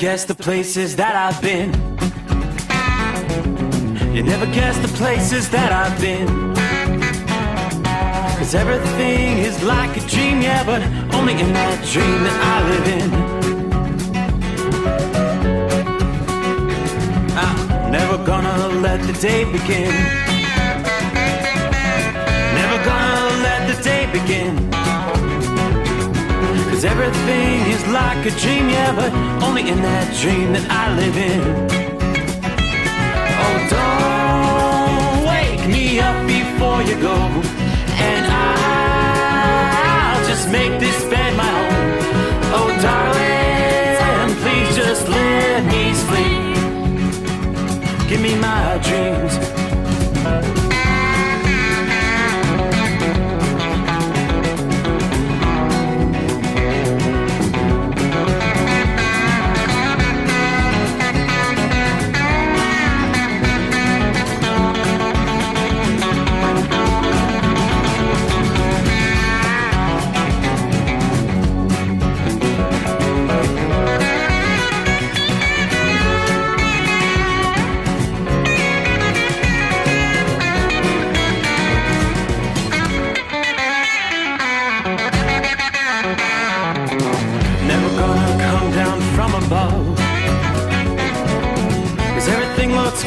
guess the places that I've been. You never guess the places that I've been. 'Cause everything is like a dream, yeah, but only in that dream that I live in. I'm never gonna let the day begin. Never gonna let the day begin. 'Cause everything is like a dream, yeah, but only in that dream that I live in. Oh, don't wake me up before you go, and I'll just make this bed my home. Oh, darling, please just let me sleep. Give me my dreams.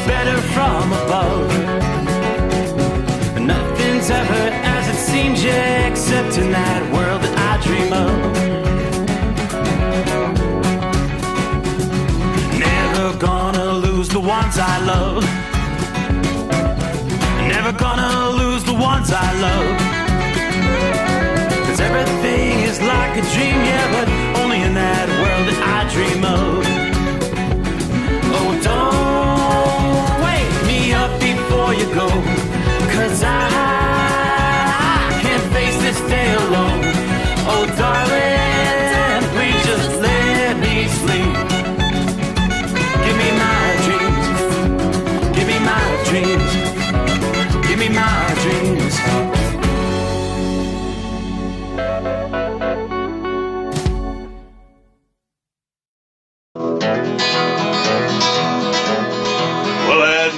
Better from above. Nothing's ever as it seems, yeah, except in that world that I dream of. Never gonna lose the ones I love. Never gonna lose the ones I love. 'Cause everything is like a dream, yeah, but only in that world that I dream of. Oh, don't wake me up before you go, 'cause I can't face this day alone. Oh, darling, please just let me sleep. Give me my dreams. Give me my dreams. Give me my dreams.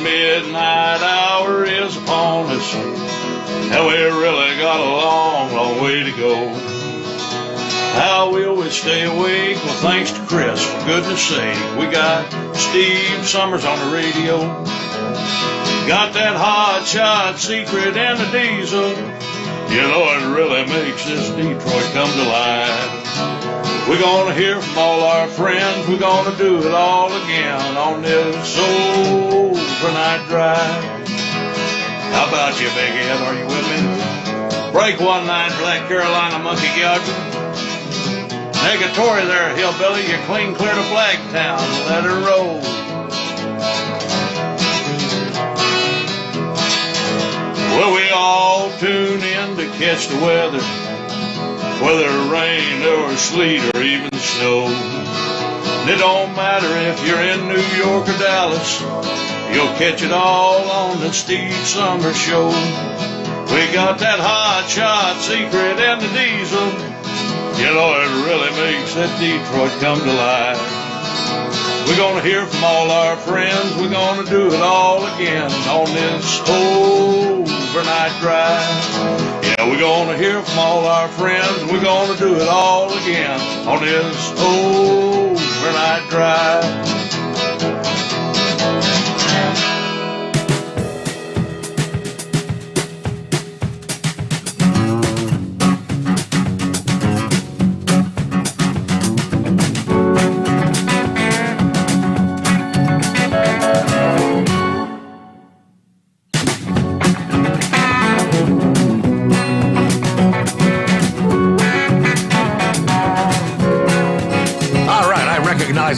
Midnight hour is upon us, and we really got a long, long way to go. How will we stay awake? Well, thanks to Chris, for goodness sake. We got Steve Sommers on the radio. Got that hot shot secret and the diesel. You know, it really makes this Detroit come to life. We're gonna hear from all our friends. We're gonna do it all again on this overnight drive. How about you, Big Ed? Are you with me? Break one night, Black Carolina monkey gouging. Negatory there, hillbilly. You clean clear to Blacktown. Let her roll. Well, we all tune in to catch the weather, whether rain or sleet or even snow. And it don't matter if you're in New York or Dallas, you'll catch it all on the Steve Sommers Show. We got that hot shot secret and the diesel. You know, it really makes that Detroit come to life. We're gonna hear from all our friends. We're gonna do it all again on this overnight drive. Yeah, we're gonna hear from all our friends. We're gonna do it all again on this overnight drive.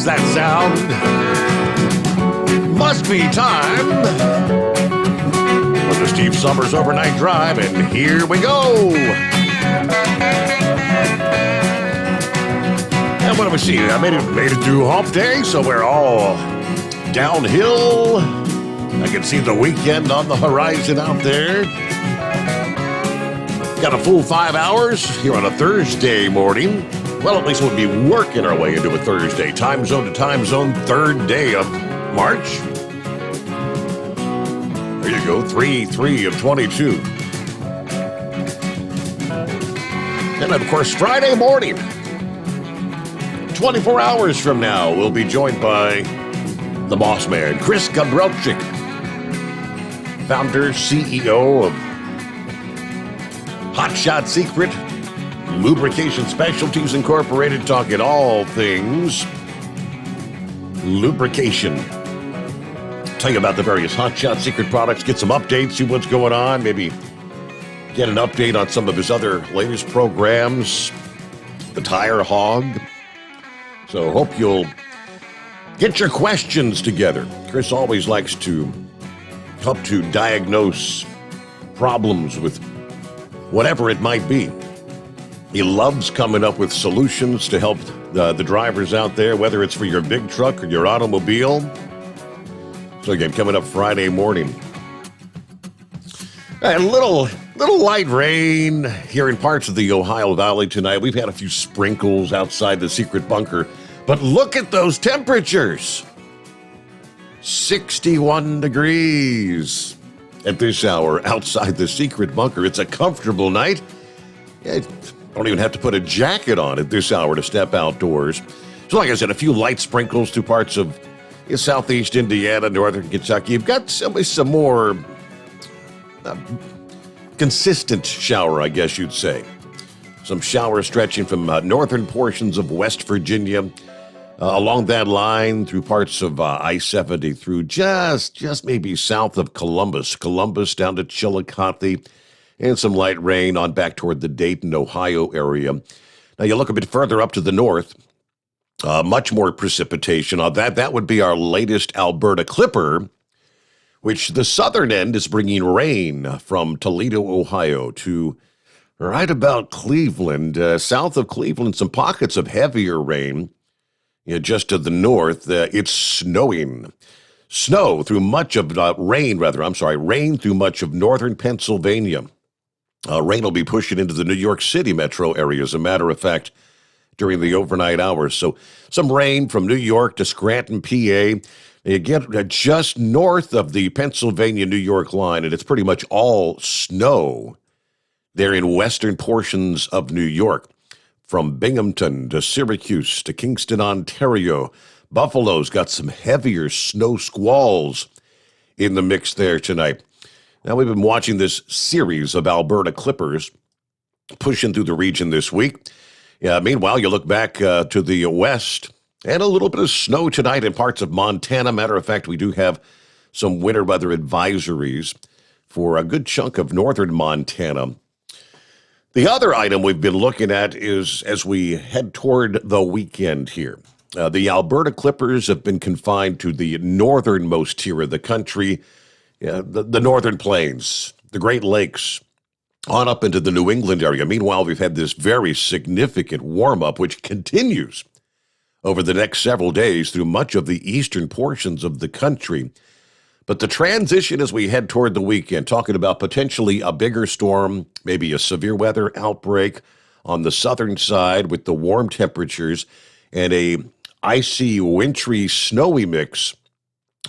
That sound must be time for the Steve Sommers Overnight Drive, and here we go. And what do we see? I made it through Hump Day, so we're all downhill. I can see the weekend on the horizon out there. Got a full 5 hours here on a Thursday morning. Well, at least we'll be working our way into a Thursday. Time zone to time zone, third day of March. There you go, 3 of 22. And of course, Friday morning, 24 hours from now, we'll be joined by the boss man, Chris Gabrelchik, founder, CEO of Hot Shot Secret Lubrication Specialties Incorporated, talking all things lubrication. Tell you about the various Hot Shot Secret products, get some updates, see what's going on, maybe get an update on some of his other latest programs, the Tire Hog. So hope you'll get your questions together. Chris always likes to help to diagnose problems with whatever it might be. He loves coming up with solutions to help the drivers out there, whether it's for your big truck or your automobile. So again, coming up Friday morning. A little light rain here in parts of the Ohio Valley tonight. We've had a few sprinkles outside the secret bunker, but look at those temperatures. 61 degrees at this hour outside the secret bunker. It's a comfortable night. Don't even have to put a jacket on at this hour to step outdoors. So like I said, a few light sprinkles through parts of southeast Indiana, northern Kentucky. You've got some more consistent shower, I guess you'd say. Some shower stretching from northern portions of West Virginia, along that line through parts of I-70 through just maybe south of Columbus down to Chillicothe, and some light rain on back toward the Dayton, Ohio area. Now you look a bit further up to the north, much more precipitation on that. That would be our latest Alberta Clipper, which the southern end is bringing rain from Toledo, Ohio to right about Cleveland. South of Cleveland, some pockets of heavier rain. Just to the north, it's snowing. Rain through much of northern Pennsylvania. Rain will be pushing into the New York City metro area, as a matter of fact, during the overnight hours. So some rain from New York to Scranton, PA. You get just north of the Pennsylvania-New York line, and it's pretty much all snow there in western portions of New York. From Binghamton to Syracuse to Kingston, Ontario. Buffalo's got some heavier snow squalls in the mix there tonight. Now, we've been watching this series of Alberta Clippers pushing through the region this week. Meanwhile, you look back to the west, and a little bit of snow tonight in parts of Montana. Matter of fact, we do have some winter weather advisories for a good chunk of northern Montana. The other item we've been looking at is as we head toward the weekend here. The Alberta Clippers have been confined to the northernmost tier of the country, the northern plains, the Great Lakes, on up into the New England area. Meanwhile, we've had this very significant warm-up, which continues over the next several days through much of the eastern portions of the country. But the transition as we head toward the weekend, talking about potentially a bigger storm, maybe a severe weather outbreak on the southern side with the warm temperatures, and a icy, wintry, snowy mix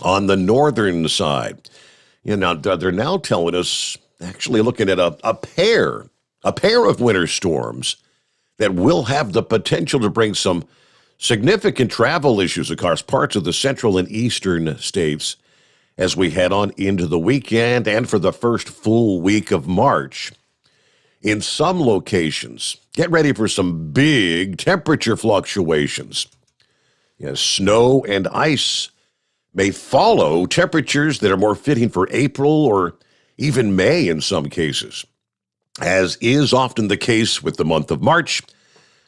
on the northern side. Now they're now telling us, actually looking at a pair of winter storms that will have the potential to bring some significant travel issues across parts of the central and eastern states as we head on into the weekend and for the first full week of March. In some locations, get ready for some big temperature fluctuations. Snow and ice may follow temperatures that are more fitting for April or even May in some cases. As is often the case with the month of March,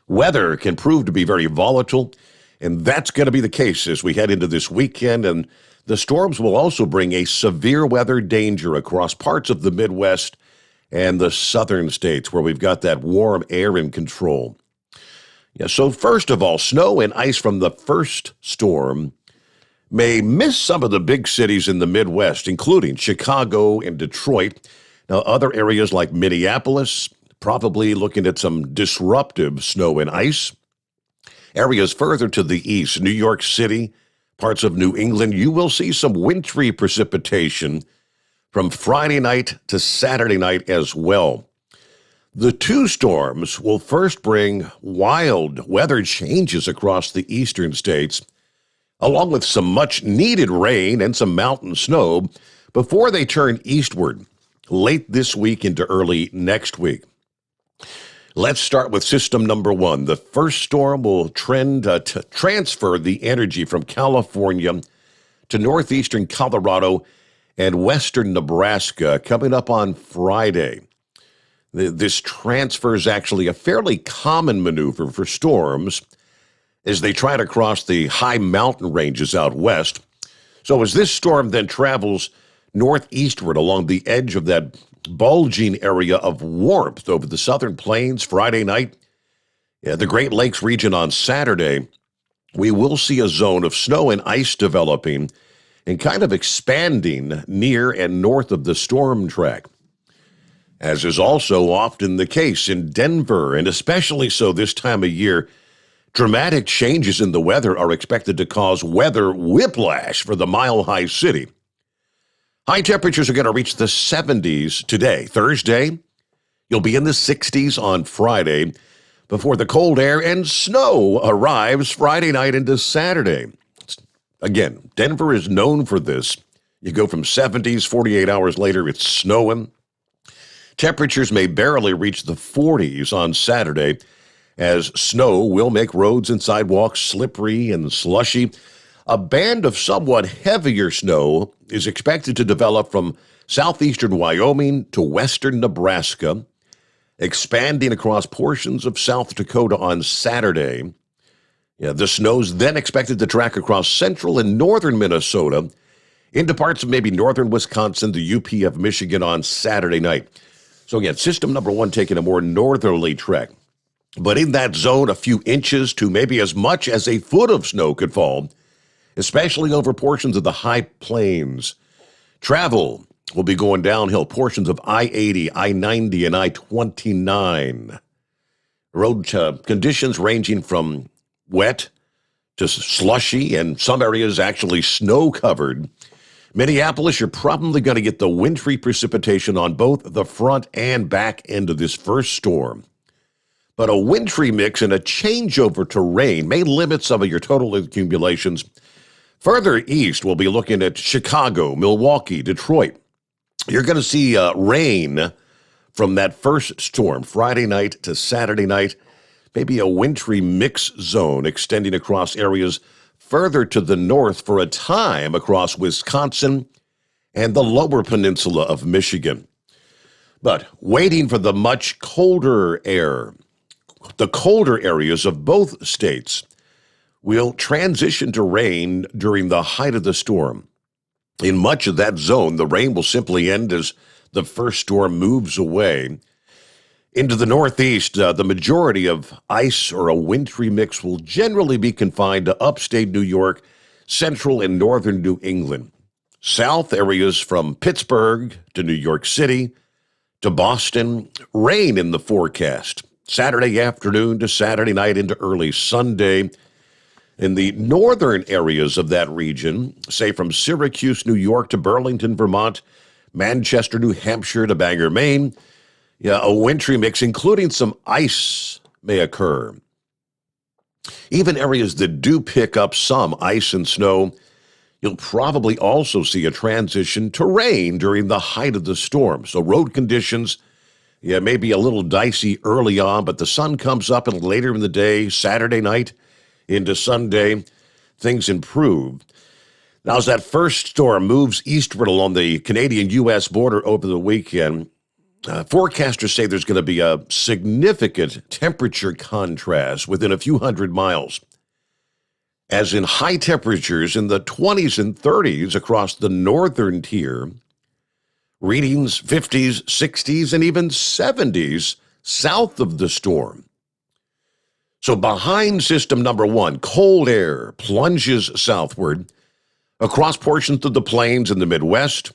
weather can prove to be very volatile, and that's going to be the case as we head into this weekend. And the storms will also bring a severe weather danger across parts of the Midwest and the southern states where we've got that warm air in control. So first of all, snow and ice from the first storm may miss some of the big cities in the Midwest, including Chicago and Detroit. Now, other areas like Minneapolis, probably looking at some disruptive snow and ice. Areas further to the east, New York City, parts of New England, you will see some wintry precipitation from Friday night to Saturday night as well. The two storms will first bring wild weather changes across the eastern states, along with some much-needed rain and some mountain snow before they turn eastward late this week into early next week. Let's start with system number one. The first storm will transfer the energy from California to northeastern Colorado and western Nebraska coming up on Friday. This transfer is actually a fairly common maneuver for storms as they try to cross the high mountain ranges out west. So as this storm then travels northeastward along the edge of that bulging area of warmth over the southern plains Friday night, the Great Lakes region on Saturday, we will see a zone of snow and ice developing and kind of expanding near and north of the storm track. As is also often the case in Denver, and especially so this time of year, dramatic changes in the weather are expected to cause weather whiplash for the mile-high city. High temperatures are going to reach the 70s today. Thursday, you'll be in the 60s on Friday before the cold air and snow arrives Friday night into Saturday. Again, Denver is known for this. You go from 70s, 48 hours later, it's snowing. Temperatures may barely reach the 40s on Saturday as snow will make roads and sidewalks slippery and slushy. A band of somewhat heavier snow is expected to develop from southeastern Wyoming to western Nebraska, expanding across portions of South Dakota on Saturday. The snow's then expected to track across central and northern Minnesota into parts of maybe northern Wisconsin, the UP of Michigan on Saturday night. So again, system number one taking a more northerly trek. But in that zone, a few inches to maybe as much as a foot of snow could fall, especially over portions of the high plains. Travel will be going downhill portions of I-80, I-90, and I-29. Road conditions ranging from wet to slushy, and some areas actually snow-covered. Minneapolis, you're probably going to get the wintry precipitation on both the front and back end of this first storm. But a wintry mix and a changeover to rain may limit some of your total accumulations. Further east, we'll be looking at Chicago, Milwaukee, Detroit. You're going to see rain from that first storm, Friday night to Saturday night. Maybe a wintry mix zone extending across areas further to the north for a time across Wisconsin and the lower peninsula of Michigan. But waiting for the much colder air, the colder areas of both states will transition to rain during the height of the storm. In much of that zone, the rain will simply end as the first storm moves away. Into the northeast, the majority of ice or a wintry mix will generally be confined to upstate New York, central and northern New England. South areas from Pittsburgh to New York City to Boston, rain in the forecast. Saturday afternoon to Saturday night into early Sunday. In the northern areas of that region, say from Syracuse, New York to Burlington, Vermont, Manchester, New Hampshire to Bangor, Maine, a wintry mix, including some ice, may occur. Even areas that do pick up some ice and snow, you'll probably also see a transition to rain during the height of the storm. So road conditions, may be a little dicey early on, but the sun comes up and later in the day, Saturday night into Sunday, things improve. Now, as that first storm moves eastward along the Canadian-U.S. border over the weekend, forecasters say there's going to be a significant temperature contrast within a few hundred miles, as in high temperatures in the 20s and 30s across the northern tier, readings 50s, 60s, and even 70s south of the storm. So behind system number one, cold air plunges southward across portions of the plains in the Midwest,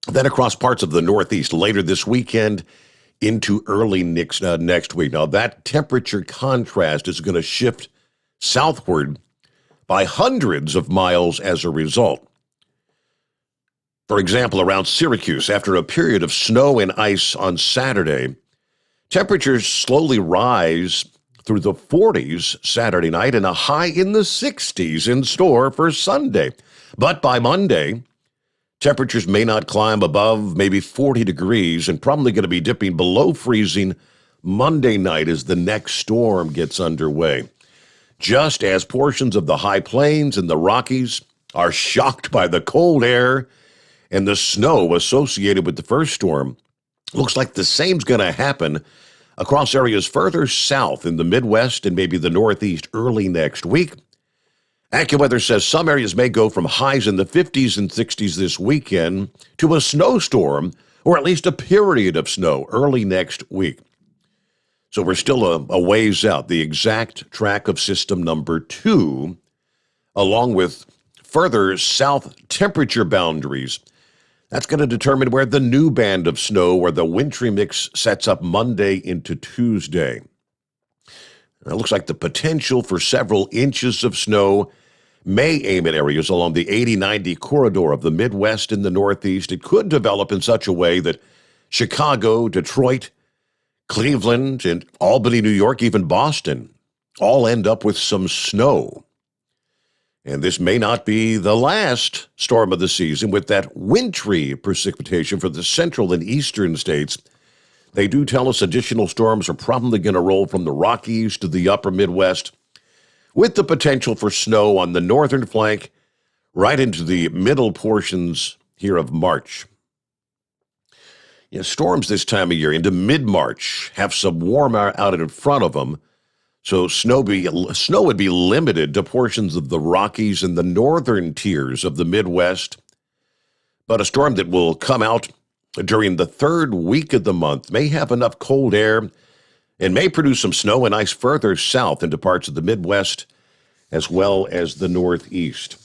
then across parts of the Northeast later this weekend into early next week. Now, that temperature contrast is going to shift southward by hundreds of miles as a result. For example, around Syracuse, after a period of snow and ice on Saturday, temperatures slowly rise through the 40s Saturday night and a high in the 60s in store for Sunday. But by Monday, temperatures may not climb above maybe 40 degrees and probably going to be dipping below freezing Monday night as the next storm gets underway. Just as portions of the high plains and the Rockies are shocked by the cold air and the snow associated with the first storm, looks like the same's going to happen across areas further south in the Midwest and maybe the Northeast early next week. AccuWeather says some areas may go from highs in the 50s and 60s this weekend to a snowstorm or at least a period of snow early next week. So we're still a ways out. The exact track of system number 2, along with further south temperature boundaries, that's going to determine where the new band of snow or the wintry mix sets up Monday into Tuesday. It looks like the potential for several inches of snow may aim at areas along the 80-90 corridor of the Midwest and the Northeast. It could develop in such a way that Chicago, Detroit, Cleveland, and Albany, New York, even Boston, all end up with some snow. And this may not be the last storm of the season with that wintry precipitation for the central and eastern states. They do tell us additional storms are probably going to roll from the Rockies to the upper Midwest, with the potential for snow on the northern flank right into the middle portions here of March. Storms this time of year into mid-March have some warm air out in front of them, so snow would be limited to portions of the Rockies and the northern tiers of the Midwest. But a storm that will come out during the third week of the month may have enough cold air and may produce some snow and ice further south into parts of the Midwest as well as the Northeast.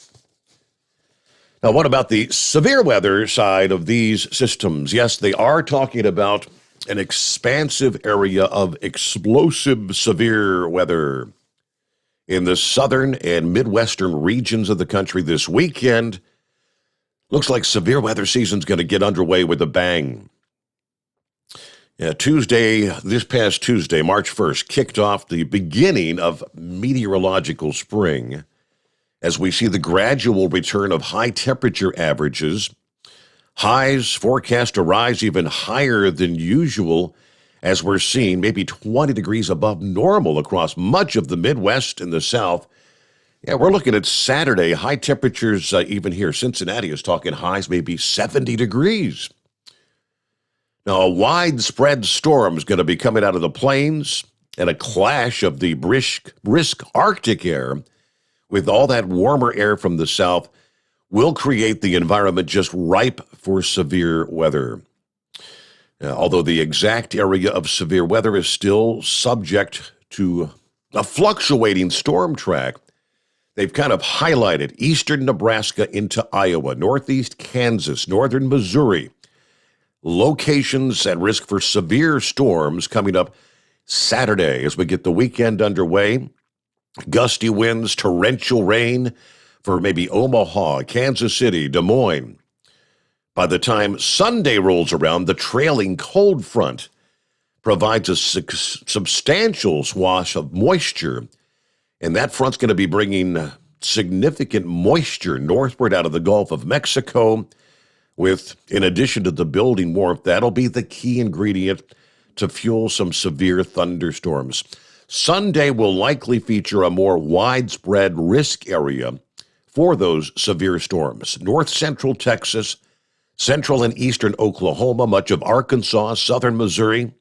Now, what about the severe weather side of these systems? Yes, they are talking about an expansive area of explosive severe weather in the southern and midwestern regions of the country this weekend. Looks like severe weather season's going to get underway with a bang. This past Tuesday, March 1st, kicked off the beginning of meteorological spring as we see the gradual return of high temperature averages. Highs forecast to rise even higher than usual as we're seeing maybe 20 degrees above normal across much of the Midwest and the South. We're looking at Saturday, high temperatures even here. Cincinnati is talking highs maybe 70 degrees. Now, a widespread storm is going to be coming out of the plains and a clash of the brisk Arctic air with all that warmer air from the south will create the environment just ripe for severe weather. Although the exact area of severe weather is still subject to a fluctuating storm track, they've kind of highlighted eastern Nebraska into Iowa, northeast Kansas, northern Missouri, locations at risk for severe storms coming up Saturday as we get the weekend underway. Gusty winds, torrential rain for maybe Omaha, Kansas City, Des Moines. By the time Sunday rolls around, the trailing cold front provides a substantial swath of moisture, and that front's going to be bringing significant moisture northward out of the Gulf of Mexico with, in addition to the building warmth, that'll be the key ingredient to fuel some severe thunderstorms. Sunday will likely feature a more widespread risk area for those severe storms. North central Texas, central and eastern Oklahoma, much of Arkansas, southern Missouri.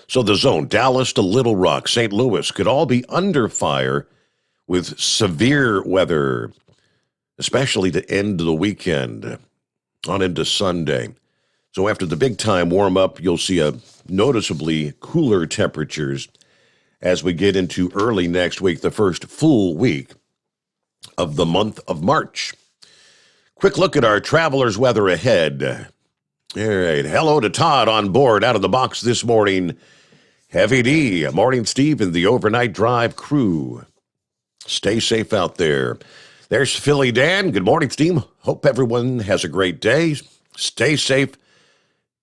So the zone, Dallas to Little Rock, St. Louis, could all be under fire with severe weather, especially to end the weekend on into Sunday. So after the big time warm up, you'll see a noticeably cooler temperatures as we get into early next week, the first full week of the month of March. Quick look at our traveler's weather ahead. All right, hello to Todd on board out of the box this morning. Heavy D, morning Steve and the overnight drive crew. Stay safe out there. There's Philly Dan. Good morning, team. Hope everyone has a great day. Stay safe.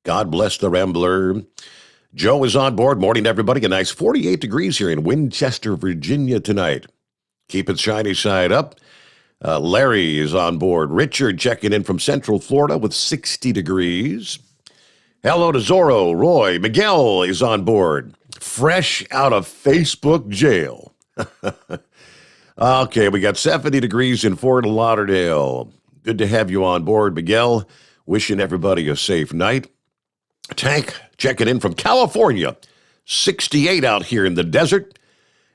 God bless the Rambler. Joe is on board. Morning, everybody. A nice 48 degrees here in Winchester, Virginia tonight. Keep it shiny side up. Larry is on board. Richard checking in from Central Florida with 60 degrees. Hello to Zorro. Roy. Miguel is on board. Fresh out of Facebook jail. Okay, we got 70 degrees in Fort Lauderdale. Good to have you on board, Miguel. Wishing everybody a safe night. Tank checking in from California. 68 out here in the desert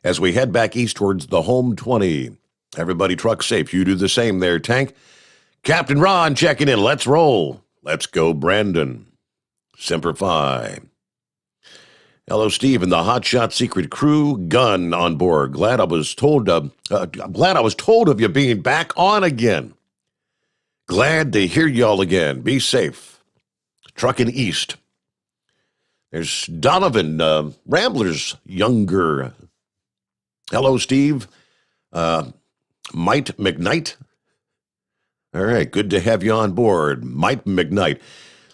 as we head back east towards the home 20. Everybody truck safe. You do the same there, Tank. Captain Ron checking in. Let's roll. Let's go, Brandon. Semper Fi. Hello, Steve, and the Hotshot Secret Crew. Gun on board. Glad I was told of you being back on again. Glad to hear y'all again. Be safe. Trucking east. There's Donovan, Rambler's younger. Hello, Steve. Mike McKnight. All right, good to have you on board. Mike McKnight.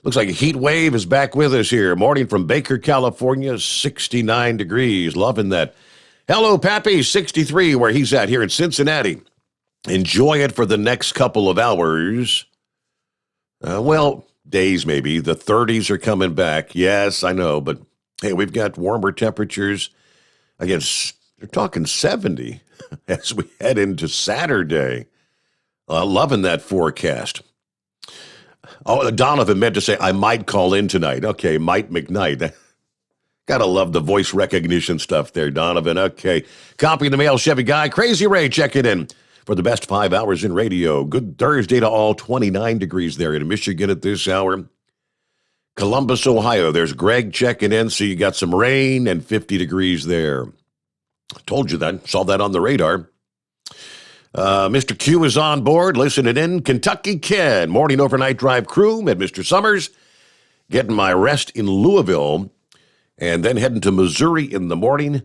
Looks like a heat wave is back with us here. Morning from Baker, California, 69 degrees. Loving that. Hello, Pappy, 63, where he's at here in Cincinnati. Enjoy it for the next couple of hours. Days maybe. The 30s are coming back. Yes, I know, but hey, we've got warmer temperatures. I guess they're talking 70 as we head into Saturday. Loving that forecast. Oh, Donovan meant to say, I might call in tonight. Okay, Mike McKnight. Gotta love the voice recognition stuff there, Donovan. Okay, copy the mail, Chevy Guy. Crazy Ray checking in for the best 5 hours in radio. Good Thursday to all. 29 degrees there in Michigan at this hour. Columbus, Ohio. There's Greg checking in. So you got some rain and 50 degrees there. Told you that. Saw that on the radar. Mr. Q is on board, listening in. Kentucky Ken, morning overnight drive crew at Mr. Sommers. Getting my rest in Louisville and then heading to Missouri in the morning.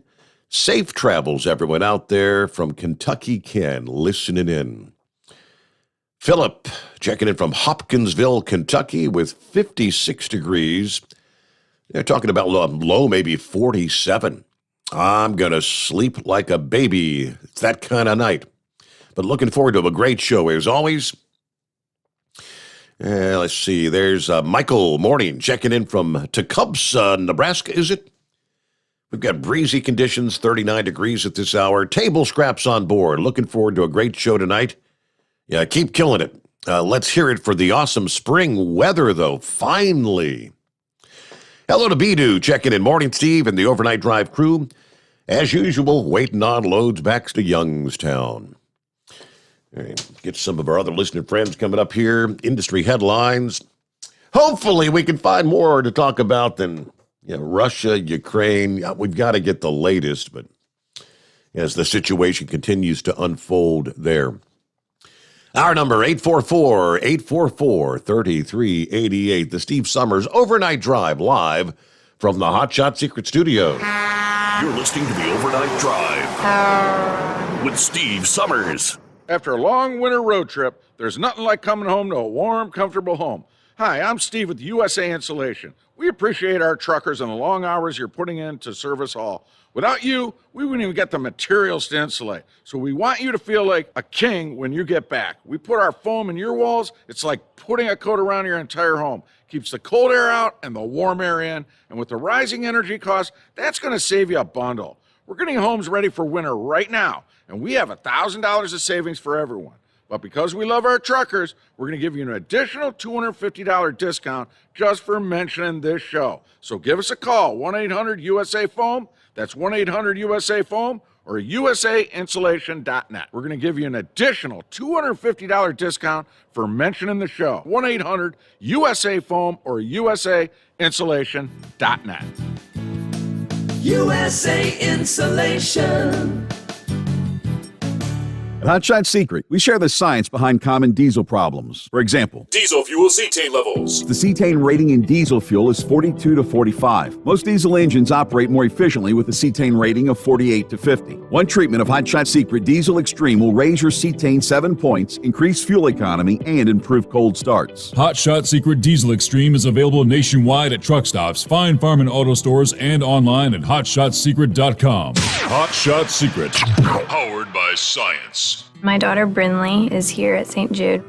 Safe travels, everyone out there from Kentucky Ken, listening in. Philip checking in from Hopkinsville, Kentucky with 56 degrees. They're talking about low, maybe 47. I'm going to sleep like a baby. It's that kind of night. But looking forward to a great show as always. Let's see. There's Michael Morning checking in from Tecumseh, Nebraska, is it? We've got breezy conditions, 39 degrees at this hour. Table scraps on board. Looking forward to a great show tonight. Yeah, keep killing it. Let's hear it for the awesome spring weather, though. Finally. Hello to Bidu checking in. Morning, Steve, and the overnight drive crew. As usual, waiting on loads back to Youngstown. All right, get some of our other listening friends coming up here. Industry headlines. Hopefully we can find more to talk about than Russia, Ukraine. We've got to get the latest, but as the situation continues to unfold there. Our number, 844-844-3388. The Steve Sommers Overnight Drive, live from the Hotshot Secret Studio. You're listening to the Overnight Drive with Steve Sommers. After a long winter road trip, there's nothing like coming home to a warm, comfortable home. Hi, I'm Steve with USA Insulation. We appreciate our truckers and the long hours you're putting in to serve us all. Without you, we wouldn't even get the materials to insulate. So we want you to feel like a king when you get back. We put our foam in your walls. It's like putting a coat around your entire home. Keeps the cold air out and the warm air in. And with the rising energy costs, that's going to save you a bundle. We're getting homes ready for winter right now, and we have $1,000 of savings for everyone. But because we love our truckers, we're going to give you an additional $250 discount just for mentioning this show. So give us a call, 1-800-USA-FOAM. That's 1-800-USA-FOAM or usainsulation.net. We're going to give you an additional $250 discount for mentioning the show, 1-800-USA-FOAM or usainsulation.net. USA Insulation. Hotshot Secret, we share the science behind common diesel problems. For example, Diesel fuel cetane levels. the cetane rating in diesel fuel is 42 to 45. Most diesel engines operate more efficiently with a cetane rating of 48 to 50. One treatment of Hotshot Secret Diesel Extreme will raise your cetane 7 points, increase fuel economy, and improve cold starts. Hotshot Secret Diesel Extreme is available nationwide at truck stops, fine farm and auto stores, and online at hotshotsecret.com. Hotshot Secret. Powered by science. My daughter Brinley is here at St. Jude.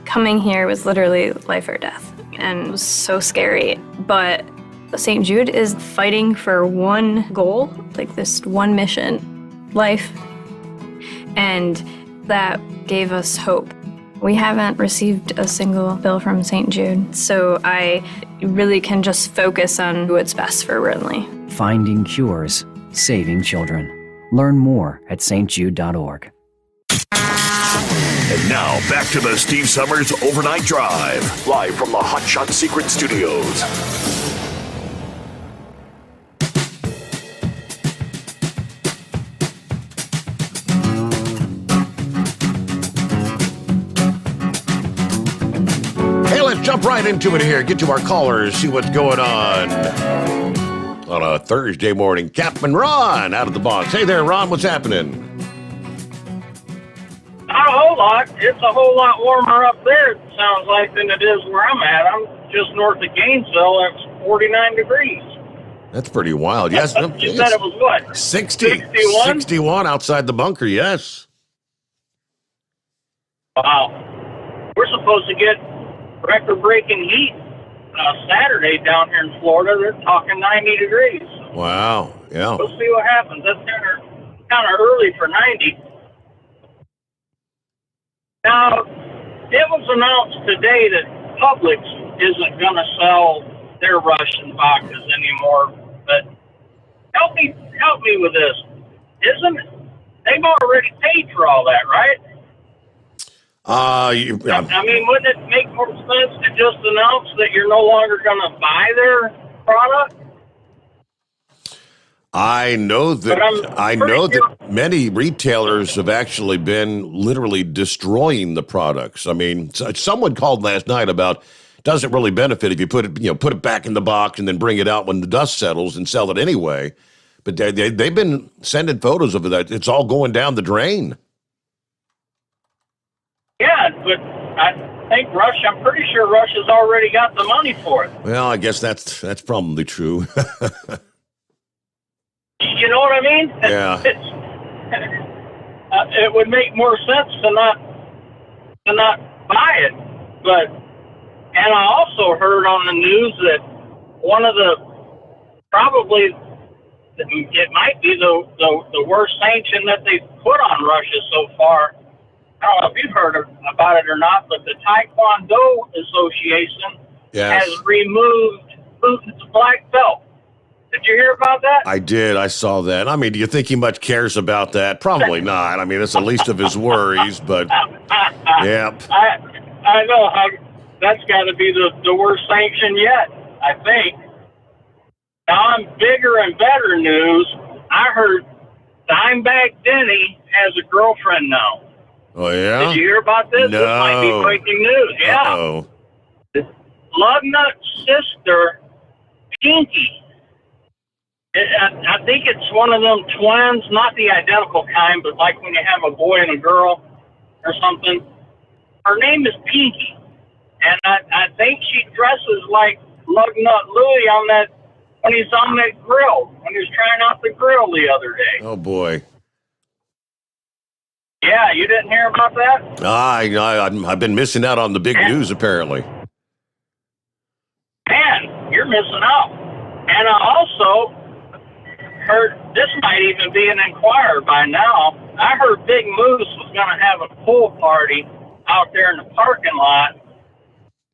Coming here was literally life or death, and it was so scary. But St. Jude is fighting for one goal, like this one mission, life, and that gave us hope. We haven't received a single bill from St. Jude, so I really can just focus on what's best for Brinley. Finding cures, saving children. Learn more at stjude.org. And now, back to the Steve Summers Overnight Drive, live from the Hotshot Secret Studios. Hey, let's jump right into it here. Get to our callers, see what's going on a Thursday morning. Captain Ron out of the box. Hey there, Ron. What's happening? Not a whole lot. It's a whole lot warmer up there, it sounds like, than it is where I'm at. I'm just north of Gainesville. It's 49 degrees. That's pretty wild. Yes. You said it was what? 61? 61 outside the bunker, yes. Wow. We're supposed to get record-breaking heat Saturday down here in Florida. They're talking 90 degrees. Wow. Yeah. We'll see what happens. That's kind of early for 90. Now, it was announced today that Publix isn't going to sell their Russian vodkas anymore. But help me with this. They've already paid for all that, right? I mean, wouldn't it make more sense to just announce that you're no longer going to buy their product? I know that many retailers have actually been literally destroying the products. I mean, someone called last night about doesn't really benefit if you put it back in the box and then bring it out when the dust settles and sell it anyway. But they've been sending photos of it. It's all going down the drain. Yeah, but I think I'm pretty sure Russia's already got the money for it. Well, I guess that's probably true. You know what I mean? Yeah. It would make more sense to not buy it. And I also heard on the news that one of it might be the worst sanction that they've put on Russia so far. I don't know if you've heard about it or not, but the Taekwondo Association has removed Putin's black belt. Did you hear about that? I did. I saw that. I mean, do you think he much cares about that? Probably not. I mean, it's the least of his worries, but yeah. I know how that's got to be the worst sanction yet, I think. Now, on bigger and better news, I heard Dimebag Denny has a girlfriend now. Oh, yeah? Did you hear about this? No. This might be breaking news. Yeah. Uh-oh. Lugnut's sister, Pinky. I think it's one of them twins, not the identical kind, but like when you have a boy and a girl or something. Her name is Pinky. And I think she dresses like Lugnut Louie when he's on that grill, when he was trying out the grill the other day. Oh, boy. Yeah, you didn't hear about that? I've been missing out on the big news, apparently. Man, you're missing out. And I also heard, this might even be an Inquirer by now, I heard Big Moose was going to have a pool party out there in the parking lot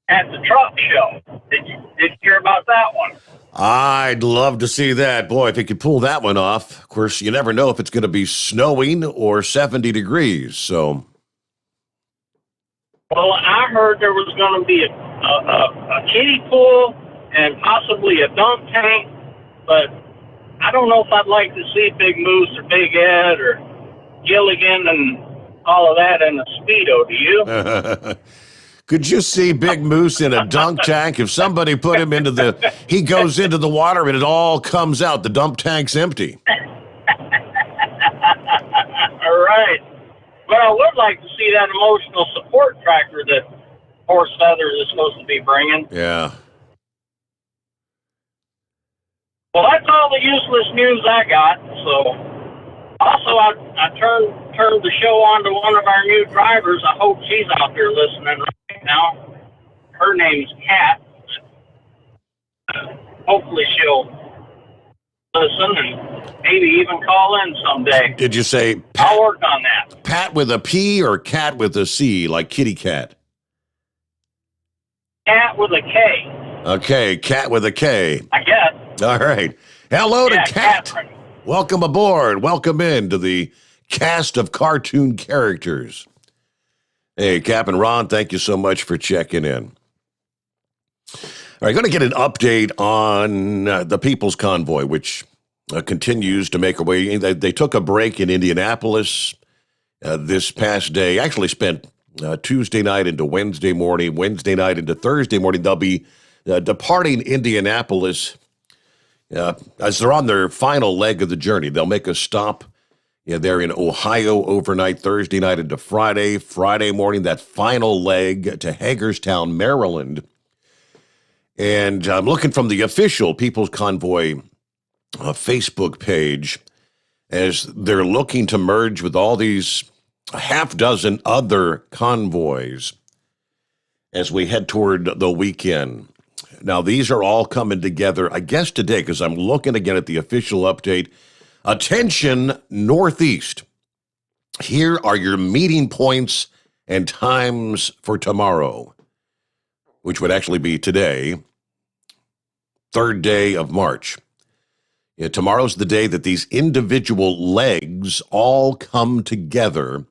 at the truck show. Did you hear about that one? I'd love to see that. Boy, if he could pull that one off. Of course, you never know if it's going to be snowing or 70 degrees, so. Well, I heard there was going to be a kiddie pool and possibly a dunk tank, but I don't know if I'd like to see Big Moose or Big Ed or Gilligan and all of that in a Speedo, do you? Could you see Big Moose in a dunk tank? If somebody put him he goes into the water and it all comes out. The dump tank's empty. All right. But I would like to see that emotional support tractor that Horse Feathers is supposed to be bringing. Yeah. Well, that's all the useless news I got. So, also, I turned the show on to one of our new drivers. I hope she's out there listening right now. Her name's Kat. Hopefully she'll listen and maybe even call in someday. Did you say I'll work on that. Pat with a P or cat with a C, like kitty cat? Cat with a K. Okay, cat with a K. I guess. All right. Hello to Cat. Catherine. Welcome aboard. Welcome into the cast of cartoon characters. Hey, Cap and Ron, thank you so much for checking in. All right, going to get an update on the People's Convoy, which continues to make our way. They took a break in Indianapolis this past day. Actually spent Tuesday night into Wednesday morning, Wednesday night into Thursday morning. They'll be departing Indianapolis as they're on their final leg of the journey. They'll make a stop. They're in Ohio overnight, Thursday night into Friday. Friday morning, that final leg to Hagerstown, Maryland. And I'm looking from the official People's Convoy Facebook page as they're looking to merge with all these half dozen other convoys as we head toward the weekend. Now, these are all coming together, I guess, today, because I'm looking again at the official update. Attention, Northeast. Here are your meeting points and times for tomorrow, which would actually be today, 3rd day of March. Tomorrow's the day that these individual legs all come together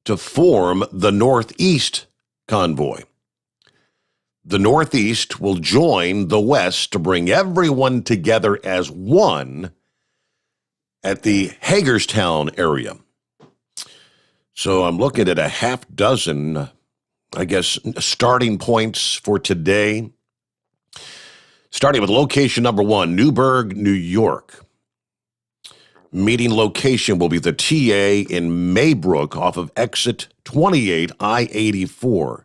to form the Northeast Convoy. The Northeast will join the West to bring everyone together as one at the Hagerstown area. So I'm looking at a half dozen, I guess, starting points for today. Starting with location number 1, Newberg, New York. Meeting location will be the TA in Maybrook off of exit 28, I-84.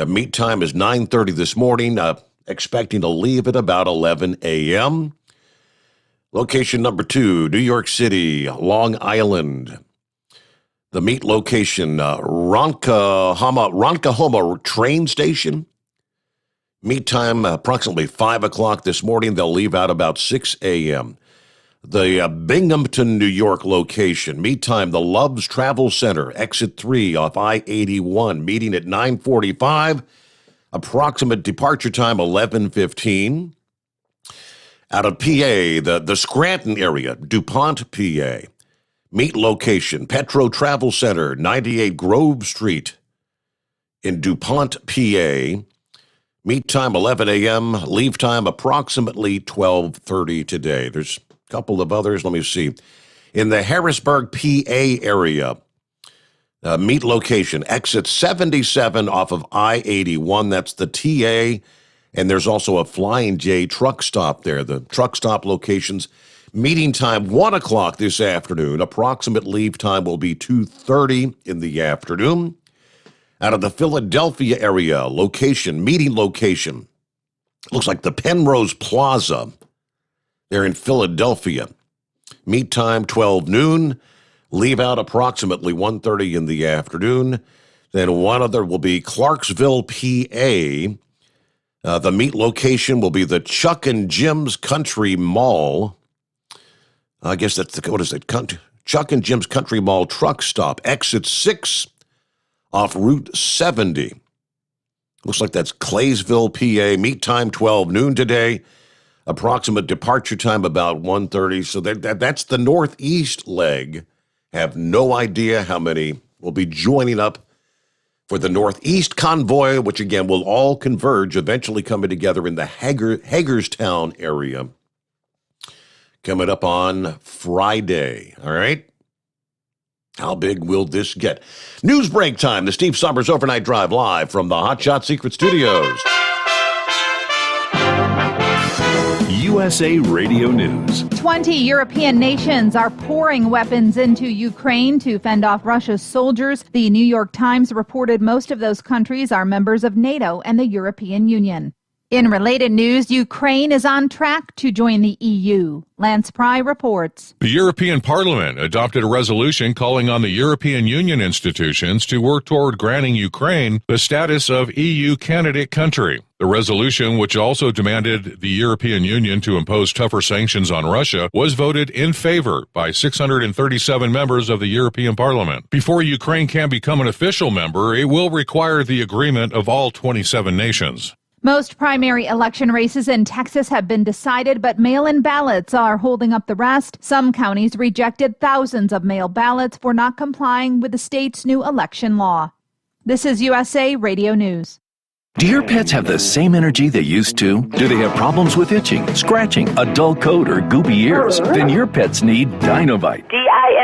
Meet time is 9:30 this morning, expecting to leave at about 11 a.m. Location number 2, New York City, Long Island. The meet location, Ronkonkoma train station. Meet time approximately 5 o'clock this morning. They'll leave out about 6 a.m. The Binghamton, New York location. Meet time, the Love's Travel Center, exit 3 off I-81. Meeting at 9:45. Approximate departure time, 11:15. Out of PA, the Scranton area, DuPont, PA. Meet location, Petro Travel Center, 98 Grove Street in DuPont, PA. Meet time, 11 a.m. Leave time, approximately 12:30 today. There's a couple of others. Let me see. In the Harrisburg, PA area, meet location, exit 77 off of I-81. That's the TA. And there's also a Flying J truck stop there. The truck stop locations. Meeting time, 1 o'clock this afternoon. Approximate leave time will be 2:30 in the afternoon. Out of the Philadelphia area, meeting location. Looks like the Penrose Plaza. They're in Philadelphia. Meet time, 12 noon. Leave out approximately 1:30 in the afternoon. Then one other will be Clarksville, PA. The meet location will be the Chuck and Jim's Country Mall. I guess that's what is it? Chuck and Jim's Country Mall truck stop. Exit 6 off Route 70. Looks like that's Claysville, PA. Meet time 12 noon today. Approximate departure time about 1:30. So that's the Northeast leg. Have no idea how many will be joining up for the Northeast Convoy, which again will all converge, eventually coming together in the Hagerstown area. Coming up on Friday, all right? How big will this get? News break time. The Steve Sommers Overnight Drive live from the Hot Shot Secret Studios. USA Radio News. 20 European nations are pouring weapons into Ukraine to fend off Russia's soldiers. The New York Times reported most of those countries are members of NATO and the European Union. In related news, Ukraine is on track to join the EU. Lance Pry reports. The European Parliament adopted a resolution calling on the European Union institutions to work toward granting Ukraine the status of EU candidate country. The resolution, which also demanded the European Union to impose tougher sanctions on Russia, was voted in favor by 637 members of the European Parliament. Before Ukraine can become an official member, it will require the agreement of all 27 nations. Most primary election races in Texas have been decided, but mail-in ballots are holding up the rest. Some counties rejected thousands of mail ballots for not complying with the state's new election law. This is USA Radio News. Do your pets have the same energy they used to? Do they have problems with itching, scratching, a dull coat, or goopy ears? Then your pets need Dynavite.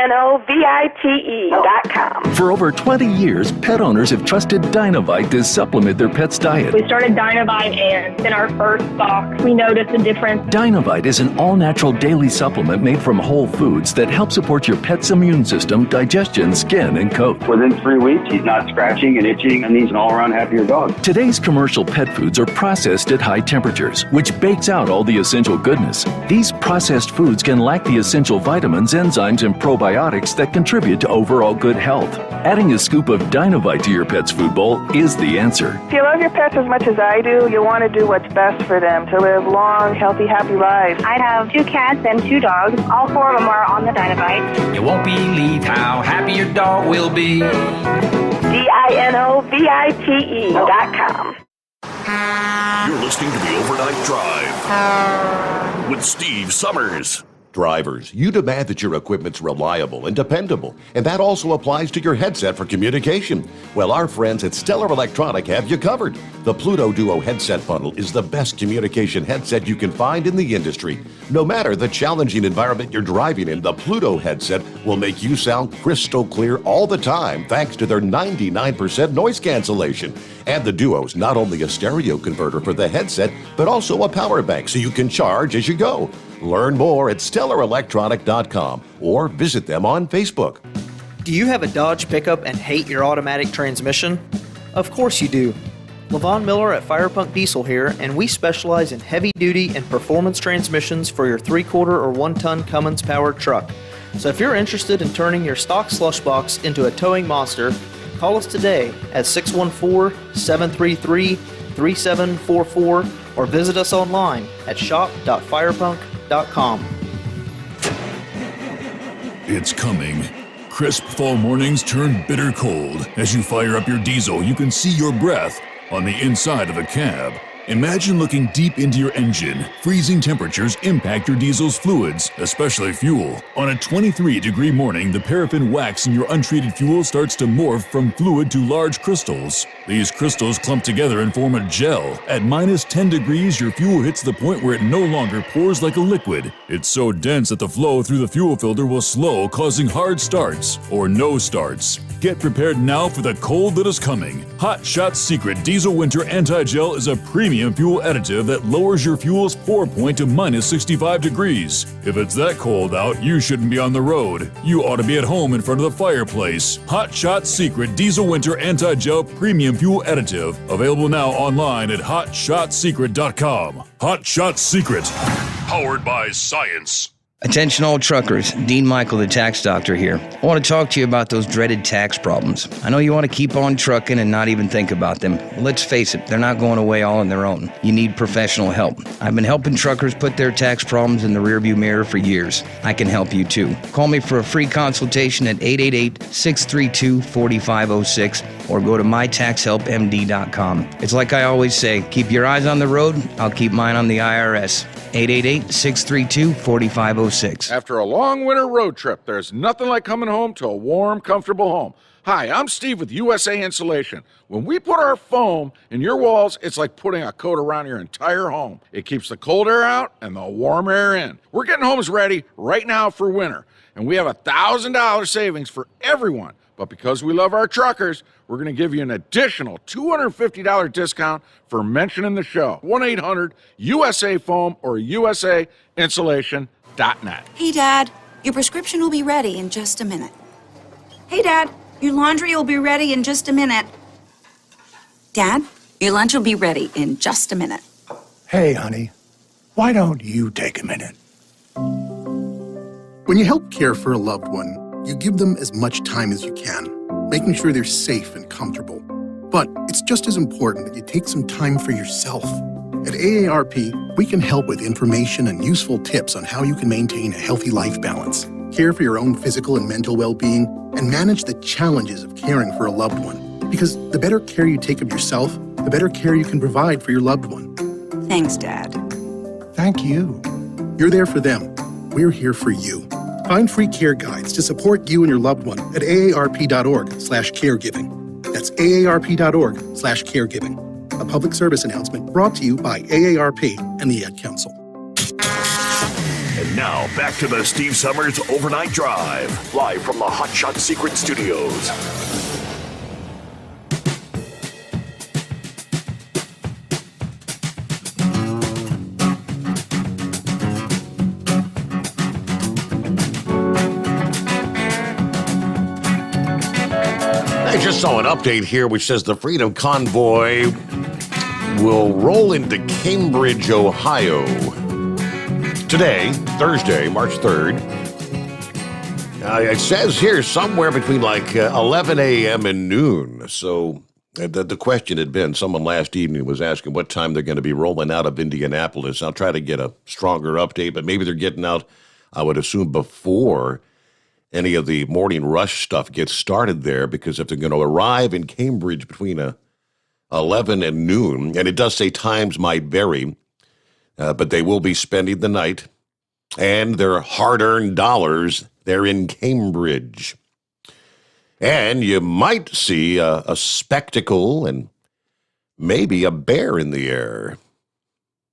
Dinovite.com. For over 20 years, pet owners have trusted Dynavite to supplement their pet's diet. We started Dynavite, and in our first box, we noticed a difference. Dynavite is an all-natural daily supplement made from whole foods that help support your pet's immune system, digestion, skin, and coat. Within 3 weeks, he's not scratching and itching, and he's an all-around happier dog. Today's commercial pet foods are processed at high temperatures, which bakes out all the essential goodness. These processed foods can lack the essential vitamins, enzymes, and probiotics that contribute to overall good health. Adding a scoop of Dynavite to your pet's food bowl is the answer. If you love your pets as much as I do, you want to do what's best for them to live long, healthy, happy lives. I have 2 cats and 2 dogs. All 4 of them are on the Dynavite. You won't believe how happy your dog will be. Dinovite.com. You're listening to the Overnight Drive with Steve Sommers. Drivers, you demand that your equipment's reliable and dependable, and that also applies to your headset for communication. Well, our friends at Stellar Electronic have you covered. The Pluto Duo headset bundle is the best communication headset you can find in the industry. No matter the challenging environment you're driving in, the Pluto headset will make you sound crystal clear all the time thanks to their 99% noise cancellation. And the Duo's not only a stereo converter for the headset, but also a power bank so you can charge as you go. Learn more at StellarElectronic.com or visit them on Facebook. Do you have a Dodge pickup and hate your automatic transmission? Of course you do. LaVon Miller at Firepunk Diesel here, and we specialize in heavy-duty and performance transmissions for your 3-quarter or 1-ton Cummins powered truck. So if you're interested in turning your stock slush box into a towing monster, call us today at 614-733-3744 or visit us online at shop.firepunk.com. It's coming. Crisp fall mornings turn bitter cold. As you fire up your diesel, you can see your breath on the inside of a cab. Imagine looking deep into your engine. Freezing temperatures impact your diesel's fluids, especially fuel. On a 23-degree morning, the paraffin wax in your untreated fuel starts to morph from fluid to large crystals. These crystals clump together and form a gel. At minus 10 degrees, your fuel hits the point where it no longer pours like a liquid. It's so dense that the flow through the fuel filter will slow, causing hard starts or no starts. Get prepared now for the cold that is coming. Hot Shot Secret Diesel Winter Anti-Gel is a premium fuel additive that lowers your fuel's pour point to minus 65 degrees. If it's that cold out, you shouldn't be on the road. You ought to be at home in front of the fireplace. Hot Shot Secret Diesel Winter Anti-Gel Premium Fuel Additive. Available now online at HotShotSecret.com. Hot Shot Secret. Powered by science. Attention all truckers, Dean Michael, the tax doctor here. I want to talk to you about those dreaded tax problems. I know you want to keep on trucking and not even think about them. Well, let's face it, they're not going away all on their own. You need professional help. I've been helping truckers put their tax problems in the rearview mirror for years. I can help you too. Call me for a free consultation at 888-632-4506 or go to mytaxhelpmd.com. It's like I always say, keep your eyes on the road, I'll keep mine on the IRS. 888-632-4506. After a long winter road trip, there's nothing like coming home to a warm, comfortable home. Hi, I'm Steve with USA Insulation. When we put our foam in your walls, it's like putting a coat around your entire home. It keeps the cold air out and the warm air in. We're getting homes ready right now for winter, and we have $1,000 savings for everyone. But because we love our truckers, we're going to give you an additional $250 discount for mentioning the show. 1-800-USA-FOAM or USAinsulation.net. Hey, Dad, your prescription will be ready in just a minute. Hey, Dad, your laundry will be ready in just a minute. Dad, your lunch will be ready in just a minute. Hey, honey, why don't you take a minute? When you help care for a loved one, you give them as much time as you can, making sure they're safe and comfortable. But it's just as important that you take some time for yourself. At AARP, we can help with information and useful tips on how you can maintain a healthy life balance, care for your own physical and mental well-being, and manage the challenges of caring for a loved one. Because the better care you take of yourself, the better care you can provide for your loved one. Thanks, Dad. Thank you. You're there for them. We're here for you. Find free care guides to support you and your loved one at aarp.org/caregiving. That's aarp.org/caregiving. A public service announcement brought to you by AARP and the Ad Council. And now, back to the Steve Sommers Overnight Drive, live from the Hot Shot Secret Studios. I just saw an update here which says the Freedom Convoy will roll into Cambridge, Ohio today, Thursday, March 3rd. It says here somewhere between like 11 a.m. and noon. So the question had been, someone last evening was asking what time they're going to be rolling out of Indianapolis. I'll try to get a stronger update, but maybe they're getting out, I would assume, before any of the morning rush stuff gets started there, because if they're going to arrive in Cambridge between 11 and noon, and it does say times might vary, but they will be spending the night and their hard-earned dollars there in Cambridge. And you might see a spectacle and maybe a bear in the air,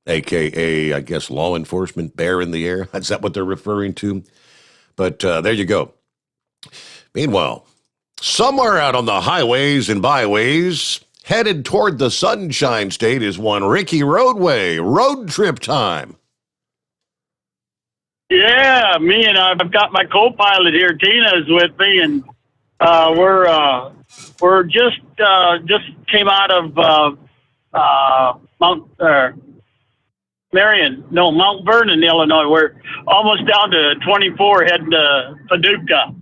a.k.a., I guess, law enforcement bear in the air. Is that what they're referring to? But there you go. Meanwhile, somewhere out on the highways and byways, headed toward the Sunshine State, is one Ricky Roadway. Road trip time. Yeah, me and I've got my co-pilot here, Tina, is with me, and we're just came out of Mount Vernon, Illinois. We're almost down to 24, heading to Paducah.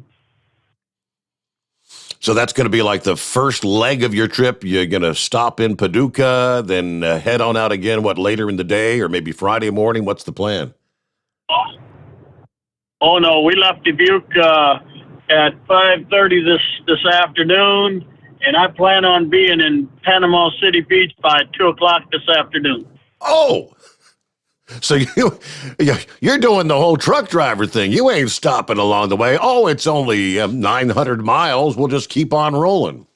So that's going to be like the first leg of your trip. You're going to stop in Paducah, then head on out again, later in the day or maybe Friday morning? What's the plan? Oh, no, we left Dubuque at 5:30 this afternoon, and I plan on being in Panama City Beach by 2 o'clock this afternoon. Oh! So you're doing the whole truck driver thing. You ain't stopping along the way. Oh, it's only 900 miles. We'll just keep on rolling.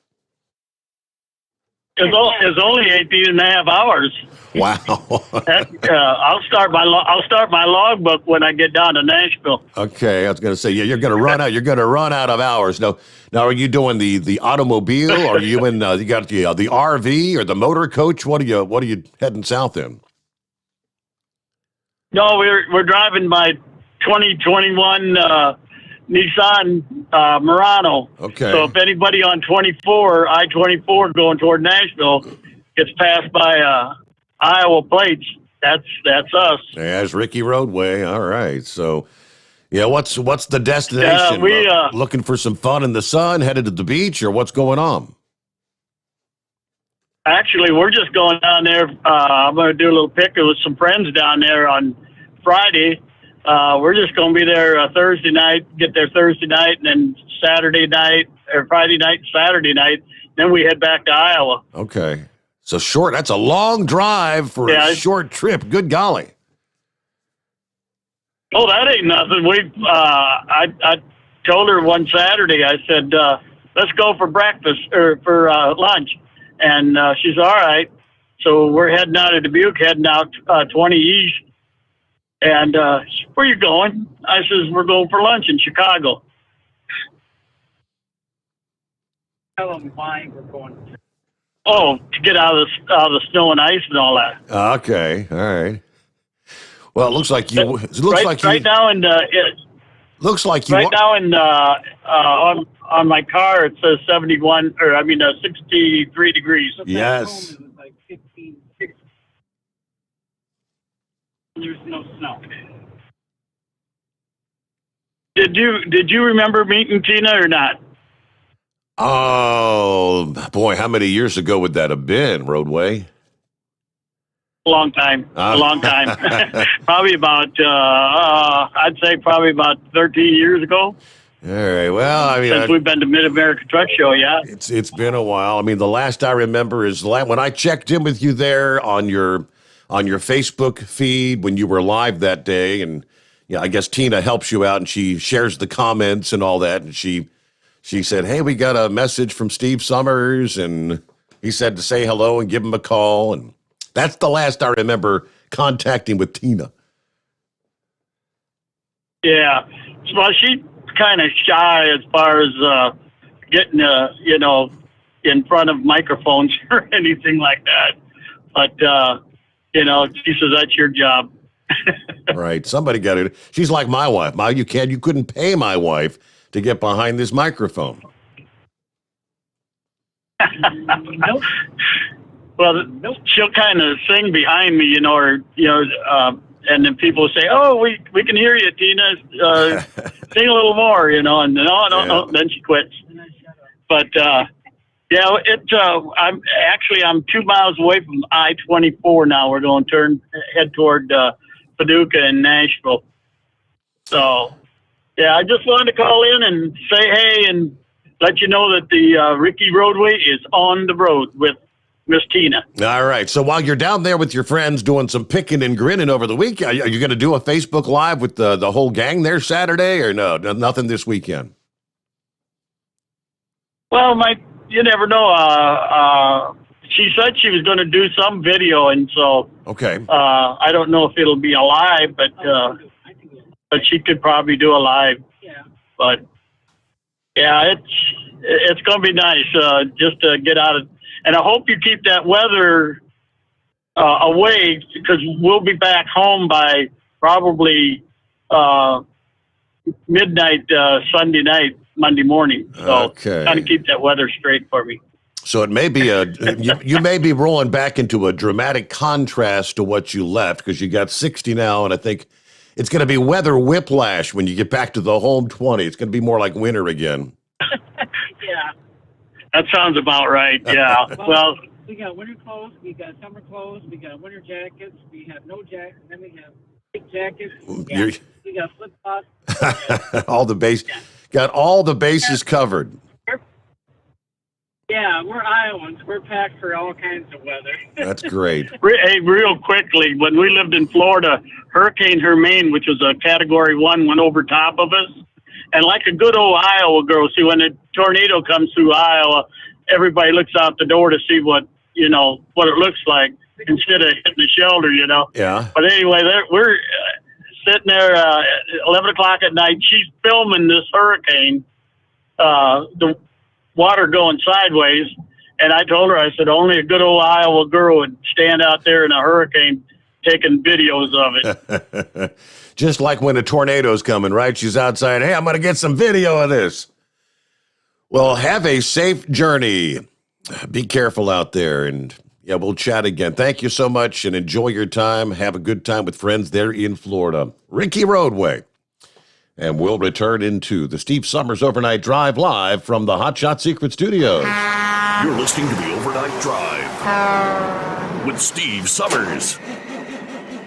It's only 18 and a half hours. Wow. I'll start my logbook when I get down to Nashville. Okay, I was going to say, yeah, you're going to run out. You're going to run out of hours. Now, are you doing the automobile? Or are you in? You got the RV or the motor coach? What are you heading south in? No, we're driving my 2021 Nissan Murano. Okay. So if anybody on I-24 going toward Nashville gets passed by Iowa plates, that's us. There's Ricky Roadway. All right. So, yeah, what's the destination? We looking for some fun in the sun, headed to the beach, or what's going on? Actually, we're just going down there. I'm going to do a little picnic with some friends down there on Friday. We're just going to be there Thursday night, get there Thursday night, and then Saturday night, or Friday night, Saturday night. Then we head back to Iowa. Okay. So short, that's a long drive for a short trip. Good golly. Oh, that ain't nothing. I told her one Saturday, I said, let's go for breakfast or for lunch. And she's all right. So we're heading out of Dubuque, heading out 20 East. And where you going? I says, we're going for lunch in Chicago. Tell them why we're going. Oh, to get out of the snow and ice and all that. Okay, all right. Well, it looks like you. It looks like you. Right now, and looks like you. Right now, and on my car, it says 63 degrees. Yes. Like 15, 16. There's no snow. Did you remember meeting Tina or not? Oh boy, how many years ago would that have been, Roadway? A long time. Probably about, I'd say probably about 13 years ago. All right. Well, I mean, since we've been to Mid-America Truck Show, yeah. It's been a while. I mean, the last I remember is when I checked in with you there on your Facebook feed when you were live that day, and I guess Tina helps you out and she shares the comments and all that, and she said, "Hey, we got a message from Steve Sommers," and he said to say hello and give him a call, and that's the last I remember contacting with Tina. Yeah. Well, she's kind of shy as far as getting, in front of microphones or anything like that. But, she says, that's your job. Right. Somebody got it. She's like my wife. You couldn't pay my wife to get behind this microphone. Nope. Well, she'll kind of sing behind me, and then people say, "Oh, we can hear you, Tina. Sing a little more," and no, then she quits. But I'm 2 miles away from I-24 now. We're going to head toward Paducah and Nashville. So, I just wanted to call in and say hey and let you know that the Ricky Roadway is on the road with Miss Tina. All right. So while you're down there with your friends doing some picking and grinning over the weekend, are you going to do a Facebook Live with the whole gang there Saturday, or no? Nothing this weekend? Well, you never know. She said she was going to do some video, and so okay. I don't know if it'll be a live, but she could probably do a live. Yeah. But it's going to be nice just to get out of. And I hope you keep that weather away, because we'll be back home by probably midnight Sunday night, Monday morning. So okay. Kind of keep that weather straight for me. So it may be you may be rolling back into a dramatic contrast to what you left, because you got 60 now, and I think it's going to be weather whiplash when you get back to the home 20. It's going to be more like winter again. Yeah. That sounds about right, yeah. Well, we got winter clothes, we got summer clothes, we got winter jackets, we have no jackets, then we have big jackets, we got flip-flops. Got all the bases covered. Yeah, we're Iowans. We're packed for all kinds of weather. That's great. Hey, real quickly, when we lived in Florida, Hurricane Hermine, which was a Category 1, went over top of us. And like a good old Iowa girl, see, when a tornado comes through Iowa, everybody looks out the door to see what it looks like instead of hitting the shelter, Yeah. But anyway, we're sitting there at 11 o'clock at night. She's filming this hurricane, the water going sideways. And I told her, I said, only a good old Iowa girl would stand out there in a hurricane taking videos of it. Just like when a tornado's coming, right? She's outside. Hey, I'm going to get some video of this. Well, have a safe journey. Be careful out there. And we'll chat again. Thank you so much and enjoy your time. Have a good time with friends there in Florida. Ricky Roadway. And we'll return into the Steve Sommers Overnight Drive live from the Hot Shot Secret Studios. You're listening to the Overnight Drive with Steve Sommers.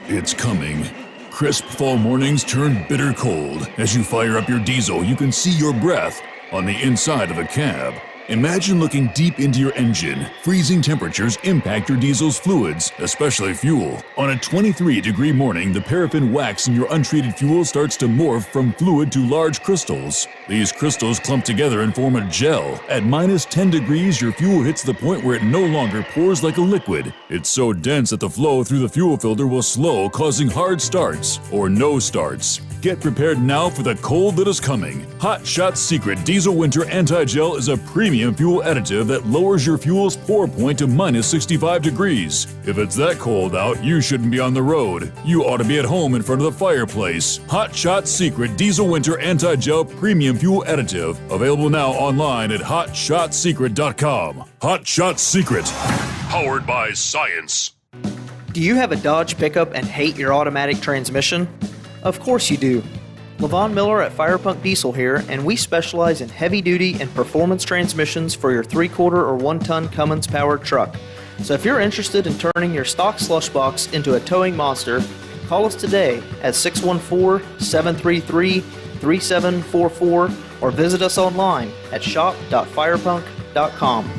It's coming. Crisp fall mornings turn bitter cold. As you fire up your diesel, you can see your breath on the inside of the cab. Imagine looking deep into your engine. Freezing temperatures impact your diesel's fluids, especially fuel. On a 23-degree morning, the paraffin wax in your untreated fuel starts to morph from fluid to large crystals. These crystals clump together and form a gel. At minus 10 degrees, your fuel hits the point where it no longer pours like a liquid. It's so dense that the flow through the fuel filter will slow, causing hard starts or no starts. Get prepared now for the cold that is coming. Hot Shot Secret Diesel Winter Anti-Gel is a premium fuel additive that lowers your fuel's pour point to minus 65 degrees. If it's that cold out, you shouldn't be on the road. You ought to be at home in front of the fireplace. Hot Shot Secret Diesel Winter Anti-Gel Premium Fuel Additive. Available now online at hotshotsecret.com. Hot Shot Secret. Powered by science. Do you have a Dodge pickup and hate your automatic transmission? Of course you do. Levon Miller at Firepunk Diesel here, and we specialize in heavy-duty and performance transmissions for your 3/4 or 1-ton Cummins-powered truck. So if you're interested in turning your stock slush box into a towing monster, call us today at 614-733-3744 or visit us online at shop.firepunk.com.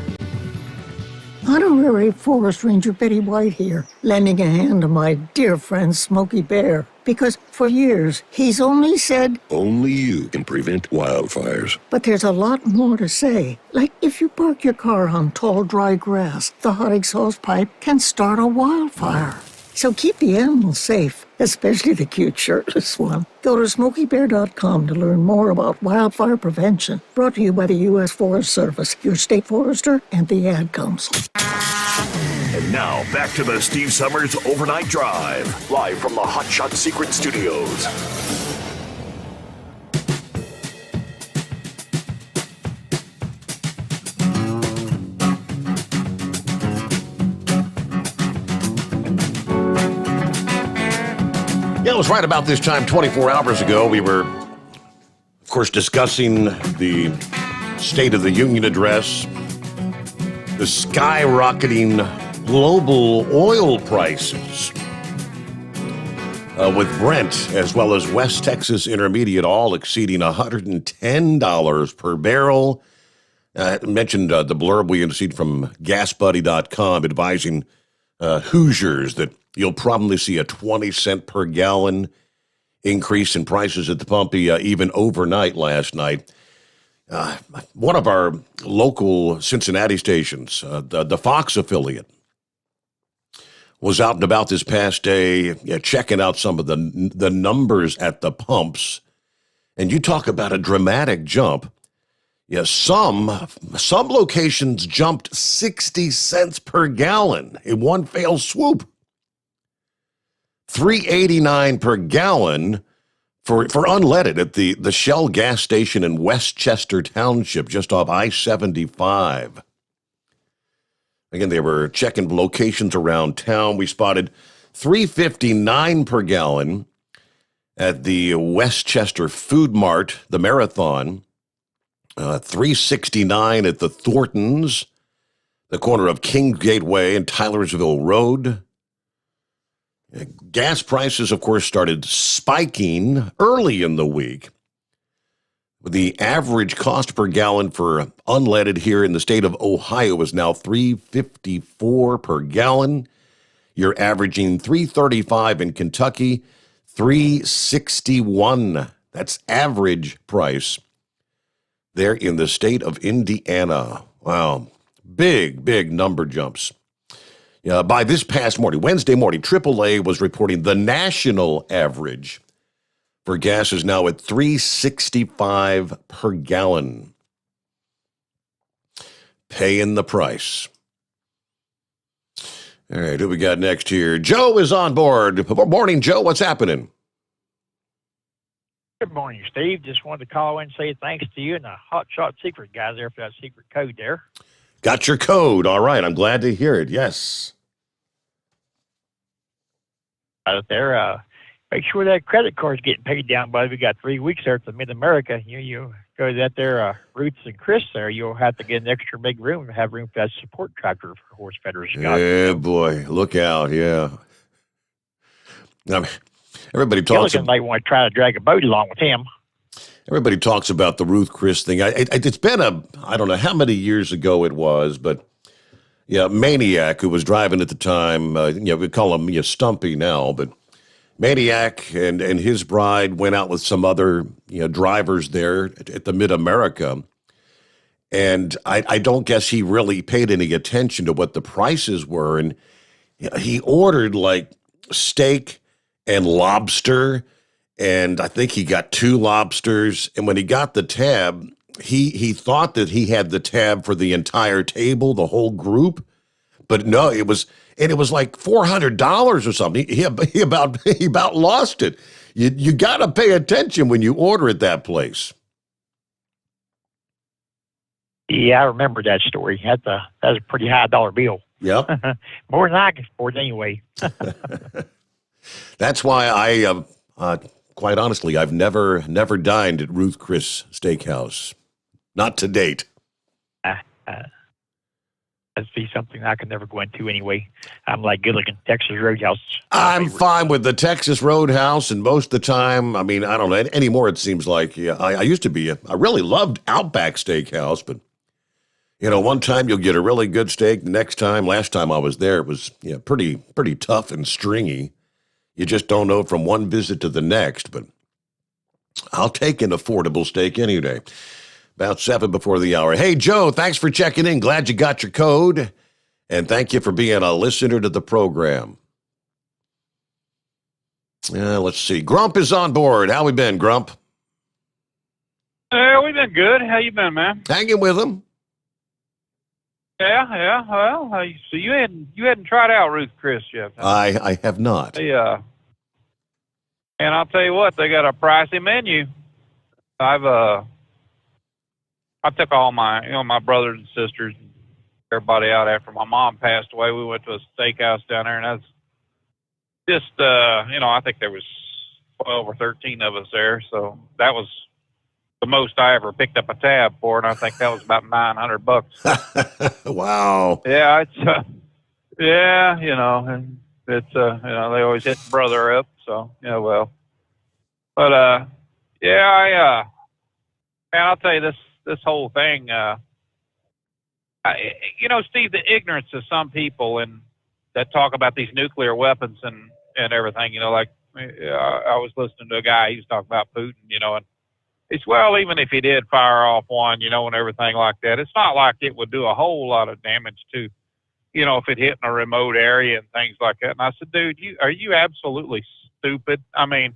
Honorary Forest Ranger Betty White here, lending a hand to my dear friend Smokey Bear. Because for years, he's only said, only you can prevent wildfires. But there's a lot more to say. Like if you park your car on tall, dry grass, the hot exhaust pipe can start a wildfire. So keep the animals safe, especially the cute shirtless one. Go to SmokeyBear.com to learn more about wildfire prevention. Brought to you by the U.S. Forest Service, your state forester, and the Ad Council. And now, back to the Steve Summers Overnight Drive, live from the Hot Shot Secret Studios. Yeah, it was right about this time 24 hours ago. We were, of course, discussing the State of the Union address, the skyrocketing global oil prices, with Brent as well as West Texas Intermediate all exceeding $110 per barrel. I mentioned the blurb we received from GasBuddy.com advising Hoosiers that you'll probably see a 20-cent per gallon increase in prices at the pump, even overnight last night. One of our local Cincinnati stations, the Fox affiliate, was out and about this past day, checking out some of the numbers at the pumps. And you talk about a dramatic jump. Yeah, some locations jumped 60 cents per gallon in one fell swoop. $3.89 per gallon for unleaded at the Shell gas station in Westchester Township, just off I-75. Again, they were checking locations around town. We spotted $3.59 per gallon at the Westchester Food Mart, the Marathon. $3.69 at the Thorntons, the corner of Kings Gateway and Tylersville Road. Gas prices, of course, started spiking early in the week. The average cost per gallon for unleaded here in the state of Ohio is now $3.54 per gallon. You're averaging $3.35 in Kentucky, $3.61. That's average price there in the state of Indiana. Wow, big number jumps. By this past morning, Wednesday morning, AAA was reporting the national average for gas is now at $3.65 per gallon. Paying the price. All right, who we got next here? Joe is on board. Good morning, Joe. What's happening? Good morning, Steve. Just wanted to call in and say thanks to you and the Hot Shot Secret guys there for that secret code there. Got your code. All right. I'm glad to hear it. Yes. Out there, make sure that credit card's getting paid down, buddy. We got 3 weeks there to Mid-America. You go to that there, Roots and Chris there, you'll have to get an extra big room and have room for that support tractor for horse feathers. Yeah, boy. Look out. Yeah. I mean, everybody talks Gilligan might want to try to drag a boat along with him. Everybody talks about the Ruth Chris thing. It's been I don't know how many years ago it was, but yeah, Maniac, who was driving at the time, we call him Stumpy now, but Maniac and his bride went out with some other drivers there at the Mid-America, and I don't guess he really paid any attention to what the prices were, and he ordered like steak and lobster, and I think he got 2 lobsters, and when he got the tab, he thought that he had the tab for the entire table, the whole group, but no, it was like $400 or something. He about lost it. You got to pay attention when you order at that place. Yeah, I remember that story. That's a pretty high dollar bill. Yep. More than I can afford anyway. That's why I, quite honestly, I've never dined at Ruth Chris Steakhouse. Not to date. That'd be something I could never go into anyway. I'm like good looking Texas Roadhouse. I'm fine with the Texas Roadhouse, and most of the time, I mean, I don't know anymore. It seems like I used to be. I really loved Outback Steakhouse, but one time you'll get a really good steak. The last time I was there, it was pretty tough and stringy. You just don't know from one visit to the next. But I'll take an affordable steak any day. About 7 before the hour. Hey, Joe, thanks for checking in. Glad you got your code. And thank you for being a listener to the program. Let's see. Grump is on board. How we been, Grump? We've been good. How you been, man? Hanging with him. Yeah. Well, so you hadn't tried out Ruth Chris yet? I have not. Yeah. And I'll tell you what, they got a pricey menu. I took all my, my brothers and sisters, and everybody out after my mom passed away. We went to a steakhouse down there, and that's just, I think there was 12 or 13 of us there. So that was the most I ever picked up a tab for, and I think that was about $900. Wow. Yeah, it's, and it's, they always hit the brother up. So, well, but, man, I'll tell you this whole thing, Steve, the ignorance of some people and that talk about these nuclear weapons and everything, I was listening to a guy, he was talking about Putin, and it's, well, even if he did fire off one, and everything like that, it's not like it would do a whole lot of damage to, if it hit in a remote area and things like that. And I said, dude, are you absolutely stupid? I mean,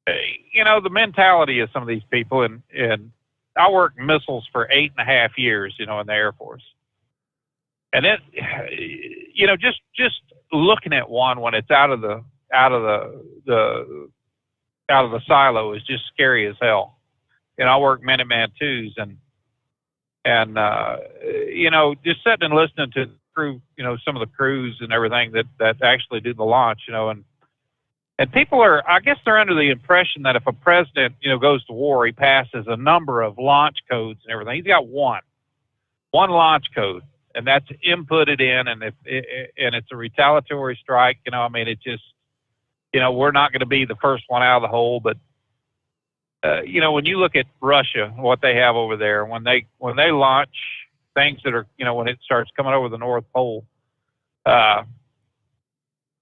the mentality of some of these people, and I worked missiles for 8.5 years, in the Air Force. And it, just looking at one when it's out of the silo is just scary as hell. I work Minuteman twos and just sitting and listening to the crew, some of the crews and everything that actually do the launch, and people I guess they're under the impression that if a president, goes to war, he passes a number of launch codes and everything. He's got one launch code, and that's inputted in, and it's a retaliatory strike. It just, we're not going to be the first one out of the hole, but when you look at Russia, what they have over there, when they launch things that are, when it starts coming over the North Pole,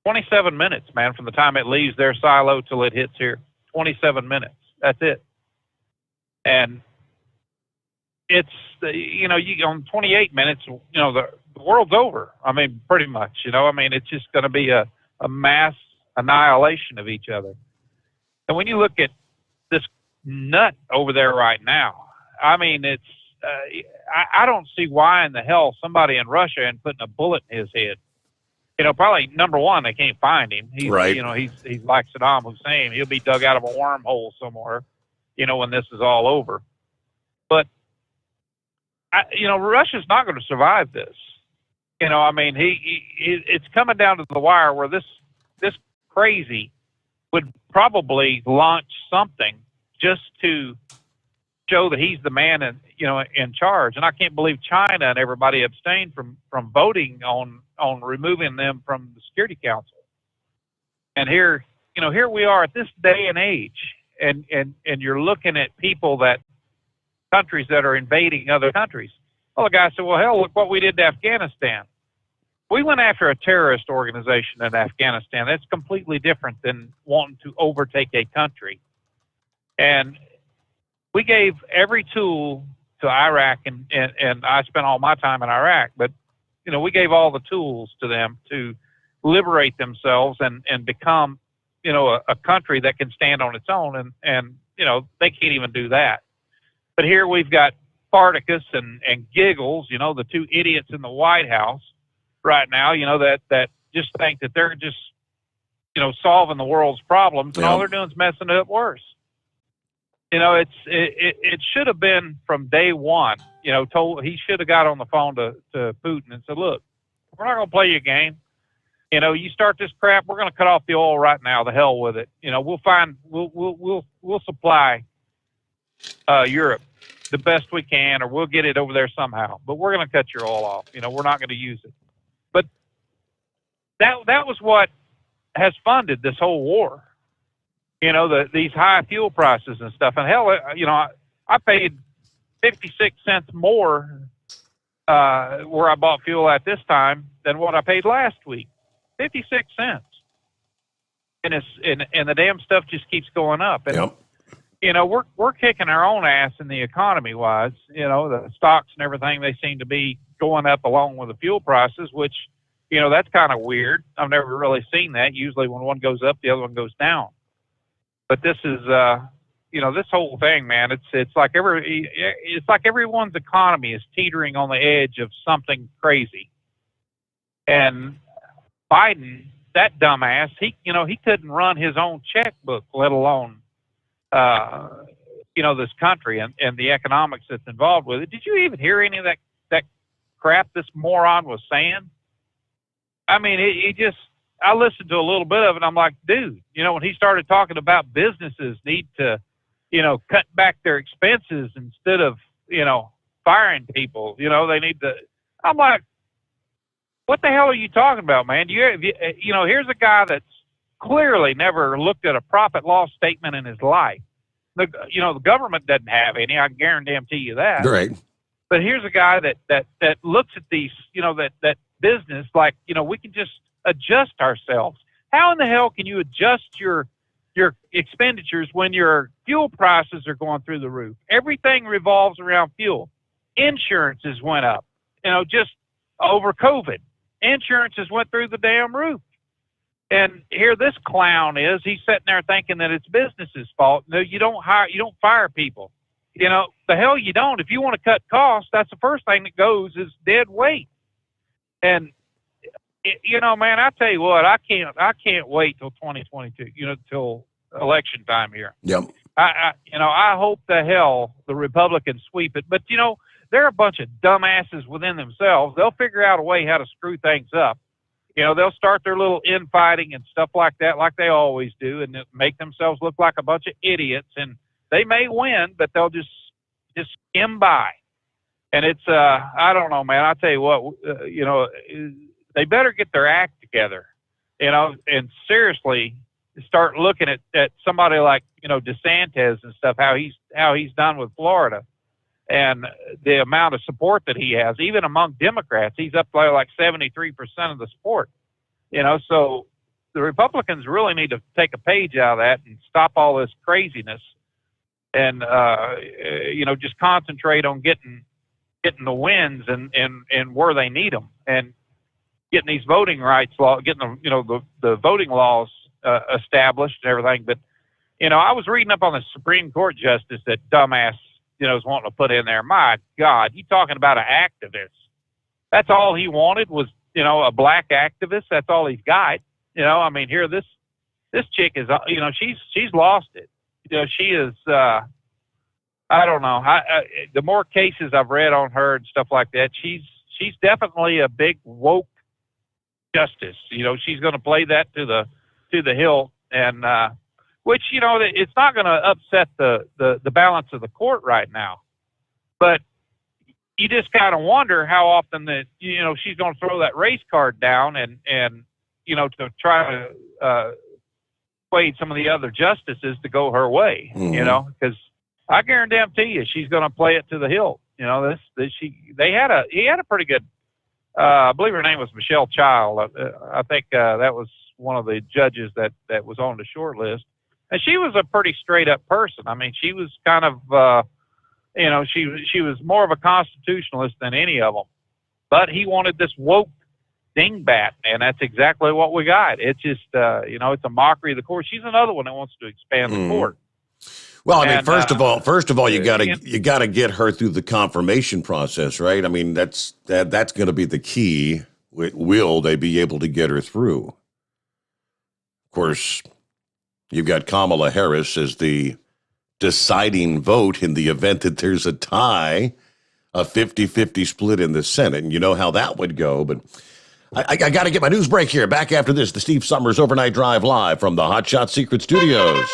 27 minutes, man, from the time it leaves their silo till it hits here. 27 minutes. That's it. And it's, you on 28 minutes, the world's over. I mean, pretty much, it's just going to be a mass annihilation of each other. And when you look at this nut over there right now, I mean, it's, I don't see why in the hell somebody in Russia ain't putting a bullet in his head. Probably number one, they can't find him. He's, right. He's like Saddam Hussein. He'll be dug out of a wormhole somewhere, when this is all over. But, Russia's not going to survive this. It's coming down to the wire where this crazy would probably launch something just to show that he's the man in charge. And I can't believe China and everybody abstained from voting on removing them from the Security Council. And here we are at this day and age, and you're looking at countries that are invading other countries. Well, the guy said, well, hell, look what we did to Afghanistan. We went after a terrorist organization in Afghanistan. That's completely different than wanting to overtake a country. And we gave every tool to Iraq, and I spent all my time in Iraq, but, we gave all the tools to them to liberate themselves and become, a country that can stand on its own. And they can't even do that. But here we've got Spartacus and Giggles, the two idiots in the White House right now, that just think that they're just, solving the world's problems, and all they're doing is messing it up worse. It should have been from day one, he should have got on the phone to Putin and said, look, we're not going to play your game. You start this crap, we're going to cut off the oil right now. The hell with it. We'll supply Europe the best we can, or we'll get it over there somehow. But we're going to cut your oil off. We're not going to use it. But that was what has funded this whole war. These high fuel prices and stuff. And hell, I paid 56 cents more where I bought fuel at this time than what I paid last week. 56 cents. And the damn stuff just keeps going up. And, we're kicking our own ass in the economy wise. The stocks and everything, they seem to be going up along with the fuel prices, which, that's kind of weird. I've never really seen that. Usually when one goes up, the other one goes down. But this is, this whole thing, man, it's like everyone's economy is teetering on the edge of something crazy. And Biden, that dumbass, he couldn't run his own checkbook, let alone, this country and the economics that's involved with it. Did you even hear any of that crap this moron was saying? I mean, I listened to a little bit of it. And I'm like, dude, when he started talking about businesses need to, cut back their expenses instead of, firing people, they need to, I'm like, what the hell are you talking about, man? Here's a guy that's clearly never looked at a profit loss statement in his life. The government doesn't have any. I guarantee you that. Right. But here's a guy that looks at these, that business like, we can just adjust ourselves. How in the hell can you adjust your expenditures when your fuel prices are going through the roof? Everything revolves around fuel. Insurances went up, just over COVID. Insurances went through the damn roof. And here this clown is, he's sitting there thinking that it's business's fault. No, you don't fire people. The hell you don't. If you want to cut costs, that's the first thing that goes is dead weight. And man, I tell you what, I can't wait till 2022, till election time here. Yep. I hope the hell the Republicans sweep it. But, they're a bunch of dumbasses within themselves. They'll figure out a way how to screw things up. They'll start their little infighting and stuff like that, like they always do, and make themselves look like a bunch of idiots. And they may win, but they'll just skim by. And it's, I don't know, man. I'll tell you what, they better get their act together, and seriously start looking at somebody like, DeSantis and stuff, how he's done with Florida and the amount of support that he has, even among Democrats. He's up there like 73% of the support, so the Republicans really need to take a page out of that and stop all this craziness and, just concentrate on getting the wins and where they need them, and getting these voting rights law, getting the voting laws established and everything. But I was reading up on the Supreme Court justice that dumbass is wanting to put in there. My God, you talking about an activist? That's all he wanted was a black activist. That's all he's got. I mean, here this chick is she's lost it. She is. I don't know. The more cases I've read on her and stuff like that, she's definitely a big woke justice. She's going to play that to the hilt, and which it's not going to upset the balance of the court right now. But you just kind of wonder how often that she's going to throw that race card down and to try to persuade some of the other justices to go her way, you know, because I guarantee you she's going to play it to the hilt. You know, he had a pretty good, I believe her name was Michelle Child. I think that was one of the judges that was on the short list. And she was a pretty straight up person. I mean, she was kind of, you know, she was more of a constitutionalist than any of them. But he wanted this woke dingbat, and that's exactly what we got. It's just, you know, it's a mockery of the court. She's another one that wants to expand the court. Well, I mean, first of all, you gotta get her through the confirmation process, right? I mean, that's going to be the key. Will they be able to get her through? Of course, you've got Kamala Harris as the deciding vote in the event that there's a tie, a 50-50 split in the Senate, and you know how that would go. But I got to get my news break here. Back after this, the Steve Sommers Overnight Drive live from the Hot Shot Secret Studios.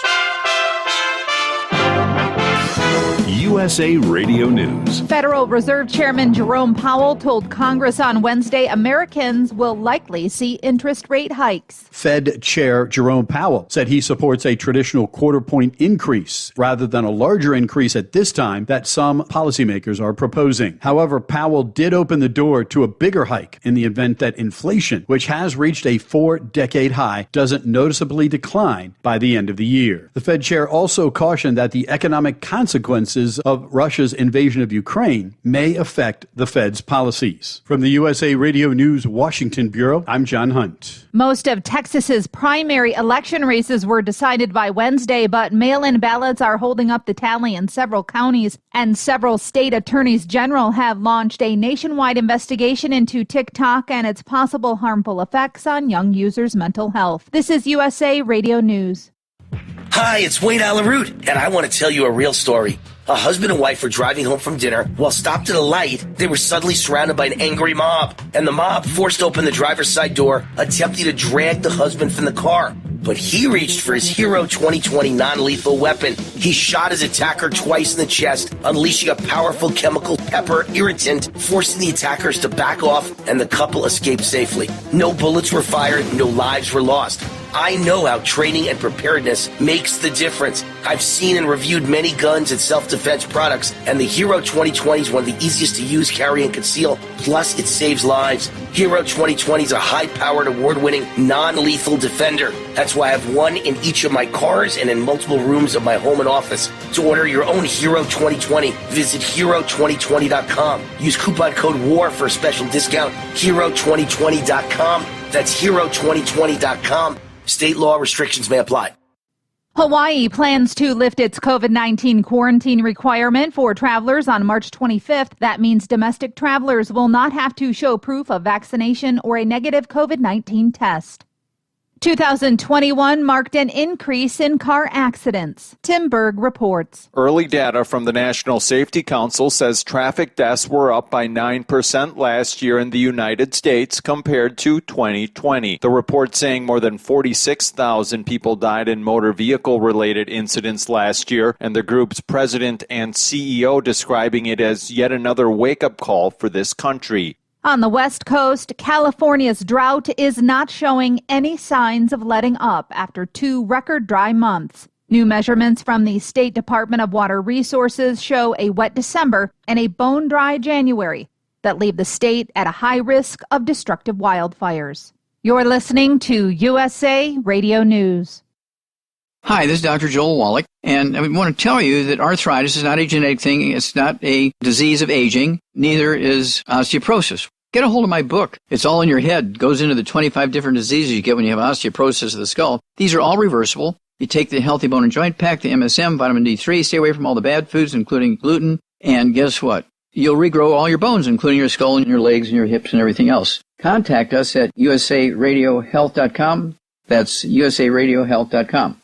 USA Radio News. Federal Reserve Chairman Jerome Powell told Congress on Wednesday Americans will likely see interest rate hikes. Fed Chair Jerome Powell said he supports a traditional quarter-point increase rather than a larger increase at this time that some policymakers are proposing. However, Powell did open the door to a bigger hike in the event that inflation, which has reached a 4-decade high, doesn't noticeably decline by the end of the year. The Fed Chair also cautioned that the economic consequences of Russia's invasion of Ukraine may affect the Fed's policies. From the USA Radio News Washington Bureau, I'm John Hunt. Most of Texas's primary election races were decided by Wednesday, but mail-in ballots are holding up the tally in several counties, and several state attorneys general have launched a nationwide investigation into TikTok and its possible harmful effects on young users' mental health. This is USA Radio News. Hi, it's Wayne Alaroot, and I want to tell you a real story. A husband and wife were driving home from dinner. While stopped at a light, they were suddenly surrounded by an angry mob, and the mob forced open the driver's side door, attempting to drag the husband from the car. But he reached for his Hero 2020 non-lethal weapon. He shot his attacker twice in the chest, unleashing a powerful chemical pepper irritant, forcing the attackers to back off, and the couple escaped safely. No bullets were fired, no lives were lost. I know how training and preparedness makes the difference. I've seen and reviewed many guns and self-defense products, and the Hero 2020 is one of the easiest to use, carry, and conceal. Plus, it saves lives. Hero 2020 is a high-powered, award-winning, non-lethal defender. That's why I have one in each of my cars and in multiple rooms of my home and office. To order your own Hero 2020, visit Hero2020.com. Use coupon code WAR for a special discount. Hero2020.com. That's Hero2020.com. State law restrictions may apply. Hawaii plans to lift its COVID-19 quarantine requirement for travelers on March 25th. That means domestic travelers will not have to show proof of vaccination or a negative COVID-19 test. 2021 marked an increase in car accidents. Tim Berg reports. Early data from the National Safety Council says traffic deaths were up by 9% last year in the United States compared to 2020. The report saying more than 46,000 people died in motor vehicle-related incidents last year, and the group's president and CEO describing it as yet another wake-up call for this country. On the West Coast, California's drought is not showing any signs of letting up after 2 record dry months. New measurements from the State Department of Water Resources show a wet December and a bone-dry January that leave the state at a high risk of destructive wildfires. You're listening to USA Radio News. Hi, this is Dr. Joel Wallach, and I want to tell you that arthritis is not a genetic thing. It's not a disease of aging. Neither is osteoporosis. Get a hold of my book. It's all in your head. It goes into the 25 different diseases you get when you have osteoporosis of the skull. These are all reversible. You take the Healthy Bone and Joint Pack, the MSM, vitamin D3, stay away from all the bad foods, including gluten, and guess what? You'll regrow all your bones, including your skull and your legs and your hips and everything else. Contact us at usaradiohealth.com. That's usaradiohealth.com.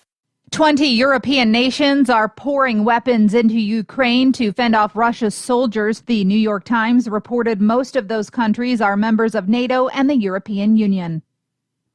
20 European nations are pouring weapons into Ukraine to fend off Russia's soldiers. The New York Times reported most of those countries are members of NATO and the European Union.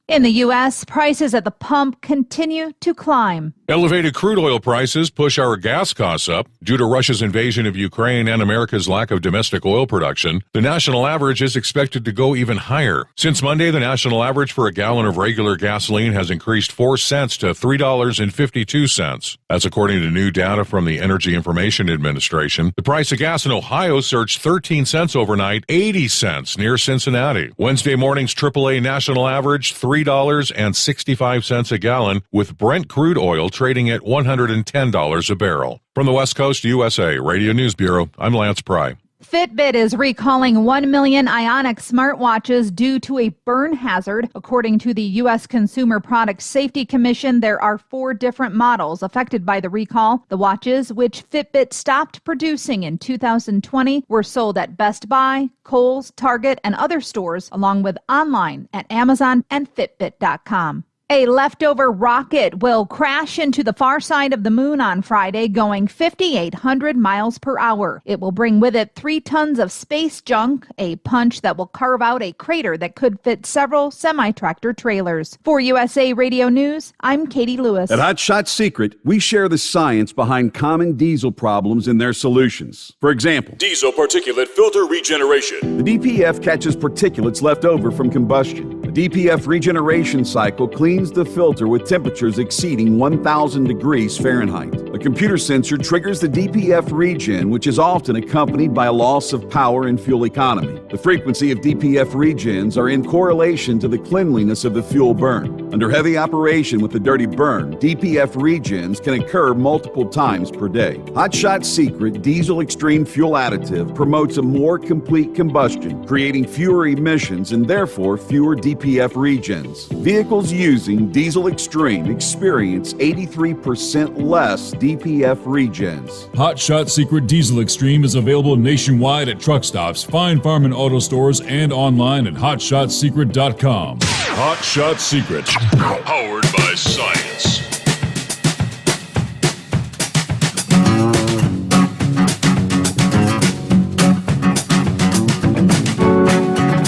In the U.S., prices at the pump continue to climb. Elevated crude oil prices push our gas costs up. Due to Russia's invasion of Ukraine and America's lack of domestic oil production, the national average is expected to go even higher. Since Monday, the national average for a gallon of regular gasoline has increased 4 cents to $3.52. That's according to new data from the Energy Information Administration. The price of gas in Ohio surged 13 cents overnight, 80 cents near Cincinnati. Wednesday morning's AAA national average, $3.65 a gallon, with Brent crude oil trading at $110 a barrel. From the West Coast USA Radio News Bureau, I'm Lance Pry. Fitbit is recalling 1 million Ionic smartwatches due to a burn hazard. According to the U.S. Consumer Product Safety Commission, there are 4 different models affected by the recall. The watches, which Fitbit stopped producing in 2020, were sold at Best Buy, Kohl's, Target, and other stores, along with online at Amazon and Fitbit.com. A leftover rocket will crash into the far side of the moon on Friday, going 5,800 miles per hour. It will bring with it 3 tons of space junk, a punch that will carve out a crater that could fit several semi-tractor trailers. For USA Radio News, I'm Katie Lewis. At Hot Shot Secret, we share the science behind common diesel problems and their solutions. For example, Diesel particulate filter regeneration. the DPF catches particulates left over from combustion. The DPF regeneration cycle cleans the filter with temperatures exceeding 1,000 degrees Fahrenheit. A computer sensor triggers the DPF regen, which is often accompanied by a loss of power and fuel economy. The frequency of DPF regens are in correlation to the cleanliness of the fuel burn. Under heavy operation with a dirty burn, DPF regens can occur multiple times per day. Hot Shot Secret Diesel Extreme Fuel Additive promotes a more complete combustion, creating fewer emissions and therefore fewer DPF regens. Vehicles using Diesel Extreme experience 83% less DPF regens. Hot Shot Secret Diesel Extreme is available nationwide at truck stops, Fine Farm and auto stores, and online at hotshotsecret.com. Hot Shot Secret, powered by science.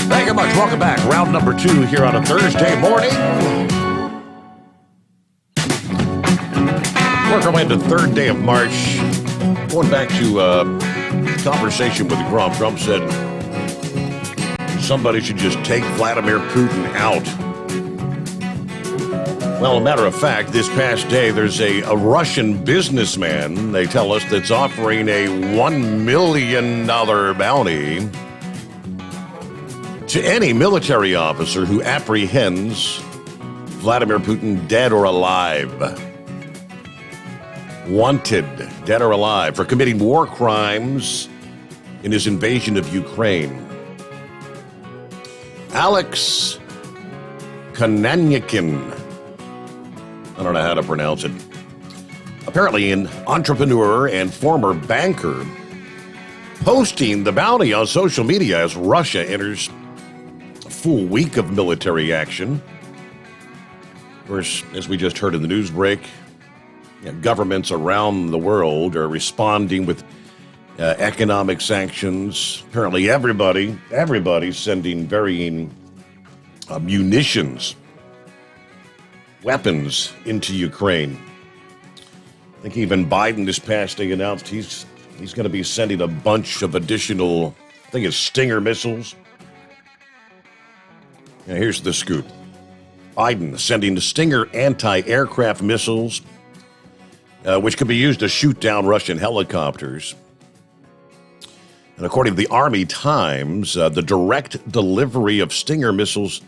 Thank you much. Welcome back. Round number 2 here on a Thursday morning. Work our way into the 3rd day of March. Going back to conversation with Trump. Trump said somebody should just take Vladimir Putin out. Well, a matter of fact, this past day, there's a Russian businessman, they tell us, that's offering a $1 million bounty to any military officer who apprehends Vladimir Putin dead or alive. Wanted, dead or alive, for committing war crimes in his invasion of Ukraine. Alex Konanyakin, I don't know how to pronounce it, apparently an entrepreneur and former banker, posting the bounty on social media as Russia enters a full week of military action. Of course, as we just heard in the news break, governments around the world are responding with economic sanctions. Apparently everybody's sending varying munitions, weapons into Ukraine. I think even Biden this past day announced he's going to be sending a bunch of additional, I think it's Stinger missiles. Now here's the scoop. Biden sending the Stinger anti-aircraft missiles, which could be used to shoot down Russian helicopters. And according to the Army Times, the direct delivery of Stinger missiles,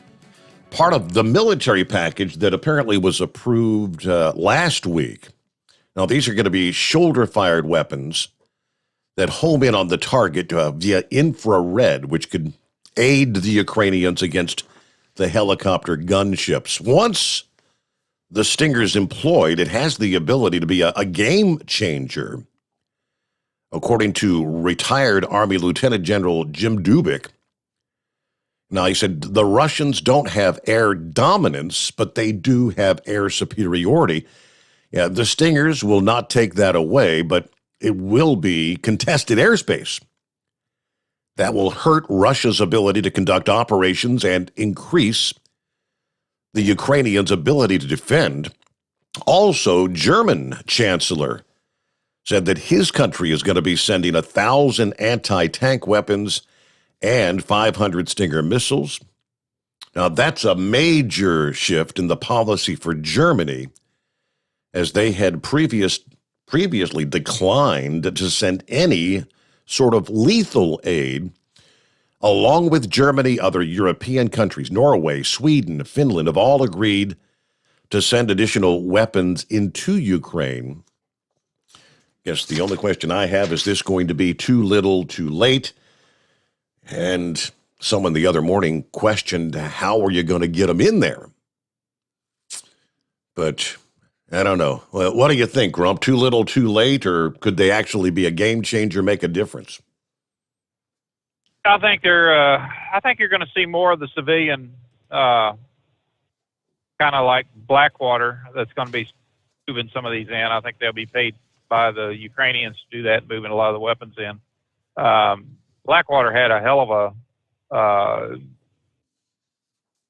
part of the military package that apparently was approved last week. Now, these are going to be shoulder-fired weapons that home in on the target via infrared, which could aid the Ukrainians against the helicopter gunships. Once the Stinger's employed, it has the ability to be a game changer. According to retired Army Lieutenant General Jim Dubik. Now, he said the Russians don't have air dominance, but they do have air superiority. Yeah, the Stingers will not take that away, but it will be contested airspace. That will hurt Russia's ability to conduct operations and increase the Ukrainians' ability to defend. Also, German Chancellor said that his country is going to be sending 1,000 anti-tank weapons and 500 Stinger missiles. Now, that's a major shift in the policy for Germany, as they had previously declined to send any sort of lethal aid. Along with Germany, other European countries, Norway, Sweden, Finland, have all agreed to send additional weapons into Ukraine. Guess the only question I have is this going to be too little, too late? And someone the other morning questioned, how are you going to get them in there? But I don't know. Well, what do you think, Grump? Too little, too late, or could they actually be a game changer, make a difference? I think you're going to see more of the civilian, kind of like Blackwater, that's going to be moving some of these in. I think they'll be paid by the Ukrainians to do that, moving a lot of the weapons in. Blackwater had a hell of a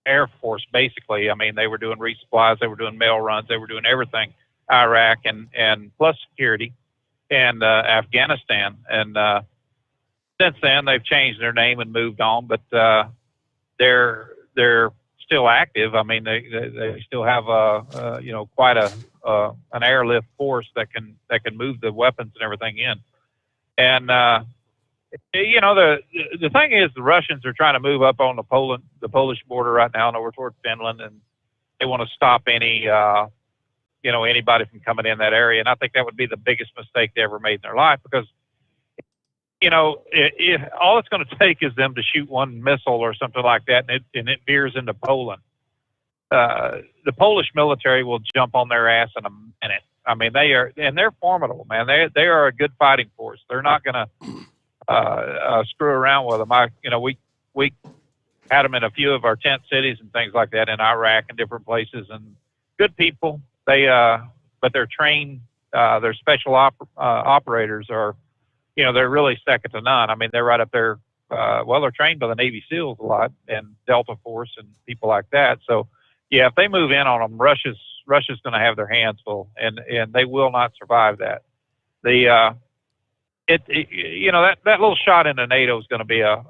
Air Force, basically. I mean, they were doing resupplies, they were doing mail runs, they were doing everything, Iraq and plus security, and Afghanistan. And since then, they've changed their name and moved on, but they're still active. I mean, they still have quite an airlift force that can move the weapons and everything in. And the thing is, the Russians are trying to move up on the Polish border right now and over toward Finland, and they want to stop any anybody from coming in that area. And I think that would be the biggest mistake they ever made in their life, because if all it's going to take is them to shoot one missile or something like that, and it veers into Poland. The Polish military will jump on their ass in a minute. I mean, they're formidable, man. They are a good fighting force. They're not going to screw around with them. We had them in a few of our tent cities and things like that in Iraq and different places, and good people. But they're trained. Their special operators are. They're really second to none. I mean, they're right up there. They're trained by the Navy SEALs a lot and Delta Force and people like that. So, yeah, if they move in on them, Russia's going to have their hands full, and they will not survive that. That little shot into NATO is going to be a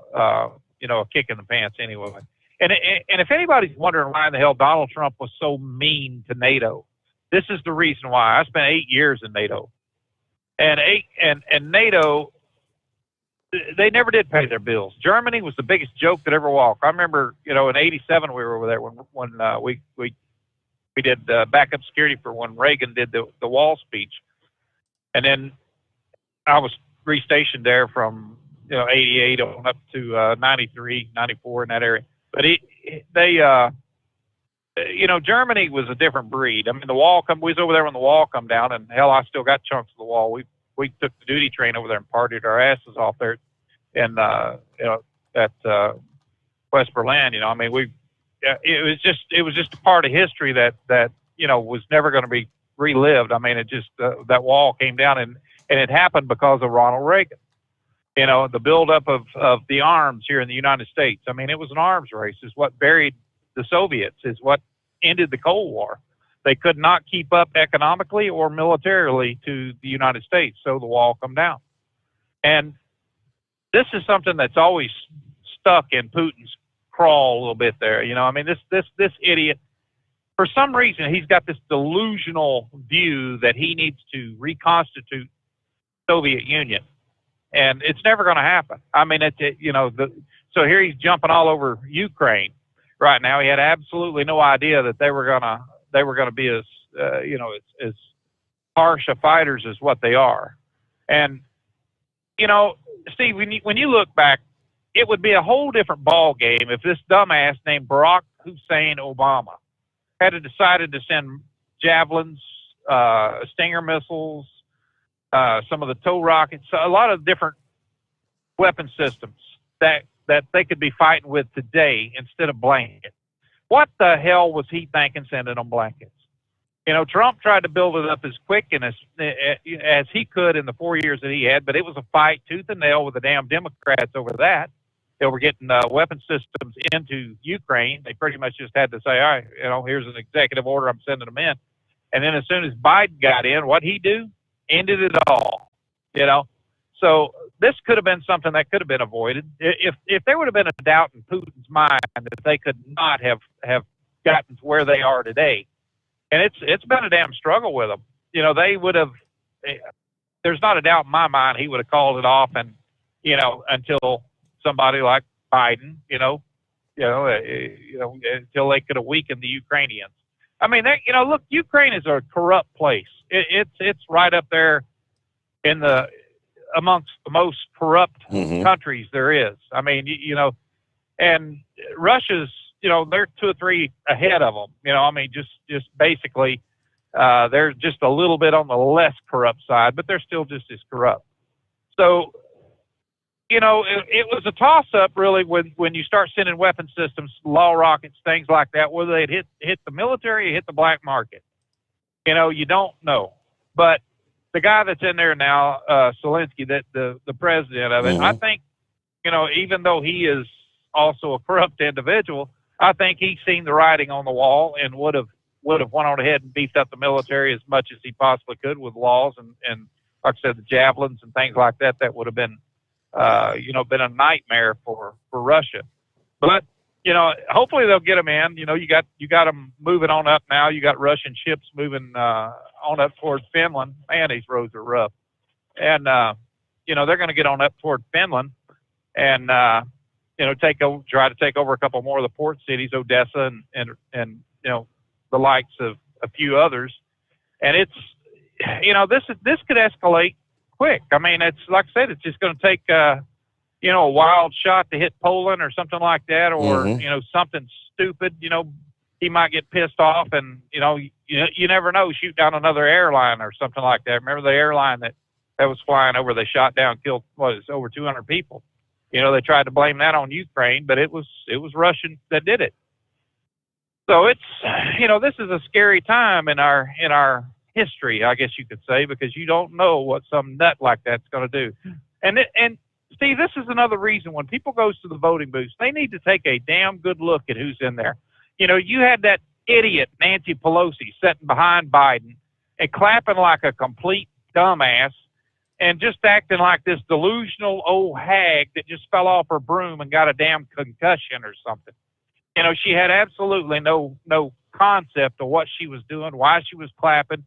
kick in the pants anyway. And if anybody's wondering why in the hell Donald Trump was so mean to NATO, this is the reason why. I spent 8 years in NATO. And NATO, they never did pay their bills. Germany was the biggest joke that ever walked. I remember, in '87 we were over there when we did backup security for when Reagan did the wall speech, and then I was restationed there from 88 on up to 93, 94 in that area. But Germany was a different breed. I mean, we was over there when the wall come down, and hell, I still got chunks of the wall. We took the duty train over there and partied our asses off there, and at West Berlin. I mean, it was just a part of history that was never going to be relived. I mean, it just that wall came down, and it happened because of Ronald Reagan. The buildup of the arms here in the United States. I mean, it was an arms race. Is what buried the Soviets, is what ended the Cold War. They could not keep up economically or militarily to the United States, so the wall come down. And this is something that's always stuck in Putin's crawl a little bit there. I mean, this idiot, for some reason, he's got this delusional view that he needs to reconstitute Soviet Union, and it's never going to happen. I mean, so here he's jumping all over Ukraine right now. He had absolutely no idea that they were going to be as as harsh a fighters as what they are. And Steve, when you look back, it would be a whole different ball game if this dumbass named Barack Hussein Obama had decided to send javelins, Stinger missiles, some of the tow rockets, a lot of different weapon systems that they could be fighting with today instead of blankets. What the hell was he thinking sending them blankets? Trump tried to build it up as quick and as he could in the 4 years that he had, but it was a fight tooth and nail with the damn Democrats over that. they were getting weapon systems into Ukraine. They pretty much just had to say, all right, here's an executive order, I'm sending them in. And then as soon as Biden got in, what'd he do? Ended it all, So this could have been something that could have been avoided. If there would have been a doubt in Putin's mind that they could not have gotten to where they are today, and it's been a damn struggle with them. They would have. There's not a doubt in my mind he would have called it off, and until somebody like Biden, until they could have weakened the Ukrainians. I mean, look, Ukraine is a corrupt place. It's right up there in amongst the most corrupt countries there is. I mean, and Russia's, they're 2 or 3 ahead of them. Just basically, they're just a little bit on the less corrupt side, but they're still just as corrupt. So, it was a toss-up, really, when you start sending weapon systems, law rockets, things like that, whether they'd hit the military or hit the black market. You don't know. But the guy that's in there now, Zelensky, that the president of it, I think, even though he is also a corrupt individual, I think he's seen the writing on the wall and would have went on ahead and beefed up the military as much as he possibly could with laws and like I said, the javelins and things like that. That would have been, been a nightmare for Russia. But hopefully they'll get them in. You got them moving on up now. You got Russian ships moving on up towards Finland. Man, these roads are rough. And they're going to get on up toward Finland and try to take over a couple more of the port cities, Odessa and the likes of a few others. And it's this could escalate quick. I mean, it's like I said, it's just going to take a wild shot to hit Poland or something like that, or something stupid. He might get pissed off, and you never know. Shoot down another airline or something like that. Remember the airline that was flying over? They shot down, killed over 200 people. They tried to blame that on Ukraine, but it was Russians that did it. So it's this is a scary time in our history, I guess you could say, because you don't know what some nut like that's going to do. And Steve, this is another reason when people goes to the voting booths, they need to take a damn good look at who's in there. You had that idiot Nancy Pelosi sitting behind Biden and clapping like a complete dumbass and just acting like this delusional old hag that just fell off her broom and got a damn concussion or something. She had absolutely no concept of what she was doing, why she was clapping,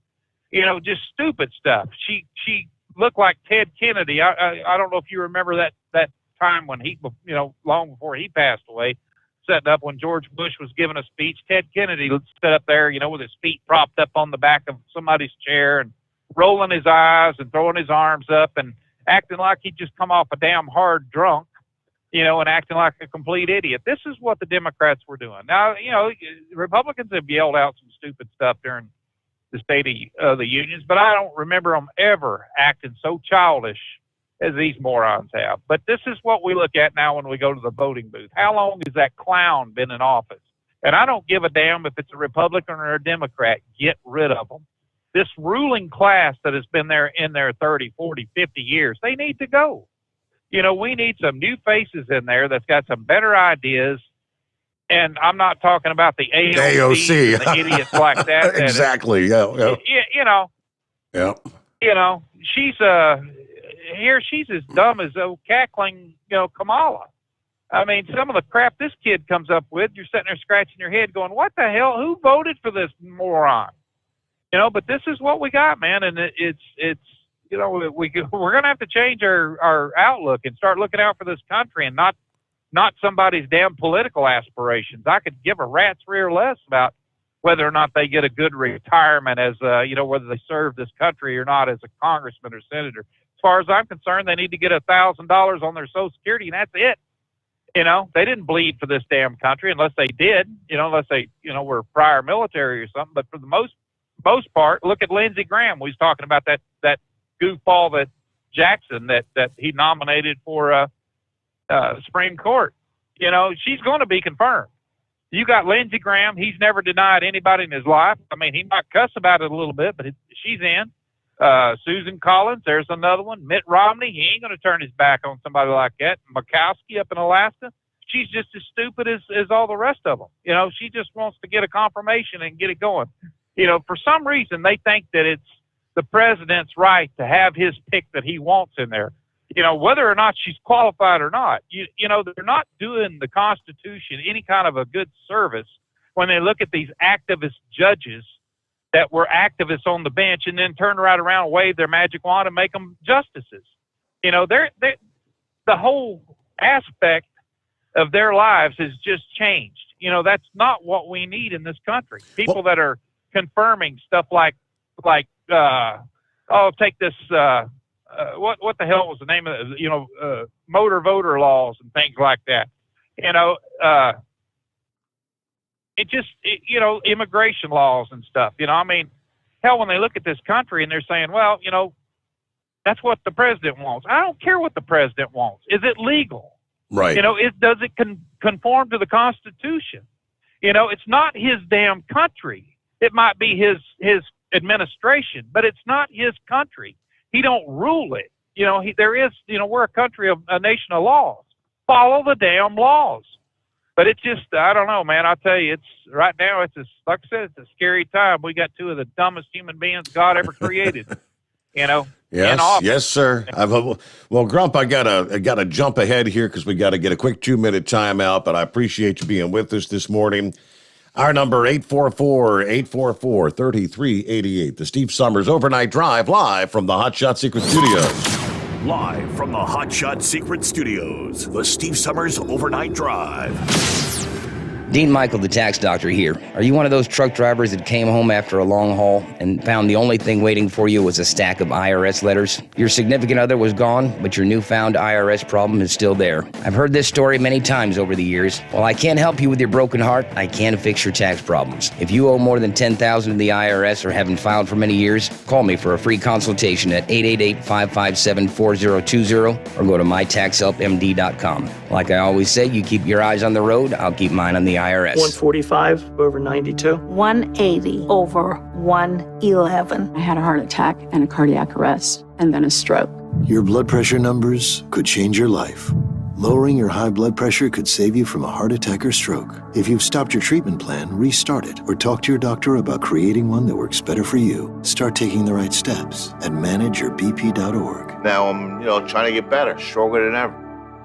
just stupid stuff. She looked like Ted Kennedy. I don't know if you remember that time when he, long before he passed away, setting up when George Bush was giving a speech. Ted Kennedy sat up there, with his feet propped up on the back of somebody's chair and rolling his eyes and throwing his arms up and acting like he'd just come off a damn hard drunk, and acting like a complete idiot. This is what the Democrats were doing. Now, Republicans have yelled out some stupid stuff during the State of the Unions, but I don't remember them ever acting so childish as these morons have. But this is what we look at now when we go to the voting booth. How long has that clown been in office? And I don't give a damn if it's a Republican or a Democrat. Get rid of them. This ruling class that has been there in their 30, 40, 50 years, they need to go. We need some new faces in there that's got some better ideas. And I'm not talking about the AOC. And the idiots like that. Exactly. Yeah. Yeah. She's as dumb as old cackling, Kamala. I mean, some of the crap this kid comes up with, you're sitting there scratching your head going, what the hell? Who voted for this moron? But this is what we got, man. And it's we're going to have to change our outlook and start looking out for this country and not somebody's damn political aspirations. I could give a rat's rear less about whether or not they get a good retirement as, whether they serve this country or not as a congressman or senator. As far as I'm concerned, they need to get $1,000 on their Social Security, and that's it. They didn't bleed for this damn country unless they did, unless they, were prior military or something. But for the most part, look at Lindsey Graham. We was talking about that goofball that Jackson that he nominated for Supreme Court. She's going to be confirmed. You got Lindsey Graham. He's never denied anybody in his life. I mean, he might cuss about it a little bit, but she's in. Susan Collins, there's another one. Mitt Romney, he ain't going to turn his back on somebody like that. Murkowski up in Alaska, she's just as stupid as all the rest of them. You know, she just wants to get a confirmation and get it going. You know, for some reason, they think that it's the president's right to have his pick that he wants in there. You know, whether or not she's qualified or not, you know, they're not doing the Constitution any kind of a good service when they look at these activist judges that were activists on the bench and then turn right around and wave their magic wand and make them justices. You know, they're the whole aspect of their lives has just changed. You know, that's not what we need in this country. People that are confirming stuff like take this, what the hell was the name of it? Motor voter laws and things like that. You know, immigration laws and stuff. You know, I mean, hell, when they look at this country and they're saying, well, you know, that's what the president wants. I don't care what the president wants. Is it legal? Right. You know, does it conform to the Constitution? You know, it's not his damn country. It might be his administration, but it's not his country. He don't rule it. You know, we're a nation of laws. Follow the damn laws. But it's just, I don't know, man. I'll tell you, like I said, it's a scary time. We got two of the dumbest human beings God ever created. You know. Yes, sir. Well, Grump, I gotta jump ahead here because we got to get a quick 2-minute timeout. But I appreciate you being with us this morning. Our number 844-844-3388. The Steve Sommers Overnight Drive, live from the Hot Shot Secret Studios. Live from the Hot Shot Secret Studios, the Steve Sommers Overnight Drive. Dean Michael, the tax doctor here. Are you one of those truck drivers that came home after a long haul and found the only thing waiting for you was a stack of IRS letters? Your significant other was gone, but your newfound IRS problem is still there. I've heard this story many times over the years. While I can't help you with your broken heart, I can fix your tax problems. If you owe more than $10,000 to the IRS or haven't filed for many years, call me for a free consultation at 888-557-4020 or go to mytaxhelpmd.com. Like I always say, you keep your eyes on the road, I'll keep mine on the IRS. 145 over 92. 180 over 111. I had a heart attack and a cardiac arrest and then a stroke. Your blood pressure numbers could change your life. Lowering your high blood pressure could save you from a heart attack or stroke. If you've stopped your treatment plan, restart it or talk to your doctor about creating one that works better for you. Start taking the right steps at manageyourbp.org. Now I'm, trying to get better, stronger than ever.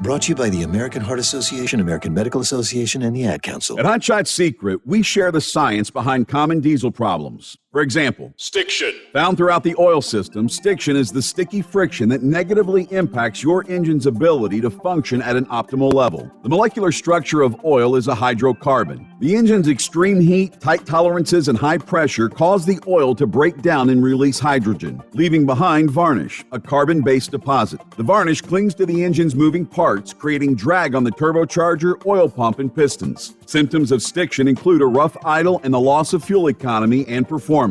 Brought to you by the American Heart Association, American Medical Association, and the Ad Council. At Hot Shot Secret, we share the science behind common diesel problems. For example, stiction. Found throughout the oil system, stiction is the sticky friction that negatively impacts your engine's ability to function at an optimal level. The molecular structure of oil is a hydrocarbon. The engine's extreme heat, tight tolerances, and high pressure cause the oil to break down and release hydrogen, leaving behind varnish, a carbon-based deposit. The varnish clings to the engine's moving parts, creating drag on the turbocharger, oil pump, and pistons. Symptoms of stiction include a rough idle and the loss of fuel economy and performance.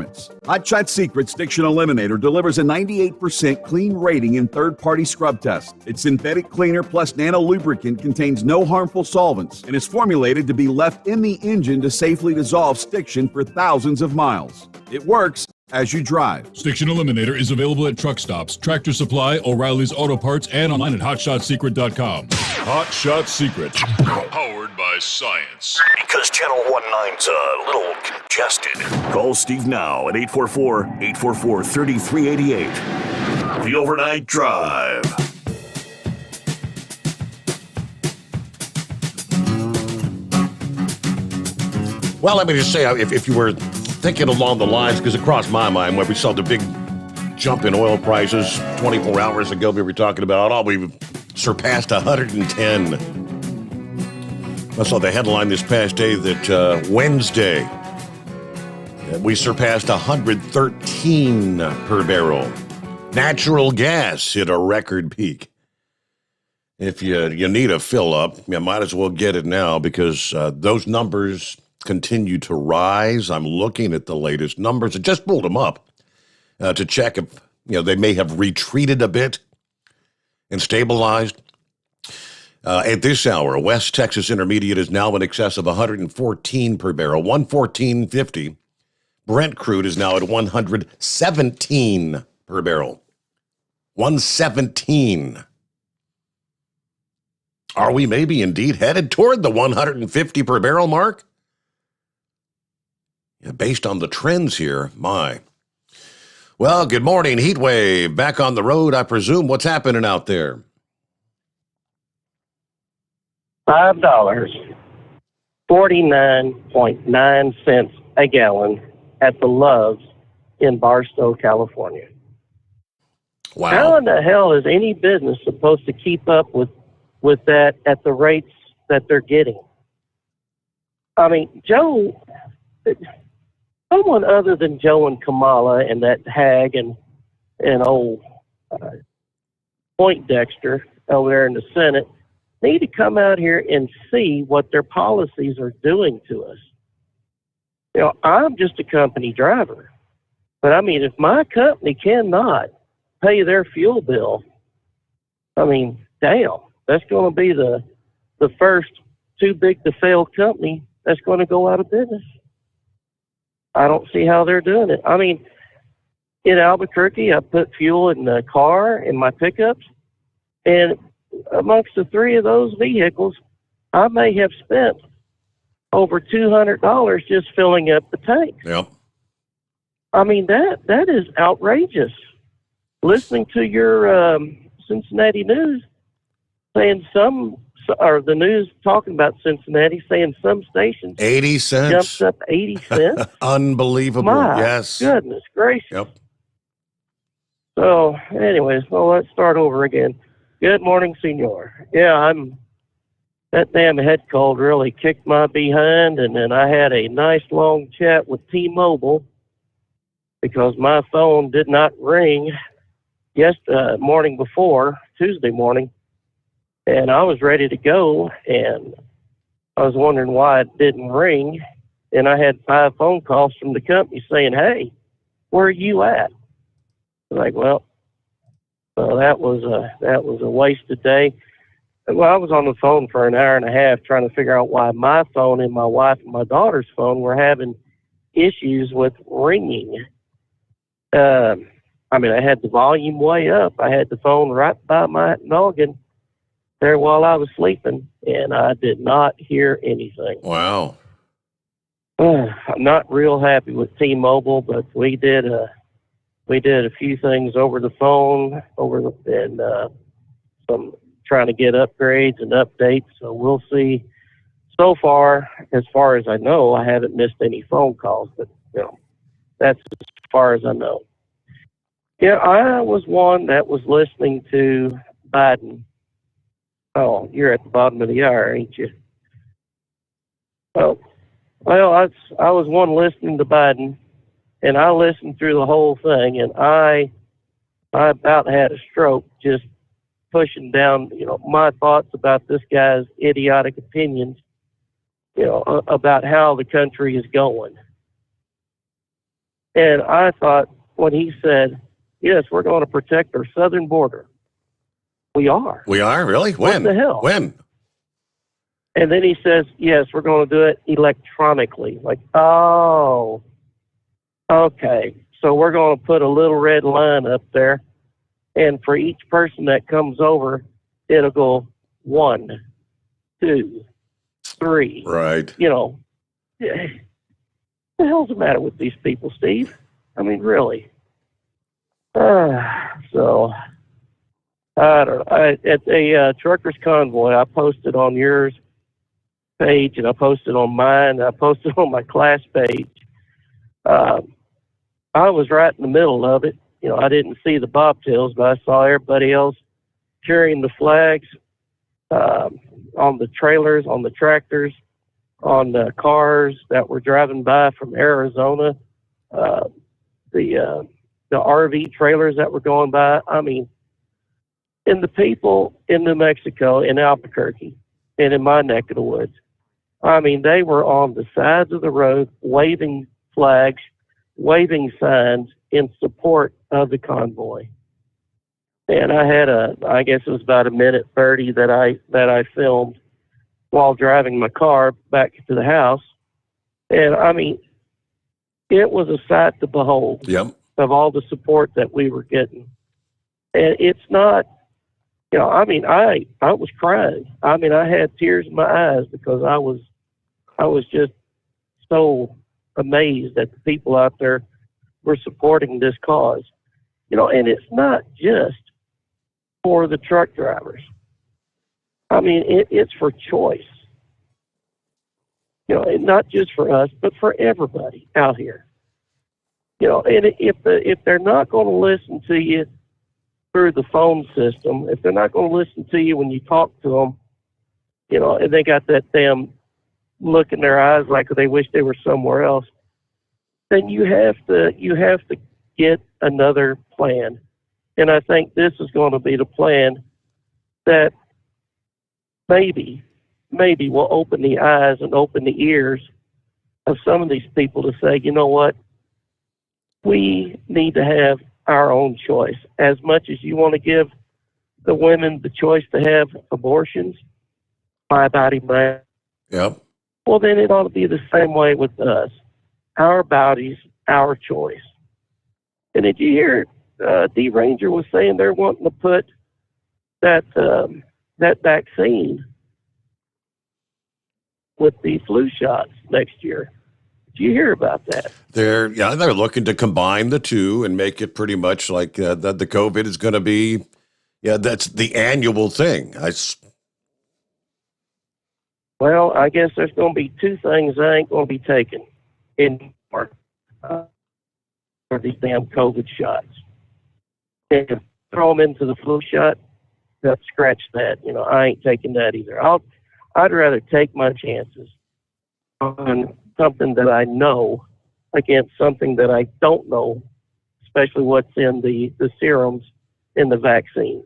Hot Shot Secret Stiction Eliminator delivers a 98% clean rating in third-party scrub tests. Its synthetic cleaner plus nano lubricant contains no harmful solvents and is formulated to be left in the engine to safely dissolve stiction for thousands of miles. It works as you drive. Stiction Eliminator is available at truck stops, Tractor Supply, O'Reilly's Auto Parts, and online at hotshotsecret.com. Hot Shot Secret. Powered by science. Because Channel 19's a little congested. Call Steve now at 844-844-3388. The Overnight Drive. Well, let me just say, if you were thinking along the lines, because it crossed my mind when we saw the big jump in oil prices 24 hours ago, we were talking about, we've surpassed 110. I saw the headline this past day that Wednesday, we surpassed 113 per barrel. Natural gas hit a record peak. If you need a fill up, you might as well get it now because those numbers continue to rise. I'm looking at the latest numbers. I just pulled them up to check if they may have retreated a bit and stabilized. At this hour, West Texas Intermediate is now in excess of 114 per barrel, 114.50. Brent crude is now at 117 per barrel. 117. Are we maybe indeed headed toward the 150 per barrel mark? Yeah, based on the trends here, my. Well, good morning, Heatwave. Back on the road, I presume. What's happening out there? $5, 49.9 a gallon at the Loves in Barstow, California. Wow. How in the hell is any business supposed to keep up with that at the rates that they're getting? I mean, someone other than Joe and Kamala and that hag and old Poindexter over there in the Senate need to come out here and see what their policies are doing to us. You know, I'm just a company driver, but I mean, if my company cannot pay their fuel bill, I mean, damn, that's going to be the first too big to fail company that's going to go out of business. I don't see how they're doing it. I mean, in Albuquerque, I put fuel in the car, in my pickups, and amongst the three of those vehicles, I may have spent over $200 just filling up the tank. Yep. I mean, that is outrageous. Listening to your Cincinnati news saying or the news talking about Cincinnati saying some stations 80 cents. jumped up 80 cents. Unbelievable. My yes. goodness gracious. Yep. So, anyways, well, let's start over again. Good morning, senor. Yeah, that damn head cold really kicked my behind, and then I had a nice long chat with T-Mobile because my phone did not ring morning before, Tuesday morning, and I was ready to go, and I was wondering why it didn't ring, and I had 5 phone calls from the company saying, hey, where are you at? I'm like, well, that was a wasted day. Well, I was on the phone for an hour and a half trying to figure out why my phone and my wife and my daughter's phone were having issues with ringing. I mean, I had the volume way up. I had the phone right by my noggin there while I was sleeping, and I did not hear anything. Wow. I'm not real happy with T-Mobile, but we did a few things over the phone, and some trying to get upgrades and updates. So we'll see. So far as I know, I haven't missed any phone calls, but that's as far as I know. Yeah, I was one that was listening to Biden. Oh, you're at the bottom of the hour, ain't you? Oh, well, I was one listening to Biden, and I listened through the whole thing, and I about had a stroke just pushing down, my thoughts about this guy's idiotic opinions, about how the country is going. And I thought when he said, yes, we're going to protect our southern border. We are. We are? Really? When? What the hell? When? And then he says, yes, we're going to do it electronically. Like, oh, okay. So we're going to put a little red line up there. And for each person that comes over, it'll go 1, 2, 3. Right. What the hell's the matter with these people, Steve? I mean, really. So, I don't know. At a truckers convoy, I posted on yours page, and I posted on mine, and I posted on my class page. I was right in the middle of it. I didn't see the bobtails, but I saw everybody else carrying the flags on the trailers, on the tractors, on the cars that were driving by from Arizona, the RV trailers that were going by. I mean, and the people in New Mexico, in Albuquerque, and in my neck of the woods, I mean, they were on the sides of the road waving flags, waving signs in support of the convoy. And I had I guess it was about 1:30 that I filmed while driving my car back to the house. And I mean, it was a sight to behold. Yep. of all the support that we were getting. And it's not, I was crying. I had tears in my eyes because I was just so amazed that the people out there were supporting this cause. And it's not just for the truck drivers. It's for choice. And not just for us, but for everybody out here. And if they're not going to listen to you through the phone system, if they're not going to listen to you when you talk to them, and they got that damn look in their eyes like they wish they were somewhere else, then you have to get another plan. And I think this is going to be the plan that maybe will open the eyes and open the ears of some of these people to say, you know what, we need to have our own choice. As much as you want to give the women the choice to have abortions, my body, my... Yep. Well, then it ought to be the same way with us. Our bodies, our choice. And did you hear D. Ranger was saying they're wanting to put that vaccine with the flu shots next year? Did you hear about that? They're looking to combine the two and make it pretty much like the COVID is going to be. Yeah, that's the annual thing. Well, I guess there's going to be two things I ain't going to be taking anymore for these damn COVID shots. If throw them into the flu shot, scratch that. I ain't taking that either. I'd rather take my chances on something that I know against something that I don't know, especially what's in the serums in the vaccines.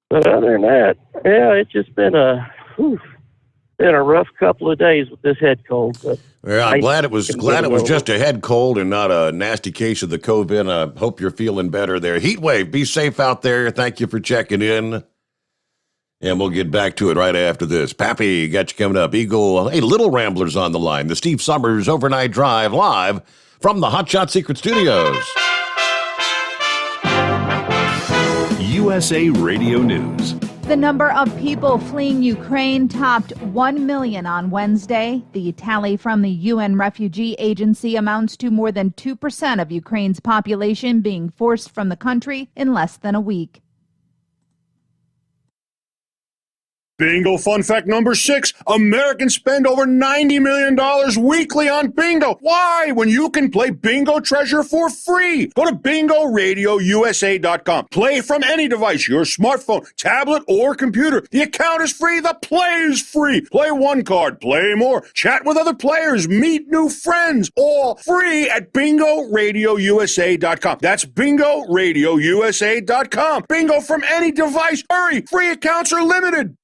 But other than that, yeah, it's just been a rough couple of days with this head cold. But I'm glad it was just a head cold and not a nasty case of the COVID. I hope you're feeling better there. Heat wave, be safe out there. Thank you for checking in. And we'll get back to it right after this. Pappy, got you coming up. Eagle, hey, Little Ramblers on the line. The Steve Sommers Overnight Drive live from the Hot Shot Secret Studios. USA Radio News. The number of people fleeing Ukraine topped 1 million on Wednesday. The tally from the UN Refugee Agency amounts to more than 2% of Ukraine's population being forced from the country in less than a week. Bingo fun fact number 6. Americans spend over $90 million weekly on bingo. Why? When you can play Bingo Treasure for free. Go to BingoRadioUSA.com. Play from any device, your smartphone, tablet, or computer. The account is free. The play is free. Play one card. Play more. Chat with other players. Meet new friends. All free at BingoRadioUSA.com. That's BingoRadioUSA.com. Bingo from any device. Hurry. Free accounts are limited.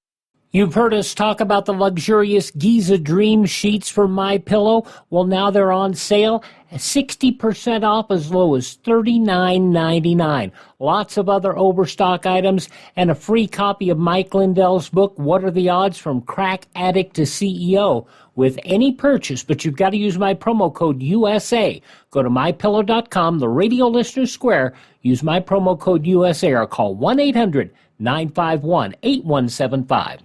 You've heard us talk about the luxurious Giza Dream sheets from MyPillow. Well, now they're on sale, 60% off, as low as $39.99. Lots of other overstock items and a free copy of Mike Lindell's book, What Are the Odds? From Crack Addict to CEO, with any purchase, but you've got to use my promo code USA. Go to MyPillow.com, the Radio Listener Square, use my promo code USA, or call 1-800-951-8175.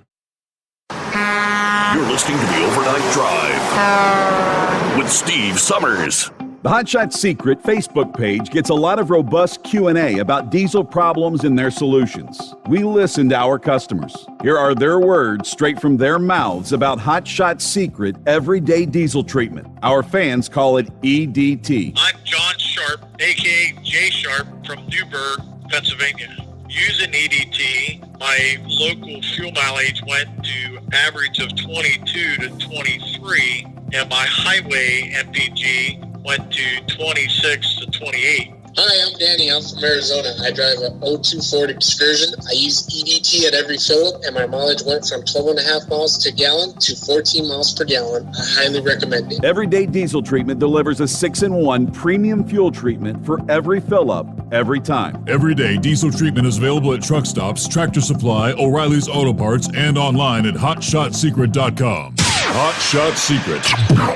You're listening to the Overnight Drive with Steve Sommers. The Hot Shot Secret Facebook page gets a lot of robust Q&A about diesel problems and their solutions. We listen to our customers. Here are their words straight from their mouths about Hot Shot Secret Everyday Diesel Treatment. Our fans call it EDT. I'm John Sharp, a.k.a. Jay Sharp, from Newberg, Pennsylvania. Using EDT, my local fuel mileage went to average of 22 to 23, and my highway MPG went to 26 to 28. Hi, I'm Denny. I'm from Arizona. I drive an 02 Ford Excursion. I use EDT at every fill-up, and my mileage went from 12.5 miles to gallon to 14 miles per gallon. I highly recommend it. Everyday Diesel Treatment delivers a 6-in-1 premium fuel treatment for every fill-up, every time. Everyday Diesel Treatment is available at truck stops, Tractor Supply, O'Reilly's Auto Parts, and online at HotShotSecret.com. Hot Shot Secret,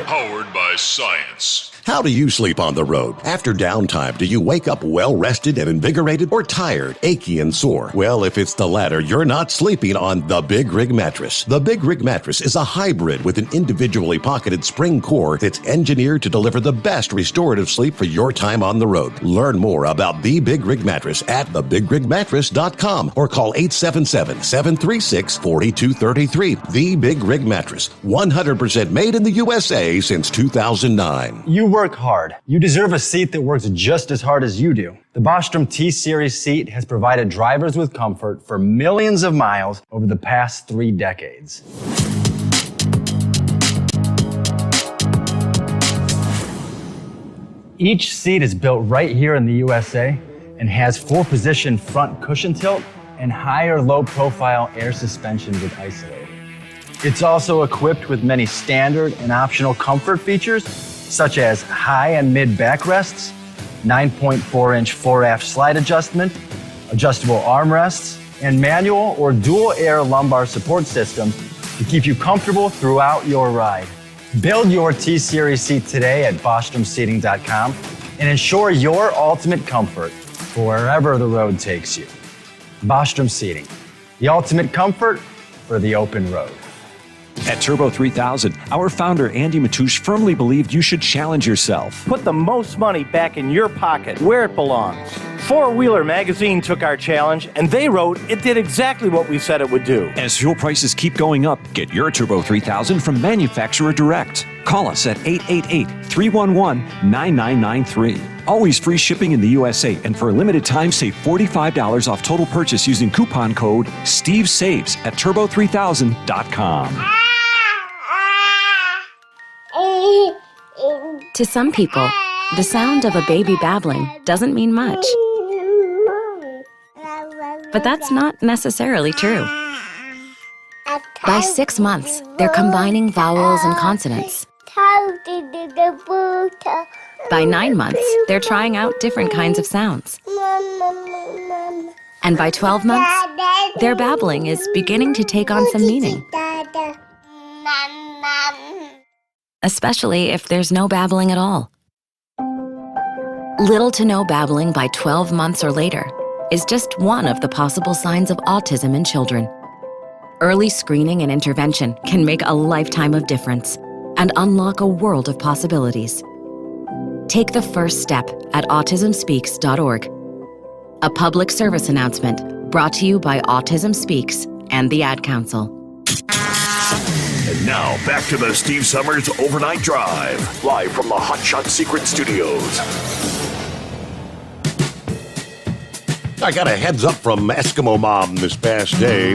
powered by science. How do you sleep on the road? After downtime, do you wake up well-rested and invigorated or tired, achy, and sore? Well, if it's the latter, you're not sleeping on the Big Rig Mattress. The Big Rig Mattress is a hybrid with an individually pocketed spring core that's engineered to deliver the best restorative sleep for your time on the road. Learn more about the Big Rig Mattress at thebigrigmattress.com or call 877-736-4233. The Big Rig Mattress, 100% made in the USA since 2009. You work hard. You deserve a seat that works just as hard as you do. The Bostrom T-Series seat has provided drivers with comfort for millions of miles over the past 3 decades. Each seat is built right here in the USA and has 4-position front cushion tilt and higher low-profile air suspension with Isolate. It's also equipped with many standard and optional comfort features, such as high and mid backrests, 9.4-inch 4-aft slide adjustment, adjustable armrests, and manual or dual air lumbar support system to keep you comfortable throughout your ride. Build your T-Series seat today at BostromSeating.com and ensure your ultimate comfort for wherever the road takes you. Bostrom Seating, the ultimate comfort for the open road. At Turbo 3000, our founder Andy Matouche firmly believed you should challenge yourself. Put the most money back in your pocket where it belongs. Four Wheeler magazine took our challenge, and they wrote it did exactly what we said it would do. As fuel prices keep going up, get your Turbo 3000 from manufacturer direct. Call us at 888-311-9993. Always free shipping in the USA, and for a limited time, save $45 off total purchase using coupon code STEVESAVES at turbo3000.com. To some people, the sound of a baby babbling doesn't mean much. But that's not necessarily true. By 6 months, they're combining vowels and consonants. By 9 months, they're trying out different kinds of sounds. And by 12 months, their babbling is beginning to take on some meaning. Especially if there's no babbling at all. Little to no babbling by 12 months or later is just one of the possible signs of autism in children. Early screening and intervention can make a lifetime of difference and unlock a world of possibilities. Take the first step at autismspeaks.org. A public service announcement brought to you by Autism Speaks and the Ad Council. And now, back to the Steve Sommers Overnight Drive, live from the Hot Shot Secret Studios. I got a heads up from Eskimo Mom this past day.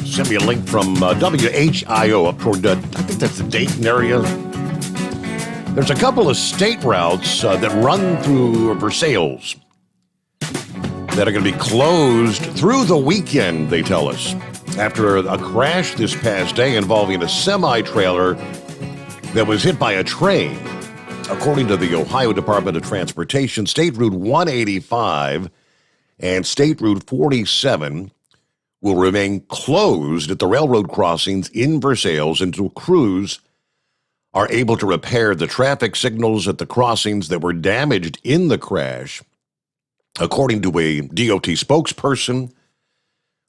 Sent me a link from WHIO up toward, I think that's the Dayton area. There's a couple of state routes that run through Versailles that are going to be closed through the weekend, they tell us, after a crash this past day involving a semi-trailer that was hit by a train. According to the Ohio Department of Transportation, State Route 185 and State Route 47 will remain closed at the railroad crossings in Versailles until crews are able to repair the traffic signals at the crossings that were damaged in the crash. According to a DOT spokesperson,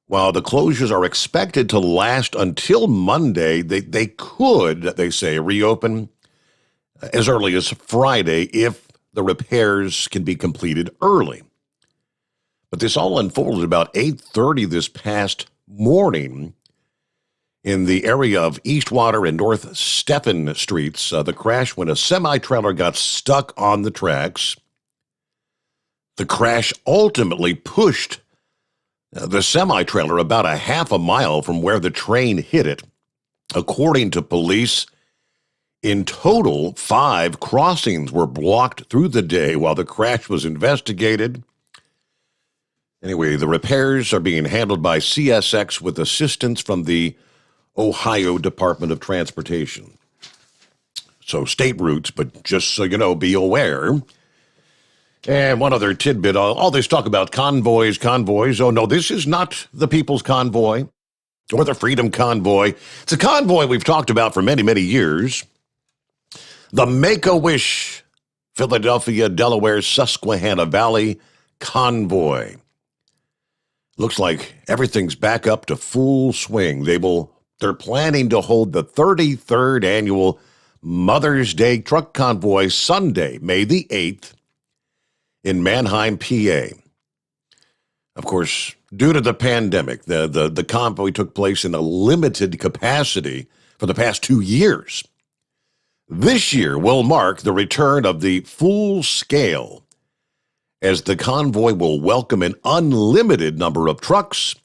while the closures are expected to last until Monday, they could, they say, reopen as early as Friday if the repairs can be completed early. But this all unfolded about 8:30 this past morning in the area of Eastwater and North Stephen Streets. The crash when a semi-trailer got stuck on the tracks. The crash ultimately pushed the semi-trailer about a half a mile from where the train hit it. According to police, in total, 5 crossings were blocked through the day while the crash was investigated. Anyway, the repairs are being handled by CSX with assistance from the Ohio Department of Transportation. So state routes, but just so you know, be aware. And one other tidbit, all this talk about convoys. Oh, no, this is not the People's Convoy or the Freedom Convoy. It's a convoy we've talked about for many, many years. The Make-A-Wish Philadelphia, Delaware, Susquehanna Valley Convoy. Looks like everything's back up to full swing. They're planning to hold the 33rd annual Mother's Day Truck Convoy Sunday, May the 8th, in Manheim, PA. Of course, due to the pandemic, the convoy took place in a limited capacity for the past 2 years. This year will mark the return of the full scale, as the convoy will welcome an unlimited number of trucks.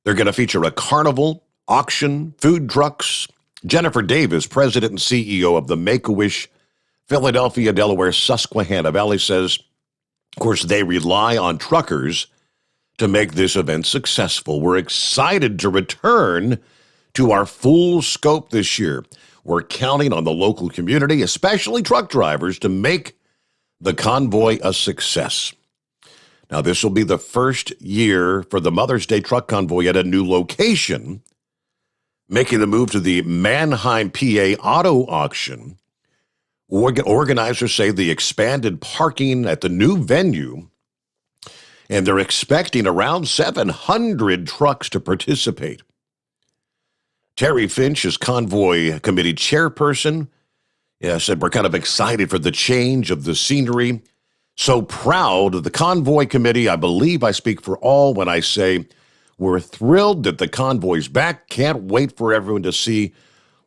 They're going to feature a carnival, auction, food trucks. Jennifer Davis, president and CEO of the Make-A-Wish Philadelphia, Delaware, Susquehanna Valley, says, of course, they rely on truckers to make this event successful. We're excited to return to our full scope this year. We're counting on the local community, especially truck drivers, to make the convoy a success. Now, this will be the first year for the Mother's Day Truck Convoy at a new location, making the move to the Manheim, PA auto auction. Organizers say the expanded parking at the new venue, and they're expecting around 700 trucks to participate. Terry Finch is convoy committee chairperson. Said we're kind of excited for the change of the scenery. So proud of the convoy committee. I believe I speak for all when I say we're thrilled that the convoy's back. Can't wait for everyone to see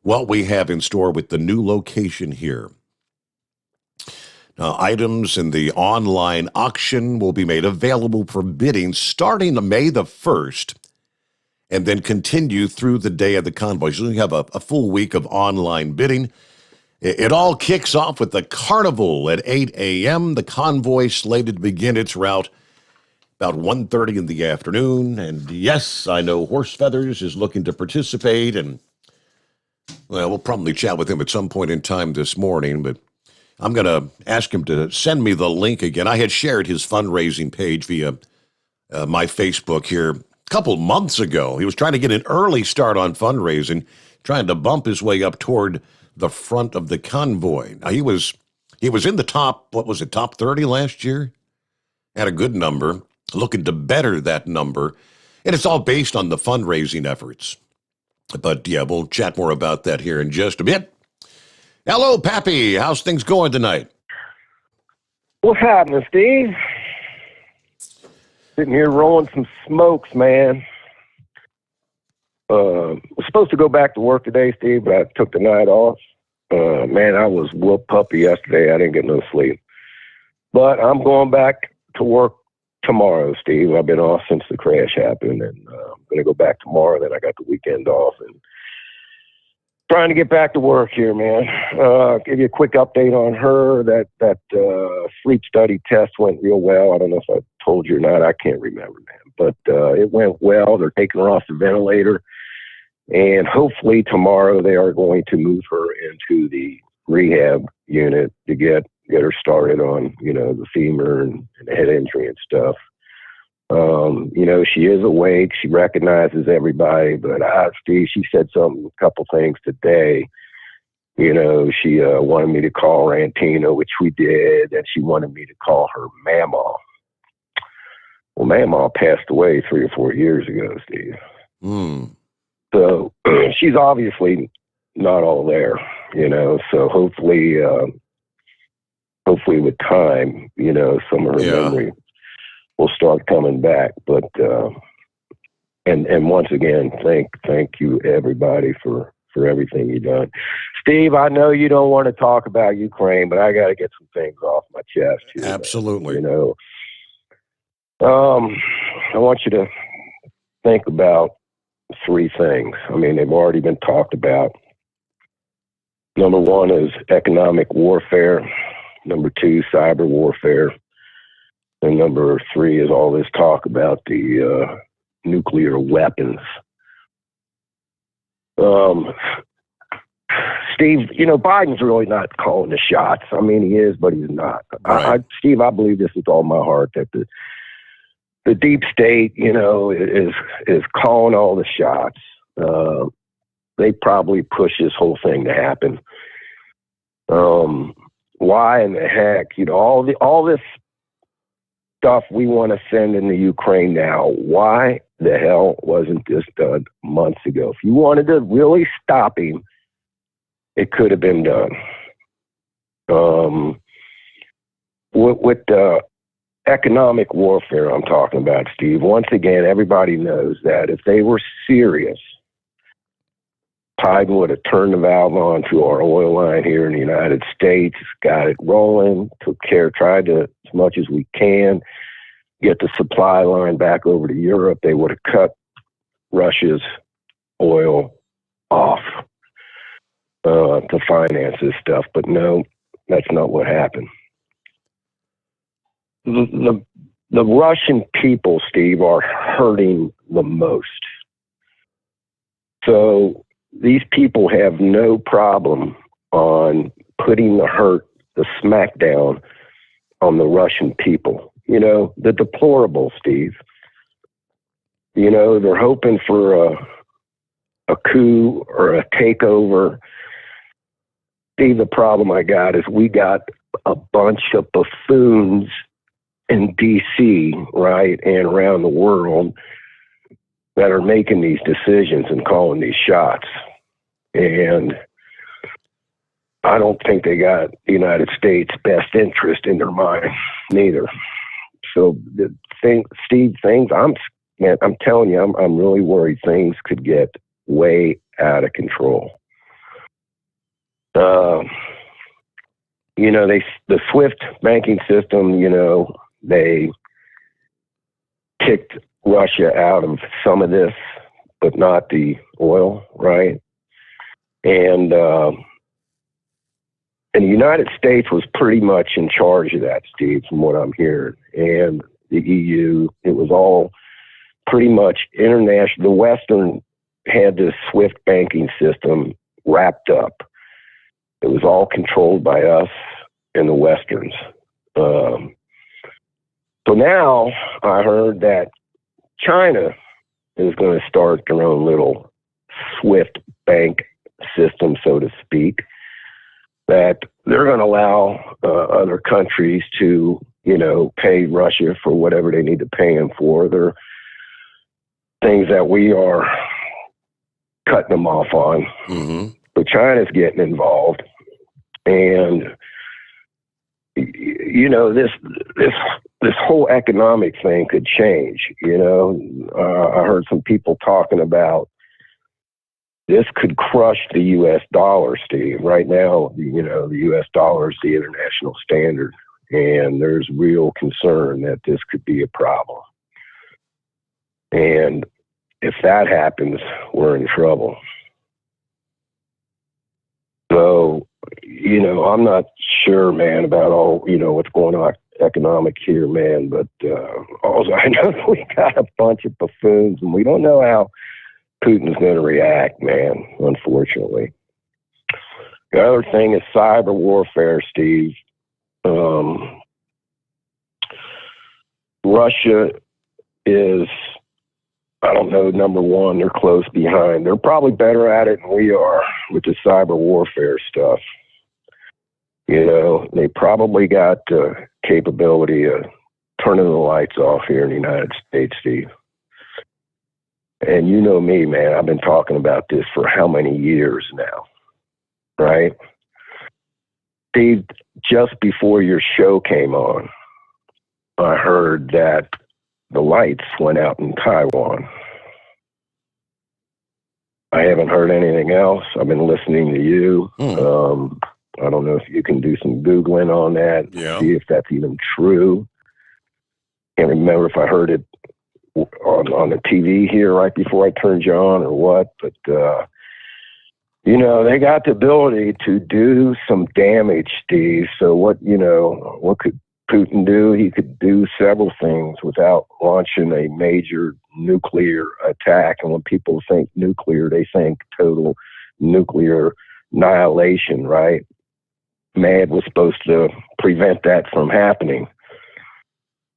what we have in store with the new location here. Items in the online auction will be made available for bidding starting on May the 1st and then continue through the day of the convoy. So we have a full week of online bidding. It all kicks off with the carnival at 8 a.m. The convoy slated to begin its route about 1:30 in the afternoon. And yes, I know Horse Feathers is looking to participate, and well, we'll probably chat with him at some point in time this morning, but I'm going to ask him to send me the link again. I had shared his fundraising page via my Facebook here a couple months ago. He was trying to get an early start on fundraising, trying to bump his way up toward the front of the convoy. Now, he was in the top 30 last year? Had a good number, looking to better that number. And it's all based on the fundraising efforts. But yeah, we'll chat more about that here in just a bit. Hello, Pappy. How's things going tonight? What's happening, Steve? Sitting here rolling some smokes, man. Was supposed to go back to work today, Steve, but I took the night off. Man, I was whoop puppy yesterday. I didn't get no sleep. But I'm going back to work tomorrow, Steve. I've been off since the crash happened, and I'm going to go back tomorrow. Then I got the weekend off, and trying to get back to work here, man. Give you a quick update on her. That sleep study test went real well. I don't know if I told you or not. I can't remember, man. But it went well. They're taking her off the ventilator. And hopefully tomorrow they are going to move her into the rehab unit to get her started on, the femur and the head injury and stuff. She is awake. She recognizes everybody, but Steve, she said a couple things today. She wanted me to call her Aunt Tina, which we did, and she wanted me to call her Mama. Well, Mama passed away 3 or 4 years ago, Steve. So she's obviously not all there, so hopefully with time, some of her memory will start coming back. But, and once again, thank you everybody for everything you've done. Steve, I know you don't want to talk about Ukraine, but I got to get some things off my chest here. Absolutely. I want you to think about 3 things. I mean, they've already been talked about. Number 1 is economic warfare. Number 2, cyber warfare. And number 3 is all this talk about the nuclear weapons. Steve, Biden's really not calling the shots. I mean, he is, but he's not. Right. Steve, I believe this with all my heart that the deep state, is calling all the shots. They probably push this whole thing to happen. Why in the heck, all this stuff we want to send into Ukraine now, why the hell wasn't this done months ago? If you wanted to really stop him, it could have been done. With the economic warfare I'm talking about, Steve, once again, everybody knows that if they were serious, Tide would have turned the valve on to our oil line here in the United States, got it rolling, tried to, as much as we can, get the supply line back over to Europe. They would have cut Russia's oil off to finance this stuff. But no, that's not what happened. The Russian people, Steve, are hurting the most. So these people have no problem on putting the smackdown on the Russian people. The deplorable, Steve. They're hoping for a coup or a takeover. Steve, the problem I got is we got a bunch of buffoons in D.C., right, and around the world that are making these decisions and calling these shots. And I don't think they got the United States' best interest in their mind, neither. So Steve, I'm telling you, I'm really worried things could get way out of control. The SWIFT banking system, they kicked Russia out of some of this, but not the oil, right? And the United States was pretty much in charge of that, Steve, from what I'm hearing. And the EU, it was all pretty much international. The Western had this SWIFT banking system wrapped up. It was all controlled by us and the Westerns. So now I heard that China is going to start their own little SWIFT bank system, so to speak, that they're going to allow other countries to, pay Russia for whatever they need to pay them for. They're things that we are cutting them off on. Mm-hmm. But China's getting involved. And, this whole economic thing could change. I heard some people talking about this could crush the U.S. dollar, Steve. Right now, the U.S. dollar is the international standard, and there's real concern that this could be a problem. And if that happens, we're in trouble. So, I'm not sure, man, about all, what's going on economic here, man, but all I know is we got a bunch of buffoons, and we don't know how Putin's going to react, man, unfortunately. The other thing is cyber warfare, Steve. Russia is, I don't know, number one, they're close behind. They're probably better at it than we are with the cyber warfare stuff. They probably got capability of turning the lights off here in the United States, Steve. And you know me, man, I've been talking about this for how many years now, right? Steve, just before your show came on, I heard that the lights went out in Taiwan. I haven't heard anything else. I've been listening to you. I don't know if you can do some Googling on that, see if that's even true. Can't remember if I heard it on the TV here right before I turned you on or what, but they got the ability to do some damage, Steve. So what could Putin do? He could do several things without launching a major nuclear attack. And when people think nuclear, they think total nuclear annihilation, right? MAD was supposed to prevent that from happening.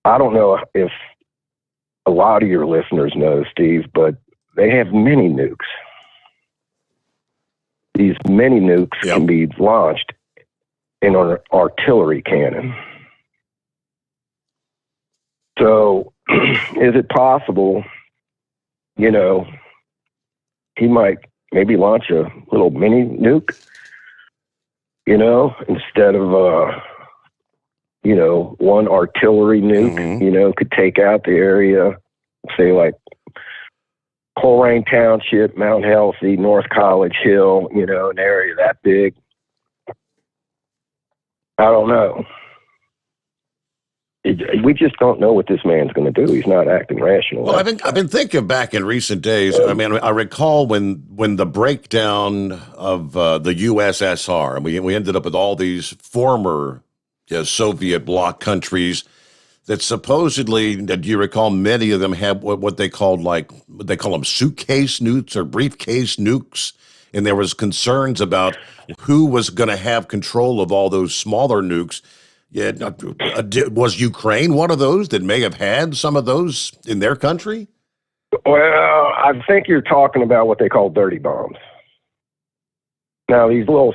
I don't know if a lot of your listeners know, Steve, but they have mini nukes. These mini nukes can be launched in an artillery cannon. So is it possible, you know, he might maybe launch a little mini nuke, you know, instead of, you know, one artillery nuke, you know, could take out the area, say like Coleraine Township, Mount Healthy, North College Hill, you know, an area that big. I don't know. We just don't know what this man's going to do. He's not acting rational. Well, I've been thinking back in recent days. I mean, I recall when the breakdown of the USSR, and we ended up with all these former Soviet bloc countries that supposedly, do you recall, many of them have what they called they call them suitcase nukes or briefcase nukes, and there was concerns about who was going to have control of all those smaller nukes. Yeah, was Ukraine one of those that may have had some of those in their country? Well, I think you're talking about what they call dirty bombs. Now, these little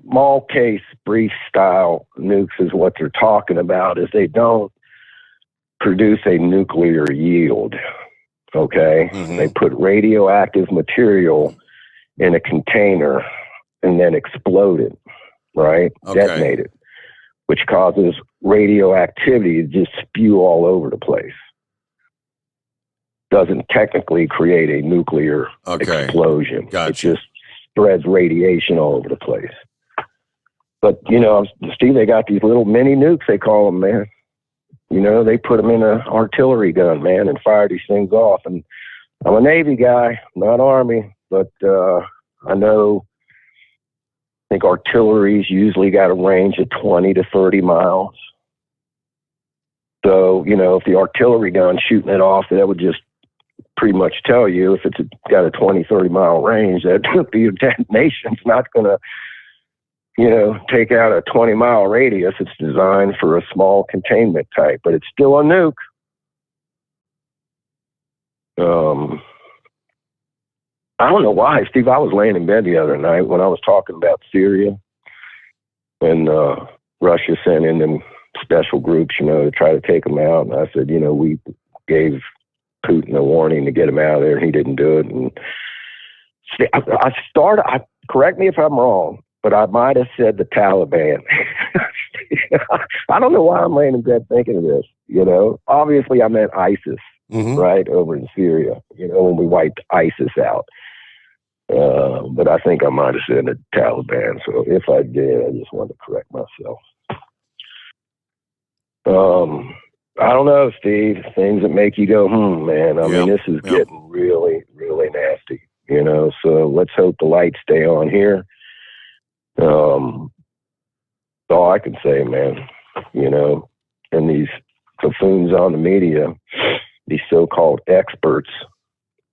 small case brief style nukes is what they're talking about, is they don't produce a nuclear yield, okay? They put radioactive material in a container and then explode it, right? Okay. Detonate it, which causes radioactivity to just spew all over the place. Doesn't technically create a nuclear explosion. Gotcha. It just spreads radiation all over the place. But, you know, Steve, they got these little mini nukes, they call them, man. You know, they put them in an artillery gun, man, and fire these things off. And I'm a Navy guy, not Army, but I know, I think artillery's usually got a range of 20 to 30 miles. So, you know, if the artillery gun's shooting it off, that would just pretty much tell you if it's got a 20, 30 mile range, that the detonation's not going to, you know, take out a 20 mile radius. It's designed for a small containment type, but it's still a nuke. I don't know why, Steve. I was laying in bed the other night when I was talking about Syria and Russia sent in them special groups, you know, to try to take them out. And I said, you know, we gave Putin a warning to get him out of there, and he didn't do it. And correct me if I'm wrong, but I might have said the Taliban. I don't know why I'm laying in bed thinking of this, you know. Obviously, I meant ISIS, right, over in Syria, you know, when we wiped ISIS out. But I think I might have said the Taliban. So if I did, I just wanted to correct myself. I don't know, Steve. Things that make you go, man. I mean, this is getting really, really nasty, you know. So let's hope the lights stay on here. That's all I can say, man. You know, and these buffoons on the media, these so-called experts,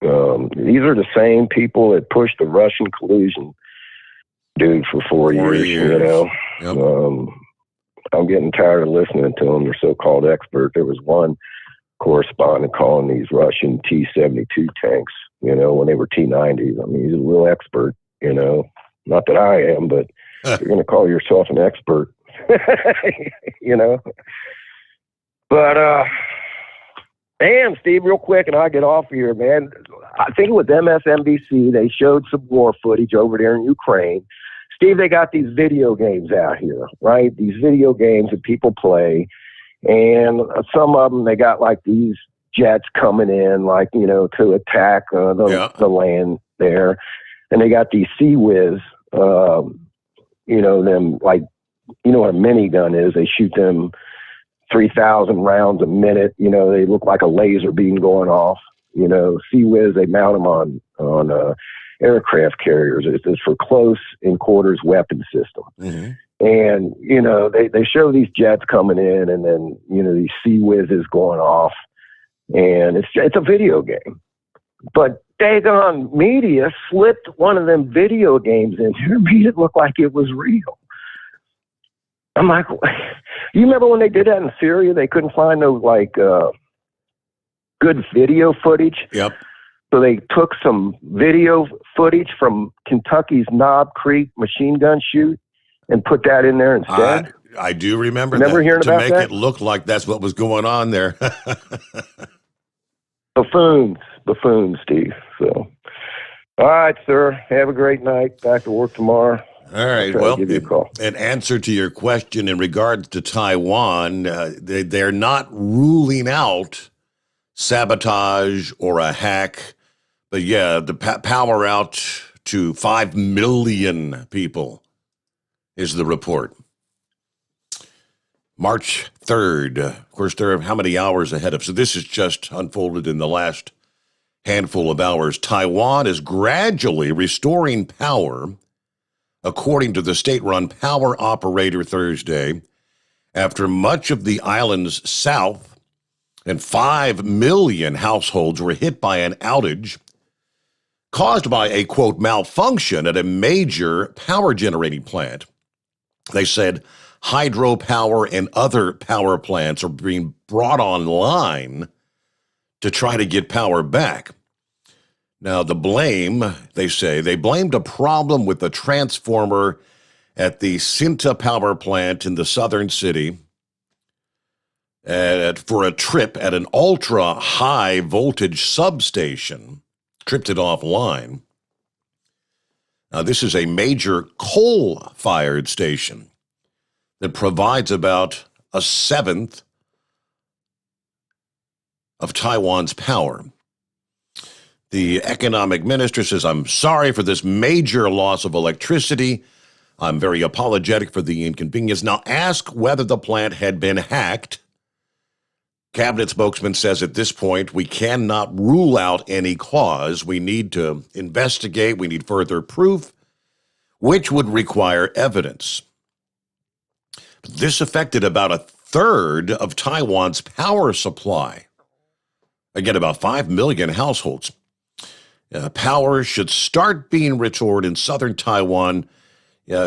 these are the same people that pushed the Russian collusion dude for 4 years, you know. I'm getting tired of listening to them. They're so-called expert. There was one correspondent calling these Russian T-72 tanks, you know, when they were T-90s. I mean, he's a real expert, you know. Not that I am, but you're going to call yourself an expert, you know. But, damn, Steve, real quick, and I get off here, man. I think with MSNBC, they showed some war footage over there in Ukraine. Steve, they got these video games out here, right? These video games that people play. And some of them, they got like these jets coming in, like, you know, to attack the land there. And they got these Sea Whiz, you know, them like, you know what a minigun is? They shoot them 3,000 rounds a minute. You know, they look like a laser beam going off. You know, Sea Whiz, they mount them on aircraft carriers. It's for close in quarters weapon system. And, you know, they show these jets coming in and then, you know, these Sea Whizzes going off. And it's a video game. But daggone media slipped one of them video games in here and made it look like it was real. I'm like, you remember when they did that in Syria? They couldn't find no, like, good video footage. Yep. So they took some video footage from Kentucky's Knob Creek machine gun shoot, and put that in there instead? I do remember Remember that. hearing to about make that? it look like that's what was going on there. Buffoons, Steve. So, all right, sir. Have a great night. Back to work tomorrow. All right. I'll Well, give you a call. in answer to your question in regards to Taiwan, they're not ruling out sabotage or a hack. But yeah, the power out to 5 million people is the report. March 3rd. Of course, they're how many hours ahead of? So this is just unfolded in the last handful of hours. Taiwan is gradually restoring power, according to the state-run power operator Thursday, after much of the island's south and 5 million households were hit by an outage caused by a, quote, malfunction at a major power generating plant. They said hydropower and other power plants are being brought online to try to get power back. Now, the blame, they say, they blamed a problem with the transformer at the Sinta power plant in the southern city for a trip at an ultra-high voltage substation, tripped it offline. Now, this is a major coal-fired station that provides about a seventh of Taiwan's power. The economic minister says, I'm sorry for this major loss of electricity. I'm very apologetic for the inconvenience. Now, ask whether the plant had been hacked. Cabinet spokesman says at this point, we cannot rule out any cause. We need to investigate. We need further proof, which would require evidence. This affected about a third of Taiwan's power supply. Again, about 5 million households. Power should start being restored in southern Taiwan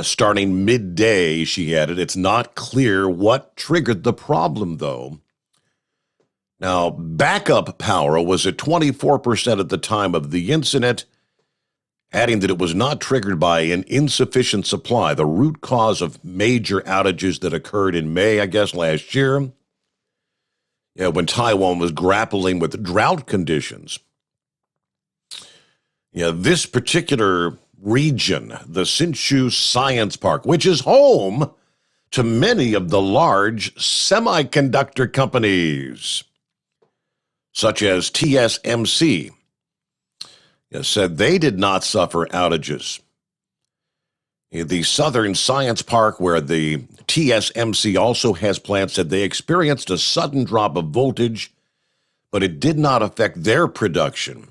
starting midday, she added. It's not clear what triggered the problem, though. Now, backup power was at 24% at the time of the incident, adding that it was not triggered by an insufficient supply, the root cause of major outages that occurred in May, I guess, last year, when Taiwan was grappling with drought conditions. This particular region, the Hsinchu Science Park, which is home to many of the large semiconductor companies, such as TSMC, said they did not suffer outages. The Southern Science Park, where the TSMC also has plants, said they experienced a sudden drop of voltage, but it did not affect their production.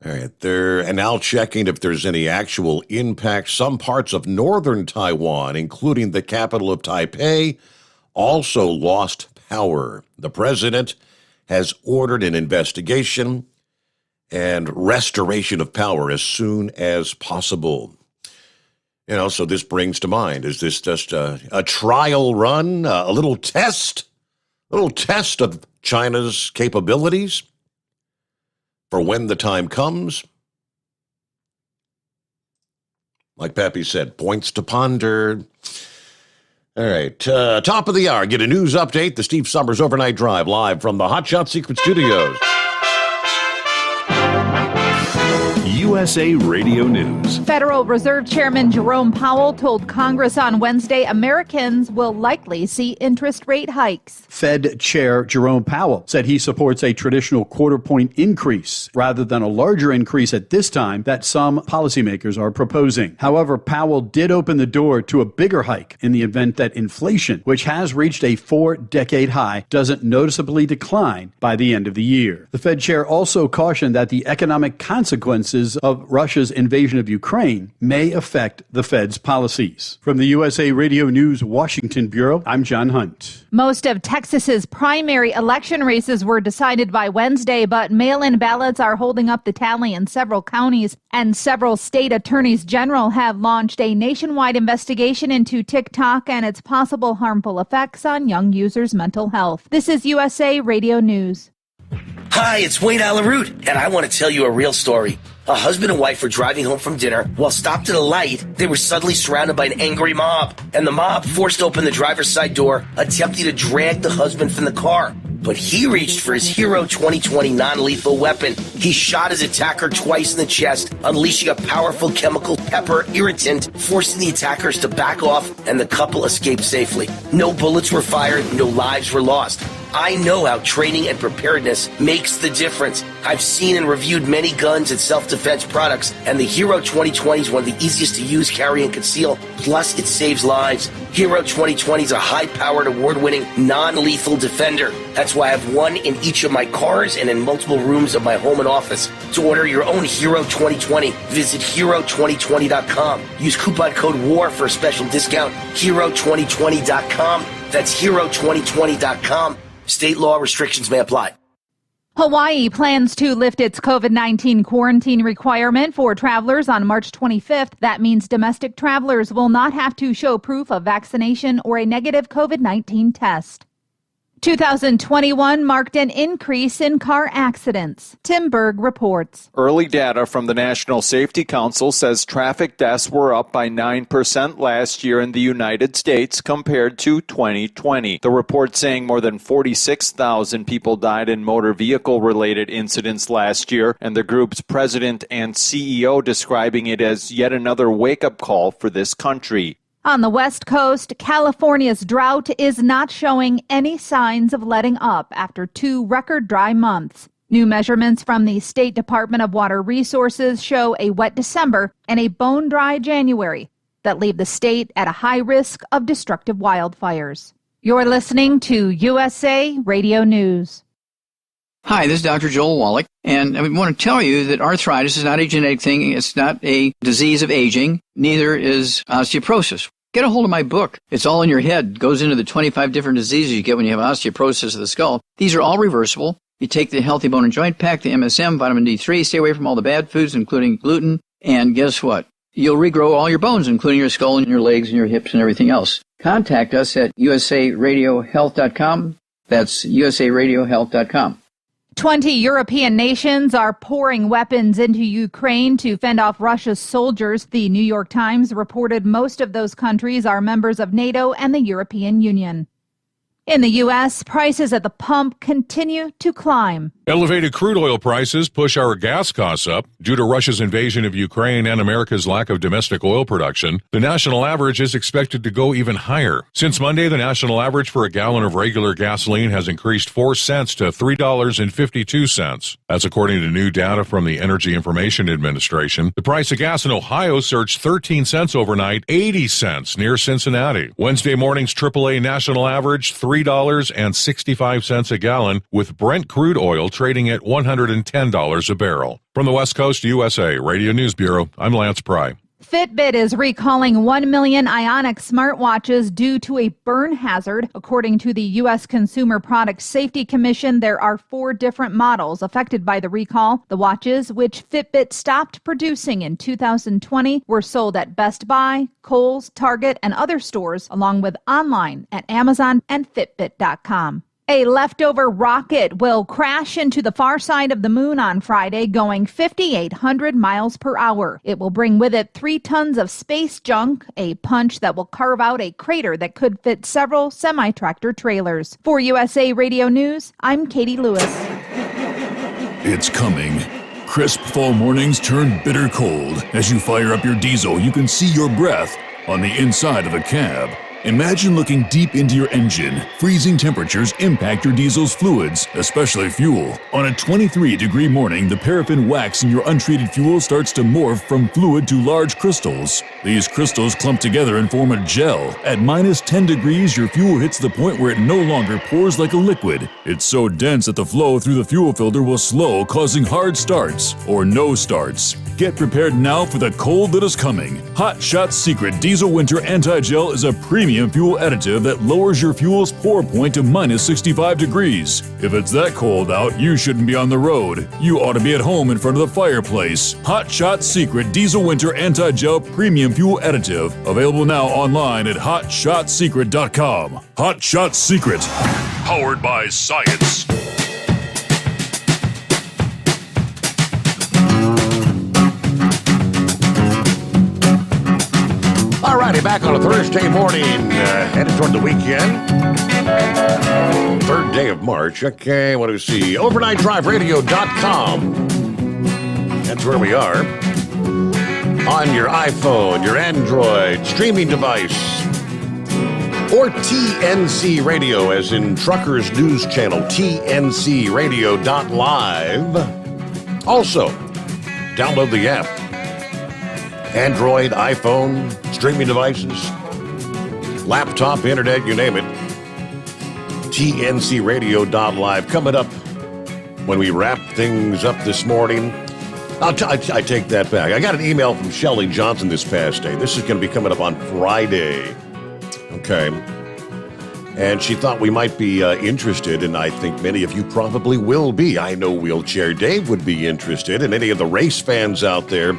All right, they're now checking if there's any actual impact. Some parts of northern Taiwan, including the capital of Taipei, also lost power. The president has ordered an investigation and restoration of power as soon as possible. So this brings to mind, is this just a trial run, a little test of China's capabilities for when the time comes? Like Pappy said, points to ponder. All right, top of the hour, get a news update, the Steve Sommers Overnight Drive, live from the Hot Shot Secret Studios. USA Radio News. Federal Reserve Chairman Jerome Powell told Congress on Wednesday Americans will likely see interest rate hikes. Fed Chair Jerome Powell said he supports a traditional quarter-point increase rather than a larger increase at this time that some policymakers are proposing. However, Powell did open the door to a bigger hike in the event that inflation, which has reached a 4-decade high, doesn't noticeably decline by the end of the year. The Fed chair also cautioned that the economic consequences of Russia's invasion of Ukraine may affect the Fed's policies. From the USA Radio News Washington Bureau, I'm John Hunt. Most of Texas's primary election races were decided by Wednesday, but mail-in ballots are holding up the tally in several counties, and several state attorneys general have launched a nationwide investigation into TikTok and its possible harmful effects on young users' mental health. This is USA Radio News. Hi, it's Wayne Alaroot, and I want to tell you a real story. A husband and wife were driving home from dinner. While stopped at a light, they were suddenly surrounded by an angry mob, and the mob forced open the driver's side door, attempting to drag the husband from the car. But he reached for his Hero 2020 non-lethal weapon. He shot his attacker twice in the chest, unleashing a powerful chemical pepper irritant, forcing the attackers to back off, and the couple escaped safely. No bullets were fired, no lives were lost. I know how training and preparedness makes the difference. I've seen and reviewed many guns and self-defense products, and the Hero 2020 is one of the easiest to use, carry, and conceal. Plus, it saves lives. Hero 2020 is a high-powered, award-winning, non-lethal defender. That's why I have one in each of my cars and in multiple rooms of my home and office. To order your own Hero 2020, visit Hero2020.com. Use coupon code WAR for a special discount. Hero2020.com. That's Hero2020.com. State law restrictions may apply. Hawaii plans to lift its COVID-19 quarantine requirement for travelers on March 25th. That means domestic travelers will not have to show proof of vaccination or a negative COVID-19 test. 2021 marked an increase in car accidents. Tim Berg reports. Early data from the National Safety Council says traffic deaths were up by 9% last year in the United States compared to 2020. The report saying more than 46,000 people died in motor vehicle-related incidents last year, and the group's president and CEO describing it as yet another wake-up call for this country. On the West Coast, California's drought is not showing any signs of letting up after 2 record dry months. New measurements from the State Department of Water Resources show a wet December and a bone-dry January that leave the state at a high risk of destructive wildfires. You're listening to USA Radio News. Hi, this is Dr. Joel Wallach, and I want to tell you that arthritis is not a genetic thing. It's not a disease of aging. Neither is osteoporosis. Get a hold of my book. It's all in your head. It goes into the 25 different diseases you get when you have osteoporosis of the skull. These are all reversible. You take the Healthy Bone and Joint Pack, the MSM, vitamin D3, stay away from all the bad foods, including gluten, and guess what? You'll regrow all your bones, including your skull and your legs and your hips and everything else. Contact us at usaradiohealth.com. That's usaradiohealth.com. 20 European nations are pouring weapons into Ukraine to fend off Russia's soldiers. The New York Times reported most of those countries are members of NATO and the European Union. In the U.S., prices at the pump continue to climb. Elevated crude oil prices push our gas costs up. Due to Russia's invasion of Ukraine and America's lack of domestic oil production, the national average is expected to go even higher. Since Monday, the national average for a gallon of regular gasoline has increased 4 cents to $3.52. That's according to new data from the Energy Information Administration. The price of gas in Ohio surged 13 cents overnight, 80 cents near Cincinnati. Wednesday morning's AAA national average, $3.65 a gallon, with Brent crude oil trading at $110 a barrel. From the West Coast USA Radio News Bureau, I'm Lance Pry. Fitbit is recalling 1 million Ionic smartwatches due to a burn hazard. According to the U.S. Consumer Product Safety Commission, there are 4 different models affected by the recall. The watches, which Fitbit stopped producing in 2020, were sold at Best Buy, Kohl's, Target, and other stores, along with online at Amazon and Fitbit.com. A leftover rocket will crash into the far side of the moon on Friday, going 5,800 miles per hour. It will bring with it 3 tons of space junk, a punch that will carve out a crater that could fit several semi-tractor trailers. For USA Radio News, I'm Katie Lewis. It's coming. Crisp fall mornings turn bitter cold. As you fire up your diesel, you can see your breath on the inside of a cab. Imagine looking deep into your engine. Freezing temperatures impact your diesel's fluids, especially fuel. On a 23-degree morning, the paraffin wax in your untreated fuel starts to morph from fluid to large crystals. These crystals clump together and form a gel. At minus 10 degrees, your fuel hits the point where it no longer pours like a liquid. It's so dense that the flow through the fuel filter will slow, causing hard starts or no starts. Get prepared now for the cold that is coming. Hot Shot's Secret Diesel Winter Anti-Gel is a premium fuel additive that lowers your fuel's pour point to minus 65 degrees. If it's that cold out, you shouldn't be on the road. You ought to be at home in front of the fireplace. Hot Shot's Secret Diesel Winter Anti-Gel Premium Fuel Additive. Available now online at HotShotSecret.com. Hot Shot Secret. Powered by science. righty, back on a Thursday morning, headed toward the weekend. Third day of March. Okay, what do we see? OvernightDriveRadio.com. That's where we are. On your iPhone, your Android, streaming device, or TNC Radio, as in Truckers News Channel, TNCRadio.live. Also, download the app. Android, iPhone, streaming devices, laptop, internet, you name it. TNCRadio.live. Coming up when we wrap things up this morning. I take that back. I got an email from Shelley Johnson this past day. This is going to be coming up on Friday. Okay. And she thought we might be interested, and I think many of you probably will be. I know Wheelchair Dave would be interested, and any of the race fans out there.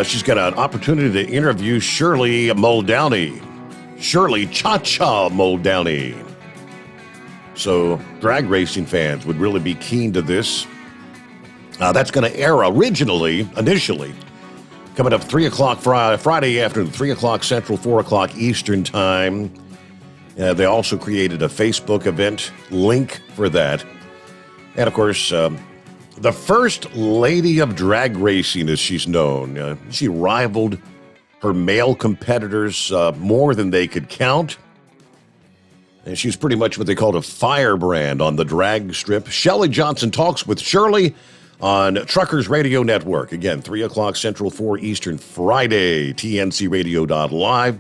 She's got an opportunity to interview Shirley Muldowney. Shirley Cha-Cha Muldowney. So drag racing fans would really be keen to this. That's going to air initially, coming up 3 o'clock Friday afternoon, 3 o'clock Central, 4 o'clock Eastern Time. They also created a Facebook event link for that. And, of course, the first lady of drag racing, as she's known. She rivaled her male competitors more than they could count. And she's pretty much what they called a firebrand on the drag strip. Shelley Johnson talks with Shirley on Truckers Radio Network. Again, 3 o'clock Central, 4 Eastern, Friday, tncradio.live.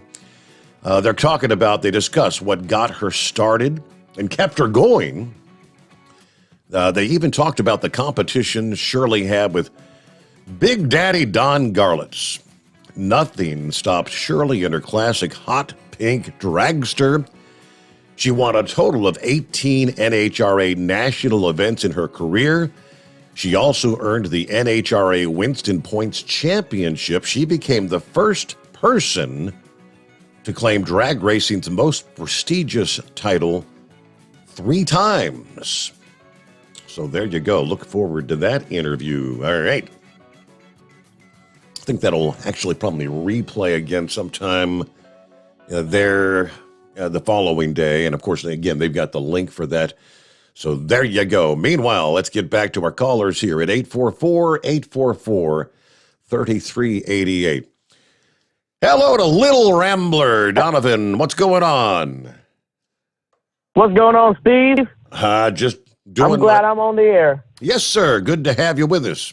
They discuss what got her started and kept her going. They even talked about the competition Shirley had with Big Daddy Don Garlitz. Nothing stopped Shirley in her classic hot pink dragster. She won a total of 18 NHRA national events in her career. She also earned the NHRA Winston Points Championship. She became the first person to claim drag racing's most prestigious title 3 times. So there you go. Look forward to that interview. All right. I think that'll actually probably replay again sometime the following day. And, of course, again, they've got the link for that. So there you go. Meanwhile, let's get back to our callers here at 844-844-3388. Hello to Little Rambler. Donovan, what's going on? What's going on, Steve? Just doing. I'm glad I'm on the air. Yes, sir. Good to have you with us.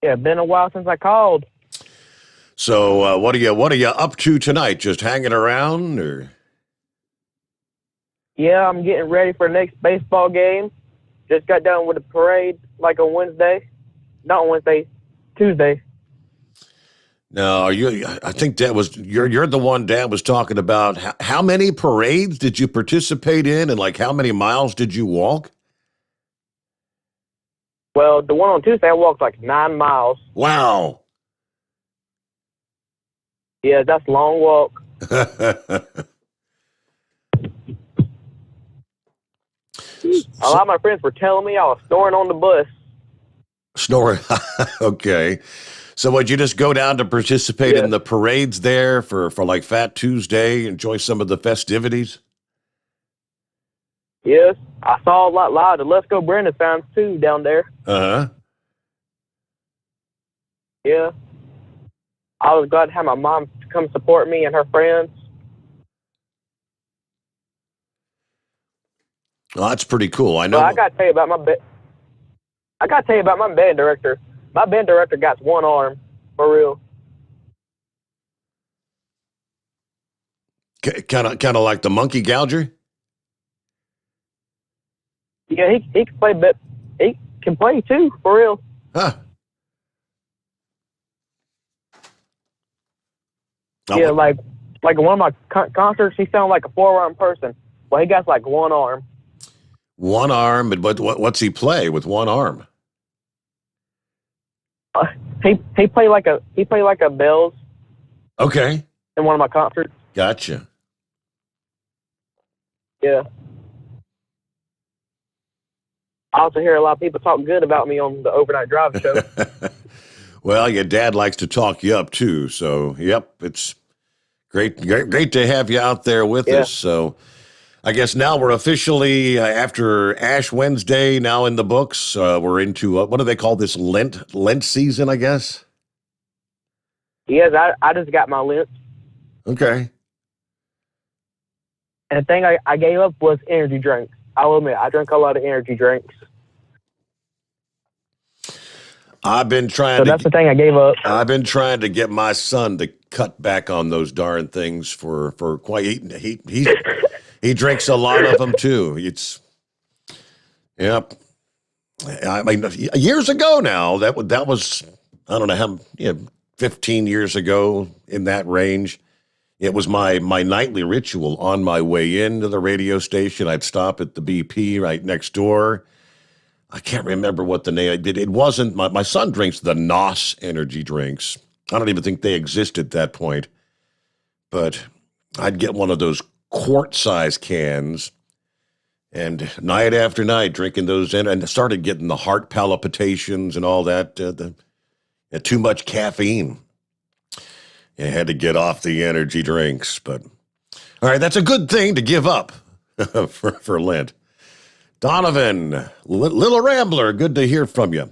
Yeah, been a while since I called. So, what are you up to tonight? Just hanging around, or? Yeah, I'm getting ready for the next baseball game. Just got done with the parade like on Wednesday. Not on Wednesday, Tuesday. No, I think that was you're the one Dad was talking about. How many parades did you participate in, and like how many miles did you walk? Well, the one on Tuesday I walked like 9 miles. Wow. Yeah, that's a long walk. A lot of my friends were telling me I was snoring on the bus. Snoring? Okay. So would you just go down to participate in the parades there for like Fat Tuesday, enjoy some of the festivities? Yes. I saw a lot of Let's Go Brandon fans too down there. Uh-huh. Yeah. I was glad to have my mom come support me and her friends. Well, that's pretty cool. I know. Well, I got to tell you about my band director. My band director got one arm, for real. Kind of like the monkey gouger? Yeah, he can play, but he can play too, for real. Huh. Yeah, like one of my concerts, he sounded like a 4-arm person. Well, he got like one arm. One arm, but what's he play with one arm? He played like a bells. Okay. In one of my concerts. Gotcha. Yeah. I also hear a lot of people talk good about me on the Overnight Drive show. Well, your dad likes to talk you up too. So, yep, it's great to have you out there with us. So, I guess now we're officially after Ash Wednesday now in the books. We're into what do they call this Lent season? I guess. Yes, I just got my Lent. Okay. And the thing I gave up was energy drinks. I will admit, I drank a lot of energy drinks. I've been trying. So that's the thing I gave up. I've been trying to get my son to cut back on those darn things for quite. He drinks a lot of them too. Yep. I mean, years ago now. That was I don't know how 15 years ago in that range. It was my nightly ritual on my way into the radio station. I'd stop at the BP right next door. I can't remember what the name I did. It wasn't my son drinks the NOS energy drinks. I don't even think they exist at that point. But I'd get one of those quart-size cans, and night after night drinking those in, and started getting the heart palpitations and all that. Too much caffeine. I had to get off the energy drinks. But all right, that's a good thing to give up for Lent. Donovan, Little Rambler, good to hear from you. All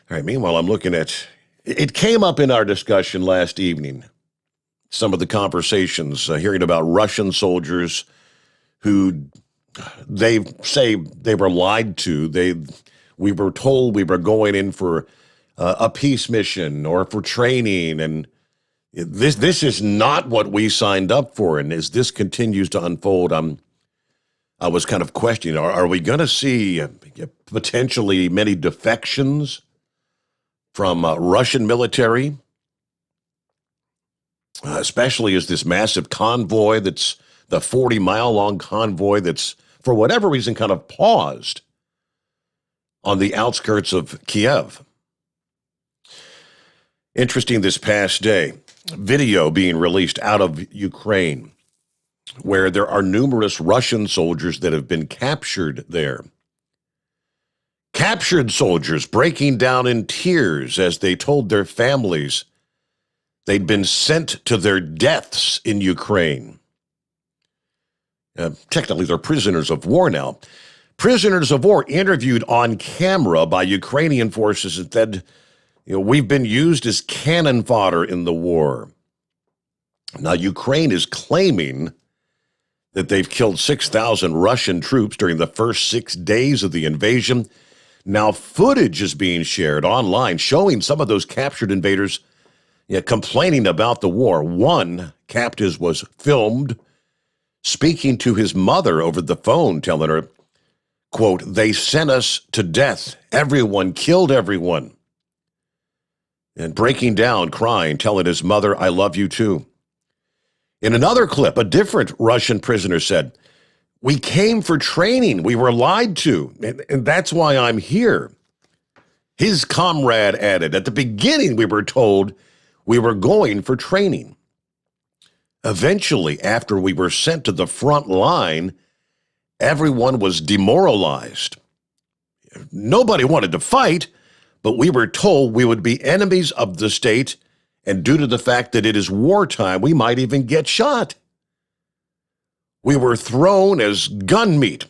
right, meanwhile, I'm looking at, it came up in our discussion last evening, some of the conversations, hearing about Russian soldiers who they say they were lied to. We were told we were going in for a peace mission or for training, and this is not what we signed up for. And as this continues to unfold, I was kind of questioning, are we going to see potentially many defections from Russian military, especially as this massive convoy that's the 40-mile-long convoy that's, for whatever reason, kind of paused on the outskirts of Kiev. Interesting this past day, video being released out of Ukraine, where there are numerous Russian soldiers that have been captured there. Captured soldiers breaking down in tears as they told their families they'd been sent to their deaths in Ukraine. Technically, they're prisoners of war now. Prisoners of war interviewed on camera by Ukrainian forces and said, we've been used as cannon fodder in the war. Now, Ukraine is claiming that they've killed 6,000 Russian troops during the first 6 days of the invasion. Now, footage is being shared online showing some of those captured invaders complaining about the war. One captive was filmed speaking to his mother over the phone, telling her, quote, "They sent us to death. Everyone killed everyone." And breaking down, crying, telling his mother, "I love you too." In another clip, a different Russian prisoner said, "We came for training. We were lied to, and that's why I'm here." His comrade added, "At the beginning, we were told we were going for training. Eventually, after we were sent to the front line, everyone was demoralized. Nobody wanted to fight, but we were told we would be enemies of the state, and due to the fact that it is wartime, we might even get shot. We were thrown as gun meat.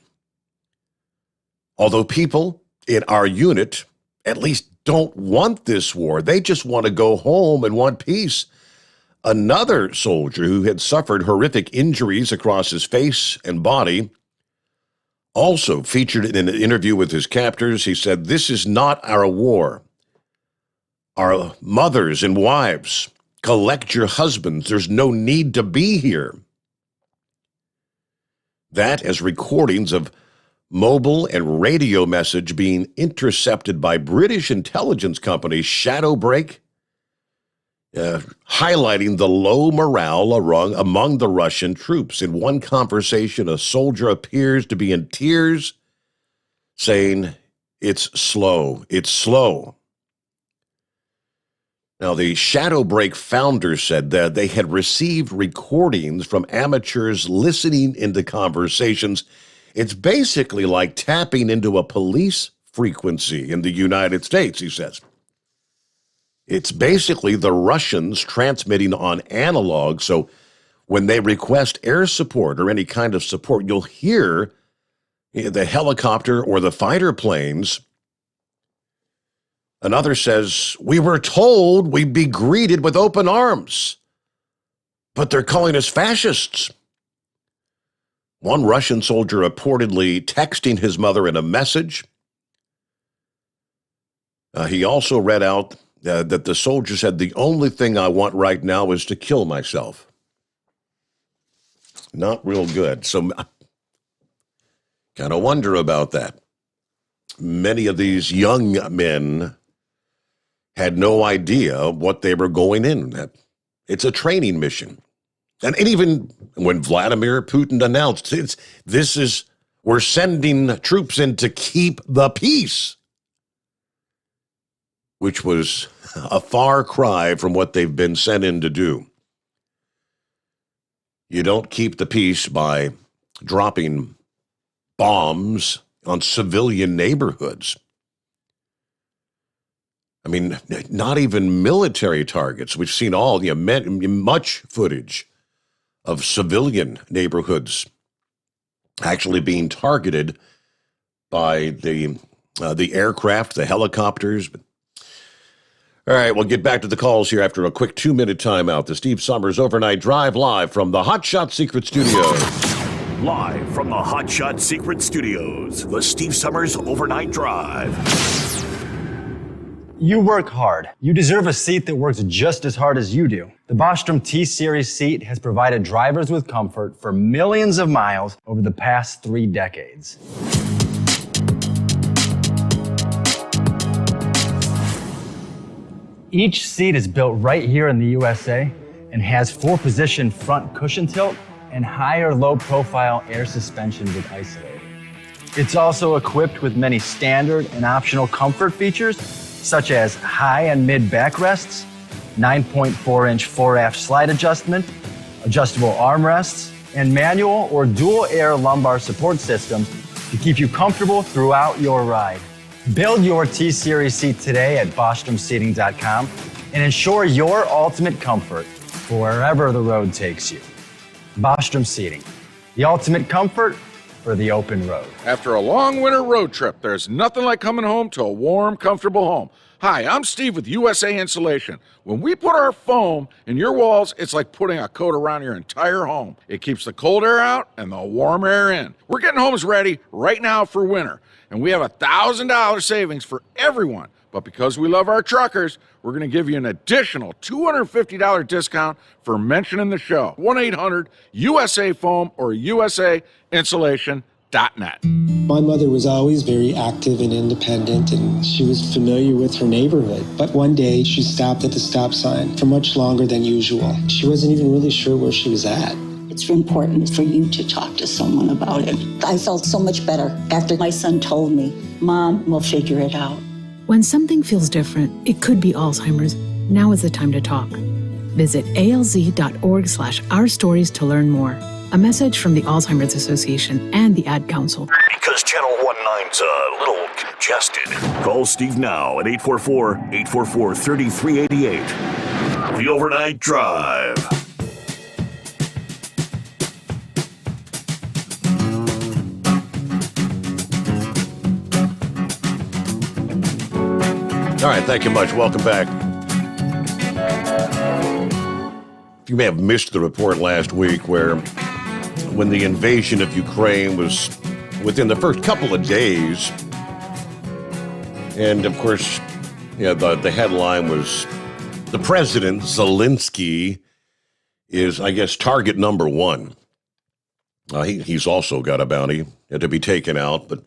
Although people in our unit at least don't want this war, they just want to go home and want peace." Another soldier who had suffered horrific injuries across his face and body also featured in an interview with his captors. He said, "This is not our war. Our mothers and wives, collect your husbands. There's no need to be here." That as recordings of mobile and radio message being intercepted by British intelligence company Shadowbreak, highlighting the low morale among the Russian troops. In one conversation, a soldier appears to be in tears, saying, "It's slow, it's slow." Now, the Shadowbreak founder said that they had received recordings from amateurs listening into conversations. It's basically like tapping into a police frequency in the United States, he says. It's basically the Russians transmitting on analog. So when they request air support or any kind of support, you'll hear the helicopter or the fighter planes. Another says, we were told we'd be greeted with open arms, but they're calling us fascists. One Russian soldier reportedly texting his mother in a message. He also read out that the soldier said, the only thing I want right now is to kill myself. Not real good. So kind of wonder about that. Many of these young men had no idea what they were going in. It's a training mission. And even when Vladimir Putin announced we're sending troops in to keep the peace, which was a far cry from what they've been sent in to do. You don't keep the peace by dropping bombs on civilian neighborhoods. I mean, not even military targets. We've seen much footage of civilian neighborhoods actually being targeted by the aircraft, the helicopters. All right, we'll get back to the calls here after a quick 2-minute timeout. The Steve Sommers Overnight Drive live from the Hot Shot Secret Studios. Live from the Hot Shot Secret Studios, the Steve Sommers Overnight Drive. You work hard. You deserve a seat that works just as hard as you do. The Bostrom T-Series seat has provided drivers with comfort for millions of miles over the past 3 decades. Each seat is built right here in the USA and has 4-position front cushion tilt and higher low-profile air suspension with Isolate. It's also equipped with many standard and optional comfort features, such as high and mid backrests, 9.4-inch fore-aft slide adjustment, adjustable armrests, and manual or dual air lumbar support systems to keep you comfortable throughout your ride. Build your T-Series seat today at BostromSeating.com and ensure your ultimate comfort for wherever the road takes you. Bostrom Seating, the ultimate comfort for the open road. After a long winter road trip, there's nothing like coming home to a warm, comfortable home. Hi, I'm Steve with USA Insulation. When we put our foam in your walls, it's like putting a coat around your entire home. It keeps the cold air out and the warm air in. We're getting homes ready right now for winter, and we have $1,000 savings for everyone. But because we love our truckers, we're going to give you an additional $250 discount for mentioning the show. 1-800-USA-FOAM or USAinsulation.net. My mother was always very active and independent, and she was familiar with her neighborhood. But one day, she stopped at the stop sign for much longer than usual. She wasn't even really sure where she was at. It's important for you to talk to someone about it. I felt so much better after my son told me, Mom, we'll figure it out. When something feels different, it could be Alzheimer's. Now is the time to talk. Visit alz.org/ourstories to learn more. A message from the Alzheimer's Association and the Ad Council. Because Channel 19's a little congested. Call Steve now at 844-844-3388. The Overnight Drive. All right, thank you much. Welcome back. You may have missed the report last week where when the invasion of Ukraine was within the first couple of days, and of course, the headline was the President, Zelensky, is, I guess, target number one. He's also got a bounty to be taken out, but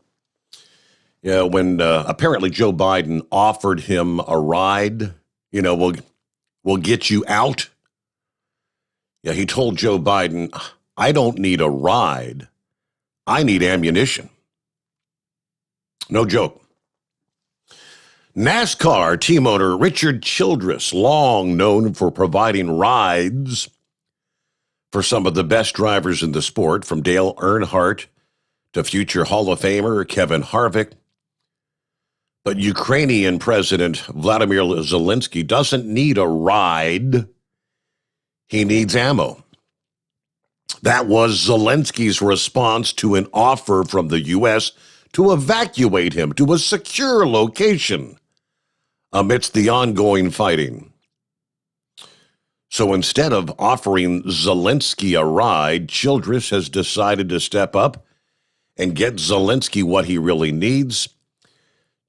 yeah, when apparently Joe Biden offered him a ride, we'll get you out. Yeah, he told Joe Biden, I don't need a ride. I need ammunition. No joke. NASCAR team owner Richard Childress, long known for providing rides for some of the best drivers in the sport, from Dale Earnhardt to future Hall of Famer Kevin Harvick, But Ukrainian President Vladimir Zelensky doesn't need a ride. He needs ammo. That was Zelensky's response to an offer from the U.S. to evacuate him to a secure location amidst the ongoing fighting. So instead of offering Zelensky a ride, Childress has decided to step up and get Zelensky what he really needs.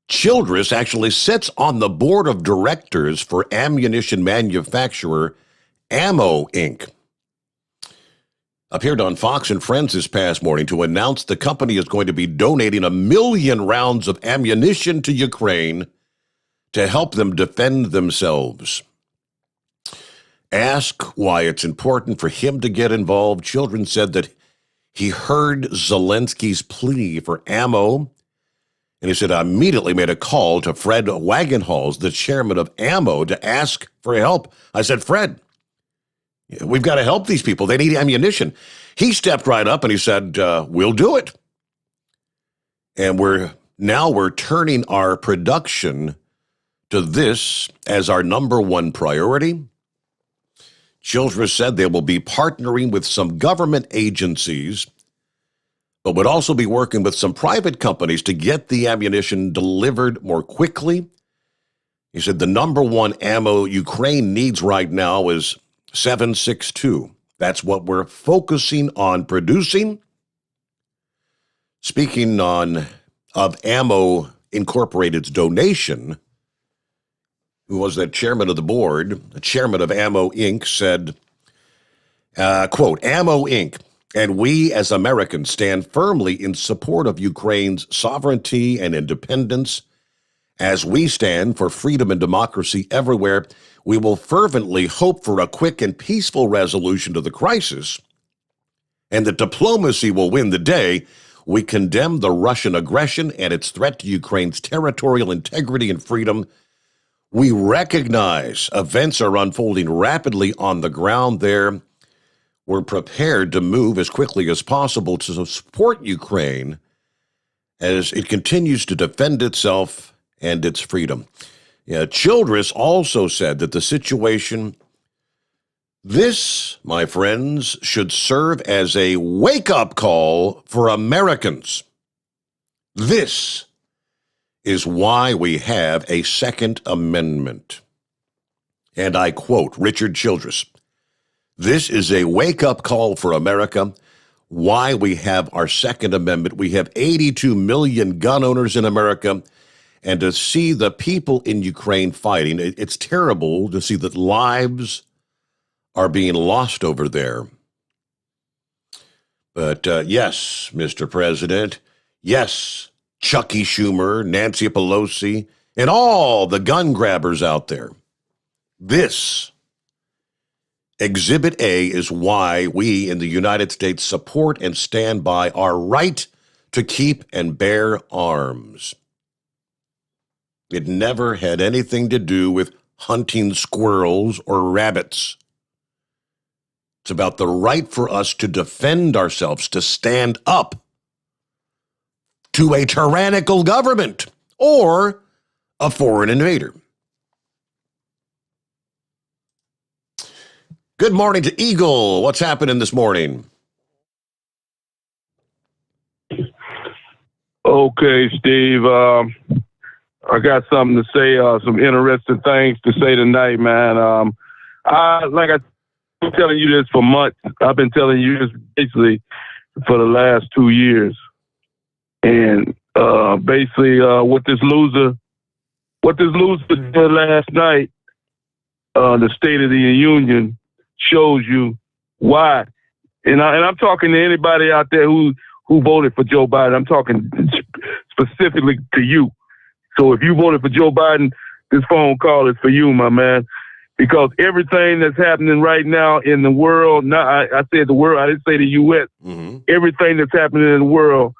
Childress actually sits on the board of directors for ammunition manufacturer Ammo Inc. Appeared on Fox and Friends this past morning to announce the company is going to be donating 1 million rounds of ammunition to Ukraine to help them defend themselves. Asked why it's important for him to get involved, Childress said that he heard Zelensky's plea for ammo, and he said, I immediately made a call to Fred Wagenhals, the chairman of Ammo, to ask for help. I said, Fred, we've got to help these people. They need ammunition. He stepped right up and he said, we'll do it. And we're turning our production to this as our number one priority. Childress said they will be partnering with some government agencies, but would also be working with some private companies to get the ammunition delivered more quickly. He said the number one ammo Ukraine needs right now is 7.62. That's what we're focusing on producing. Speaking of Ammo Incorporated's donation, who was the chairman of the board, the chairman of Ammo Inc., said, quote, Ammo Inc., and we as Americans stand firmly in support of Ukraine's sovereignty and independence. As we stand for freedom and democracy everywhere, we will fervently hope for a quick and peaceful resolution to the crisis, and that diplomacy will win the day. We condemn the Russian aggression and its threat to Ukraine's territorial integrity and freedom. We recognize events are unfolding rapidly on the ground there. We're prepared to move as quickly as possible to support Ukraine as it continues to defend itself and its freedom. Childress also said that the situation, this, my friends, should serve as a wake-up call for Americans. This is why we have a Second Amendment. And I quote Richard Childress, this is a wake-up call for America, why we have our Second Amendment. We have 82 million gun owners in America, and to see the people in Ukraine fighting, it's terrible to see that lives are being lost over there. But yes, Mr. President, yes, Chucky Schumer, Nancy Pelosi, and all the gun grabbers out there. This Exhibit A is why we in the United States support and stand by our right to keep and bear arms. It never had anything to do with hunting squirrels or rabbits. It's about the right for us to defend ourselves, to stand up to a tyrannical government or a foreign invader. Good morning to Eagle. What's happening this morning? Okay, Steve. I got something to say, some interesting things to say tonight, man. I've been telling you this for months. I've been telling you this basically for the last 2 years. And basically what this loser did last night, the State of the Union, shows you why. And I'm talking to anybody out there who voted for Joe Biden. I'm talking specifically to you. So if you voted for Joe Biden, this phone call is for you, my man. Because everything that's happening right now in the world, I said the world, I didn't say the U.S. Mm-hmm. Everything that's happening in the world,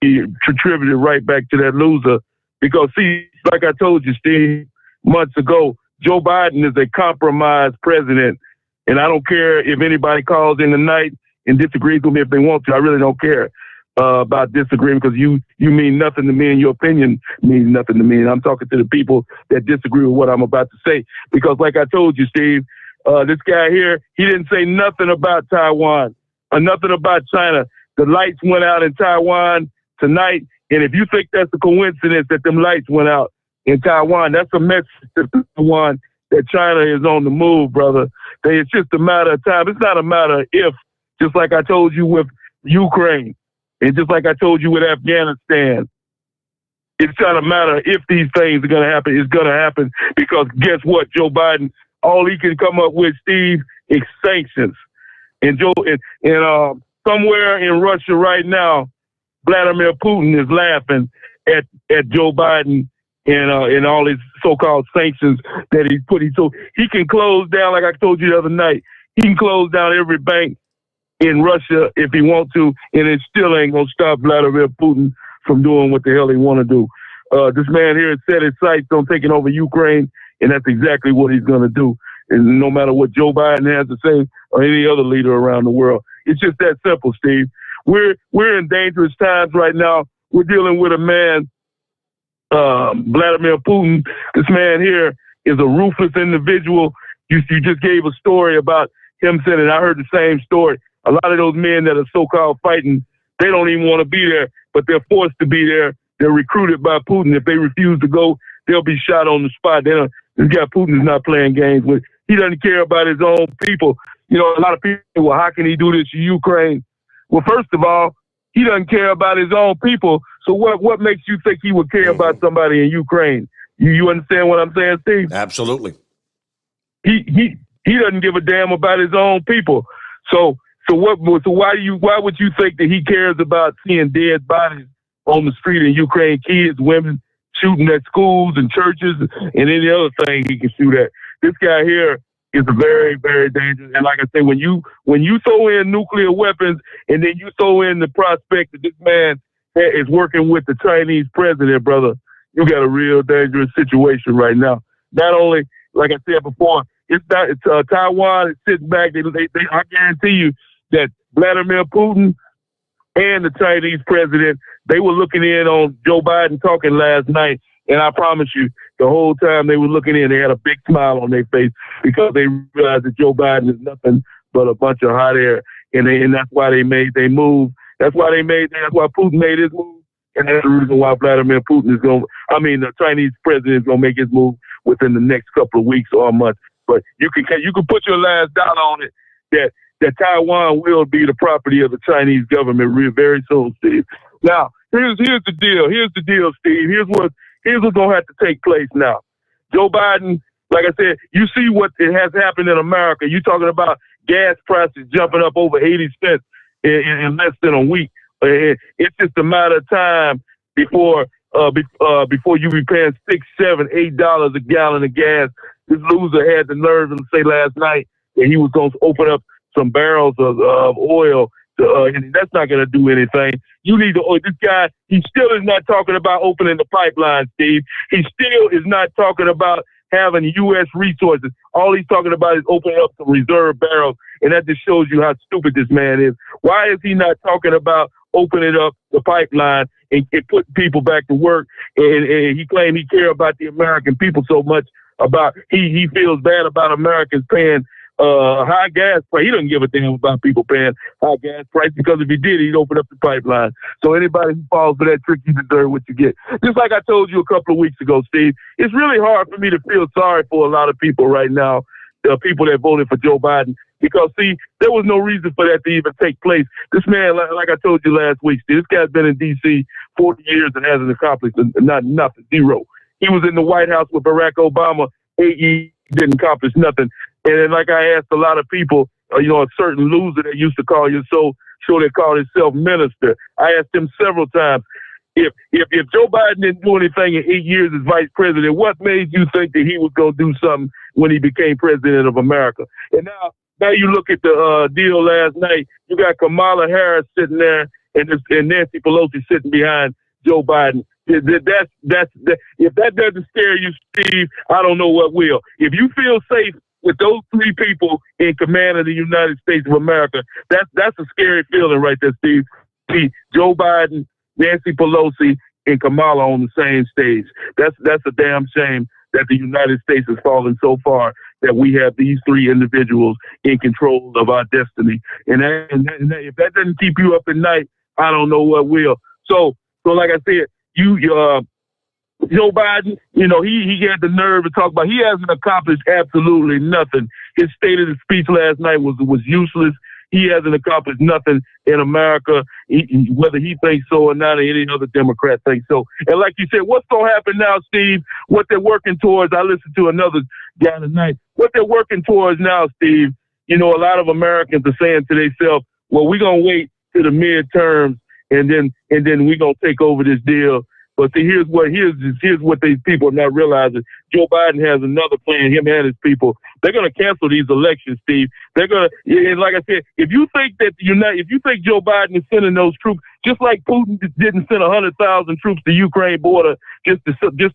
he contributed right back to that loser. Because, see, like I told you, Steve, months ago, Joe Biden is a compromised president. And I don't care if anybody calls in tonight and disagrees with me if they want to. I really don't care. about disagreeing because you mean nothing to me and your opinion means nothing to me. And I'm talking to the people that disagree with what I'm about to say. Because like I told you, Steve, this guy here, he didn't say nothing about Taiwan or nothing about China. The lights went out in Taiwan tonight. And if you think that's a coincidence that them lights went out in Taiwan, that's a message to Taiwan that China is on the move, brother. It's just a matter of time. It's not a matter of if, just like I told you with Ukraine. And just like I told you with Afghanistan, it's not a matter of if these things are going to happen. It's going to happen because guess what? Joe Biden, all he can come up with, Steve, is sanctions. And somewhere in Russia right now, Vladimir Putin is laughing at Joe Biden and all his so-called sanctions that he's putting. So he can close down, like I told you the other night, he can close down every bank in Russia if he wants to, and it still ain't going to stop Vladimir Putin from doing what the hell he want to do. This man here has set his sights on taking over Ukraine, and that's exactly what he's going to do. And no matter what Joe Biden has to say or any other leader around the world, it's just that simple, Steve. We're in dangerous times right now. We're dealing with a man, Vladimir Putin. This man here is a ruthless individual. You just gave a story about him saying, and I heard the same story. A lot of those men that are so-called fighting, they don't even want to be there, but they're forced to be there. They're recruited by Putin. If they refuse to go, they'll be shot on the spot. This guy Putin is not playing games with. He doesn't care about his own people. You know, a lot of people say, well, how can he do this to Ukraine? Well, first of all, he doesn't care about his own people. So what makes you think he would care about somebody in Ukraine? You understand what I'm saying, Steve? Absolutely. He doesn't give a damn about his own people. So why would you think that he cares about seeing dead bodies on the street in Ukraine, kids, women shooting at schools and churches and any other thing he can shoot at? This guy here is very, very dangerous. And like I say, when you throw in nuclear weapons and then you throw in the prospect that this man is working with the Chinese president, brother, you got a real dangerous situation right now. Not only, like I said before, Taiwan is sitting back. I guarantee you that Vladimir Putin and the Chinese president, they were looking in on Joe Biden talking last night. And I promise you, the whole time they were looking in, they had a big smile on their face because they realized that Joe Biden is nothing but a bunch of hot air. And that's why they made their move. That's why Putin made his move. And that's the reason why Vladimir Putin the Chinese president is going to make his move within the next couple of weeks or a month. But you can put your last dollar on it that Taiwan will be the property of the Chinese government very soon, Steve. Now, here's the deal. Here's the deal, Steve. Here's what's going to have to take place now. Joe Biden, like I said, you see what has happened in America. You're talking about gas prices jumping up over 80 cents in less than a week. It's just a matter of time before you be paying $6, $7, $8 a gallon of gas. This loser had the nerve to say last night that he was going to open up some barrels of oil, and that's not going to do anything. This guy, he still is not talking about opening the pipeline, Steve. He still is not talking about having U.S. resources. All he's talking about is opening up some reserve barrels, and that just shows you how stupid this man is. Why is he not talking about opening up the pipeline and putting people back to work? And he claimed he cares about the American people so much about he feels bad about Americans paying high gas price. He doesn't give a damn about people paying high gas price because if he did, he'd open up the pipeline. So anybody who falls for that trick, you deserve what you get. Just like I told you a couple of weeks ago, Steve, it's really hard for me to feel sorry for a lot of people right now, the people that voted for Joe Biden, because, see, there was no reason for that to even take place. This man, like I told you last week, Steve, this guy's been in D.C. 40 years and hasn't accomplished nothing, zero. He was in the White House with Barack Obama 8 years, didn't accomplish nothing. And then, like I asked a lot of people, a certain loser that used to call you so they called himself minister. I asked him several times, if Joe Biden didn't do anything in 8 years as vice president, what made you think that he was going to do something when he became president of America? And now you look at the deal last night, you got Kamala Harris sitting there and Nancy Pelosi sitting behind Joe Biden. If that doesn't scare you, Steve, I don't know what will. If you feel safe with those three people in command of the United States of America, that's a scary feeling right there, Steve. see Joe Biden, Nancy Pelosi, and Kamala on the same stage. That's a damn shame that the United States has fallen so far that we have these three individuals in control of our destiny. And if that doesn't keep you up at night, I don't know what will. So like I said, Joe Biden, he had the nerve to talk about. He hasn't accomplished absolutely nothing. His State of the Speech last night was useless. He hasn't accomplished nothing in America, whether he thinks so or not, or any other Democrat thinks so. And like you said, what's going to happen now, Steve? What they're working towards, I listened to another guy tonight. What they're working towards now, Steve, a lot of Americans are saying to themselves, well, we're going to wait to the midterms and then we're going to take over this deal. But see, here's what these people are not realizing. Joe Biden has another plan, him and his people. They're going to cancel these elections, Steve. They're going to, and like I said, if you think Joe Biden is sending those troops, just like Putin didn't send 100,000 troops to Ukraine border just to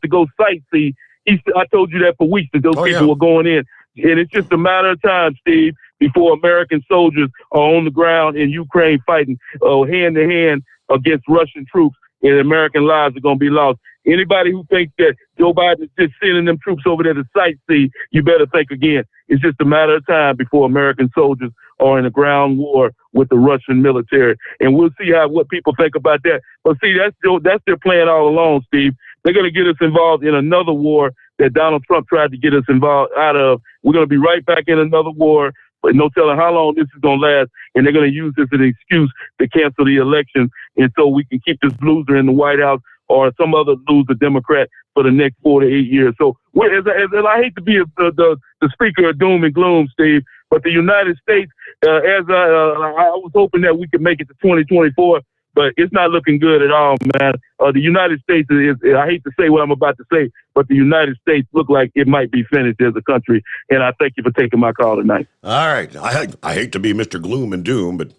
go sightsee. I told you that for weeks that those people were going in. And it's just a matter of time, Steve, before American soldiers are on the ground in Ukraine fighting hand to hand against Russian troops. And American lives are going to be lost. Anybody who thinks that Joe Biden is just sending them troops over there to sightsee, you better think again. It's just a matter of time before American soldiers are in a ground war with the Russian military. And we'll see what people think about that. But see, that's their plan all along, Steve. They're going to get us involved in another war that Donald Trump tried to get us involved out of. We're going to be right back in another war. But no telling how long this is going to last, and they're going to use this as an excuse to cancel the election, and so we can keep this loser in the White House or some other loser Democrat for the next 4 to 8 years. So, as I hate to be the speaker of doom and gloom, Steve, but the United States, I was hoping that we could make it to 2024, but it's not looking good at all, man. The United States is, I hate to say what I'm about to say, but the United States look like it might be finished as a country. And I thank you for taking my call tonight. All right. I hate to be Mr. Gloom and Doom, but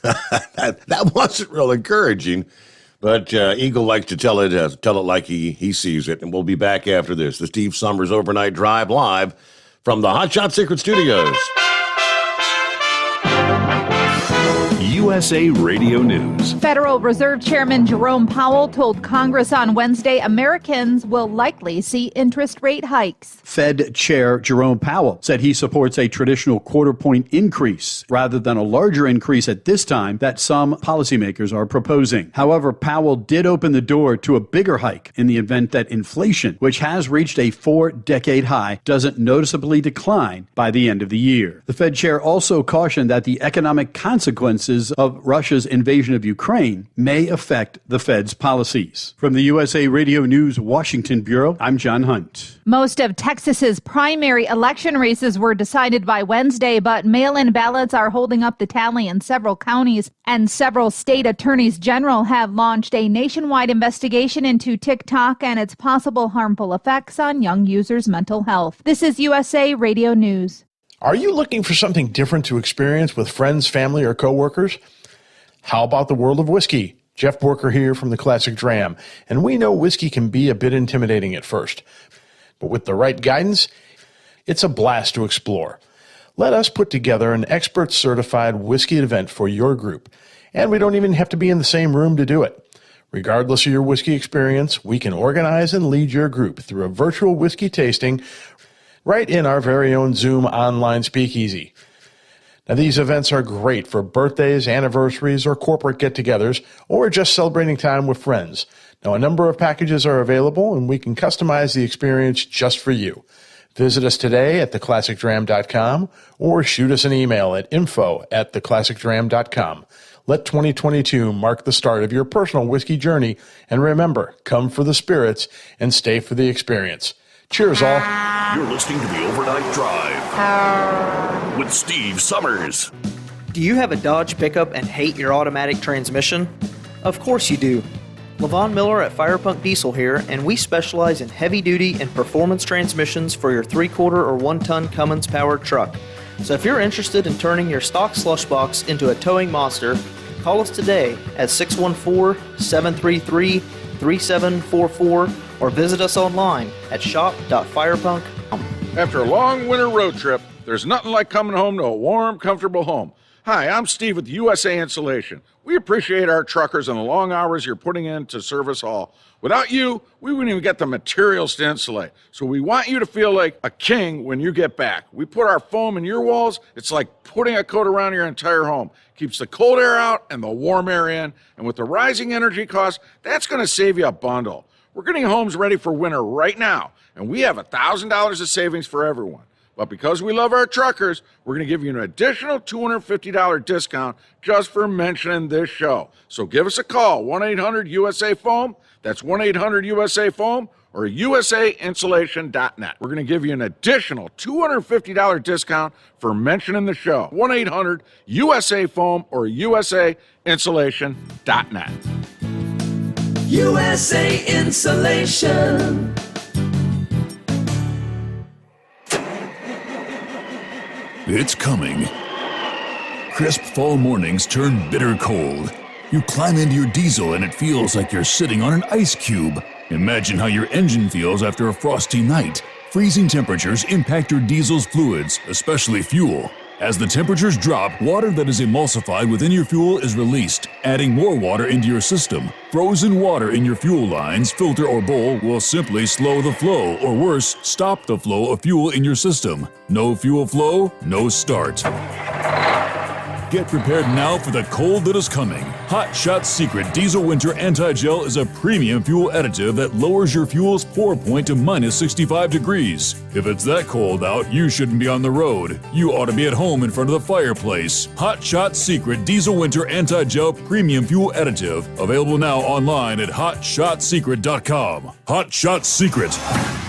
that wasn't real encouraging. But Eagle likes to tell it like he sees it. And we'll be back after this. The Steve Sommers Overnight Drive live from the Hot Shot Secret Studios. USA Radio News. Federal Reserve Chairman Jerome Powell told Congress on Wednesday Americans will likely see interest rate hikes. Fed Chair Jerome Powell said he supports a traditional quarter-point increase rather than a larger increase at this time that some policymakers are proposing. However, Powell did open the door to a bigger hike in the event that inflation, which has reached a 4-decade high, doesn't noticeably decline by the end of the year. The Fed chair also cautioned that the economic consequences of Russia's invasion of Ukraine may affect the Fed's policies. From the USA Radio News Washington Bureau, I'm John Hunt. Most of Texas's primary election races were decided by Wednesday, but mail-in ballots are holding up the tally in several counties, and several state attorneys general have launched a nationwide investigation into TikTok and its possible harmful effects on young users' mental health. This is USA Radio News. Are you looking for something different to experience with friends, family, or coworkers? How about the world of whiskey? Jeff Borker here from the Classic Dram, and we know whiskey can be a bit intimidating at first, but with the right guidance, it's a blast to explore. Let us put together an expert-certified whiskey event for your group, and we don't even have to be in the same room to do it. Regardless of your whiskey experience, we can organize and lead your group through a virtual whiskey tasting right in our very own Zoom online speakeasy. Now, these events are great for birthdays, anniversaries, or corporate get-togethers, or just celebrating time with friends. Now, a number of packages are available, and we can customize the experience just for you. Visit us today at theclassicdram.com or shoot us an email at info@theclassicdram.com. Let 2022 mark the start of your personal whiskey journey, and remember, come for the spirits and stay for the experience. Cheers, all. You're listening to the Overnight Drive with Steve Sommers. Do you have a Dodge pickup and hate your automatic transmission? Of course you do. Levon Miller at Firepunk Diesel here, and we specialize in heavy-duty and performance transmissions for your 3-quarter or 1-ton Cummins-powered truck. So if you're interested in turning your stock slush box into a towing monster, call us today at 614-733-3744 or visit us online at shop.firepunk.com. After a long winter road trip, there's nothing like coming home to a warm, comfortable home. Hi, I'm Steve with USA Insulation. We appreciate our truckers and the long hours you're putting in to serve us all. Without you, we wouldn't even get the materials to insulate. So we want you to feel like a king when you get back. We put our foam in your walls. It's like putting a coat around your entire home. Keeps the cold air out and the warm air in. And with the rising energy costs, that's going to save you a bundle. We're getting homes ready for winter right now, and we have $1,000 of savings for everyone. But because we love our truckers, we're going to give you an additional $250 discount just for mentioning this show. So give us a call, 1-800-USA-FOAM. That's 1-800-USA-FOAM or usainsulation.net. We're going to give you an additional $250 discount for mentioning the show. 1-800-USA-FOAM or usainsulation.net. USA Insulation. It's coming. Crisp fall mornings turn bitter cold. You climb into your diesel and it feels like you're sitting on an ice cube. Imagine how your engine feels after a frosty night. Freezing temperatures impact your diesel's fluids, especially fuel. As the temperatures drop, water that is emulsified within your fuel is released, adding more water into your system. Frozen water in your fuel lines, filter, or bowl will simply slow the flow, or worse, stop the flow of fuel in your system. No fuel flow, no start. Get prepared now for the cold that is coming. Hot Shot Secret Diesel Winter Anti-Gel is a premium fuel additive that lowers your fuel's pour point to minus 65 degrees. If it's that cold out, you shouldn't be on the road. You ought to be at home in front of the fireplace. Hot Shot Secret Diesel Winter Anti-Gel Premium Fuel Additive. Available now online at hotshotsecret.com. Hot Shot Secret.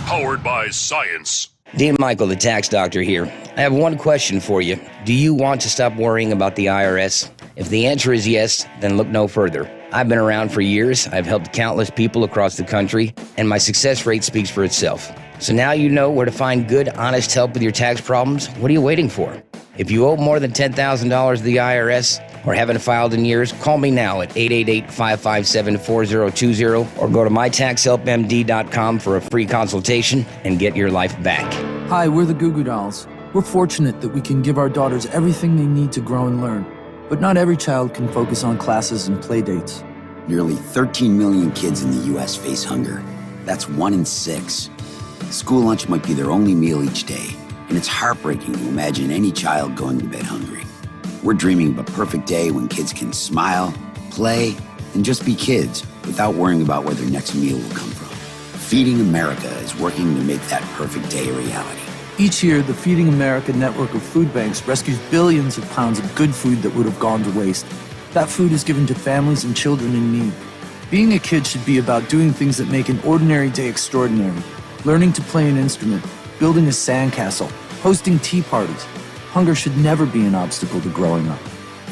Powered by science. Dean Michael, the tax doctor here. I have one question for you. Do you want to stop worrying about the IRS? If the answer is yes, then look no further. I've been around for years, I've helped countless people across the country, and my success rate speaks for itself. So now you know where to find good, honest help with your tax problems. What are you waiting for? If you owe more than $10,000 to the IRS or haven't filed in years, call me now at 888-557-4020 or go to mytaxhelpmd.com for a free consultation and get your life back. Hi, we're the Goo Goo Dolls. We're fortunate that we can give our daughters everything they need to grow and learn. But not every child can focus on classes and play dates. Nearly 13 million kids in the U.S. face hunger. That's 1 in 6. School lunch might be their only meal each day, and it's heartbreaking to imagine any child going to bed hungry. We're dreaming of a perfect day when kids can smile, play, and just be kids without worrying about where their next meal will come from. Feeding America is working to make that perfect day a reality. Each year, the Feeding America network of food banks rescues billions of pounds of good food that would have gone to waste. That food is given to families and children in need. Being a kid should be about doing things that make an ordinary day extraordinary. Learning to play an instrument, building a sandcastle, hosting tea parties. Hunger should never be an obstacle to growing up.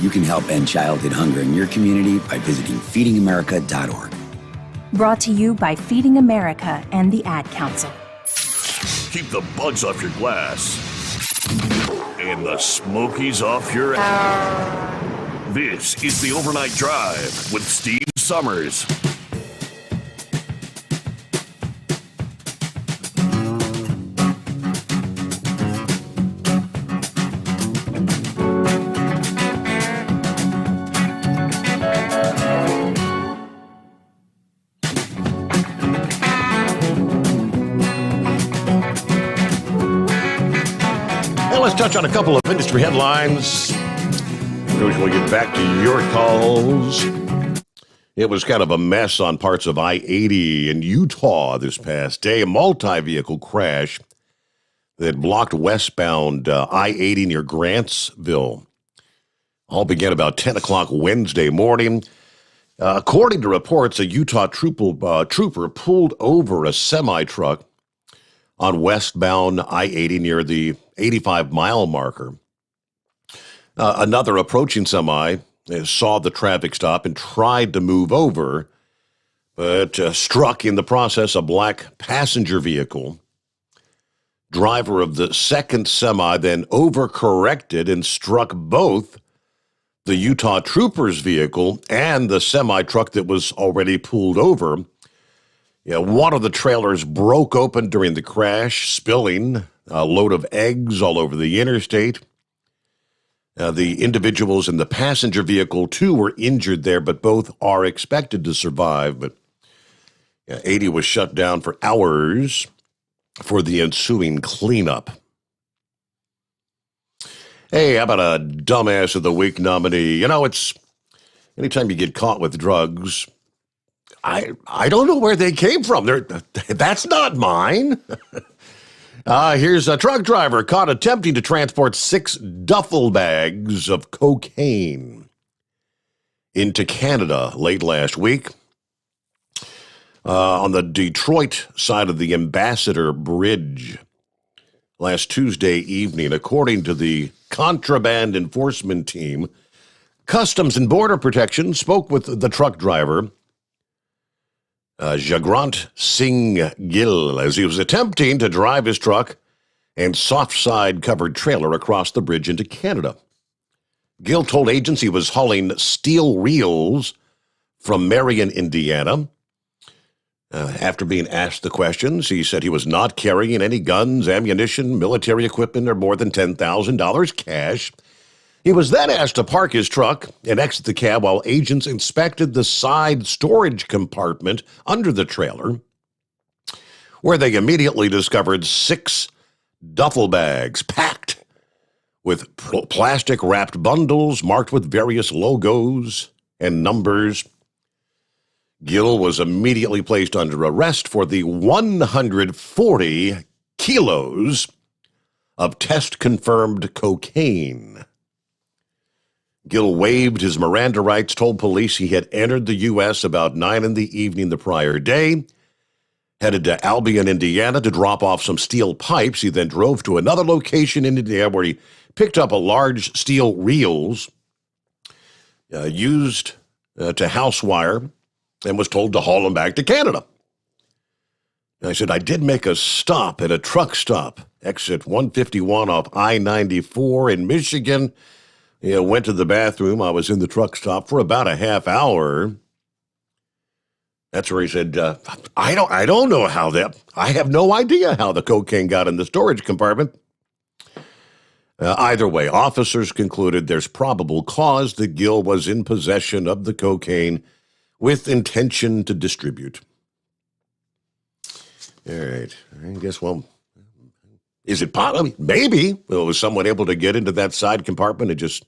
You can help end childhood hunger in your community by visiting feedingamerica.org. Brought to you by Feeding America and the Ad Council. Keep the bugs off your glass and the smokies off your This is the Overnight Drive with Steve Sommers. Let's touch on a couple of industry headlines. We'll get back to your calls. It was kind of a mess on parts of I-80 in Utah this past day. A multi-vehicle crash that blocked westbound I-80 near Grantsville. All began about 10 o'clock Wednesday morning. According to reports, a Utah trooper pulled over a semi-truck on westbound I-80 near the 85-mile marker. Another approaching semi saw the traffic stop and tried to move over, but struck in the process a black passenger vehicle. Driver of the second semi then overcorrected and struck both the Utah trooper's vehicle and the semi-truck that was already pulled over. One of the trailers broke open during the crash, spilling a load of eggs all over the interstate. The individuals in the passenger vehicle, too, were injured there, but both are expected to survive. But 80 was shut down for hours for the ensuing cleanup. Hey, how about a Dumbass of the Week nominee? You know, it's anytime you get caught with drugs, I don't know where they came from. That's not mine. Here's a truck driver caught attempting to transport 6 duffel bags of cocaine into Canada late last week. On the Detroit side of the Ambassador Bridge last Tuesday evening, according to the contraband enforcement team, Customs and Border Protection spoke with the truck driver, Jagrant Singh Gill, as he was attempting to drive his truck and soft-side covered trailer across the bridge into Canada. Gill told agents he was hauling steel reels from Marion, Indiana. After being asked the questions, he said he was not carrying any guns, ammunition, military equipment, or more than $10,000 cash. He was then asked to park his truck and exit the cab while agents inspected the side storage compartment under the trailer, where they immediately discovered 6 duffel bags packed with plastic-wrapped bundles marked with various logos and numbers. Gill was immediately placed under arrest for the 140 kilos of test-confirmed cocaine. Gill waived his Miranda rights, told police he had entered the U.S. about 9 in the evening the prior day, headed to Albion, Indiana to drop off some steel pipes. He then drove to another location in Indiana where he picked up a large steel reels used to house wire and was told to haul them back to Canada. And I said, I did make a stop at a truck stop, exit 151 off I-94 in Michigan. Went to the bathroom. I was in the truck stop for about a half hour. That's where he said, I don't know how I have no idea how the cocaine got in the storage compartment. Either way, officers concluded there's probable cause that Gill was in possession of the cocaine with intention to distribute. All right. I guess, is it possible? Maybe. Well, was someone able to get into that side compartment and just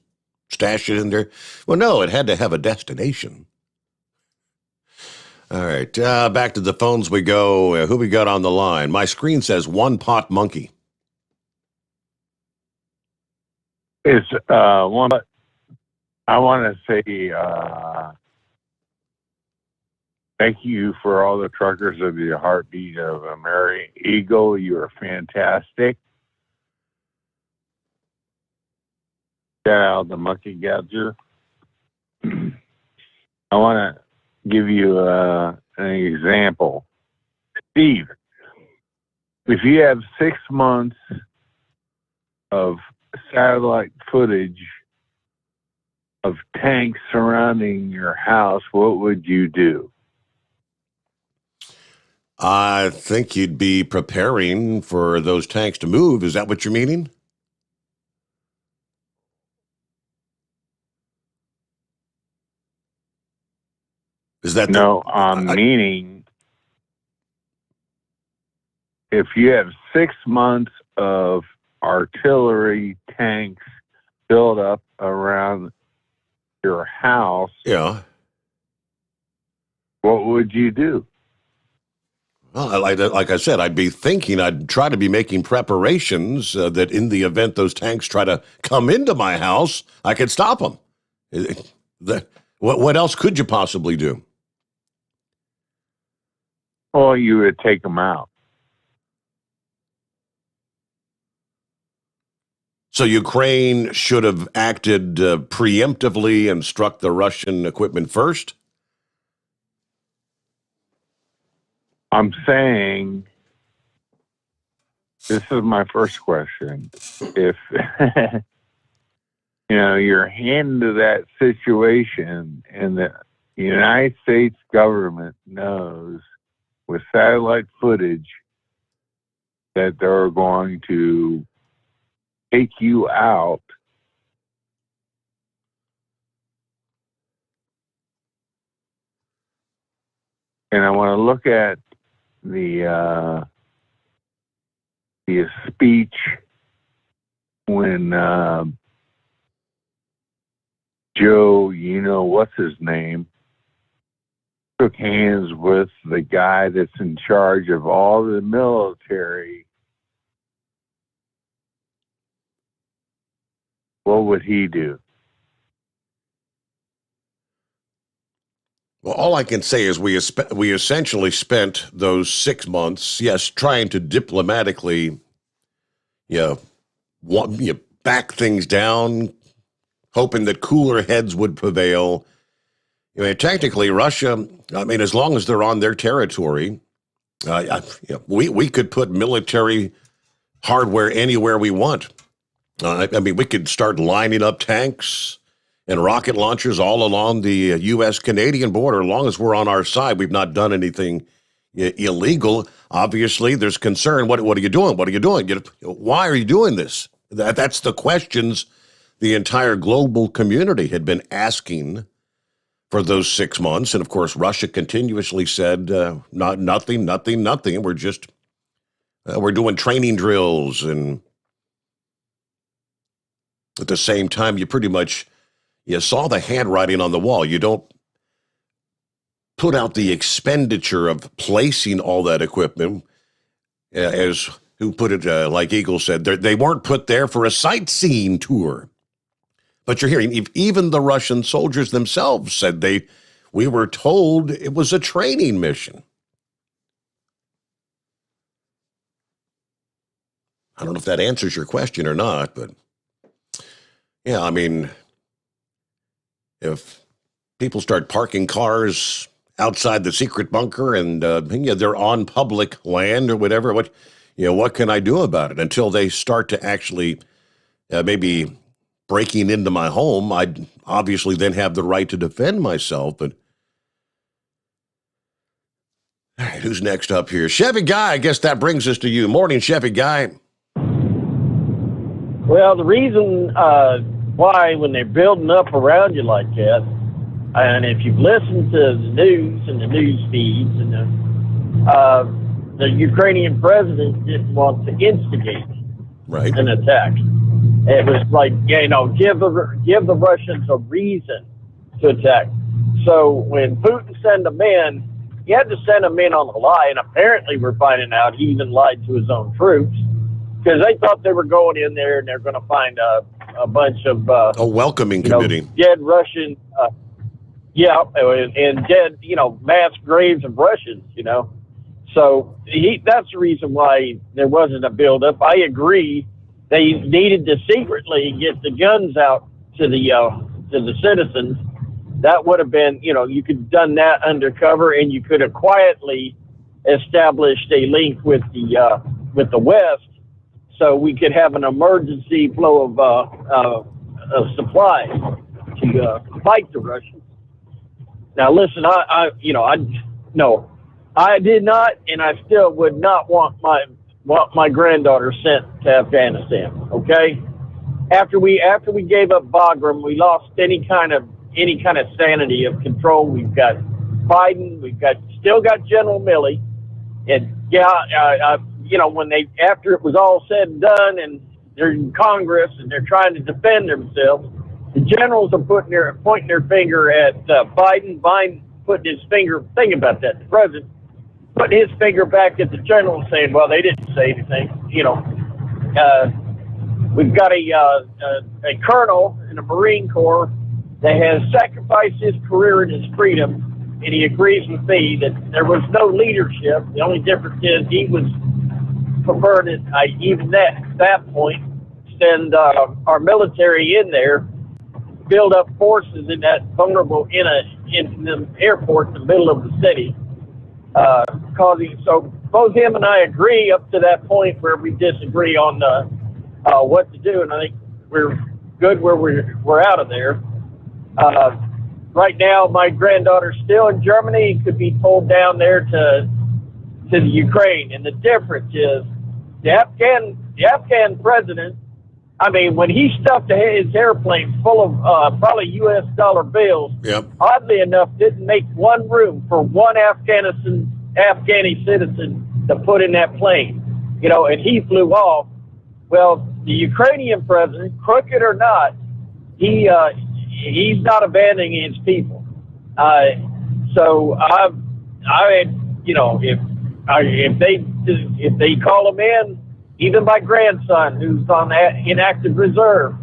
stash it in there? Well, no, it had to have a destination. All right. Back to the phones we go. Who we got on the line? My screen says One Pot Monkey. It's one. I want to say thank you for all the truckers of the Heartbeat of American Eagle. You are fantastic. Shout out the Monkey Gadger. I want to give you an example. Steve, if you have 6 months of satellite footage of tanks surrounding your house, what would you do? I think you'd be preparing for those tanks to move. Is that what you're meaning? Is that no? Meaning, if you have 6 months of artillery tanks built up around your house, yeah, what would you do? Well, like I said, I'd be thinking, I'd try to be making preparations that in the event those tanks try to come into my house, I could stop them. What else could you possibly do? Well, you would take them out. So Ukraine should have acted preemptively and struck the Russian equipment first? I'm saying, this is my first question. If, you're into that situation and the United States government knows with satellite footage that they're going to take you out and I want to look at the speech when Joe, what's his name, took hands with the guy that's in charge of all the military. What would he do? Well, all I can say is we essentially spent those 6 months, yes, trying to diplomatically, back things down, hoping that cooler heads would prevail. Technically, Russia, as long as they're on their territory, we could put military hardware anywhere we want. We could start lining up tanks and rocket launchers all along the U.S.-Canadian border. As long as we're on our side, we've not done anything illegal. Obviously, there's concern. What are you doing? What are you doing? Why are you doing this? That's the questions the entire global community had been asking for those 6 months. And, of course, Russia continuously said, nothing. We're just, we're doing training drills. And at the same time, you pretty much, you saw the handwriting on the wall. You don't put out the expenditure of placing all that equipment, as who put it, like Eagle said, they weren't put there for a sightseeing tour. But you're hearing even the Russian soldiers themselves said we were told it was a training mission. I don't know if that answers your question or not, but yeah, if people start parking cars outside the secret bunker and they're on public land or whatever, what can I do about it? Until they start to actually maybe breaking into my home, I'd obviously then have the right to defend myself. But all right, who's next up here? Chevy Guy, I guess that brings us to you. Morning, Chevy Guy. Well, the reason why when they're building up around you like that, and if you've listened to the news and the news feeds, and the Ukrainian president didn't want to instigate an attack. It was like, give the Russians a reason to attack. So when Putin sent them in, he had to send them in on a lie, and apparently we're finding out he even lied to his own troops because they thought they were going in there and they're going to find a bunch of a welcoming committee, dead Russian, and dead, mass graves of Russians, So that's the reason why there wasn't a buildup. I agree. They needed to secretly get the guns out to the citizens. That would have been, you could have done that undercover, and you could have quietly established a link with the West, so we could have an emergency flow of supplies to fight the Russians. Now, listen, I did not, and I still would not want my granddaughter sent to Afghanistan. Okay, after we gave up Bagram, we lost any kind of sanity of control. We've got Biden, still got General Milley, and when after it was all said and done, and they're in Congress and they're trying to defend themselves, the generals are pointing their finger at Biden. Biden putting his finger. Think about that. The president putting his finger back at the generals, saying, "Well, they didn't say anything." We've got a colonel in the Marine Corps that has sacrificed his career and his freedom, and he agrees with me that there was no leadership. The only difference is he was preferred at even that point send our military in there, build up forces in that vulnerable in the airport in the middle of the city, causing. So both him and I agree up to that point where we disagree on what to do, and I think we're good where we're out of there. Right now, my granddaughter's still in Germany, could be pulled down there to the Ukraine, and the difference is the Afghan president I mean, when he stuffed his airplane full of probably U.S. dollar bills, oddly enough, didn't make one room for one Afghani citizen to put in that plane. You know, and he flew off. Well, the Ukrainian president, crooked or not, he's not abandoning his people. So you know, if they call him in, even my grandson, who's on inactive reserve,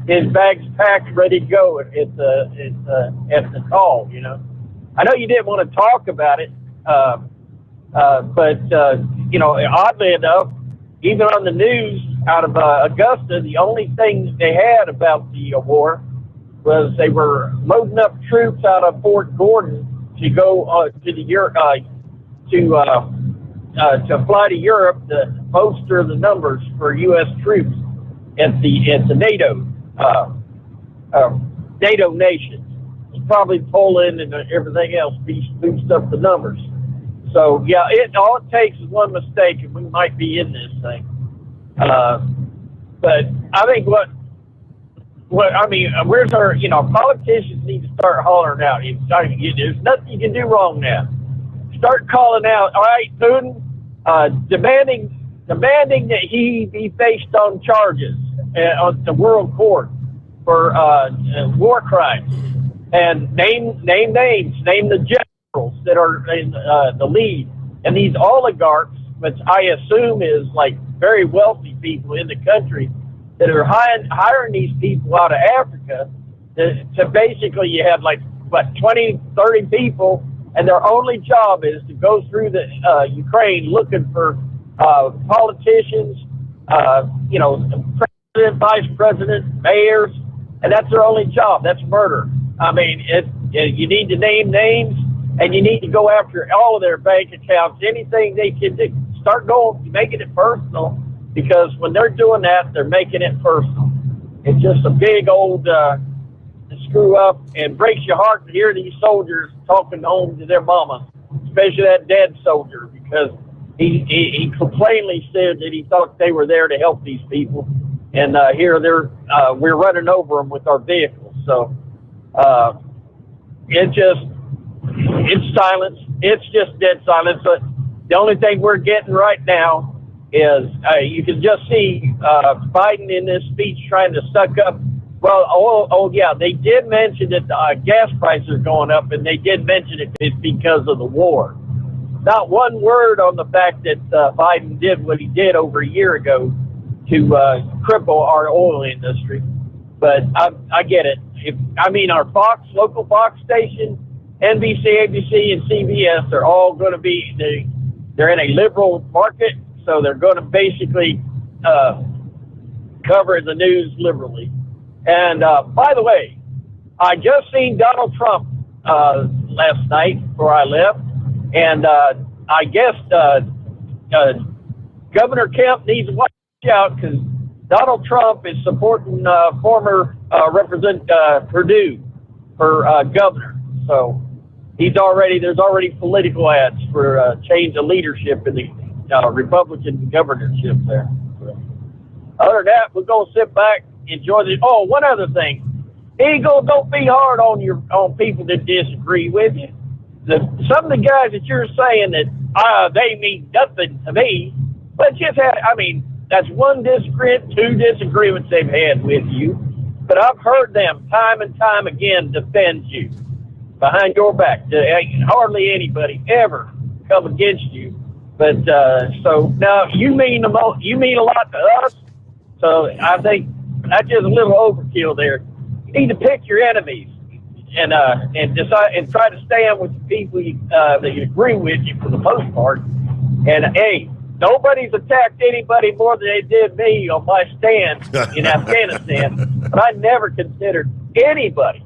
his bag's packed, ready to go at the call. You know, I know you didn't want to talk about it, but you know, oddly enough, even on the news out of Augusta, the only thing they had about the war was they were loading up troops out of Fort Gordon to go to fly to Europe to bolster the numbers for U.S. troops at the NATO nations. Probably Poland and everything else boost up the numbers. So yeah, all it takes is one mistake and we might be in this thing. But I think where's our, you know, politicians need to start hollering out. There's nothing you can do wrong now. Start calling out, all right, Putin, demanding that he be faced on charges on the world court for war crimes, and name names, name the generals that are in the lead, and these oligarchs, which I assume is like very wealthy people in the country that are hiring these people out of Africa to basically, you have like, 20, 30 people, and their only job is to go through the Ukraine looking for politicians, you know, president, vice president, mayors, and that's their only job. That's murder. I mean, you need to name names, and you need to go after all of their bank accounts, anything they can do. Start making it personal, because when they're doing that, they're making it personal. It's just a big old screw up, and breaks your heart to hear these soldiers talking home to their mama, especially that dead soldier, because he plainly said that he thought they were there to help these people, and here we're running over them with our vehicles. So it's silence. It's just dead silence. But the only thing we're getting right now is you can just see Biden in this speech trying to suck up. Well, yeah, they did mention that gas prices are going up, and they did mention it's because of the war. Not one word on the fact that Biden did what he did over a year ago to cripple our oil industry. But I get it. Our local Fox station, NBC, ABC, and CBS, they're all going to be, they're in a liberal market, so they're going to basically cover the news liberally. And by the way, I just seen Donald Trump last night before I left, and I guess Governor Kemp needs to watch out, because Donald Trump is supporting former Representative Perdue for governor. So there's already political ads for change of leadership in the Republican governorship there. So, other than that, we're going to sit back, enjoy the. Oh, one other thing, Eagle, don't be hard on people that disagree with you. Some of the guys that you're saying that they mean nothing to me, but that's one disagreement, two disagreements they've had with you. But I've heard them time and time again defend you behind your back. Hardly anybody ever come against you. But so now you mean a lot to us. So I think that's just a little overkill there. You need to pick your enemies and decide and try to stand with the people that agree with you for the most part. And hey, nobody's attacked anybody more than they did me on my stand in Afghanistan. But I never considered anybody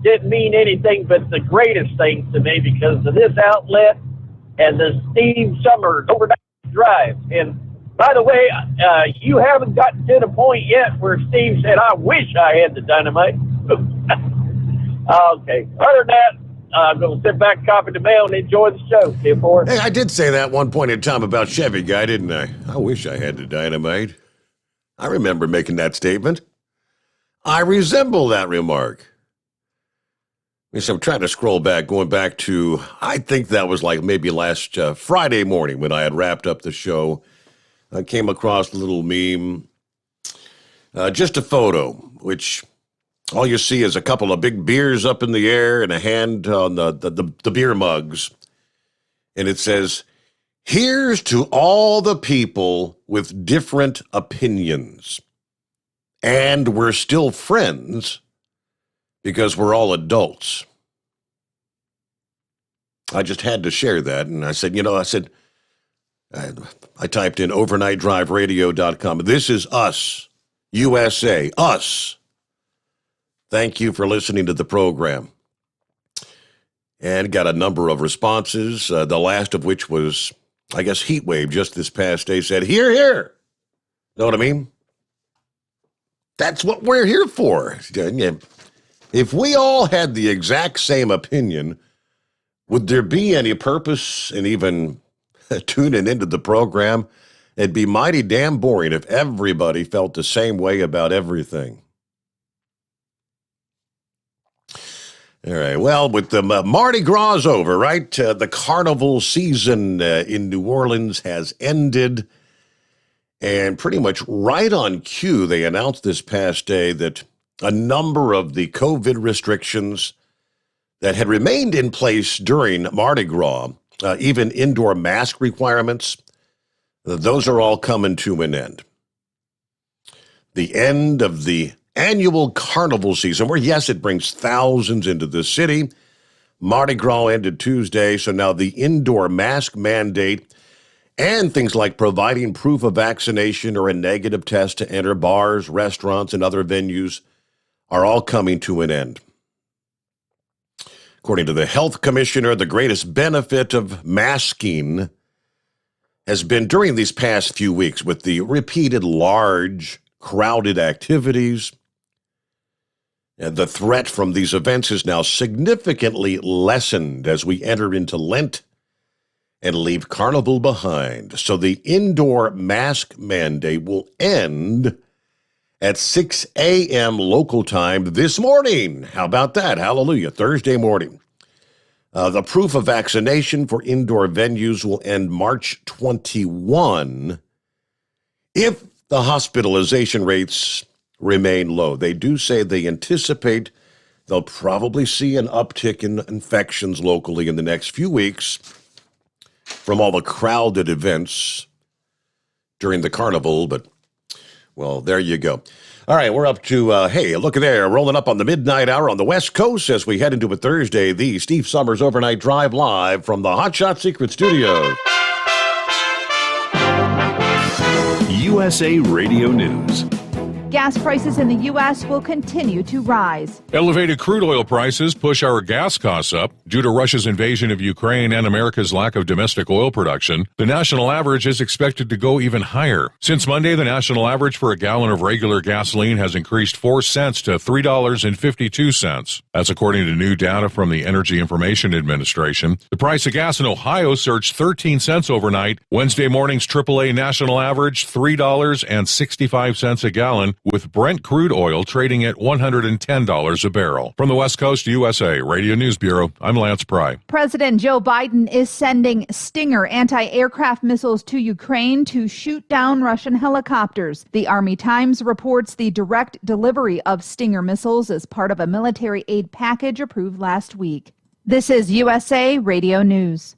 didn't mean anything but the greatest things to me because of this outlet and the Steve Sommers overnight drive. And by the way, you haven't gotten to the point yet where Steve said, "I wish I had the dynamite." Okay. Other than that, I'm going to sit back, copy the mail, and enjoy the show. Hey, I did say that one point in time about Chevy Guy, didn't I? I wish I had the dynamite. I remember making that statement. I resemble that remark. So I'm trying to scroll back, going back to, I think that was like maybe last Friday morning when I had wrapped up the show. I came across a little meme, just a photo, which all you see is a couple of big beers up in the air and a hand on the beer mugs. And it says, "Here's to all the people with different opinions. And we're still friends because we're all adults." I just had to share that. And I said, I typed in overnightdriveradio.com. This is us, USA, us. Thank you for listening to the program. And got a number of responses, the last of which was, I guess, Heatwave just this past day said, "Hear, hear." Know what I mean? That's what we're here for. If we all had the exact same opinion, would there be any purpose in even tuning into the program? It'd be mighty damn boring if everybody felt the same way about everything. All right, well, with the Mardi Gras over, right? The carnival season in New Orleans has ended. And pretty much right on cue, they announced this past day that a number of the COVID restrictions that had remained in place during Mardi Gras, even indoor mask requirements, those are all coming to an end. The end of the annual carnival season, where, yes, it brings thousands into the city. Mardi Gras ended Tuesday, so now the indoor mask mandate and things like providing proof of vaccination or a negative test to enter bars, restaurants, and other venues are all coming to an end. According to the health commissioner, the greatest benefit of masking has been during these past few weeks with the repeated large, crowded activities. And the threat from these events is now significantly lessened as we enter into Lent and leave Carnival behind. So the indoor mask mandate will end at 6 a.m. local time this morning. How about that? Hallelujah. Thursday morning. The proof of vaccination for indoor venues will end March 21 if the hospitalization rates remain low. They do say they anticipate they'll probably see an uptick in infections locally in the next few weeks from all the crowded events during the carnival, but, well, there you go. All right, we're up to, hey, look at there, rolling up on the midnight hour on the West Coast as we head into a Thursday, the Steve Sommers Overnight Drive live from the Hot Shot Secret Studios. USA Radio News. Gas prices in the U.S. will continue to rise. Elevated crude oil prices push our gas costs up. Due to Russia's invasion of Ukraine and America's lack of domestic oil production, the national average is expected to go even higher. Since Monday, the national average for a gallon of regular gasoline has increased 4 cents to $3.52. That's according to new data from the Energy Information Administration. The price of gas in Ohio surged 13 cents overnight. Wednesday morning's AAA national average, $3.65 a gallon, with Brent crude oil trading at $110 a barrel. From the West Coast USA Radio News Bureau, I'm Lance Pry. President Joe Biden is sending Stinger anti-aircraft missiles to Ukraine to shoot down Russian helicopters. The Army Times reports the direct delivery of Stinger missiles as part of a military aid package approved last week. This is USA Radio News.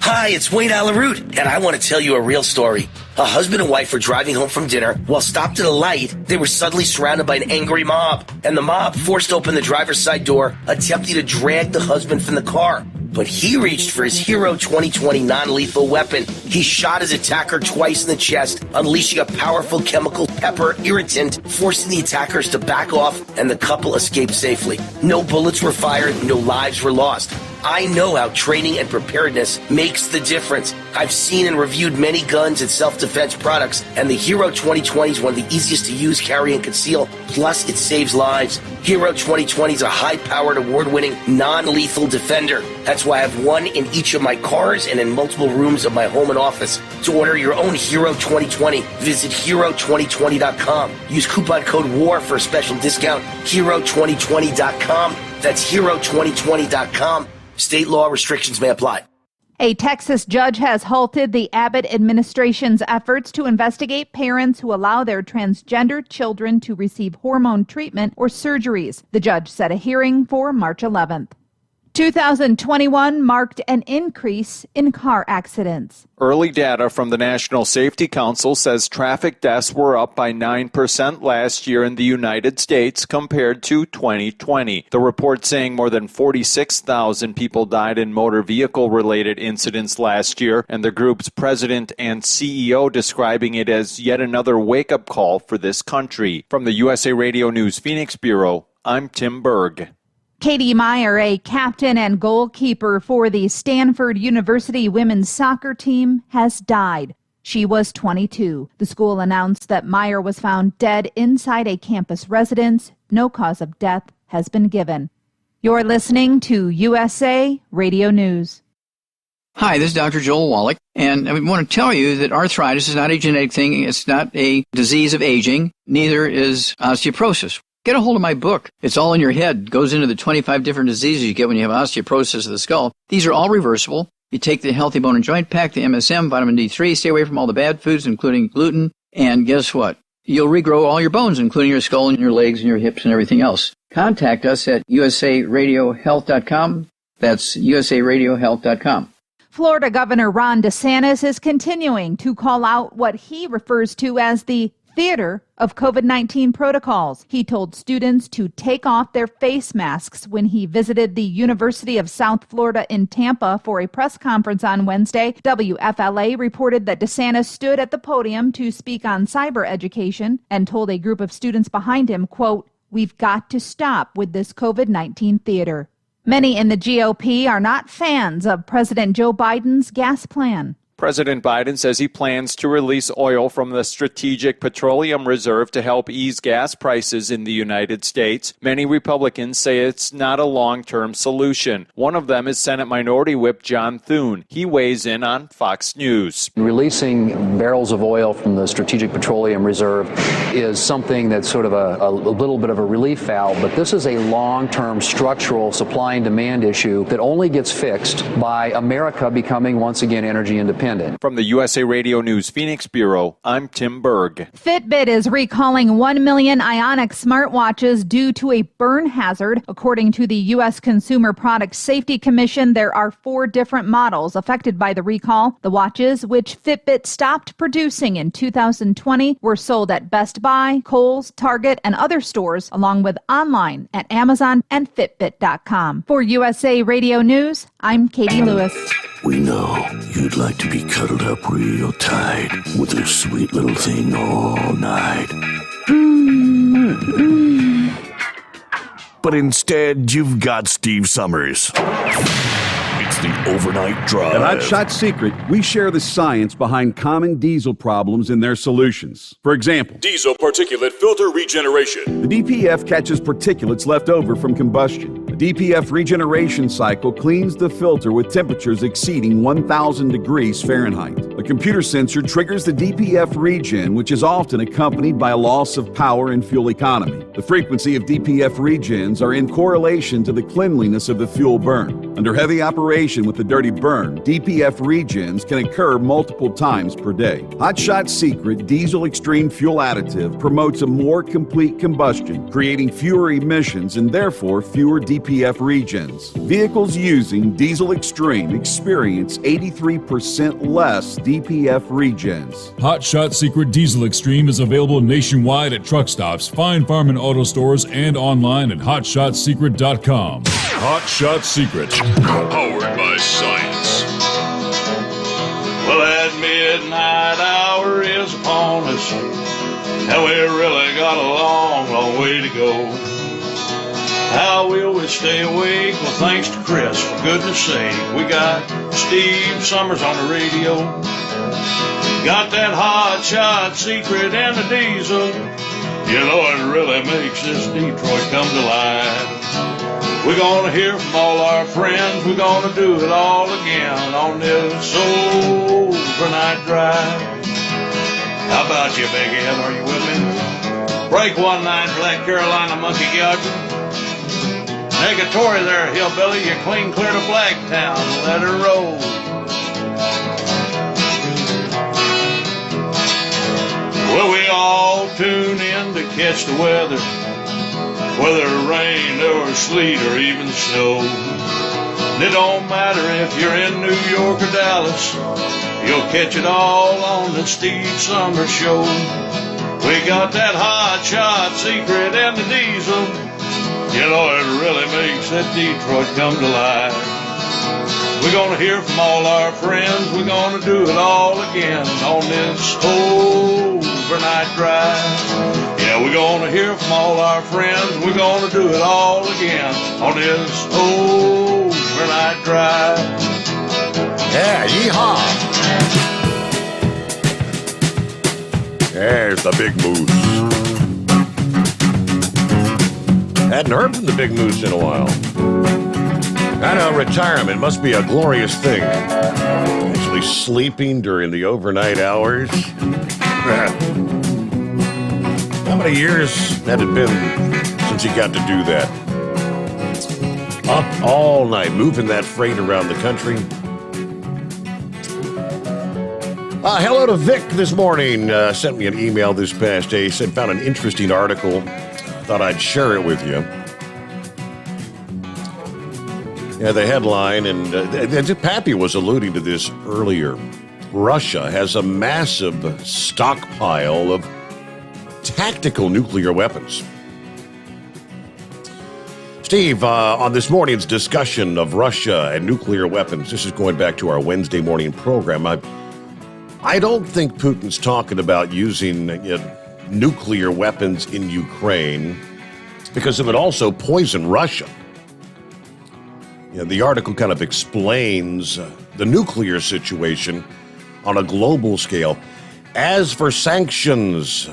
Hi, it's Wayne Alaroot, and I want to tell you a real story. A husband and wife were driving home from dinner. While stopped at a light, they were suddenly surrounded by an angry mob, and the mob forced open the driver's side door, attempting to drag the husband from the car. But he reached for his Hero 2020 non-lethal weapon. He shot his attacker twice in the chest, unleashing a powerful chemical pepper irritant, forcing the attackers to back off, and the couple escaped safely. No bullets were fired, no lives were lost. I know how training and preparedness makes the difference. I've seen and reviewed many guns and self-defense products, and the Hero 2020 is one of the easiest to use, carry, and conceal. Plus, it saves lives. Hero 2020 is a high-powered, award-winning, non-lethal defender. That's why I have one in each of my cars and in multiple rooms of my home and office. To order your own Hero 2020, visit Hero2020.com. Use coupon code WAR for a special discount. Hero2020.com. That's Hero2020.com. State law restrictions may apply. A Texas judge has halted the Abbott administration's efforts to investigate parents who allow their transgender children to receive hormone treatment or surgeries. The judge set a hearing for March 11th. 2021 marked an increase in car accidents. Early data from the National Safety Council says traffic deaths were up by 9% last year in the United States compared to 2020. The report saying more than 46,000 people died in motor vehicle-related incidents last year, and the group's president and CEO describing it as yet another wake-up call for this country. From the USA Radio News Phoenix Bureau, I'm Tim Berg. Katie Meyer, a captain and goalkeeper for the Stanford University women's soccer team, has died. She was 22. The school announced that Meyer was found dead inside a campus residence. No cause of death has been given. You're listening to USA Radio News. Hi, this is Dr. Joel Wallach, and I want to tell you that arthritis is not a genetic thing. It's not a disease of aging. Neither is osteoporosis. Get a hold of my book. It's all in your head. It goes into the 25 different diseases you get when you have osteoporosis of the skull. These are all reversible. You take the Healthy Bone and Joint Pack, the MSM, vitamin D3, stay away from all the bad foods, including gluten, and guess what? You'll regrow all your bones, including your skull and your legs and your hips and everything else. Contact us at usaradiohealth.com. That's usaradiohealth.com. Florida Governor Ron DeSantis is continuing to call out what he refers to as the theater of COVID-19 protocols. He told students to take off their face masks when he visited the University of South Florida in Tampa for a press conference on Wednesday. WFLA reported that DeSantis stood at the podium to speak on cyber education and told a group of students behind him, quote, "We've got to stop with this COVID-19 theater." Many in the GOP are not fans of President Joe Biden's gas plan. President Biden says he plans to release oil from the Strategic Petroleum Reserve to help ease gas prices in the United States. Many Republicans say it's not a long-term solution. One of them is Senate Minority Whip John Thune. He weighs in on Fox News. Releasing barrels of oil from the Strategic Petroleum Reserve is something that's sort of a little bit of a relief valve, but this is a long-term structural supply and demand issue that only gets fixed by America becoming once again energy independent. From the USA Radio News Phoenix Bureau, I'm Tim Berg. Fitbit is recalling 1 million Ionic smartwatches due to a burn hazard. According to the U.S. Consumer Product Safety Commission, there are 4 different models affected by the recall. The watches, which Fitbit stopped producing in 2020, were sold at Best Buy, Kohl's, Target, and other stores, along with online at Amazon and Fitbit.com. For USA Radio News, I'm Katie Lewis. We know you'd like to be cuddled up real tight with a sweet little thing all night. But instead, you've got Steve Summers. It's the Overnight Drive. At Hot Shot Secret, we share the science behind common diesel problems and their solutions. For example, diesel particulate filter regeneration. The DPF catches particulates left over from combustion. The DPF regeneration cycle cleans the filter with temperatures exceeding 1,000 degrees Fahrenheit. A computer sensor triggers the DPF regen, which is often accompanied by a loss of power and fuel economy. The frequency of DPF regens are in correlation to the cleanliness of the fuel burn. Under heavy operation with the dirty burn, DPF regens can occur multiple times per day. Hot Shot Secret Diesel Extreme Fuel Additive promotes a more complete combustion, creating fewer emissions and therefore fewer DPF regens. Vehicles using Diesel Extreme experience 83% less DPF regens. Hot Shot Secret Diesel Extreme is available nationwide at truck stops, fine farm and auto stores, and online at hotshotsecret.com. Hot Shot Secret, powered by science. Well, that midnight hour is upon us, and we really got a long, long way to go. How will we stay awake? Well, thanks to Chris, for goodness sake. We got Steve Sommers on the radio. Got that hot shot secret and the diesel. You know it really makes this Detroit come to life. We're gonna hear from all our friends. We're gonna do it all again on this overnight drive. How about you, Big Ed? Are you with me? Break one line for that Carolina monkey gouger. Negatory there, hillbilly. You clean clear to Blacktown. Let her roll. Well, we all tune in to catch the weather, whether rain or sleet or even snow. And it don't matter if you're in New York or Dallas, you'll catch it all on the Steve Sommers Show. We got that hot shot secret and the diesel. You know it really makes that Detroit come to life. We're gonna hear from all our friends. We're gonna do it all again on this overnight drive. Yeah, we're gonna hear from all our friends. We're gonna do it all again on this overnight drive. Yeah, yeehaw! There's the big moose. Hadn't heard from the big moose in a while. I know, retirement must be a glorious thing. Actually sleeping during the overnight hours. How many years had it been since you got to do that? Up all night, moving that freight around the country. Hello to Vic this morning. Sent me an email this past day. Said found an interesting article. Thought I'd share it with you. Yeah, the headline, and Pappy was alluding to this earlier. Russia has a massive stockpile of tactical nuclear weapons. Steve, on this morning's discussion of Russia and nuclear weapons, this is going back to our Wednesday morning program. I don't think Putin's talking about using nuclear weapons in Ukraine because it would also poison Russia. The article kind of explains the nuclear situation on a global scale. As for sanctions,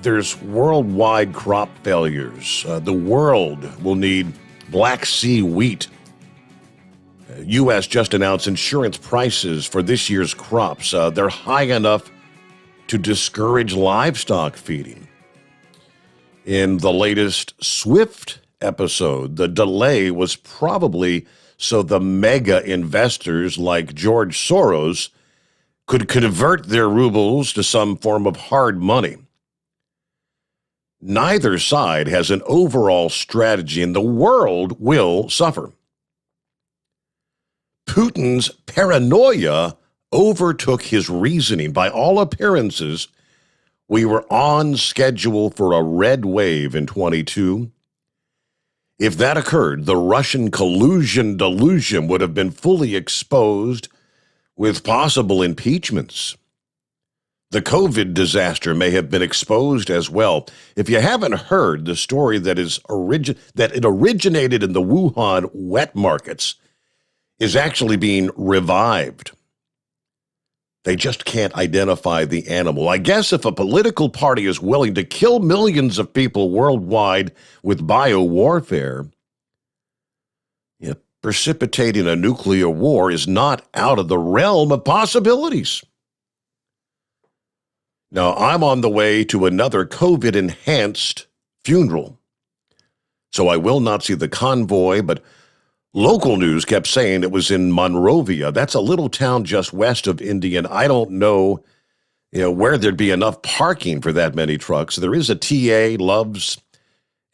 there's worldwide crop failures. The world will need Black Sea wheat. U.S. just announced insurance prices for this year's crops. They're high enough to discourage livestock feeding. In the latest SWIFT episode, the delay was probably so the mega investors like George Soros could convert their rubles to some form of hard money. Neither side has an overall strategy, and the world will suffer. Putin's paranoia overtook his reasoning. By all appearances, we were on schedule for a red wave in 22. If that occurred, the Russian collusion delusion would have been fully exposed with possible impeachments. The COVID disaster may have been exposed as well. If you haven't heard the story that it originated in the Wuhan wet markets is actually being revived. They just can't identify the animal. I guess if a political party is willing to kill millions of people worldwide with biowarfare, precipitating a nuclear war is not out of the realm of possibilities. Now, I'm on the way to another COVID-enhanced funeral, so I will not see the convoy, but local news kept saying it was in Monrovia. That's a little town just west of Indy, and I don't know, where there'd be enough parking for that many trucks. There is a TA, Love's,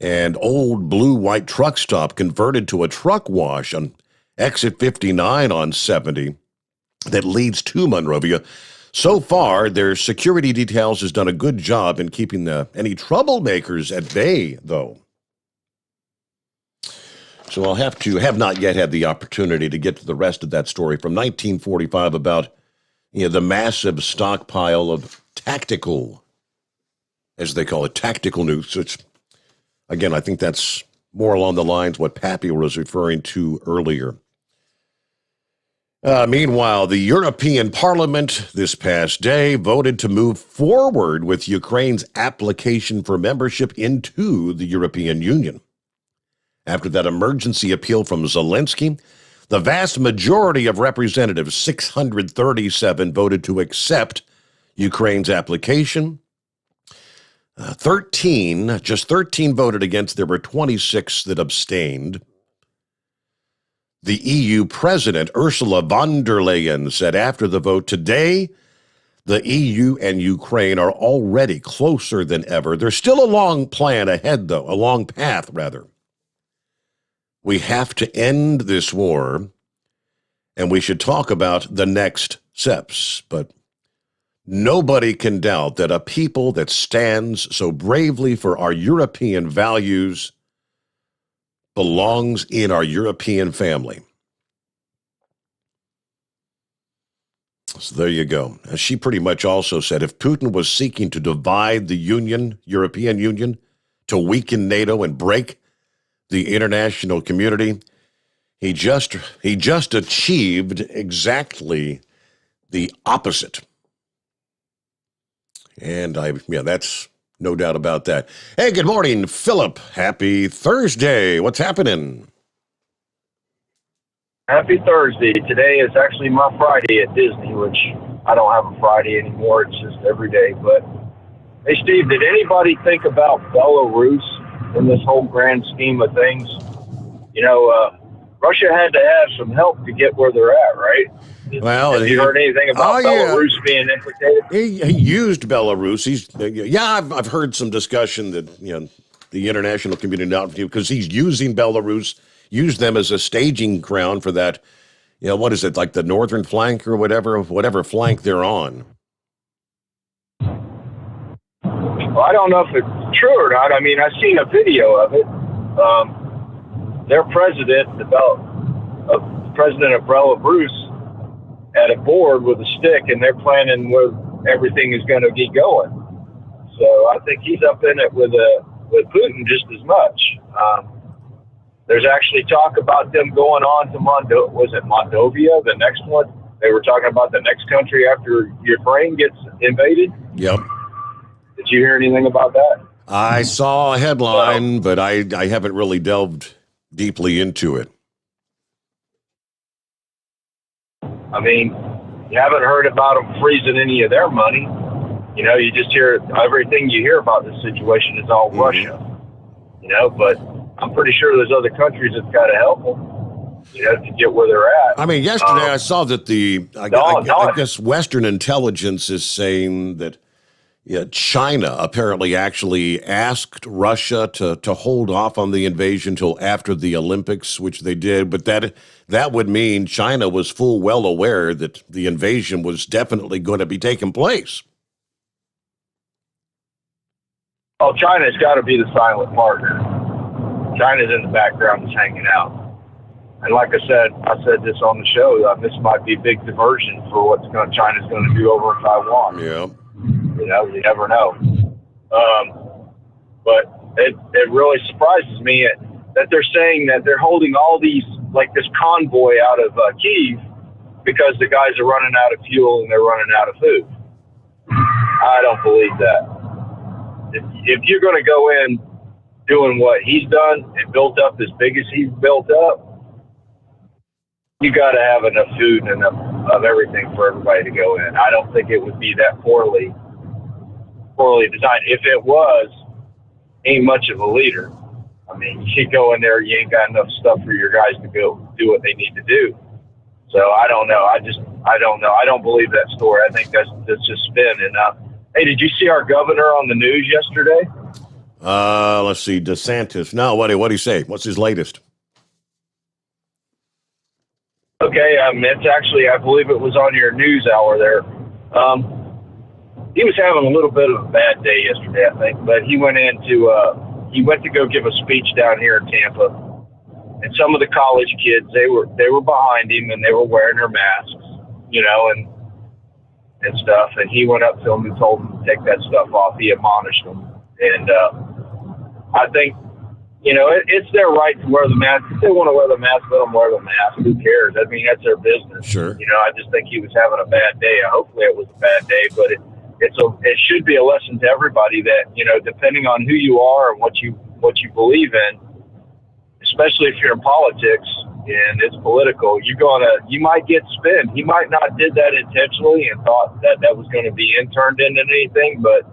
and old blue-white truck stop converted to a truck wash on exit 59 on 70 that leads to Monrovia. So far, their security details has done a good job in keeping any troublemakers at bay, though. So I'll have not yet had the opportunity to get to the rest of that story from 1945 about the massive stockpile of tactical, as they call it, tactical nukes. Which, again, I think that's more along the lines what Pappy was referring to earlier. Meanwhile, the European Parliament this past day voted to move forward with Ukraine's application for membership into the European Union. After that emergency appeal from Zelensky, the vast majority of representatives, 637, voted to accept Ukraine's application. 13 voted against. There were 26 that abstained. The EU president, Ursula von der Leyen, said after the vote today, the EU and Ukraine are already closer than ever. There's still a long plan ahead, though, a long path, rather. We have to end this war, and we should talk about the next steps. But nobody can doubt that a people that stands so bravely for our European values belongs in our European family. So there you go. She pretty much also said if Putin was seeking to divide the European Union, to weaken NATO and break the international community, he just achieved exactly the opposite. And that's no doubt about that. Hey, good morning, Philip. Happy Thursday. What's happening? Happy Thursday. Today is actually my Friday at Disney, which I don't have a Friday anymore. It's just every day. But, hey, Steve, did anybody think about Belarus in this whole grand scheme of things? You know, Russia had to have some help to get where they're at, right? Well, have you heard anything about Belarus being implicated? He used Belarus. I've heard some discussion that the international community not because he's using Belarus, used them as a staging ground for that. What is it, like the northern flank or whatever flank they're on? Well, I don't know if it's true or not. I mean, I've seen a video of it. Their president, the president of Belarus, at a board with a stick, and they're planning where everything is going to get going. So I think he's up in it with Putin just as much. There's actually talk about them going on to Moldova, the next one? They were talking about the next country after Ukraine gets invaded. Yep. Did you hear anything about that? I saw a headline, but I haven't really delved deeply into it. I mean, you haven't heard about them freezing any of their money. You just hear everything you hear about this situation is all Russia. But I'm pretty sure there's other countries that's got to help them, to get where they're at. I mean, yesterday I saw that I guess Western intelligence is saying that China apparently actually asked Russia to hold off on the invasion till after the Olympics, which they did. But that would mean China was full well aware that the invasion was definitely going to be taking place. Oh, China's got to be the silent partner. China's in the background, just hanging out. And like I said this on the show, this might be a big diversion for what China's going to do over in Taiwan. Yeah. You never know. But it really surprises me that they're saying that they're holding all these, like this convoy out of Kyiv because the guys are running out of fuel and they're running out of food. I don't believe that. If you're going to go in doing what he's done and built up as big as he's built up, you got to have enough food and enough of everything for everybody to go in. I don't think it would be that poorly designed. If it was, ain't much of a leader. I mean, you should go in there, you ain't got enough stuff for your guys to go do what they need to do. So I don't know. I don't know. I don't believe that story. I think that's just spin. And hey, did you see our governor on the news yesterday? Let's see, DeSantis. No, what did he say? What's his latest? Okay, it's actually, I believe it was on your news hour there. He was having a little bit of a bad day yesterday, I think, but he went to go give a speech down here in Tampa, and some of the college kids, they were behind him and they were wearing their masks, and stuff, and he went up to them and told them to take that stuff off. He admonished them, and I think it's their right to wear the mask. If they want to wear the mask, let them wear the mask. Who cares? I mean, that's their business. Sure. I just think he was having a bad day. Hopefully it was a bad day, but it should be a lesson to everybody that, depending on who you are and what you believe in, especially if you're in politics and it's political, you might get spin. He might not did that intentionally and thought that was going to be turned into anything, but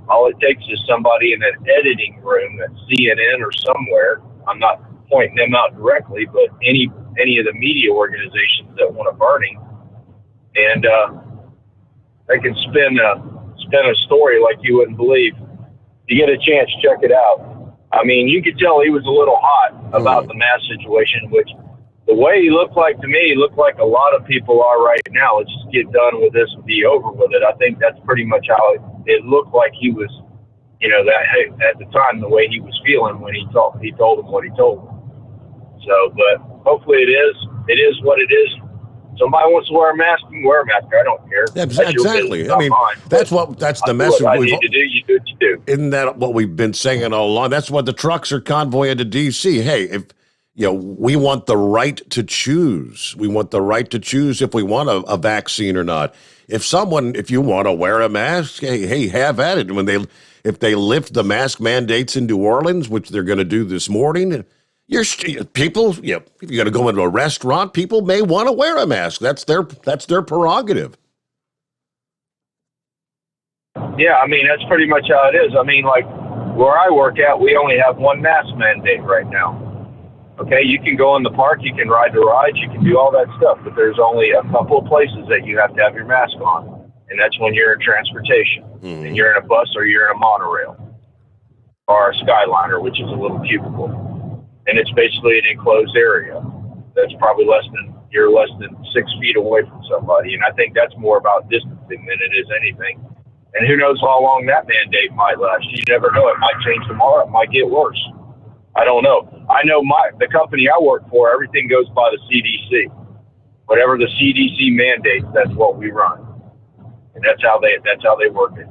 all it takes is somebody in an editing room at CNN or somewhere. I'm not pointing them out directly, but any of the media organizations that want to burn him, and they can spin a story like you wouldn't believe. If you get a chance, check it out. I mean, you could tell he was a little hot about the mask situation, which the way he looked like to me, he looked like a lot of people are right now. Let's just get done with this and be over with it. I think that's pretty much how it looked like he was, that at the time, the way he was feeling when he told him what he told him. So, but hopefully it is what it is. Somebody wants to wear a mask, you can wear a mask. I don't care. Exactly. I mean, that's the message I need to do. You do what you do. Isn't that what we've been saying all along? That's what the trucks are convoying to D.C. Hey, if we want the right to choose. We want the right to choose if we want a vaccine or not. If you want to wear a mask, hey, have at it. If they lift the mask mandates in New Orleans, which they're going to do this morning, if you're going to go into a restaurant, people may want to wear a mask. That's their prerogative. Yeah, I mean, that's pretty much how it is. I mean, like where I work at, we only have one mask mandate right now. Okay, you can go in the park, you can ride the rides, you can do all that stuff, but there's only a couple of places that you have to have your mask on, and that's when you're in transportation, and you're in a bus or you're in a monorail or a Skyliner, which is a little cubicle, and it's basically an enclosed area that's probably you're less than 6 feet away from somebody, and I think that's more about distancing than it is anything. And who knows how long that mandate might last? You never know. It might change tomorrow. It might get worse. I don't know. I know the company I work for, everything goes by the CDC. Whatever the CDC mandates, that's what we run, and that's how they work it.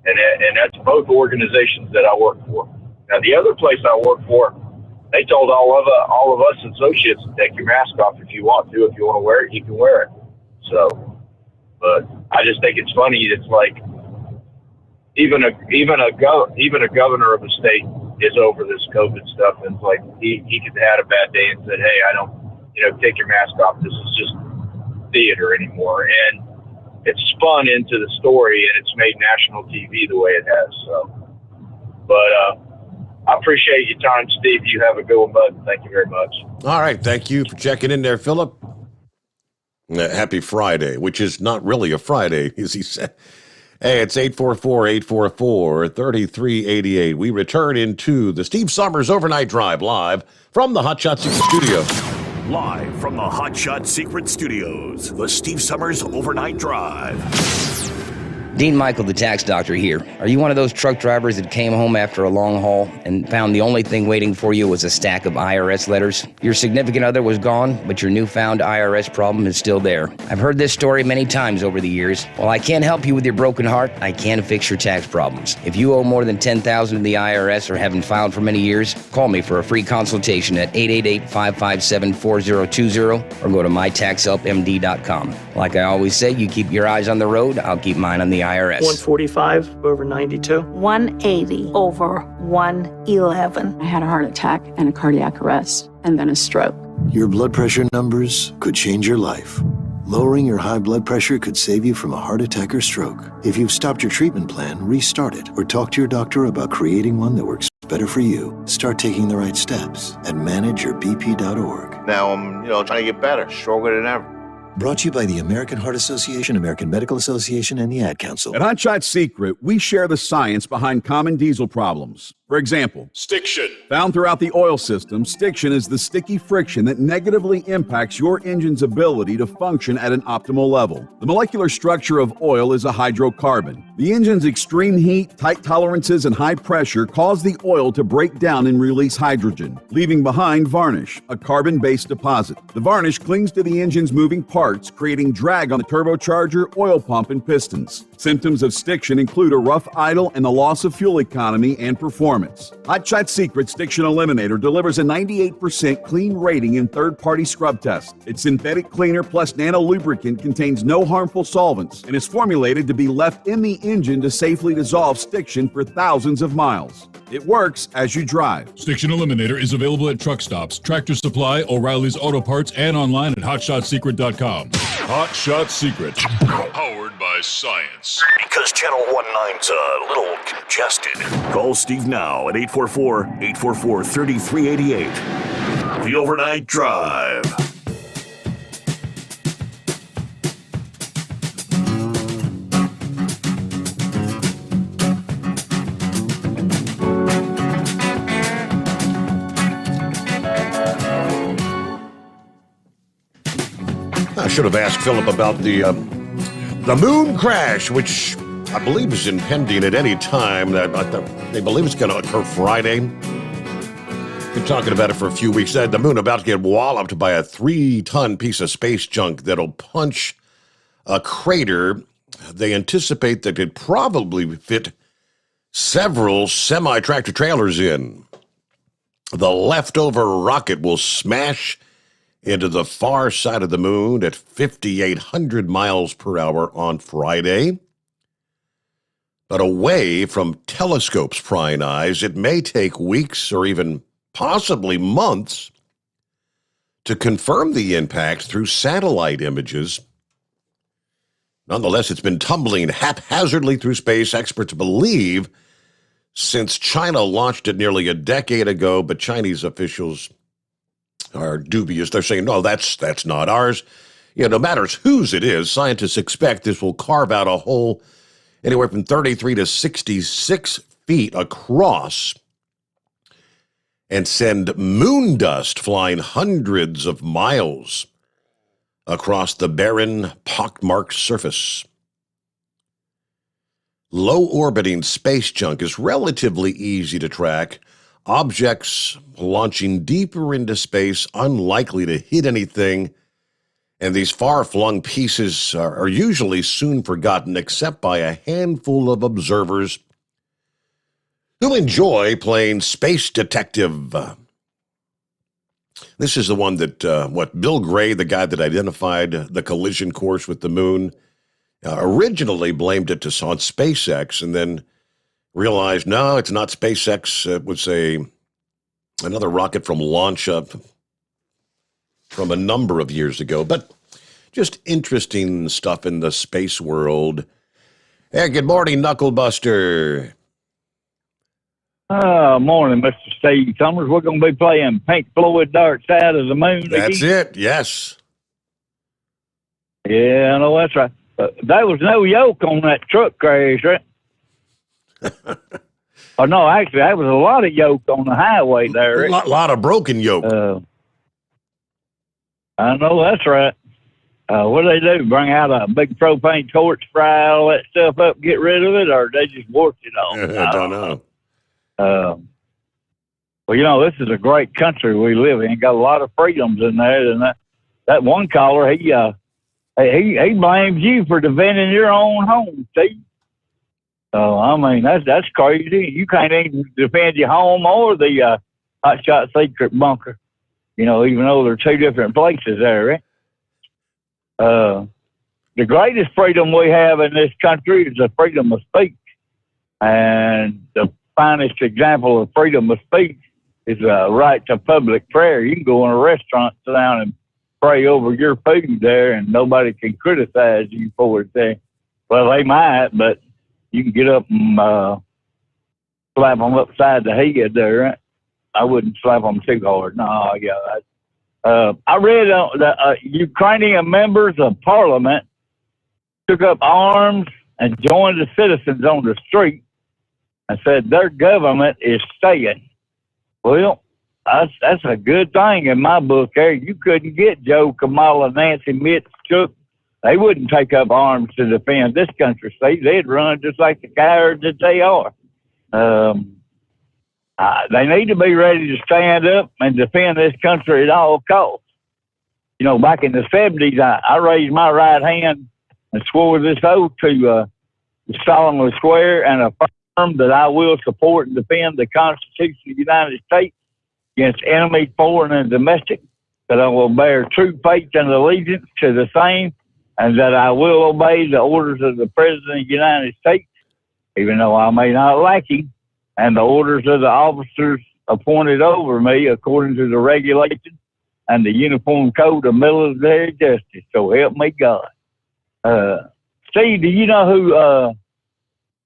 And that's both organizations that I work for. Now the other place I work for, they told all of us associates to take your mask off if you want to. If you want to wear it, you can wear it. So, but I just think it's funny. It's like even a governor of a state is over this COVID stuff, and it's like he could have had a bad day and said, hey, I don't, take your mask off. This is just theater anymore. And it's spun into the story, and it's made national TV the way it has. So, but I appreciate your time, Steve. You have a good one, bud. Thank you very much. All right. Thank you for checking in there, Philip. Happy Friday, which is not really a Friday, as he said. Hey, it's 844-844-3388. We return into the Steve Sommers Overnight Drive live from the Hot Shot Secret Studios. Live from the Hot Shot Secret Studios, the Steve Sommers Overnight Drive. Dean Michael, the tax doctor here. Are you one of those truck drivers that came home after a long haul and found the only thing waiting for you was a stack of IRS letters? Your significant other was gone, but your newfound IRS problem is still there. I've heard this story many times over the years. While I can't help you with your broken heart, I can fix your tax problems. If you owe more than $10,000 to the IRS or haven't filed for many years, call me for a free consultation at 888-557-4020 or go to mytaxhelpmd.com. Like I always say, you keep your eyes on the road, I'll keep mine on the IRS. 145 over 92. 180 over 111. I had a heart attack and a cardiac arrest and then a stroke. Your blood pressure numbers could change your life. Lowering your high blood pressure could save you from a heart attack or stroke. If you've stopped your treatment plan, restart it or talk to your doctor about creating one that works better for you. Start taking the right steps at manageyourbp.org. Now I'm, trying to get better, stronger than ever. Brought to you by the American Heart Association, American Medical Association, and the Ad Council. At Hot Shot Secret, we share the science behind common diesel problems. For example, stiction. Found throughout the oil system, stiction is the sticky friction that negatively impacts your engine's ability to function at an optimal level. The molecular structure of oil is a hydrocarbon. The engine's extreme heat, tight tolerances, and high pressure cause the oil to break down and release hydrogen, leaving behind varnish, a carbon-based deposit. The varnish clings to the engine's moving parts, creating drag on the turbocharger, oil pump, and pistons. Symptoms of stiction include a rough idle and the loss of fuel economy and performance. performance. Hot Shot Secret's Stiction Eliminator delivers a 98% clean rating in third-party scrub tests. Its synthetic cleaner plus nano lubricant contains no harmful solvents and is formulated to be left in the engine to safely dissolve stiction for thousands of miles. It works as you drive. Stiction Eliminator is available at truck stops, Tractor Supply, O'Reilly's Auto Parts, and online at hotshotsecret.com. Hot Shot Secret. Powered by science. Because Channel 19's a little congested. Call Steve now at 844-844-3388. The Overnight Drive. I should have asked Philip about the moon crash, which I believe is impending at any time. They believe it's going to occur Friday. Been talking about it for a few weeks. The moon about to get walloped by a 3-ton piece of space junk that'll punch a crater. They anticipate that it probably fit several semi-tractor trailers in. The leftover rocket will smash into the far side of the moon at 5,800 miles per hour on Friday. But away from telescopes' prying eyes, it may take weeks or even possibly months to confirm the impact through satellite images. Nonetheless, it's been tumbling haphazardly through space, experts believe, since China launched it nearly a decade ago, but Chinese officials are dubious. They're saying, no, that's not ours. No matter whose it is, scientists expect this will carve out a hole anywhere from 33 to 66 feet across and send moon dust flying hundreds of miles across the barren, pockmarked surface. Low-orbiting space junk is relatively easy to track. Objects launching deeper into space, unlikely to hit anything, and these far-flung pieces are usually soon forgotten except by a handful of observers who enjoy playing space detective. This is the one that, Bill Gray, the guy that identified the collision course with the moon, originally blamed it on SpaceX and then realized, no, it's not SpaceX. It was another rocket from launch up from a number of years ago. But just interesting stuff in the space world. Hey, good morning, Knucklebuster. Morning, Mr. Steve Sommers. We're going to be playing Pink Floyd Dark Side of the Moon. That's it, yes. Yeah, I know that's right. There was no yoke on that truck crash, right? Oh, no, actually, there was a lot of yoke on the highway there. A lot of broken yoke. I know that's right. What do they do? Bring out a big propane torch, fry all that stuff up, get rid of it, or they just wash it off? I don't know. Well, this is a great country we live in. Got a lot of freedoms in there. And that one caller, he blames you for defending your own home, Steve. So, I mean, that's crazy. You can't even defend your home or the Hot Shot Secret bunker, even though they're two different places there, right? The greatest freedom we have in this country is the freedom of speech. And the finest example of freedom of speech is a right to public prayer. You can go in a restaurant, sit down and pray over your food there, and nobody can criticize you for it. Well, they might, but you can get up and slap them upside the head there. Right? I wouldn't slap them too hard. No, yeah. I read the Ukrainian members of parliament took up arms and joined the citizens on the street and said their government is staying. Well, that's a good thing in my book there. You couldn't get Joe, Kamala, Nancy, Mitch, Chuck. They wouldn't take up arms to defend this country, Steve. They'd run just like the cowards that they are. They need to be ready to stand up and defend this country at all costs. Back in the 70s, I raised my right hand and swore this oath to solemnly swear and affirm that I will support and defend the Constitution of the United States against enemies, foreign and domestic, that I will bear true faith and allegiance to the same, and that I will obey the orders of the President of the United States, even though I may not like him, and the orders of the officers appointed over me according to the regulations and the Uniform Code of Military Justice. So help me God. Steve, do you know who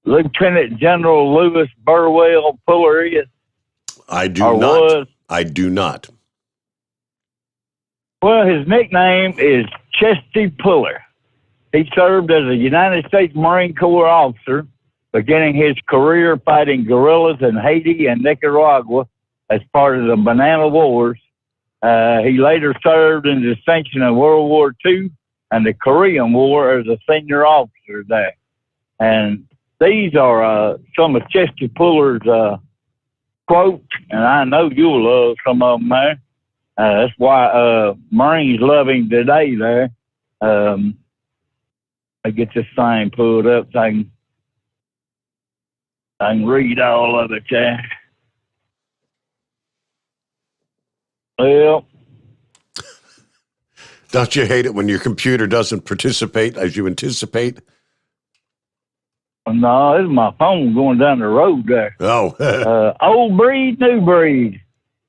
Lieutenant General Lewis Burwell Fuller is? I do or not. Was? I do not. Well, his nickname is Chesty Puller. He served as a United States Marine Corps officer, beginning his career fighting guerrillas in Haiti and Nicaragua as part of the Banana Wars. He later served in distinction in World War II and the Korean War as a senior officer there. And these are some of Chesty Puller's quotes, and I know you'll love some of them there. That's why Marines love him today there. I get this thing pulled up so I can read all of it there. Well, don't you hate it when your computer doesn't participate as you anticipate? No, this is my phone going down the road there. Oh. Old breed, new breed.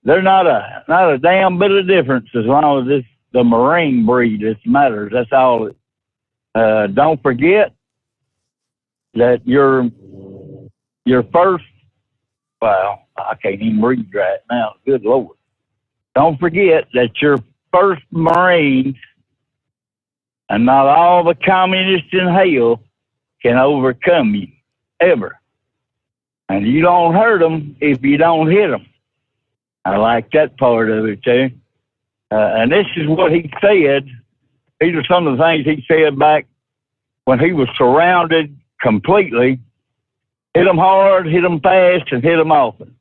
They're not a damn bit of difference as long as it's the Marine breed that matters. That's all. Don't forget that your first, well, I can't even read right now. Good Lord. Don't forget that your first Marines and not all the communists in hell can overcome you, ever. And you don't hurt them if you don't hit them. I like that part of it, too. And this is what he said. These are some of the things he said back when he was surrounded completely. Hit them hard, hit them fast, and hit them often.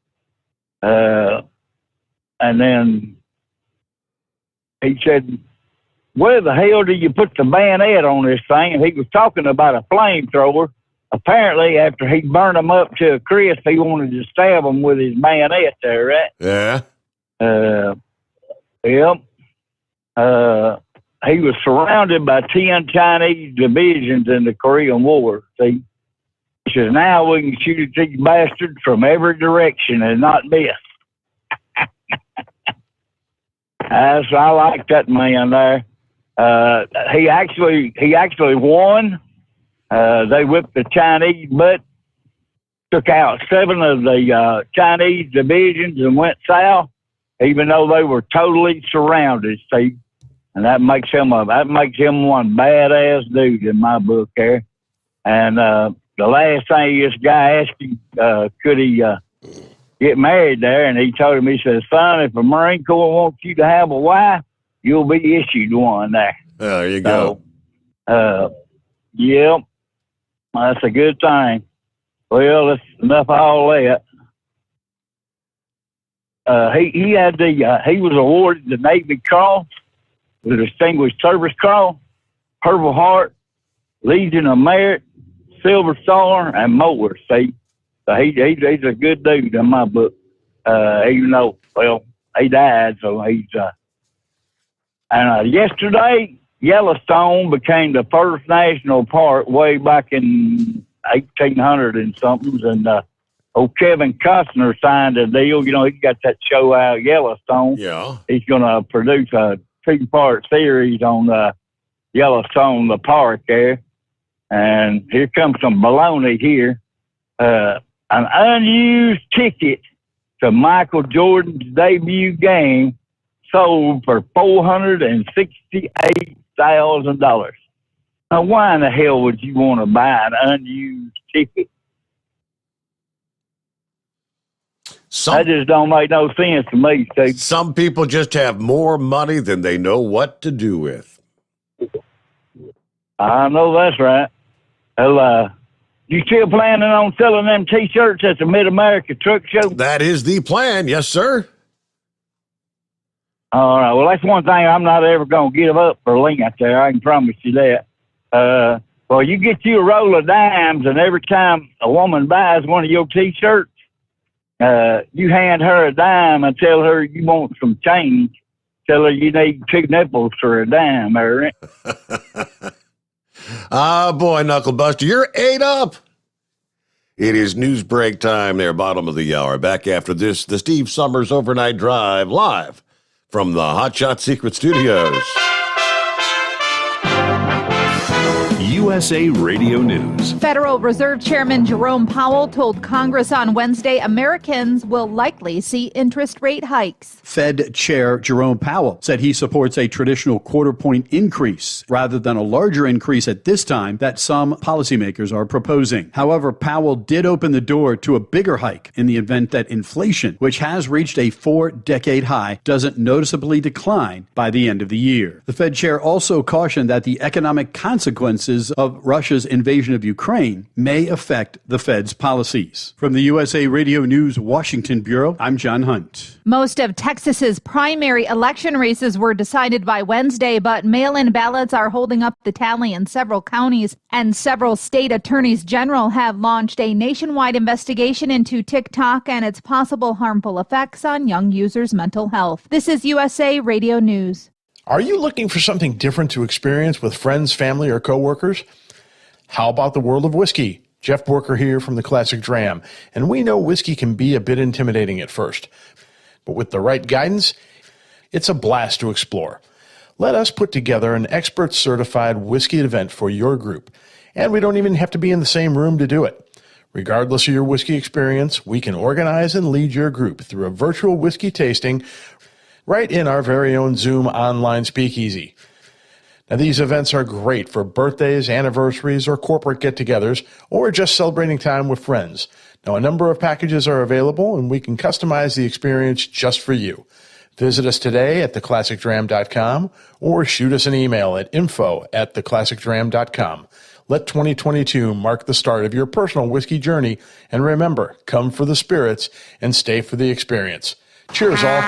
And then he said, where the hell do you put the bayonet on this thing? And he was talking about a flamethrower. Apparently, after he burned them up to a crisp, he wanted to stab them with his bayonet there, right? Yeah. Yep. He was surrounded by 10 Chinese divisions in the Korean War, see? He says, now we can shoot at these bastards from every direction and not miss. I like that man there. He actually won. They whipped the Chinese butt, took out 7 of the Chinese divisions and went south, even though they were totally surrounded, Steve. And that makes him one badass dude in my book there. And the last thing this guy asked him, could he get married there? And he told him, he said, son, if the Marine Corps wants you to have a wife, you'll be issued one there. There you go. Yep. That's a good thing. Well, that's enough of all that. He was awarded the Navy Cross, the Distinguished Service Cross, Purple Heart, Legion of Merit, Silver Star, and more. See, so he's a good dude in my book. Even though, well, he died, so he's. And yesterday, Yellowstone became the first national park way back in 1800 and something, and old Kevin Costner signed a deal. You know, he got that show out, Yellowstone. Yeah. He's going to produce a 2-part series on Yellowstone, the park there. And here comes some baloney here. An unused ticket to Michael Jordan's debut game sold for $468,000. Now, why in the hell would you want to buy an unused ticket? That just don't make no sense to me, Steve. Some people just have more money than they know what to do with. I know that's right. Well, you still planning on selling them T-shirts at the Mid-America Truck Show? That is the plan, yes, sir. All right. Well, that's one thing I'm not ever going to give up for Link out there. I can promise you that. Well, Well, you get you a roll of dimes, and every time a woman buys one of your T-shirts, you hand her a dime and tell her you want some change. Tell her you need 2 nipples for a dime, Eric. Ah, boy, Knucklebuster, you're ate up. It is news break time there, bottom of the hour. Back after this, the Steve Sommers Overnight Drive, live from the Hot Shot Secret Studios. USA Radio News. Federal Reserve Chairman Jerome Powell told Congress on Wednesday Americans will likely see interest rate hikes. Fed Chair Jerome Powell said he supports a traditional quarter-point increase rather than a larger increase at this time that some policymakers are proposing. However, Powell did open the door to a bigger hike in the event that inflation, which has reached a 4-decade high, doesn't noticeably decline by the end of the year. The Fed chair also cautioned that the economic consequences of Russia's invasion of Ukraine may affect the Fed's policies. From the USA Radio News Washington Bureau, I'm John Hunt. Most of Texas's primary election races were decided by Wednesday, but mail-in ballots are holding up the tally in several counties, and several state attorneys general have launched a nationwide investigation into TikTok and its possible harmful effects on young users' mental health. This is USA Radio News. Are you looking for something different to experience with friends, family, or coworkers? How about the world of whiskey? Jeff Borker here from the Classic Dram, and we know whiskey can be a bit intimidating at first, but with the right guidance, it's a blast to explore. Let us put together an expert-certified whiskey event for your group, and we don't even have to be in the same room to do it. Regardless of your whiskey experience, we can organize and lead your group through a virtual whiskey tasting right in our very own Zoom online speakeasy. Now, these events are great for birthdays, anniversaries, or corporate get-togethers, or just celebrating time with friends. Now, a number of packages are available, and we can customize the experience just for you. Visit us today at theclassicdram.com or shoot us an email at info@theclassicdram.com. Let 2022 mark the start of your personal whiskey journey, and remember, come for the spirits and stay for the experience. Cheers, all.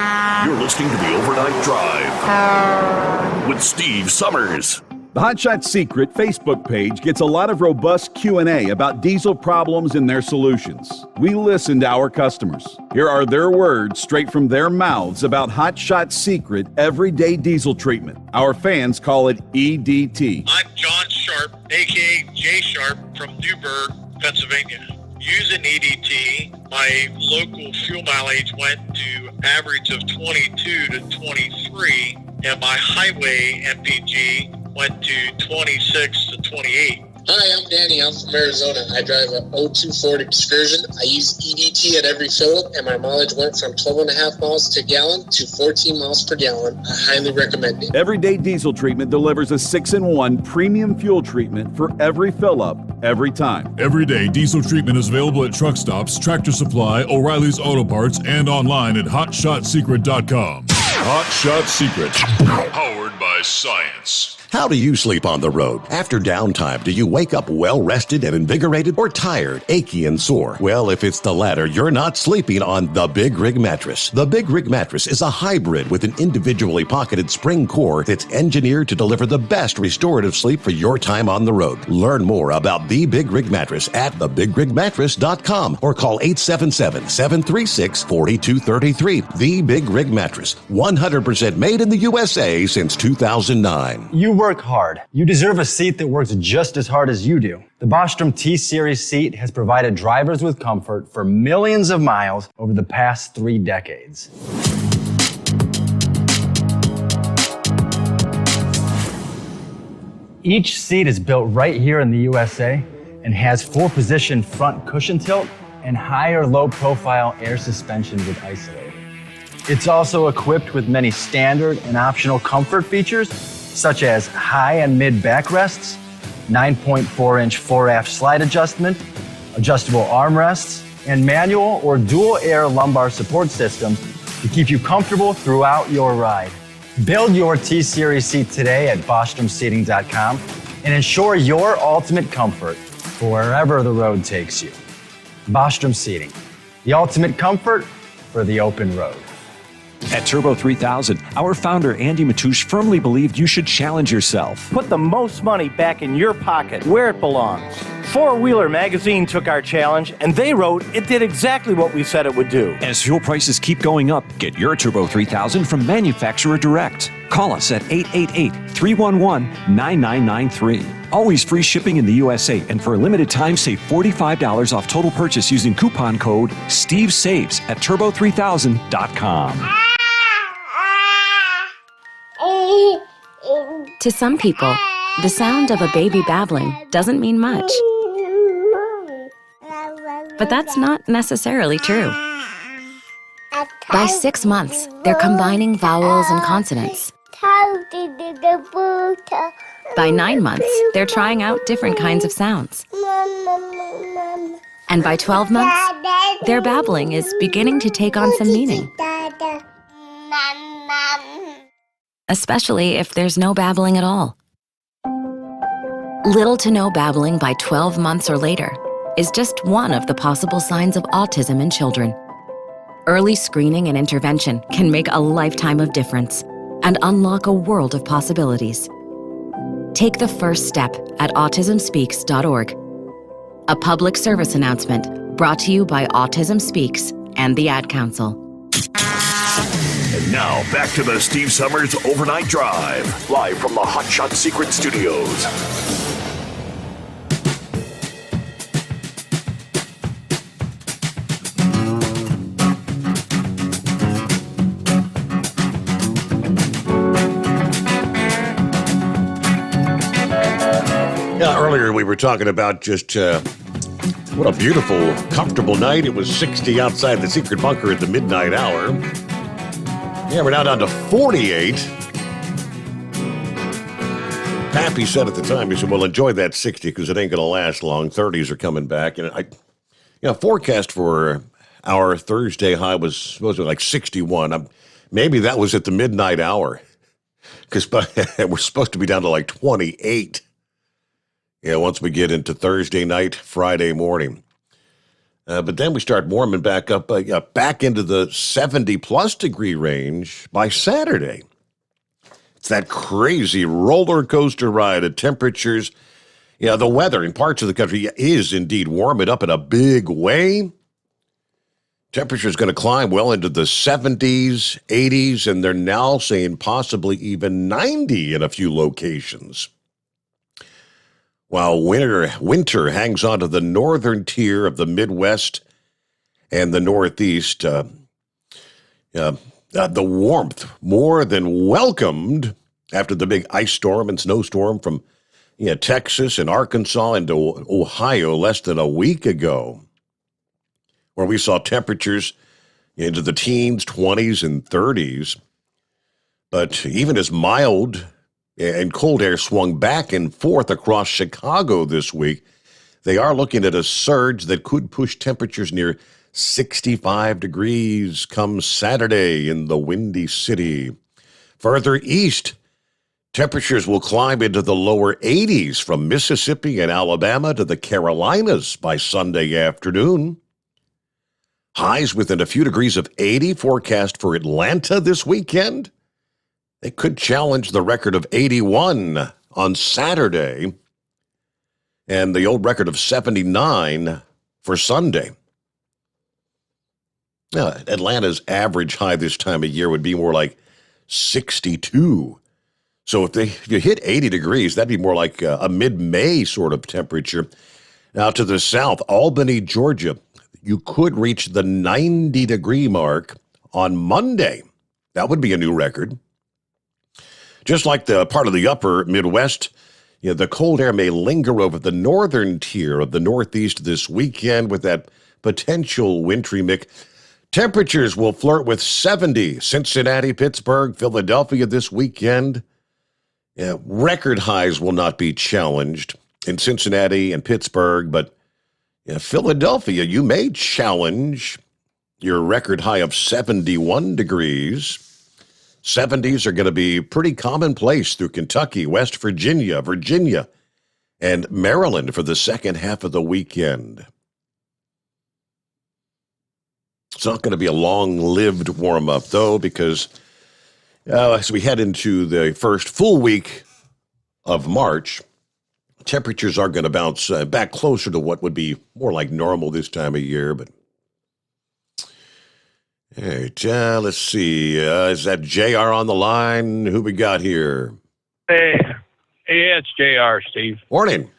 You're listening to the Overnight Drive with Steve Sommers. The Hot Shot Secret Facebook page gets a lot of robust Q&A about diesel problems and their solutions. We listen to our customers. Here are their words straight from their mouths about Hot Shot Secret Everyday Diesel Treatment. Our fans call it EDT. I'm John Sharp, a.k.a. Jay Sharp from Newberg, Pennsylvania. Using EDT, my local fuel mileage went to average of 22 to 23, and my highway MPG went to 26 to 28. Hi, I'm Denny. I'm from Arizona. I drive a 02 Ford Excursion. I use EDT at every fill-up, and my mileage went from 12.5 miles to gallon to 14 miles per gallon. I highly recommend it. Everyday Diesel Treatment delivers a 6-in-1 premium fuel treatment for every fill-up, every time. Everyday Diesel Treatment is available at truck stops, Tractor Supply, O'Reilly's Auto Parts, and online at HotShotSecret.com. Hot Shot Secret, powered by science. How do you sleep on the road? After downtime, do you wake up well-rested and invigorated or tired, achy, and sore? Well, if it's the latter, you're not sleeping on the Big Rig Mattress. The Big Rig Mattress is a hybrid with an individually pocketed spring core that's engineered to deliver the best restorative sleep for your time on the road. Learn more about the Big Rig Mattress at thebigrigmattress.com or call 877-736-4233. The Big Rig Mattress, 100% made in the USA since 2009. You work hard. You deserve a seat that works just as hard as you do. The Bostrom T-Series seat has provided drivers with comfort for millions of miles over the past 3 decades. Each seat is built right here in the USA and has 4-position front cushion tilt and higher low-profile air suspension with Isolate. It's also equipped with many standard and optional comfort features, such as high and mid backrests, 9.4-inch 4-aft slide adjustment, adjustable armrests, and manual or dual air lumbar support systems to keep you comfortable throughout your ride. Build your T-Series seat today at BostromSeating.com and ensure your ultimate comfort for wherever the road takes you. Bostrom Seating, the ultimate comfort for the open road. At Turbo 3000, our founder Andy Matoush firmly believed you should challenge yourself. Put the most money back in your pocket, where it belongs. Four Wheeler magazine took our challenge, and they wrote it did exactly what we said it would do. As fuel prices keep going up, get your Turbo 3000 from manufacturer direct. Call us at 888-311-9993. Always free shipping in the USA, and for a limited time, save $45 off total purchase using coupon code SteveSaves at turbo3000.com. To some people, the sound of a baby babbling doesn't mean much. But that's not necessarily true. By 6 months, they're combining vowels and consonants. By 9 months, they're trying out different kinds of sounds. And by 12 months, their babbling is beginning to take on some meaning. Especially if there's no babbling at all. Little to no babbling by 12 months or later is just one of the possible signs of autism in children. Early screening and intervention can make a lifetime of difference and unlock a world of possibilities. Take the first step at autismspeaks.org. A public service announcement brought to you by Autism Speaks and the Ad Council. And now, back to the Steve Summers Overnight Drive, live from the Hot Shot Secret Studios. Yeah, earlier we were talking about just what a beautiful, comfortable night. It was 60 outside the secret bunker at the midnight hour. Yeah, we're now down to 48. Pappy said at the time, he said, well, enjoy that 60 because it ain't going to last long. 30s are coming back. And forecast for our Thursday high was supposed to be like 61. Maybe that was at the midnight hour because we're supposed to be down to like 28. Yeah, once we get into Thursday night, Friday morning. But then we start warming back up, back into the 70-plus degree range by Saturday. It's that crazy roller coaster ride of temperatures. Yeah, the weather in parts of the country is indeed warming up in a big way. Temperature's going to climb well into the 70s, 80s, and they're now saying possibly even 90 in a few locations. While winter hangs on to the northern tier of the Midwest and the Northeast, the warmth more than welcomed after the big ice storm and snowstorm from Texas and Arkansas into Ohio less than a week ago, where we saw temperatures into the teens, 20s, and 30s. But even as mild and cold air swung back and forth across Chicago this week, they are looking at a surge that could push temperatures near 65 degrees come Saturday in the Windy City. Further east, temperatures will climb into the lower 80s from Mississippi and Alabama to the Carolinas by Sunday afternoon. Highs within a few degrees of 80 forecast for Atlanta this weekend. They could challenge the record of 81 on Saturday and the old record of 79 for Sunday. Now, Atlanta's average high this time of year would be more like 62. So if you hit 80 degrees, that'd be more like a mid-May sort of temperature. Now, to the south, Albany, Georgia, you could reach the 90-degree mark on Monday. That would be a new record. Just like the part of the upper Midwest, the cold air may linger over the northern tier of the Northeast this weekend with that potential wintry mix. Temperatures will flirt with 70. Cincinnati, Pittsburgh, Philadelphia this weekend. Record highs will not be challenged in Cincinnati and Pittsburgh, but Philadelphia, you may challenge your record high of 71 degrees. 70s are going to be pretty commonplace through Kentucky, West Virginia, and Maryland for the second half of the weekend. It's not going to be a long-lived warm-up, though, because as we head into the first full week of March, temperatures are going to bounce back closer to what would be more like normal this time of year. But all right, let's see. Is that JR on the line? Who we got here? Hey, it's JR, Steve. Morning.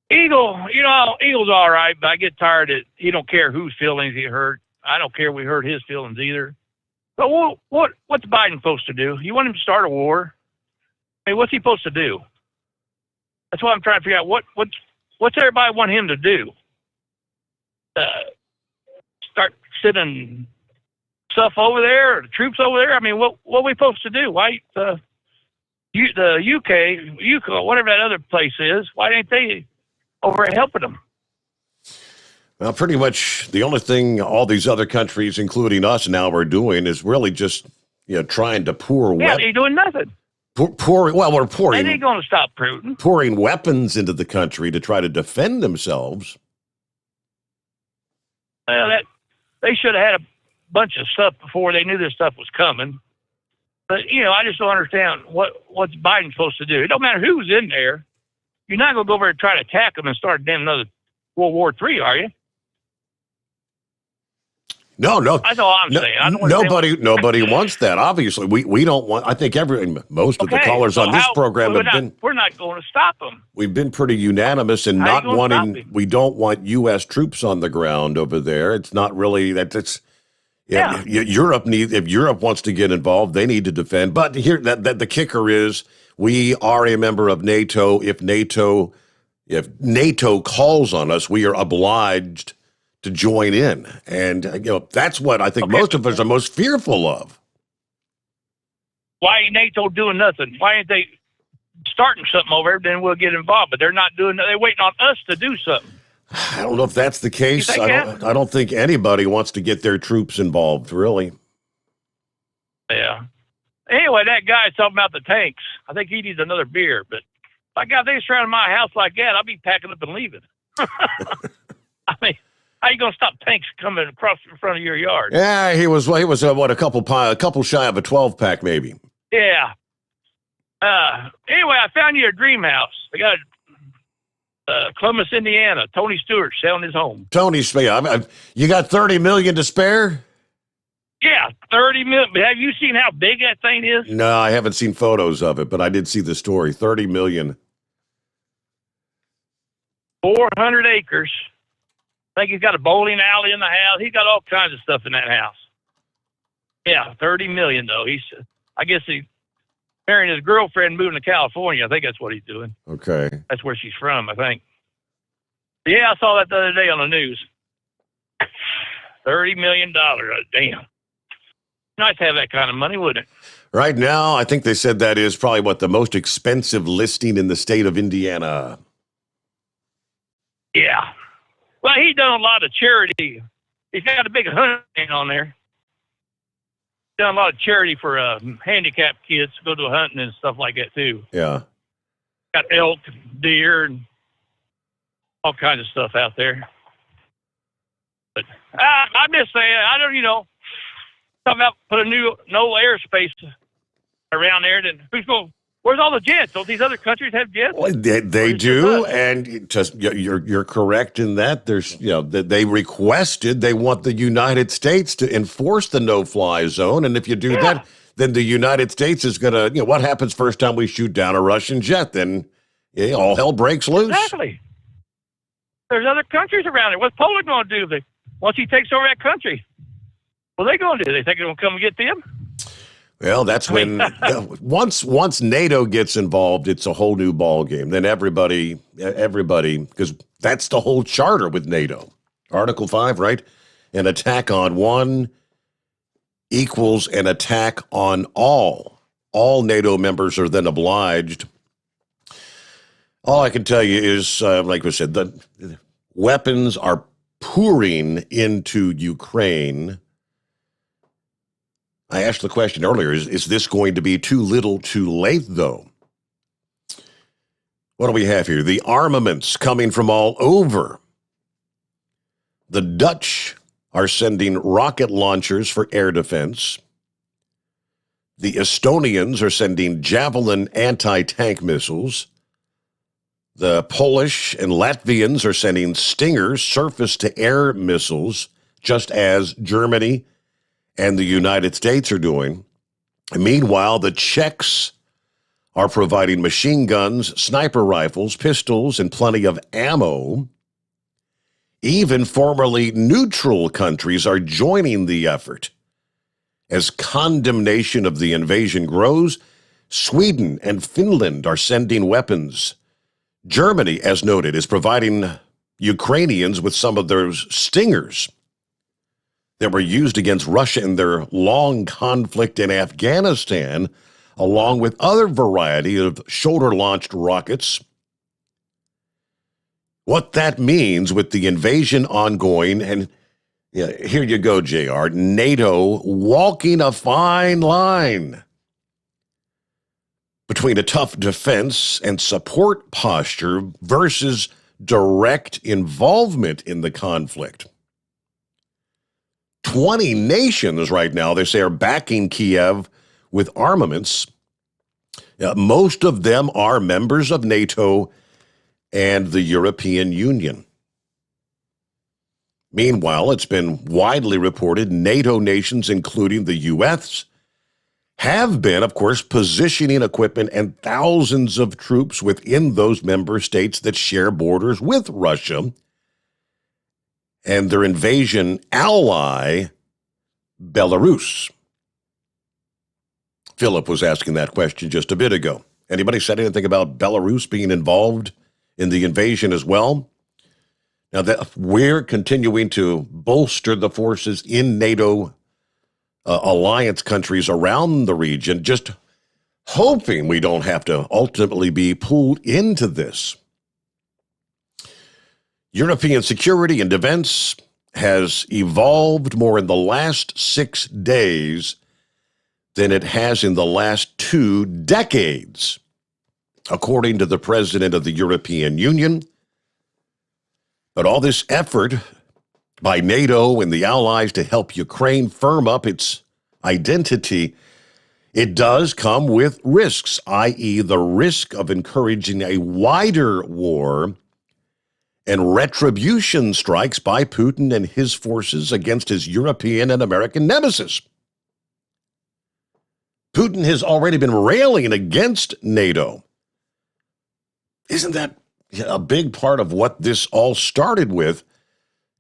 Eagle's all right, but I get tired that he don't care whose feelings he hurt. I don't care we hurt his feelings either. But what's Biden supposed to do? You want him to start a war? I mean, what's he supposed to do? That's what I'm trying to figure out. What's everybody want him to do? Start sending stuff over there, or the troops over there? I mean, what are we supposed to do? Why the UK, whatever that other place is, why ain't they over helping them? Well, pretty much the only thing all these other countries, including us now, are doing is really just trying to pour. Yeah, they're doing nothing. We're pouring. They ain't going to stop Putin. Pouring weapons into the country to try to defend themselves. Well, they should have had a bunch of stuff before they knew this stuff was coming. But I just don't understand what's Biden supposed to do. It don't matter who's in there. You're not going to go over and try to attack them and start damn another World War III, are you? No. That's all I'm saying. I don't nobody wants that. Obviously, we don't want. I think most of the callers on this program we're not going to stop them. We've been pretty unanimous in not wanting. We don't want U.S. troops on the ground over there. It's not really that. It's Europe if Europe wants to get involved, they need to defend. But here, that the kicker is, we are a member of NATO. If NATO calls on us, we are obliged to join in. And, that's what I think most of us are most fearful of. Why ain't NATO doing nothing? Why ain't they starting something over there? Then we'll get involved. But they're not doing that. They're waiting on us to do something. I don't know if that's the case. I don't think anybody wants to get their troops involved, really. Yeah. Anyway, that guy's talking about the tanks. I think he needs another beer. But if they surrounded my house like that, I'll be packing up and leaving. I mean, how you gonna stop tanks coming across in front of your yard? Yeah, he was a couple shy of a 12-pack, maybe. Yeah. Anyway, I found you a dream house. I got Columbus, Indiana. Tony Stewart selling his home. Tony, you got $30 million to spare? Yeah, $30 million. Have you seen how big that thing is? No, I haven't seen photos of it, but I did see the story. $30 million. 400 acres. I think he's got a bowling alley in the house. He's got all kinds of stuff in that house. Yeah, $30 million though. I guess he's marrying his girlfriend, moving to California. I think that's what he's doing. Okay. That's where she's from, I think. Yeah, I saw that the other day on the news. $30 million. Damn. Nice to have that kind of money, wouldn't it? Right now, I think they said that is probably the most expensive listing in the state of Indiana. Yeah. Well, he's done a lot of charity. He's got a big hunting on there. Done a lot of charity for handicapped kids to go to hunting and stuff like that too. Yeah. Got elk, deer, and all kinds of stuff out there. But I'm just saying, I don't, talking about put no airspace around there. Then where's all the jets? Don't these other countries have jets? Well, they do, and just you're correct in that. There's they requested, they want the United States to enforce the no-fly zone, and if you do that, then the United States is gonna what happens first time we shoot down a Russian jet? Then all hell breaks loose. Exactly. There's other countries around it. What's Poland going to do once he takes over that country? What are they going to do? They think they're going to come and get them? Well, that's when once NATO gets involved, it's a whole new ball game. Then everybody, because that's the whole charter with NATO, Article 5, right? An attack on one equals an attack on all. All NATO members are then obliged. All I can tell you is, like I said, the weapons are pouring into Ukraine. I asked the question earlier, is this going to be too little too late, though? What do we have here? The armaments coming from all over. The Dutch are sending rocket launchers for air defense. The Estonians are sending Javelin anti-tank missiles. The Polish and Latvians are sending Stinger surface-to-air missiles, just as Germany and the United States are doing. Meanwhile, the Czechs are providing machine guns, sniper rifles, pistols, and plenty of ammo. Even formerly neutral countries are joining the effort. As condemnation of the invasion grows, Sweden and Finland are sending weapons. Germany, as noted, is providing Ukrainians with some of those Stingers that were used against Russia in their long conflict in Afghanistan, along with other variety of shoulder-launched rockets. What that means with the invasion ongoing, and here you go, JR, NATO walking a fine line between a tough defense and support posture versus direct involvement in the conflict. 20 nations right now, they say, are backing Kiev with armaments. Most of them are members of NATO and the European Union. Meanwhile, it's been widely reported NATO nations, including the U.S., have been, of course, positioning equipment and thousands of troops within those member states that share borders with Russia and their invasion ally, Belarus. Philip was asking that question just a bit ago. Anybody said anything about Belarus being involved in the invasion as well? Now, that we're continuing to bolster the forces in NATO alliance countries around the region, just hoping we don't have to ultimately be pulled into this. European security and defense has evolved more in the last 6 days than it has in the last 2 decades, according to the president of the European Union. But all this effort by NATO and the allies to help Ukraine firm up its identity, it does come with risks, i.e. the risk of encouraging a wider war and retribution strikes by Putin and his forces against his European and American nemesis. Putin has already been railing against NATO. Isn't that a big part of what this all started with?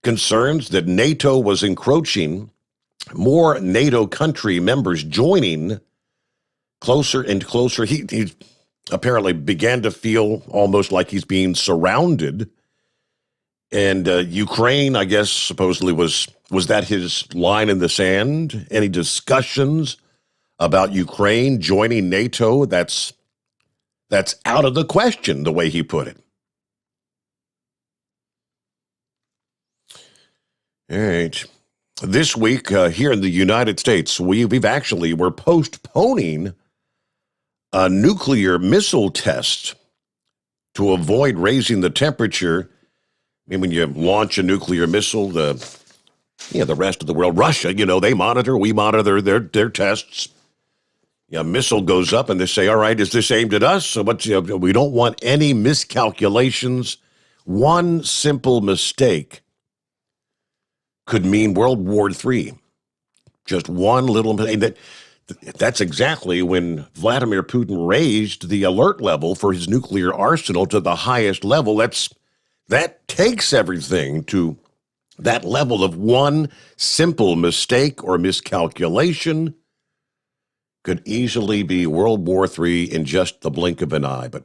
Concerns that NATO was encroaching, more NATO country members joining closer and closer. He apparently began to feel almost like he's being surrounded. And Ukraine, I guess, supposedly was that his line in the sand? Any discussions about Ukraine joining NATO? That's out of the question, the way he put it. All right. This week here in the United States, we're postponing a nuclear missile test to avoid raising the temperature. I mean, when you launch a nuclear missile, the rest of the world, Russia, they monitor, we monitor their tests. A missile goes up and they say, all right, is this aimed at us? So we don't want any miscalculations. One simple mistake could mean World War III. Just one little mistake. That's exactly when Vladimir Putin raised the alert level for his nuclear arsenal to the highest level. That takes everything to that level of one simple mistake or miscalculation could easily be World War III in just the blink of an eye. But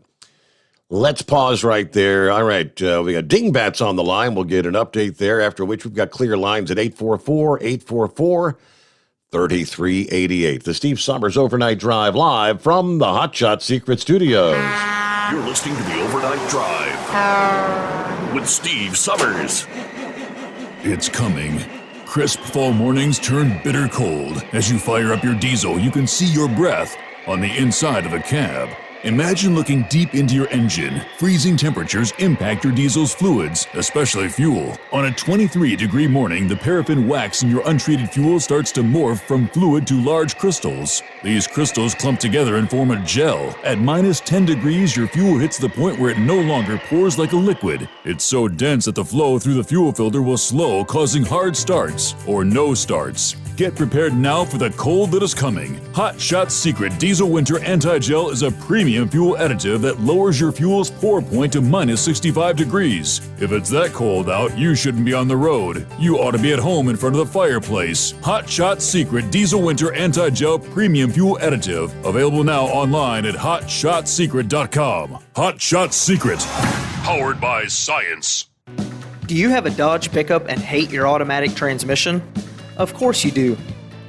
let's pause right there. All right, we got Dingbats on the line. We'll get an update there, after which we've got clear lines at 844-844-3388. The Steve Sommers Overnight Drive, live from the Hotshot Secret Studios. You're listening to the Overnight Drive with Steve Sommers. It's coming. Crisp fall mornings turn bitter cold. As you fire up your diesel, you can see your breath on the inside of a cab. Imagine looking deep into your engine. Freezing temperatures impact your diesel's fluids, especially fuel. On a 23-degree morning, the paraffin wax in your untreated fuel starts to morph from fluid to large crystals. These crystals clump together and form a gel. At minus 10 degrees, your fuel hits the point where it no longer pours like a liquid. It's so dense that the flow through the fuel filter will slow, causing hard starts or no starts. Get prepared now for the cold that is coming. Hot Shot's Secret Diesel Winter Anti-Gel is a premium fuel additive that lowers your fuel's pour point to minus 65 degrees. If it's that cold out, you shouldn't be on the road. You ought to be at home in front of the fireplace. Hot Shot's Secret Diesel Winter Anti-Gel Premium Fuel Additive. Available now online at hotshotsecret.com. Hot Shot Secret. Powered by science. Do you have a Dodge pickup and hate your automatic transmission? Of course you do.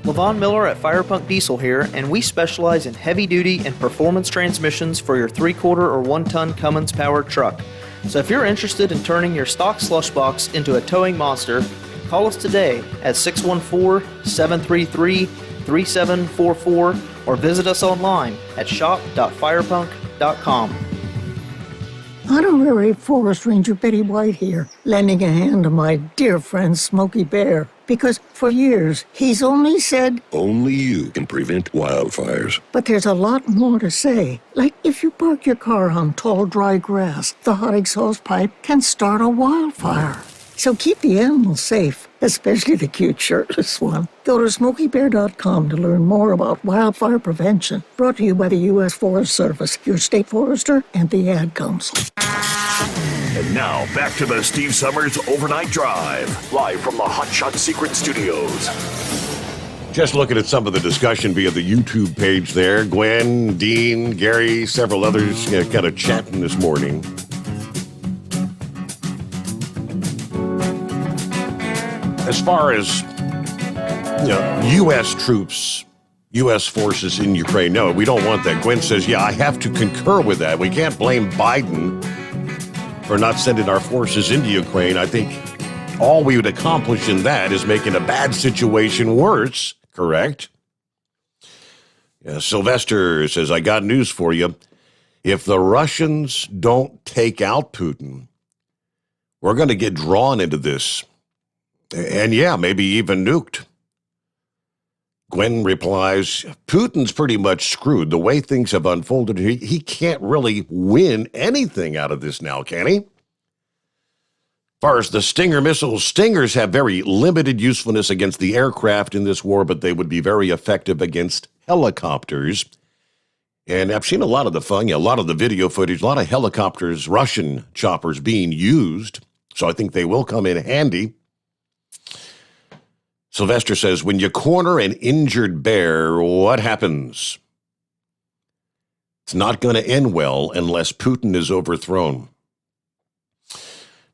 Levon Miller at Firepunk Diesel here, and we specialize in heavy-duty and performance transmissions for your 3/4 or 1-ton Cummins-powered truck. So if you're interested in turning your stock slush box into a towing monster, call us today at 614-733-3744 or visit us online at shop.firepunk.com. Honorary Forest Ranger Betty White here, lending a hand to my dear friend Smokey Bear. Because for years, he's only said, only you can prevent wildfires. But there's a lot more to say. Like if you park your car on tall, dry grass, the hot exhaust pipe can start a wildfire. So keep the animals safe, especially the cute shirtless one. Go to SmokeyBear.com to learn more about wildfire prevention. Brought to you by the U.S. Forest Service, your state forester, and the Ad Council. And now, back to the Steve Summers Overnight Drive, live from the Hot Shot Secret Studios. Just looking at some of the discussion via the YouTube page there. Gwen, Dean, Gary, several others kind of chatting this morning. As far as U.S. troops, U.S. forces in Ukraine, no, we don't want that. Gwen says, yeah, I have to concur with that. We can't blame Biden for not sending our forces into Ukraine. I think all we would accomplish in that is making a bad situation worse, correct? Yeah, Sylvester says, I got news for you. If the Russians don't take out Putin, we're going to get drawn into this. And yeah, maybe even nuked. Gwen replies, Putin's pretty much screwed. The way things have unfolded, he can't really win anything out of this now, can he? As far as the Stinger missiles, Stingers have very limited usefulness against the aircraft in this war, but they would be very effective against helicopters. And I've seen a lot of the fun, a lot of the video footage, a lot of helicopters, Russian choppers being used. So I think they will come in handy. Sylvester says, when you corner an injured bear, what happens? It's not going to end well unless Putin is overthrown.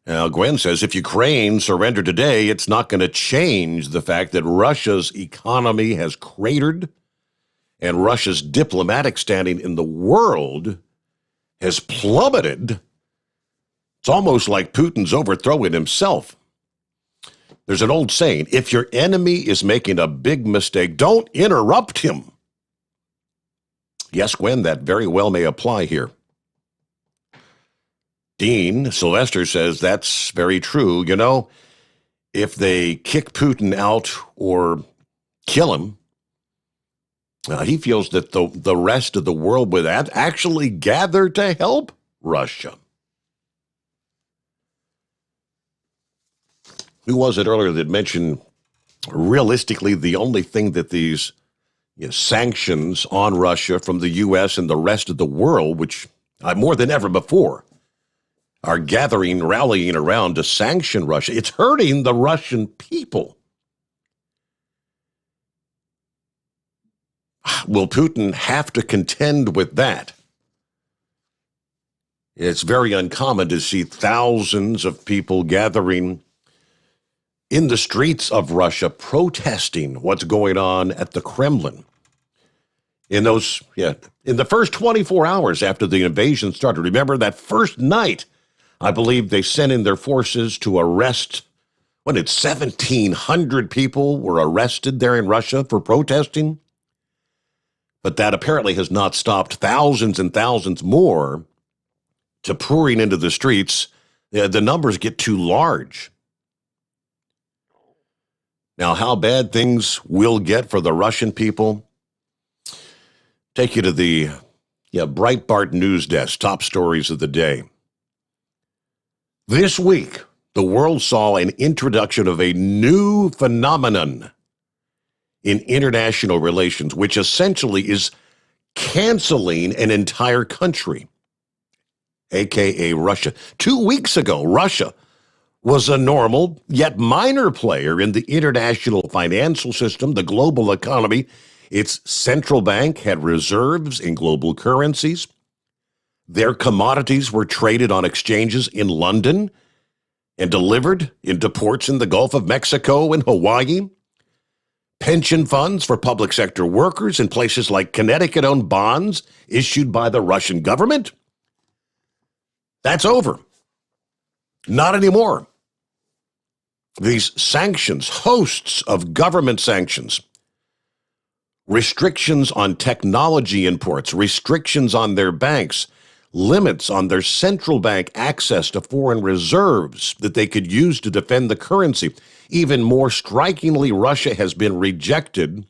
Now, Gwen says, if Ukraine surrendered today, it's not going to change the fact that Russia's economy has cratered and Russia's diplomatic standing in the world has plummeted. It's almost like Putin's overthrowing himself. There's an old saying, if your enemy is making a big mistake, don't interrupt him. Yes, Gwen, that very well may apply here. Dean, Sylvester says that's very true. You know, if they kick Putin out or kill him, he feels that the rest of the world would actually gather to help Russia. Who was it earlier that mentioned realistically the only thing that these sanctions on Russia from the U.S. and the rest of the world, which more than ever before, are rallying around to sanction Russia. It's hurting the Russian people. Will Putin have to contend with that? It's very uncommon to see thousands of people gathering in the streets of Russia protesting what's going on at the Kremlin. In the first 24 hours after the invasion started, remember that first night, I believe they sent in their forces to arrest, 1,700 people were arrested there in Russia for protesting. But that apparently has not stopped thousands and thousands more to pouring into the streets. The numbers get too large. Now, how bad things will get for the Russian people? Take you to the Breitbart news desk, top stories of the day. This week, the world saw an introduction of a new phenomenon in international relations, which essentially is canceling an entire country, aka Russia. 2 weeks ago, Russia was a normal yet minor player in the international financial system, the global economy. Its central bank had reserves in global currencies. Their commodities were traded on exchanges in London and delivered into ports in the Gulf of Mexico and Hawaii. Pension funds for public sector workers in places like Connecticut owned bonds issued by the Russian government. That's over. Not anymore. These sanctions, hosts of government sanctions, restrictions on technology imports, restrictions on their banks, limits on their central bank access to foreign reserves that they could use to defend the currency. Even more strikingly, Russia has been rejected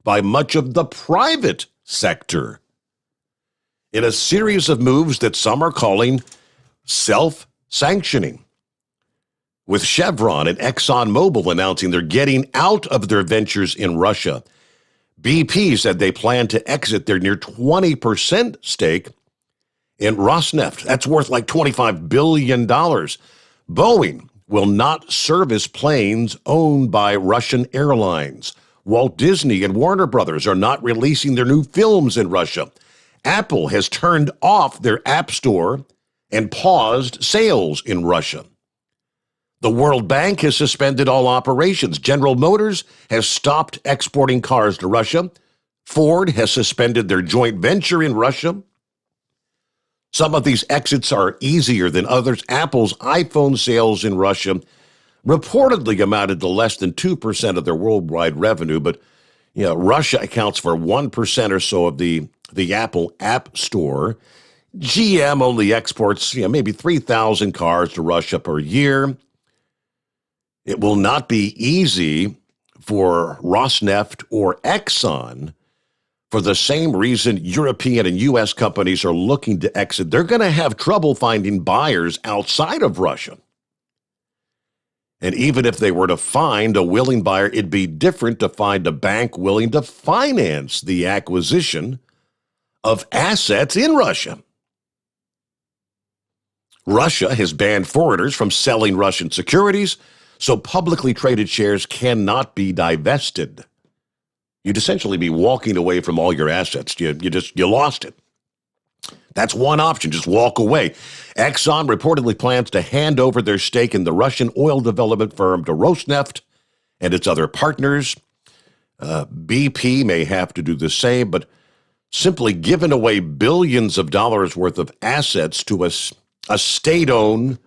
by much of the private sector in a series of moves that some are calling self-sanctioning, with Chevron and ExxonMobil announcing they're getting out of their ventures in Russia. BP said they plan to exit their near 20% stake in Rosneft. That's worth like $25 billion. Boeing will not service planes owned by Russian airlines. Walt Disney and Warner Brothers are not releasing their new films in Russia. Apple has turned off their App Store and paused sales in Russia. The World Bank has suspended all operations. General Motors has stopped exporting cars to Russia. Ford has suspended their joint venture in Russia. Some of these exits are easier than others. Apple's iPhone sales in Russia reportedly amounted to less than 2% of their worldwide revenue, but Russia accounts for 1% or so of the Apple App Store. GM only exports maybe 3,000 cars to Russia per year. It will not be easy for Rosneft or Exxon for the same reason European and U.S. companies are looking to exit. They're going to have trouble finding buyers outside of Russia. And even if they were to find a willing buyer, it'd be different to find a bank willing to finance the acquisition of assets in Russia. Russia has banned foreigners from selling Russian securities, so publicly traded shares cannot be divested. You'd essentially be walking away from all your assets. You lost it. That's one option, just walk away. Exxon reportedly plans to hand over their stake in the Russian oil development firm to Rosneft and its other partners. BP may have to do the same, but simply giving away billions of dollars worth of assets to a state-owned,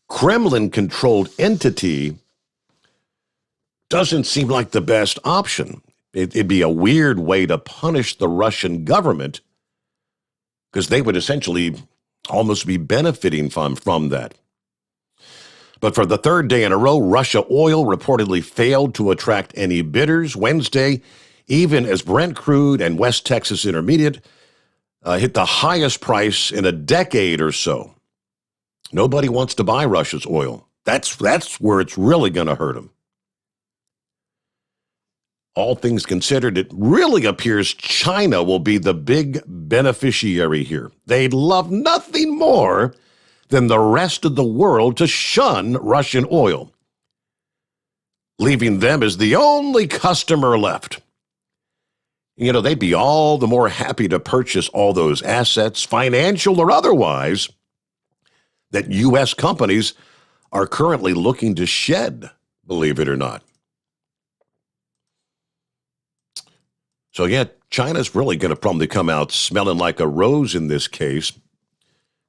Kremlin-controlled entity doesn't seem like the best option. It'd be a weird way to punish the Russian government because they would essentially almost be benefiting from that. But for the third day in a row, Russia oil reportedly failed to attract any bidders Wednesday, even as Brent crude and West Texas Intermediate hit the highest price in a decade or so. Nobody wants to buy Russia's oil. That's where it's really going to hurt them. All things considered, it really appears China will be the big beneficiary here. They'd love nothing more than the rest of the world to shun Russian oil, leaving them as the only customer left. They'd be all the more happy to purchase all those assets, financial or otherwise, that U.S. companies are currently looking to shed, believe it or not. So, China's really going to probably come out smelling like a rose in this case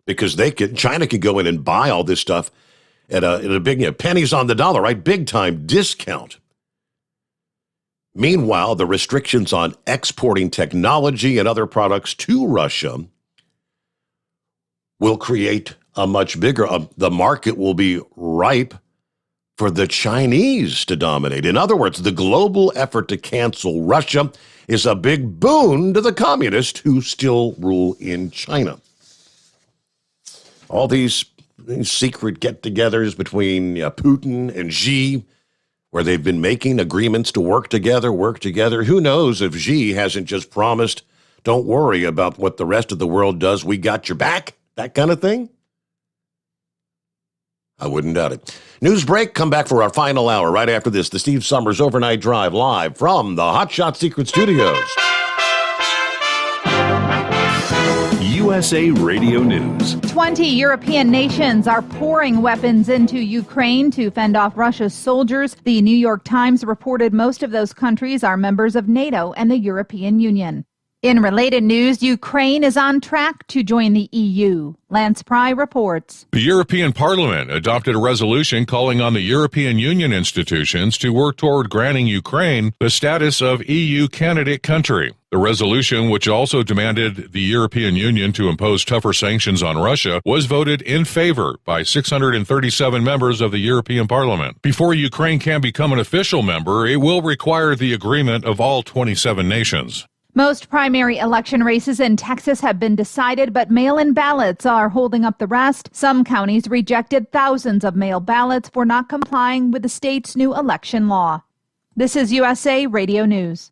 because China can go in and buy all this stuff at a big, pennies on the dollar, right? Big time discount. Meanwhile, the restrictions on exporting technology and other products to Russia will create a much bigger, the market will be ripe for the Chinese to dominate. In other words, the global effort to cancel Russia is a big boon to the communists who still rule in China. All these secret get-togethers between Putin and Xi, where they've been making agreements to work together. Who knows if Xi hasn't just promised, don't worry about what the rest of the world does, we got your back, that kind of thing? I wouldn't doubt it. News break, come back for our final hour right after this. The Steve Sommers Overnight Drive live from the Hot Shot Secret Studios. USA Radio News. 20 European nations are pouring weapons into Ukraine to fend off Russia's soldiers. The New York Times reported most of those countries are members of NATO and the European Union. In related news, Ukraine is on track to join the EU. Lance Pry reports. The European Parliament adopted a resolution calling on the European Union institutions to work toward granting Ukraine the status of EU candidate country. The resolution, which also demanded the European Union to impose tougher sanctions on Russia, was voted in favor by 637 members of the European Parliament. Before Ukraine can become an official member, it will require the agreement of all 27 nations. Most primary election races in Texas have been decided, but mail-in ballots are holding up the rest. Some counties rejected thousands of mail ballots for not complying with the state's new election law. This is USA Radio News.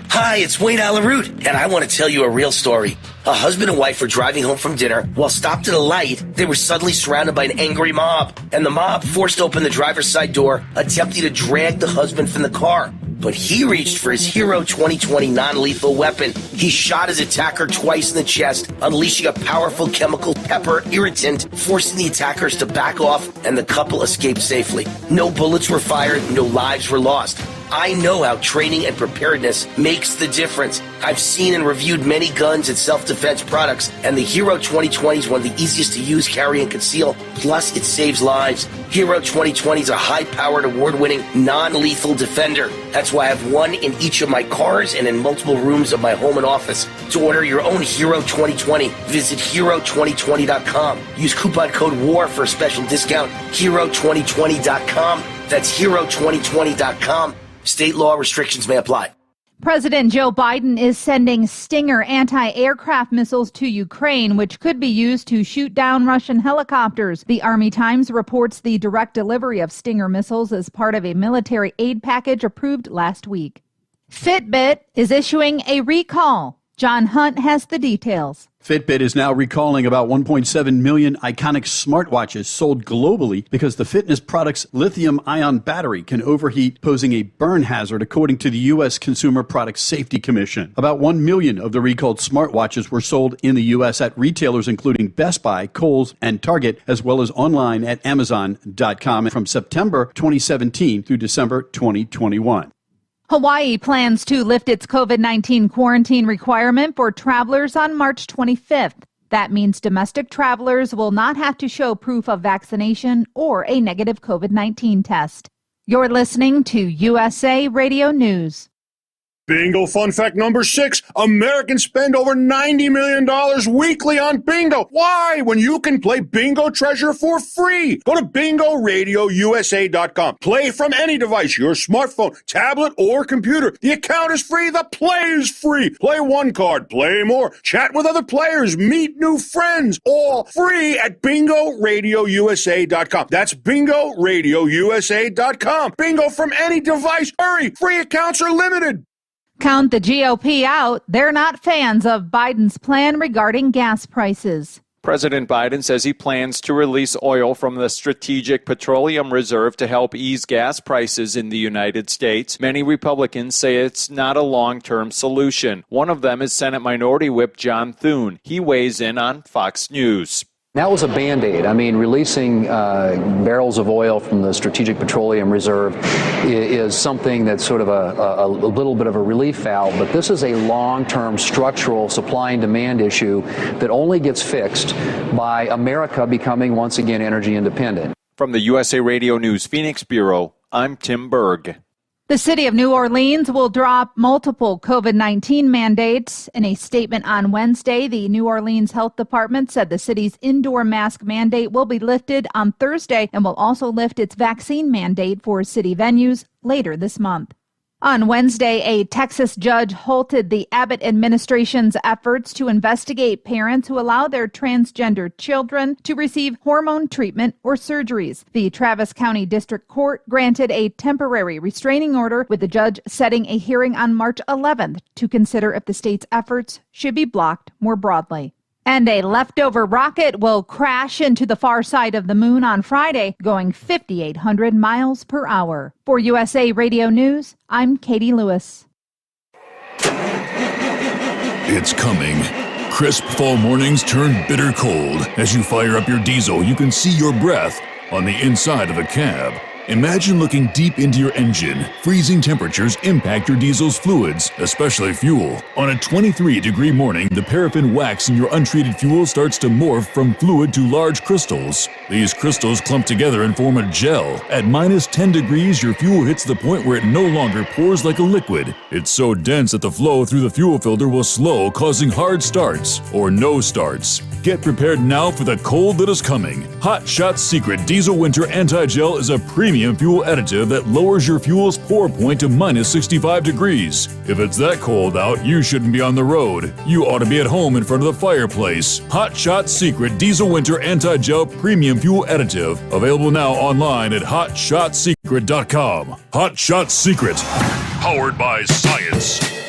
Hi, it's Wayne Alaroot, and I want to tell you a real story. A husband and wife were driving home from dinner. While stopped at a light, they were suddenly surrounded by an angry mob, and the mob forced open the driver's side door, attempting to drag the husband from the car. But he reached for his Hero 2020 non-lethal weapon. He shot his attacker twice in the chest, unleashing a powerful chemical pepper irritant, forcing the attackers to back off, and the couple escaped safely. No bullets were fired, no lives were lost. I know how training and preparedness makes the difference. I've seen and reviewed many guns and self-defense products, and the Hero 2020 is one of the easiest to use, carry, and conceal. Plus, it saves lives. Hero 2020 is a high-powered, award-winning, non-lethal defender. That's why I have one in each of my cars and in multiple rooms of my home and office. To order your own Hero 2020, visit Hero2020.com. Use coupon code WAR for a special discount. Hero2020.com. That's Hero2020.com. State law restrictions may apply. President Joe Biden is sending Stinger anti-aircraft missiles to Ukraine, which could be used to shoot down Russian helicopters. The Army Times reports the direct delivery of Stinger missiles is part of a military aid package approved last week. Fitbit is issuing a recall. John Hunt has the details. Fitbit is now recalling about 1.7 million Iconic smartwatches sold globally because the fitness product's lithium-ion battery can overheat, posing a burn hazard, according to the U.S. Consumer Product Safety Commission. About 1 million of the recalled smartwatches were sold in the U.S. at retailers including Best Buy, Kohl's, and Target, as well as online at Amazon.com from September 2017 through December 2021. Hawaii plans to lift its COVID-19 quarantine requirement for travelers on March 25th. That means domestic travelers will not have to show proof of vaccination or a negative COVID-19 test. You're listening to USA Radio News. Bingo fun fact number 6. Americans spend over $90 million weekly on bingo. Why? When you can play Bingo Treasure for free. Go to BingoRadioUSA.com. Play from any device, your smartphone, tablet, or computer. The account is free. The play is free. Play one card. Play more. Chat with other players. Meet new friends. All free at BingoRadioUSA.com. That's BingoRadioUSA.com. Bingo from any device. Hurry. Free accounts are limited. Count the GOP out. They're not fans of Biden's plan regarding gas prices. President Biden says he plans to release oil from the Strategic Petroleum Reserve to help ease gas prices in the United States. Many Republicans say it's not a long-term solution. One of them is Senate Minority Whip John Thune. He weighs in on Fox News. That was a Band-Aid. I mean, releasing barrels of oil from the Strategic Petroleum Reserve is something that's sort of a little bit of a relief valve, but this is a long-term structural supply and demand issue that only gets fixed by America becoming once again energy independent. From the USA Radio News Phoenix Bureau, I'm Tim Berg. The city of New Orleans will drop multiple COVID-19 mandates. In a statement on Wednesday, the New Orleans Health Department said the city's indoor mask mandate will be lifted on Thursday and will also lift its vaccine mandate for city venues later this month. On Wednesday, a Texas judge halted the Abbott administration's efforts to investigate parents who allow their transgender children to receive hormone treatment or surgeries. The Travis County District Court granted a temporary restraining order, with the judge setting a hearing on March 11th to consider if the state's efforts should be blocked more broadly. And a leftover rocket will crash into the far side of the moon on Friday, going 5,800 miles per hour. For USA Radio News, I'm Katie Lewis. It's coming. Crisp fall mornings turn bitter cold. As you fire up your diesel, you can see your breath on the inside of a cab. Imagine looking deep into your engine. Freezing temperatures impact your diesel's fluids, especially fuel. On a 23-degree morning, the paraffin wax in your untreated fuel starts to morph from fluid to large crystals. These crystals clump together and form a gel. At minus 10 degrees, your fuel hits the point where it no longer pours like a liquid. It's so dense that the flow through the fuel filter will slow, causing hard starts or no starts. Get prepared now for the cold that is coming. Hot Shot's Secret Diesel Winter Anti-Gel is a premium fuel additive that lowers your fuel's pour point to minus 65 degrees. If it's that cold out, you shouldn't be on the road. You ought to be at home in front of the fireplace. Hot Shot's Secret Diesel Winter Anti-Gel Premium Fuel Additive. Available now online at hotshotsecret.com. Hot Shot Secret. Powered by science.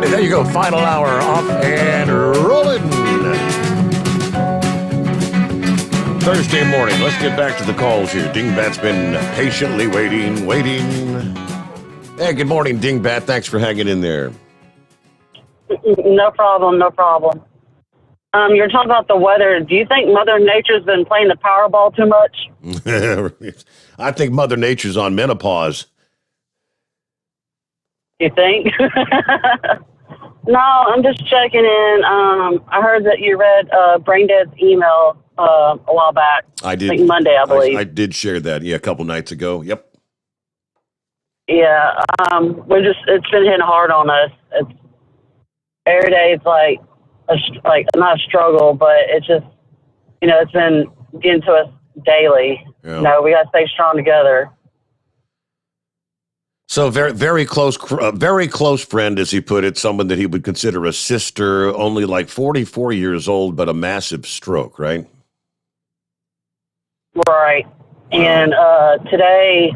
There you go, final hour off and rolling. Thursday morning, let's get back to the calls here. Dingbat's been patiently waiting. Hey, good morning, Dingbat. Thanks for hanging in there. No problem. You're talking about the weather. Do you think Mother Nature's been playing the Powerball too much? I think Mother Nature's on menopause. You think? No, I'm just checking in. I heard that you read Braindead's email a while back. I did. Like Monday, I believe. I did share that, a couple nights ago. Yep. Yeah, it's been hitting hard on us. It's every day. It's like not a struggle, but it's just, it's been getting to us daily. Yeah. We got to stay strong together. So very close friend, as he put it, someone that he would consider a sister, only like 44 years old, but a massive stroke, right? Right. And today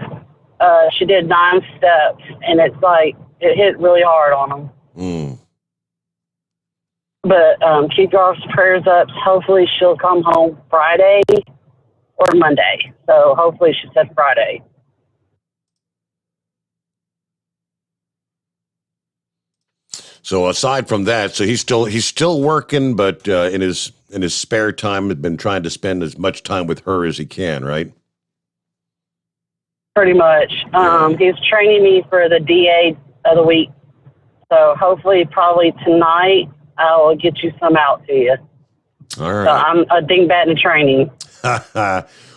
she did 9 steps, and it's like it hit really hard on him. But keep your prayers up. Hopefully she'll come home Friday or Monday. So hopefully she said Friday. So aside from that, so he's still working, but in his spare time, had been trying to spend as much time with her as he can, right? Pretty much. He's training me for the DA of the week. So hopefully, probably tonight, I will get you some out to you. All right. So I'm a dingbat in training.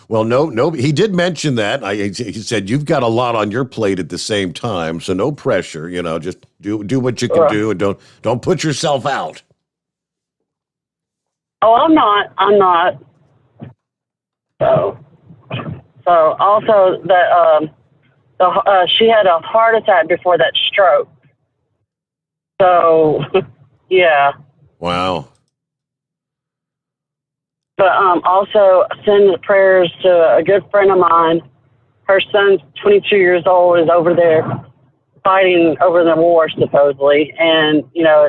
Well, no, he did mention that. He said you've got a lot on your plate at the same time, so no pressure. Just do what you can do, and don't put yourself out. Oh, I'm not. So also that she had a heart attack before that stroke. So yeah. Wow. But also send prayers to a good friend of mine. Her son's 22 years old, is over there fighting over the war, supposedly. And,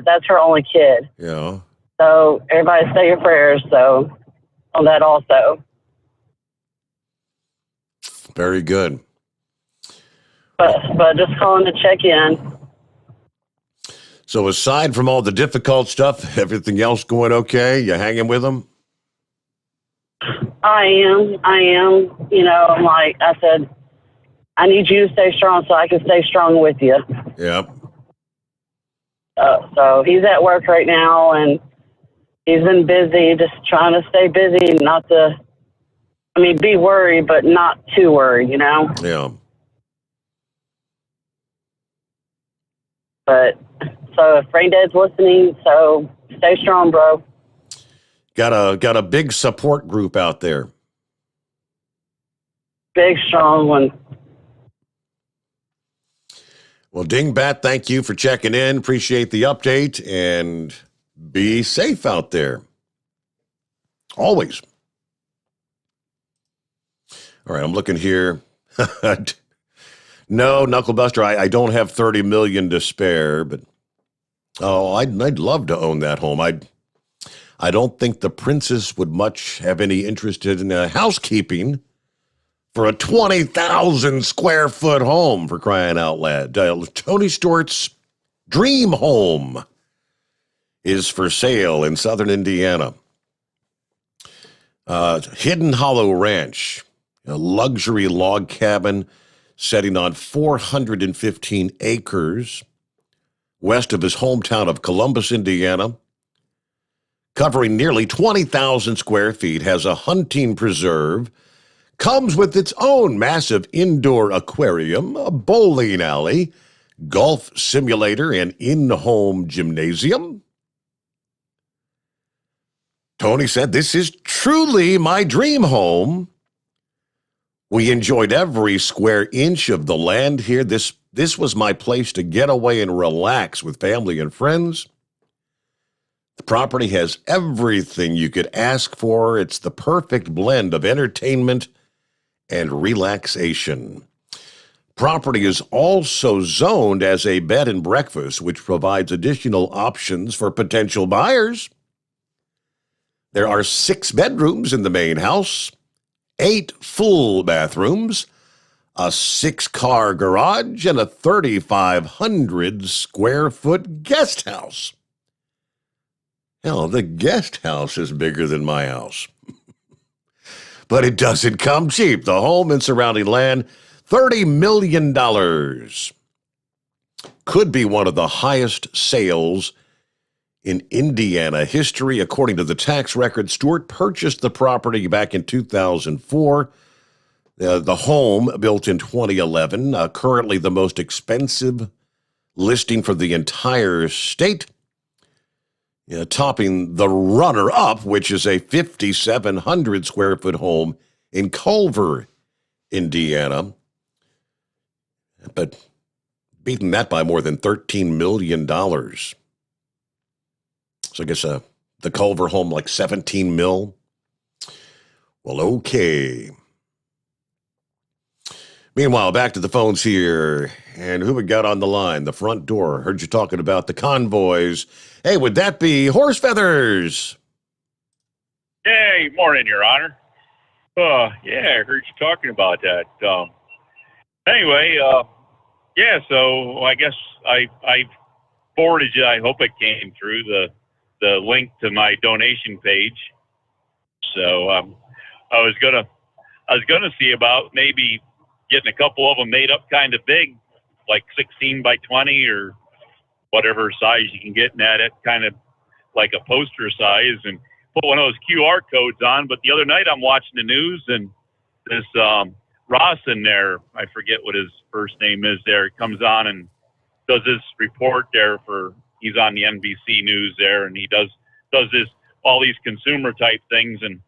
that's her only kid. Yeah. So everybody say your prayers, on that also. Very good. But just calling to check in. So aside from all the difficult stuff, everything else going okay? You hanging with them? I am. You know, like I said, I need you to stay strong so I can stay strong with you. Yep. So he's at work right now, and he's been busy, just trying to stay busy, not to, be worried, but not too worried, you know? Yeah. But, so if Brain Dead's listening, so stay strong, bro. Got a big support group out there. Big, strong one. Well, Dingbat, thank you for checking in. Appreciate the update, and be safe out there. Always. All right, I'm looking here. No, Knucklebuster, I don't have $30 million to spare, but I'd love to own that home. I don't think the princess would much have any interest in housekeeping for a 20,000 square foot home, for crying out loud. Tony Stewart's dream home is for sale in southern Indiana. Hidden Hollow Ranch, a luxury log cabin setting on 415 acres west of his hometown of Columbus, Indiana, covering nearly 20,000 square feet, has a hunting preserve, comes with its own massive indoor aquarium, a bowling alley, golf simulator, and in-home gymnasium. Tony said, "This is truly my dream home. We enjoyed every square inch of the land here. This was my place to get away and relax with family and friends. The property has everything you could ask for. It's the perfect blend of entertainment and relaxation. Property is also zoned as a bed and breakfast, which provides additional options for potential buyers. There are 6 bedrooms in the main house, 8 full bathrooms, a 6-car garage, and a 3,500 square foot guest house. Hell, the guest house is bigger than my house." But it doesn't come cheap. The home and surrounding land, $30 million. Could be one of the highest sales in Indiana history. According to the tax record, Stewart purchased the property back in 2004. The home, built in 2011, currently the most expensive listing for the entire state, topping the runner-up, which is a 5,700 square foot home in Culver, Indiana. But beating that by more than $13 million. So I guess the Culver home, like 17 mil. Well, okay. Meanwhile, back to the phones here. And who we got on the line? The front door. Heard you talking about the convoys. Hey, would that be Horse Feathers? Hey, morning, Your Honor. Yeah, I heard you talking about that. Anyway, so I guess I forwarded you, I hope it came through, the link to my donation page. So I was gonna see about maybe getting a couple of them made up kind of big, like 16 by 20 or whatever size you can get in that, kind of like a poster size, and put one of those QR codes on. But the other night I'm watching the news, and this Ross in there, I forget what his first name is there, comes on and does this report there he's on the NBC News there, and he does this, all these consumer type things, and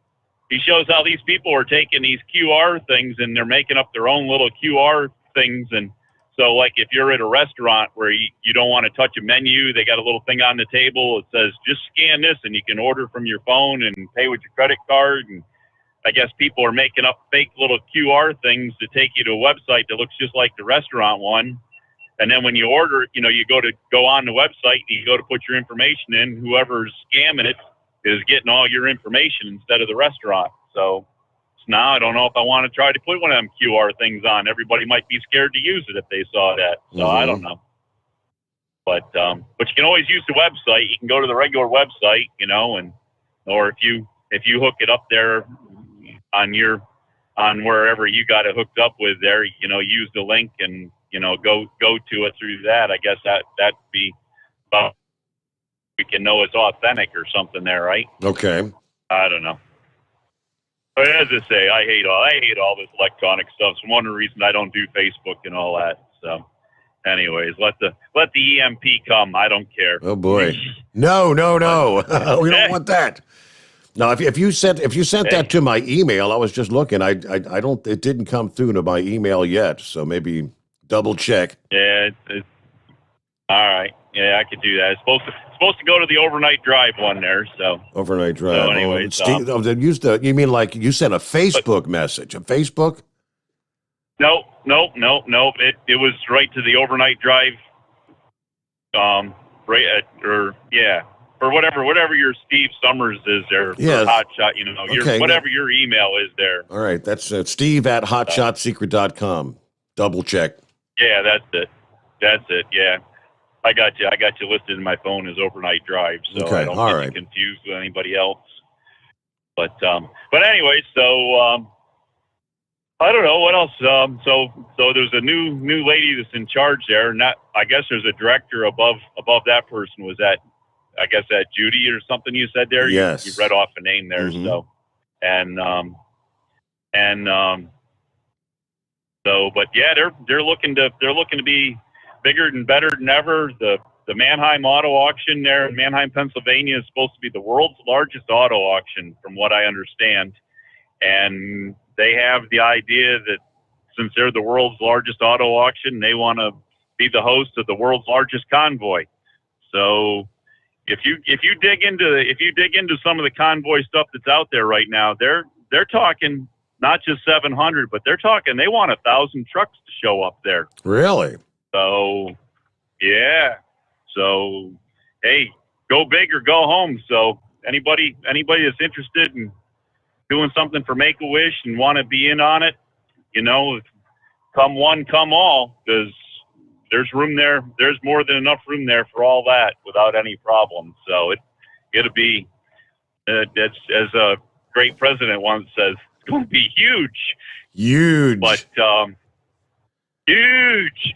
he shows how these people are taking these QR things and they're making up their own little QR things. And so, like, if you're at a restaurant where you don't want to touch a menu, they got a little thing on the table. It says, just scan this and you can order from your phone and pay with your credit card. And I guess people are making up fake little QR things to take you to a website that looks just like the restaurant one. And then when you order, you go on the website and you go to put your information in, whoever's scamming it is getting all your information instead of the restaurant. So now I don't know if I want to try to put one of them QR things on. Everybody might be scared to use it if they saw that. So I don't know. But you can always use the website. You can go to the regular website, or if you hook it up there on wherever you got it hooked up with there, use the link and go to it through that. I guess that'd be about, we can know it's authentic or something there, right? Okay. I don't know. But as I say, I hate all this electronic stuff. It's one of the reasons I don't do Facebook and all that. So, anyways, let the EMP come. I don't care. Oh boy, no, we don't want that. No, if you sent that to my email, I was just looking. I don't. It didn't come through to my email yet. So maybe double check. Yeah, it's all right. Yeah, I could do that. It's supposed to go to the overnight drive one there. So overnight drive. So anyways, you mean like you sent a Facebook message? A Facebook? No. It was right to the overnight drive. Or whatever your Steve Sommers is there. Yeah. Hot Shot. Okay, whatever your email is there. All right, that's Steve at hotshotsecret.com. Double check. Yeah, that's it. Yeah. I got you listed in my phone as overnight drive, so okay. I don't All get right. confused with anybody else. But anyway, so I don't know what else. So there's a new lady that's in charge there. I guess there's a director above that person. Was that, I guess, that Judy or something you said there? Yes. You read off a name there. Mm-hmm. So but yeah, they're looking to be bigger and better than ever. The Mannheim Auto Auction there in Mannheim, Pennsylvania is supposed to be the world's largest auto auction, from what I understand. And they have the idea that since they're the world's largest auto auction, they want to be the host of the world's largest convoy. So if you dig into some of the convoy stuff that's out there right now, they're talking not just 700, but they're talking they want 1,000 trucks to show up there. Really? So, yeah. So, hey, go big or go home. So anybody that's interested in doing something for Make-A-Wish and want to be in on it, come one, come all, because there's room there. There's more than enough room there for all that without any problem. So it'll be, that's, as a great president once says, it's going to be huge. Huge. But, huge.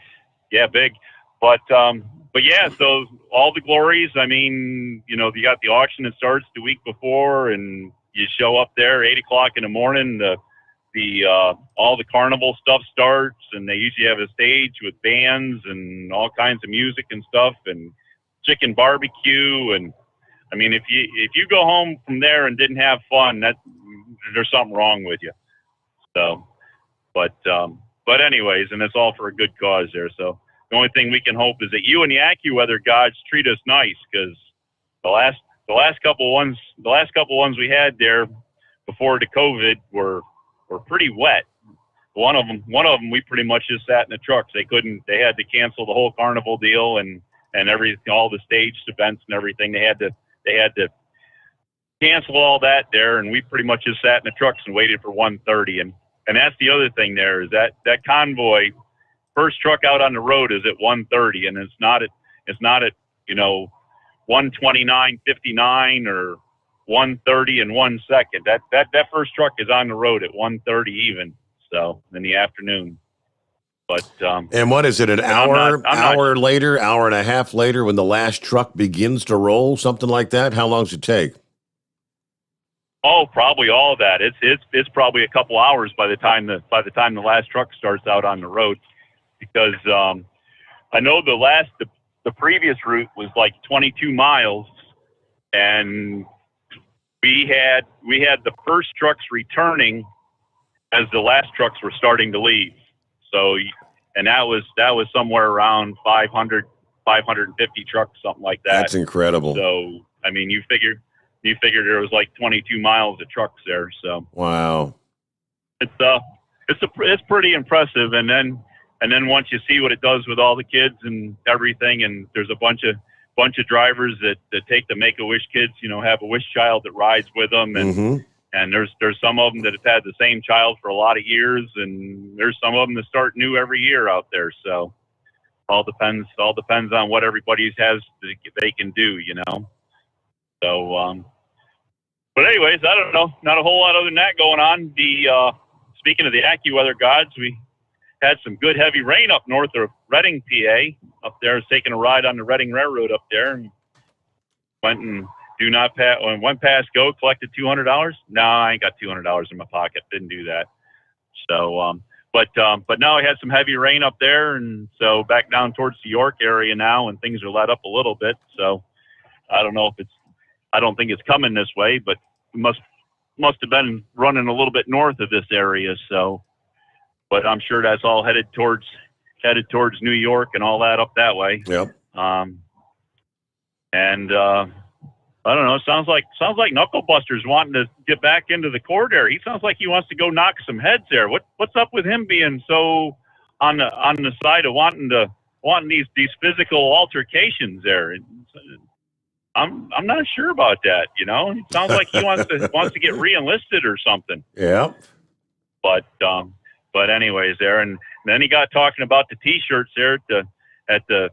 Yeah, big. But yeah, so all the glories, I mean, you got the auction that starts the week before, and you show up there 8 o'clock in the morning, all the carnival stuff starts, and they usually have a stage with bands and all kinds of music and stuff, and chicken barbecue. And I mean, if you go home from there and didn't have fun, there's something wrong with you. So, but anyways, and it's all for a good cause there. So the only thing we can hope is that you and the AccuWeather gods treat us nice, because the last couple ones we had there before the COVID were pretty wet. One of them we pretty much just sat in the trucks. They had to cancel the whole carnival deal and all the staged events and everything. They had to cancel all that there, and we pretty much just sat in the trucks and waited for 1:30. And that's the other thing there, is that convoy, first truck out on the road is at 1:30, and it's not at 1:29:59 or 1:30 and 1 second. That first truck is on the road at 1:30 even. So in the afternoon. But and what is it? An hour later, hour and a half later, when the last truck begins to roll, something like that. How long does it take? Oh, probably all of that. It's probably a couple hours by the time the last truck starts out on the road, because I know the previous route was like 22 miles, and we had the first trucks returning as the last trucks were starting to leave. So, and that was somewhere around 500, 550 trucks, something like that. That's incredible. So, I mean, you figured there was like 22 miles of trucks there. So wow, it's pretty impressive. And then once you see what it does with all the kids and everything, and there's a bunch of drivers that take the Make-A-Wish kids, have a wish child that rides with them, and and there's some of them that have had the same child for a lot of years, and there's some of them that start new every year out there. So all depends on what everybody has they can do, So, but anyways, I don't know. Not a whole lot other than that going on. Speaking of the AccuWeather gods, we had some good heavy rain up north of Reading, PA. Up there, I was taking a ride on the Reading Railroad up there, and went past go, collected $200. No, I ain't got $200 in my pocket. Didn't do that. So, but now I had some heavy rain up there, and so back down towards the York area now, and things are let up a little bit. So I don't know if I don't think it's coming this way, but it must have been running a little bit north of this area. So, but I'm sure that's all headed towards New York and all that up that way. Yep. I don't know. It sounds like Knucklebuster's wanting to get back into the court area. He sounds like he wants to go knock some heads there. What's up with him being so on the side of wanting these physical altercations there? I'm not sure about that. It sounds like he wants to get re-enlisted or something. Yeah. But anyways, there, and then he got talking about the T-shirts there at the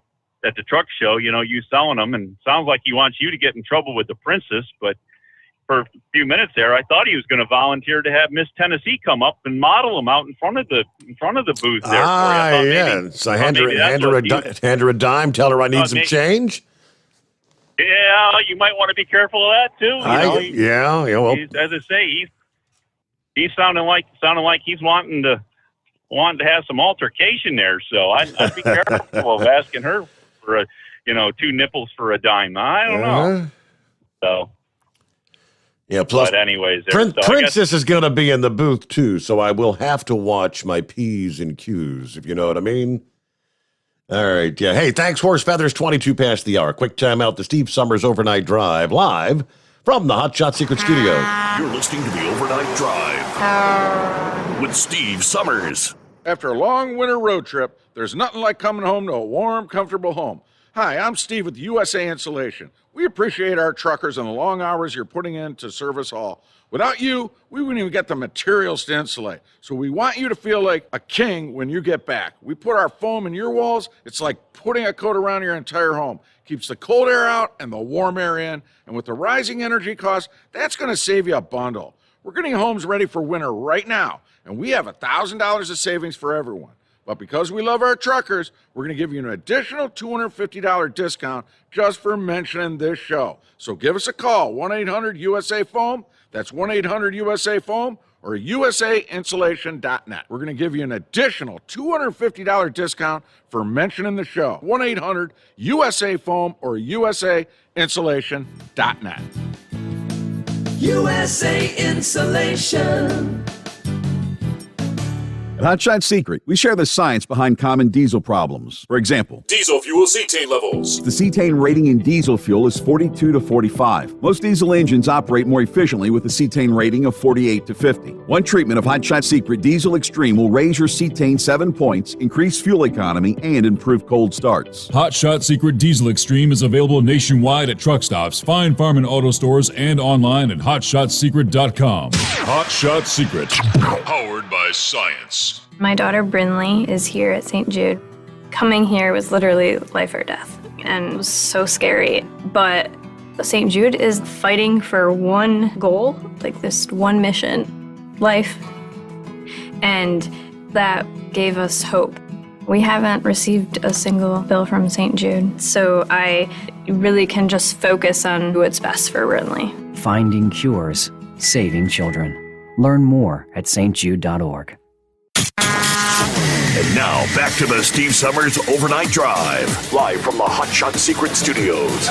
truck show, you selling them, and sounds like he wants you to get in trouble with the princess. But for a few minutes there, I thought he was going to volunteer to have Miss Tennessee come up and model them out in front of the booth there. Yeah. So hand her a dime, tell her I need some change. Yeah, you might want to be careful of that too. Well, as I say, he's sounding like he's wanting to have some altercation there. So I'd be careful of asking her for two nipples for a dime. I don't know. So yeah. Plus, but anyways, Princess is going to be in the booth too, so I will have to watch my P's and Q's, if you know what I mean. All right. Yeah. Hey, thanks, Horse Feathers. 22 past the hour. Quick time out. The Steve Summers Overnight Drive live from the Hot Shot Secret Studio. You're listening to the Overnight Drive with Steve Summers. After a long winter road trip, there's nothing like coming home to a warm, comfortable home. Hi, I'm Steve with USA Insulation. We appreciate our truckers and the long hours you're putting in to serve us all. Without you, we wouldn't even get the materials to insulate. So we want you to feel like a king when you get back. We put our foam in your walls. It's like putting a coat around your entire home. Keeps the cold air out and the warm air in. And with the rising energy costs, that's going to save you a bundle. We're getting homes ready for winter right now, and we have $1,000 of savings for everyone. But because we love our truckers, we're going to give you an additional $250 discount just for mentioning this show. So give us a call, 1-800-USA-FOAM. That's 1-800-USA-FOAM or usainsulation.net. We're going to give you an additional $250 discount for mentioning the show. 1-800-USA-FOAM or usainsulation.net. USA Insulation. At Hot Shot Secret, we share the science behind common diesel problems. For example, Diesel fuel cetane levels. the cetane rating in diesel fuel is 42 to 45. Most diesel engines operate more efficiently with a cetane rating of 48 to 50. One treatment of Hot Shot Secret Diesel Extreme will raise your cetane 7 points, increase fuel economy, and improve cold starts. Hot Shot Secret Diesel Extreme is available nationwide at truck stops, fine farm and auto stores, and online at hotshotsecret.com. Hot Shot Secret. Powered by science. My daughter Brinley is here at St. Jude. Coming here was literally life or death, and it was so scary. But St. Jude is fighting for one goal, like this one mission, life. And that gave us hope. We haven't received a single bill from St. Jude, so I really can just focus on what's best for Brinley. Finding cures, saving children. Learn more at stjude.org. And now, back to the Steve Summers Overnight Drive, live from the Hot Shot Secret Studios.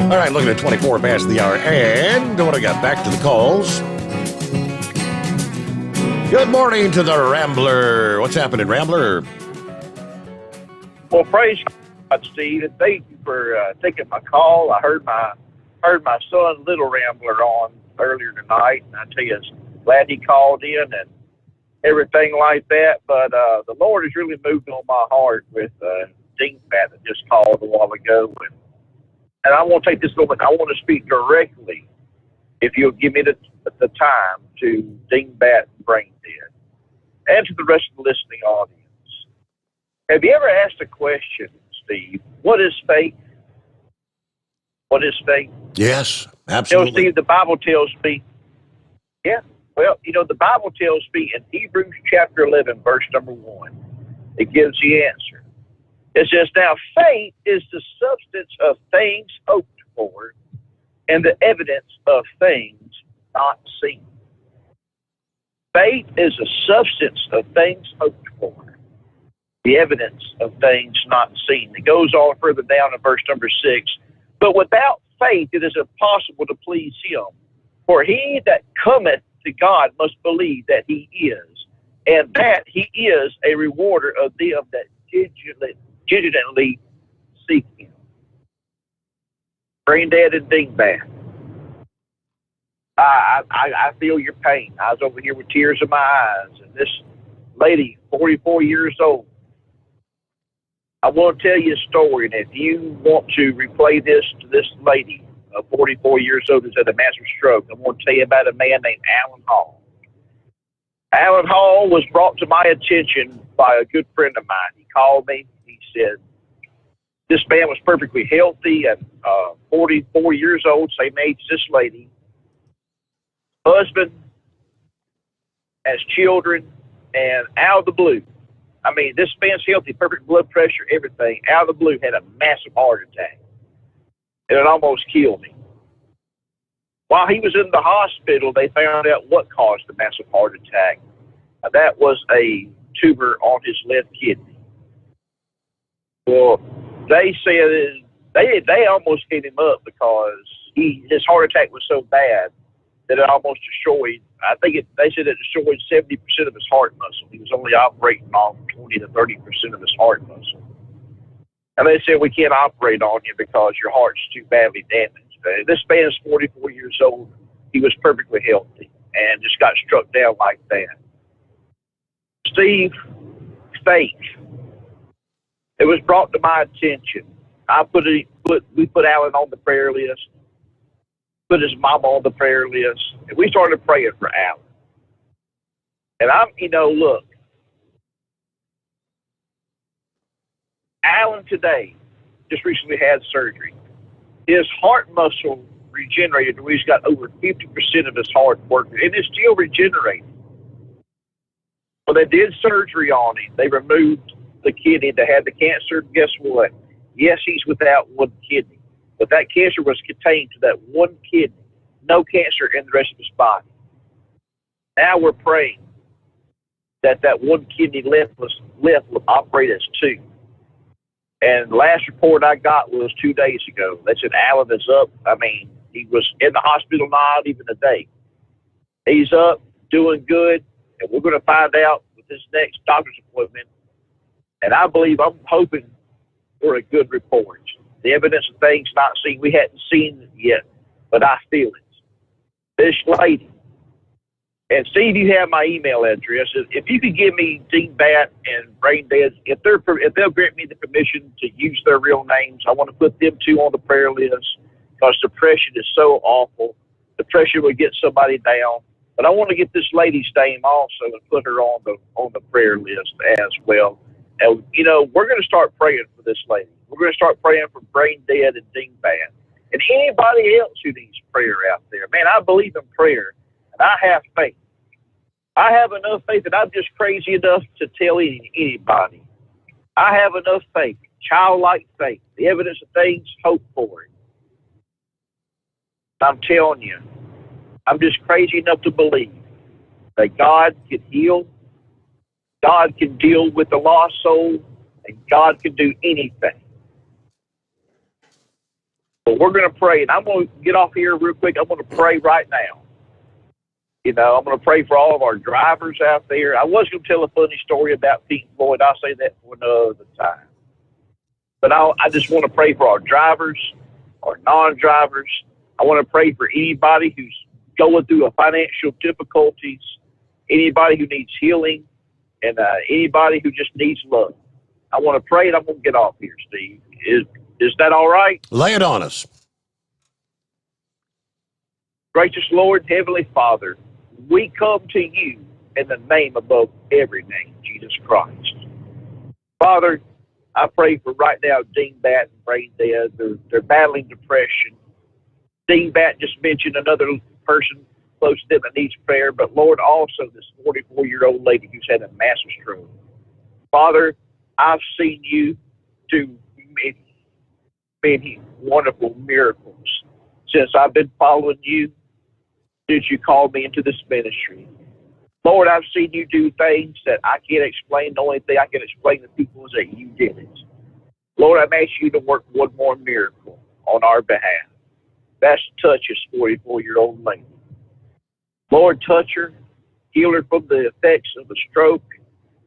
All right, looking at 24 past the hour, and what I got back to the calls. Good morning to the Rambler. What's happening, Rambler? Well, praise God, Steve, and thank you for taking my call. I heard heard my son Little Rambler on earlier tonight, and I tell you, I'm glad he called in and everything like that. But the Lord has really moved on my heart with Dynavite that just called a while ago, and I want to take this moment. I want to speak directly, if you'll give me the time, to Dynavite and Brain Dead, and to the rest of the listening audience. Have you ever asked a question, Steve? What is faith? What is faith? Yes, absolutely. Steve, the Bible tells me, well, the Bible tells me in Hebrews chapter 11, verse number 1, it gives the answer. It says, now faith is the substance of things hoped for and the evidence of things not seen. Faith is the substance of things hoped for, the evidence of things not seen. It goes on further down in verse number 6. But without faith it is impossible to please him. For he that cometh to God must believe that he is, and that he is a rewarder of them that diligently seek him. Brain Dead and Dimebag. I feel your pain. I was over here with tears in my eyes, and this lady, 44 years old, I want to tell you a story, and if you want to replay this to this lady, 44 years old, who's had a massive stroke, I want to tell you about a man named Alan Hall. Alan Hall was brought to my attention by a good friend of mine. He called me. He said, this man was perfectly healthy and 44 years old, same age as this lady. Husband, has children, and out of the blue, I mean, this man's healthy, perfect blood pressure, everything. Out of the blue, had a massive heart attack. And it almost killed him. While he was in the hospital, they found out what caused the massive heart attack. That was a tumor on his left kidney. Well, they said they almost gave him up because his heart attack was so bad that it almost destroyed. I think they said it destroyed 70% of his heart muscle. He was only operating on 20 to 30% of his heart muscle. And they said, we can't operate on you because your heart's too badly damaged. This man is 44 years old. He was perfectly healthy and just got struck down like that. Steve, faith. It was brought to my attention. We put Alan on the prayer list, put his mama on the prayer list, and we started praying for Alan. And look, Alan today just recently had surgery. His heart muscle regenerated where he's got over 50% of his heart working, and it's still regenerating. Well, they did surgery on him. They removed the kidney that had the cancer. Guess what? Yes, he's without one kidney, but that cancer was contained to that one kidney. No cancer in the rest of his body. Now we're praying that one kidney left will operate as two. And the last report I got was 2 days ago. They said Alan is up. I mean, he was in the hospital not even a day. He's up, doing good, and we're going to find out with this next doctor's appointment. And I'm hoping for a good report. The evidence of things not seen, we hadn't seen it yet, but I feel it. This lady, and Steve, you have my email address. If you could give me Dimebag and Brain Dead, if they'll grant me the permission to use their real names, I want to put them two on the prayer list because depression is so awful. Depression would get somebody down. But I want to get this lady's name also and put her on the prayer list as well. And we're going to start praying for this lady. We're going to start praying for Brain Dead and Dimebag and anybody else who needs prayer out there. Man, I believe in prayer, and I have faith. I have enough faith that I'm just crazy enough to tell anybody. I have enough faith, childlike faith, the evidence of things hoped for. I'm telling you, I'm just crazy enough to believe that God can heal, God can deal with the lost soul, and God can do anything. But we're going to pray, and I'm going to get off here real quick. I'm going to pray right now. I'm going to pray for all of our drivers out there. I was going to tell a funny story about Pete Floyd. I'll say that for another time. But I just want to pray for our drivers, our non-drivers, I want to pray for anybody who's going through a financial difficulties, anybody who needs healing, and anybody who just needs love. I want to pray, and I'm going to get off here, Steve. Is that all right? Lay it on us. Gracious Lord, Heavenly Father, we come to you in the name above every name, Jesus Christ. Father, I pray for right now Dimebag and Brain Dead. They're battling depression. Dimebag just mentioned another person close to them that needs prayer, but Lord, also this 44-year-old lady who's had a massive stroke. Father, I've seen you do many wonderful miracles since I've been following you, since you called me into this ministry. Lord, I've seen you do things that I can't explain. The only thing I can explain to people is that you did it. Lord, I'm asking you to work one more miracle on our behalf. That's touch this 44-year-old lady. Lord, touch her, heal her from the effects of the stroke.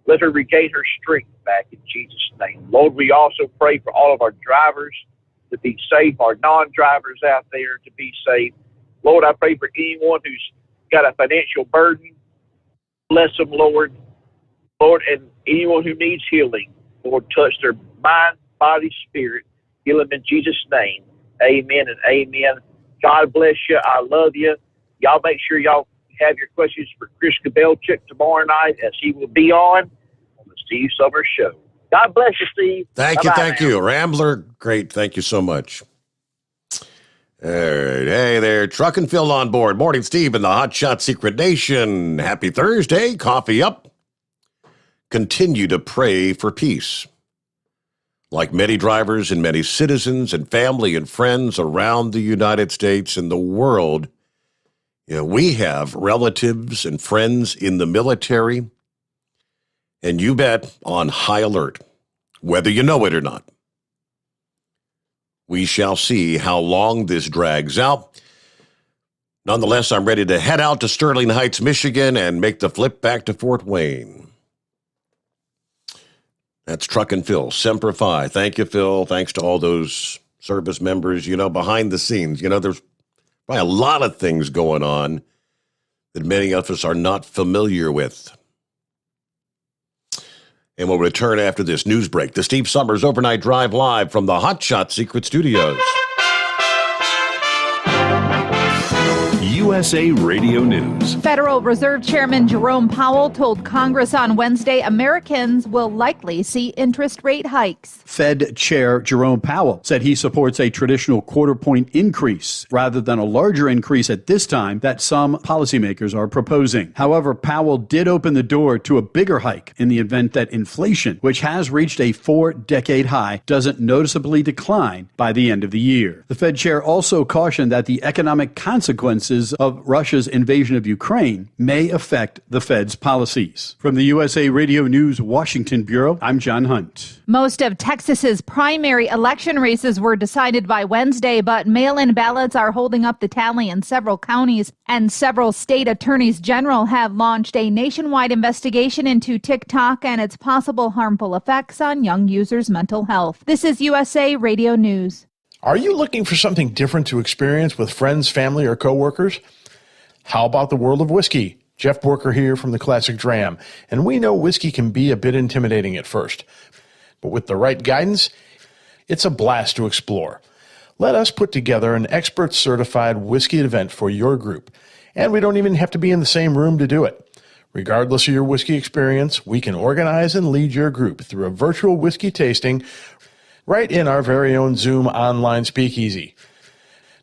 Let her regain her strength back in Jesus' name. Lord, we also pray for all of our drivers to be safe, our non-drivers out there to be safe. Lord, I pray for anyone who's got a financial burden. Bless them, Lord. Lord, and anyone who needs healing, Lord, touch their mind, body, spirit. Heal them in Jesus' name. Amen and amen. God bless you. I love you. Y'all make sure y'all have your questions for Chris Kabelchik tomorrow night, as he will be on the Steve Sommers Show. God bless you, Steve. Thank you. Rambler, great. Thank you so much. All right. Hey there, Truck and Phil on board. Morning, Steve in the Hot Shot Secret Nation. Happy Thursday. Coffee up. Continue to pray for peace. Like many drivers and many citizens and family and friends around the United States and the world, we have relatives and friends in the military, and you bet on high alert, whether you know it or not. We shall see how long this drags out. Nonetheless, I'm ready to head out to Sterling Heights, Michigan, and make the flip back to Fort Wayne. That's Truck and Phil, Semper Fi. Thank you, Phil. Thanks to all those service members, behind the scenes. There's probably a lot of things going on that many of us are not familiar with. And we'll return after this news break. The Steve Sommers Overnight Drive live from the Hot Shot Secret Studios. USA Radio News. Federal Reserve Chairman Jerome Powell told Congress on Wednesday Americans will likely see interest rate hikes. Fed Chair Jerome Powell said he supports a traditional quarter-point increase rather than a larger increase at this time that some policymakers are proposing. However, Powell did open the door to a bigger hike in the event that inflation, which has reached a 4-decade high, doesn't noticeably decline by the end of the year. The Fed chair also cautioned that the economic consequences of Russia's invasion of Ukraine may affect the Fed's policies. From the USA Radio News Washington Bureau, I'm John Hunt. Most of Texas's primary election races were decided by Wednesday, but mail-in ballots are holding up the tally in several counties, and several state attorneys general have launched a nationwide investigation into TikTok and its possible harmful effects on young users' mental health. This is USA Radio News. Are you looking for something different to experience with friends, family, or coworkers? How about the world of whiskey? Jeff Borker here from the Classic Dram, and we know whiskey can be a bit intimidating at first, but with the right guidance, it's a blast to explore. Let us put together an expert-certified whiskey event for your group, and we don't even have to be in the same room to do it. Regardless of your whiskey experience, we can organize and lead your group through a virtual whiskey tasting right in our very own Zoom online speakeasy.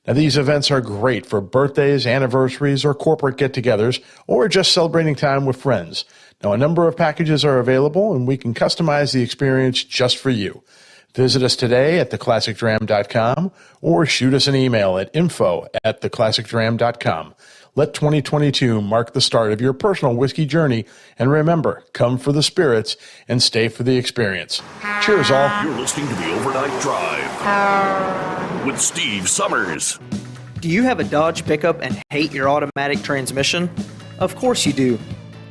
Now, these events are great for birthdays, anniversaries, or corporate get-togethers, or just celebrating time with friends. Now, a number of packages are available, and we can customize the experience just for you. Visit us today at theclassicdram.com or shoot us an email at info@theclassicdram.com. Let 2022 mark the start of your personal whiskey journey, and remember, come for the spirits and stay for the experience. Cheers, all. You're listening to the Overnight Drive with Steve Sommers. Do you have a Dodge pickup and hate your automatic transmission? Of course you do.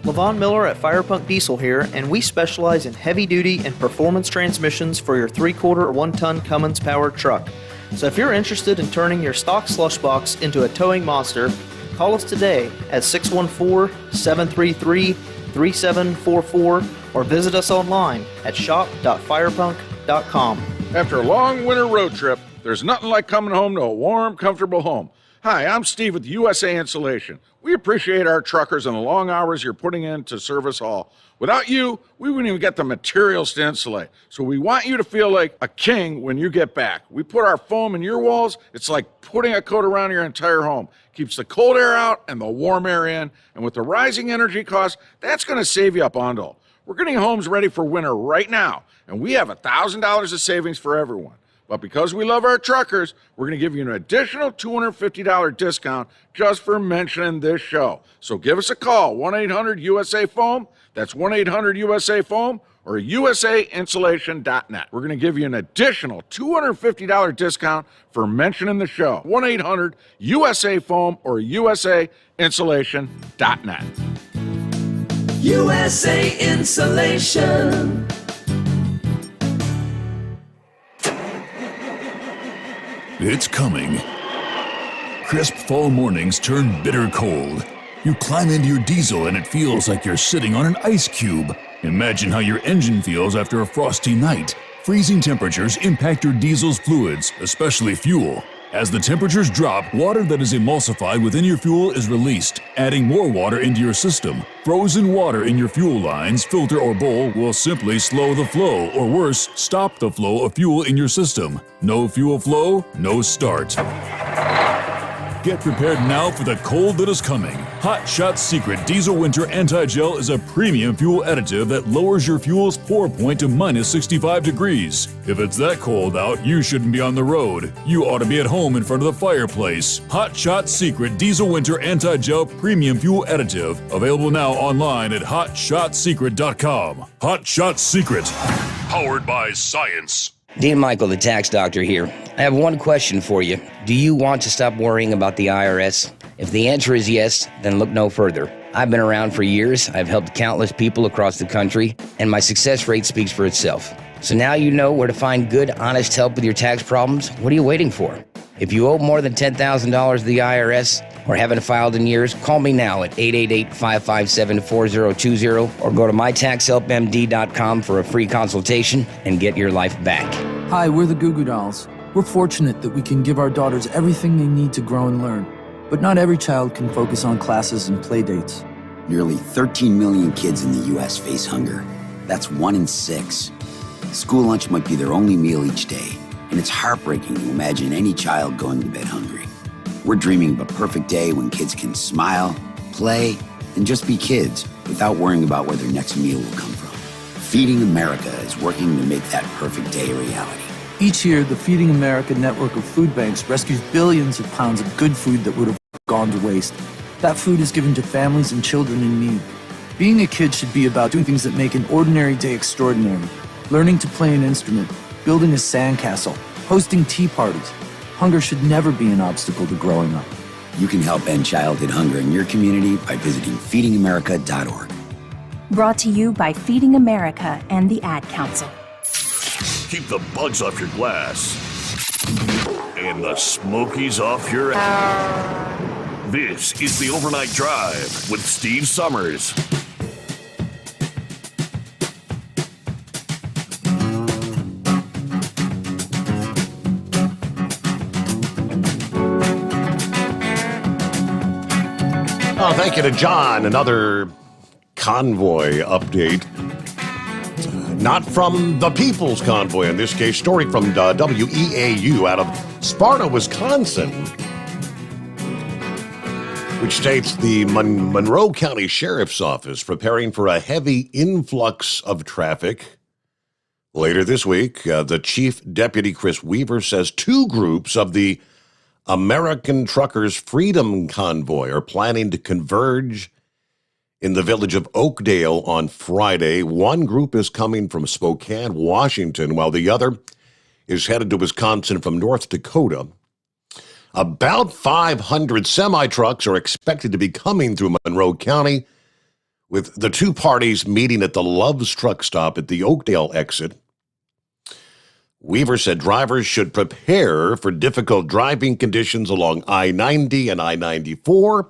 LaVon Miller at Firepunk Diesel here, and we specialize in heavy-duty and performance transmissions for your 3/4 or 1-ton Cummins-powered truck. So if you're interested in turning your stock slush box into a towing monster, call us today at 614-733-3744 or visit us online at shop.firepunk.com. After a long winter road trip, there's nothing like coming home to a warm, comfortable home. Hi, I'm Steve with USA Insulation. We appreciate our truckers and the long hours you're putting in to serve us all. Without you, we wouldn't even get the materials to insulate. So we want you to feel like a king when you get back. We put our foam in your walls. It's like putting a coat around your entire home. Keeps the cold air out and the warm air in. And with the rising energy costs, that's going to save you a bundle. We're getting homes ready for winter right now, and we have $1,000 of savings for everyone. But because we love our truckers, we're going to give you an additional $250 discount just for mentioning this show. So give us a call, 1-800-USA-FOAM. That's 1-800-USA-FOAM or usainsulation.net. We're going to give you an additional $250 discount for mentioning the show. 1-800-USA-FOAM or usainsulation.net. USA Insulation. It's coming. Crisp fall mornings turn bitter cold. You climb into your diesel and it feels like you're sitting on an ice cube. Imagine how your engine feels after a frosty night. Freezing temperatures impact your diesel's fluids, especially fuel. As the temperatures drop, water that is emulsified within your fuel is released, adding more water into your system. Frozen water in your fuel lines, filter, or bowl will simply slow the flow, or worse, stop the flow of fuel in your system. No fuel flow, no start. Get prepared now for the cold that is coming. Hot Shot Secret Diesel Winter Anti-Gel is a premium fuel additive that lowers your fuel's pour point to minus 65 degrees. If it's that cold out, you shouldn't be on the road. You ought to be at home in front of the fireplace. Hot Shot Secret Diesel Winter Anti-Gel Premium Fuel Additive. Available now online at hotshotsecret.com. Hot Shot Secret. Powered by science. Dean Michael, the tax doctor here. I have one question for you. Do you want to stop worrying about the IRS? If the answer is yes, then look no further. I've been around for years, I've helped countless people across the country, and my success rate speaks for itself. So now you know where to find good, honest help with your tax problems. What are you waiting for? If you owe more than $10,000 to the IRS or haven't filed in years, call me now at 888-557-4020 or go to mytaxhelpmd.com for a free consultation and get your life back. Hi, we're the Goo Goo Dolls. We're fortunate that we can give our daughters everything they need to grow and learn. But not every child can focus on classes and play dates. Nearly 13 million kids in the U.S. face hunger. That's 1 in 6. School lunch might be their only meal each day, and it's heartbreaking to imagine any child going to bed hungry. We're dreaming of a perfect day when kids can smile, play, and just be kids without worrying about where their next meal will come from. Feeding America is working to make that perfect day a reality. Each year, the Feeding America network of food banks rescues billions of pounds of good food that would have gone to waste. That food is given to families and children in need. Being a kid should be about doing things that make an ordinary day extraordinary. Learning to play an instrument, building a sandcastle, hosting tea parties. Hunger should never be an obstacle to growing up. You can help end childhood hunger in your community by visiting feedingamerica.org. Brought to you by Feeding America and the Ad Council. Keep the bugs off your glass and the smokies off your ass. This is the Overnight Drive with Steve Sommers. Oh, thank you to John. Another convoy update. Not from the People's Convoy, in this case. Story from WEAU out of Sparta, Wisconsin, which states the Monroe County Sheriff's Office preparing for a heavy influx of traffic later this week. The Chief Deputy Chris Weaver says 2 groups of the American Truckers Freedom Convoy are planning to converge in the village of Oakdale on Friday. One group is coming from Spokane, Washington, while the other is headed to Wisconsin from North Dakota. About 500 semi-trucks are expected to be coming through Monroe County, with the 2 parties meeting at the Love's truck stop at the Oakdale exit. Weaver said drivers should prepare for difficult driving conditions along I-90 and I-94,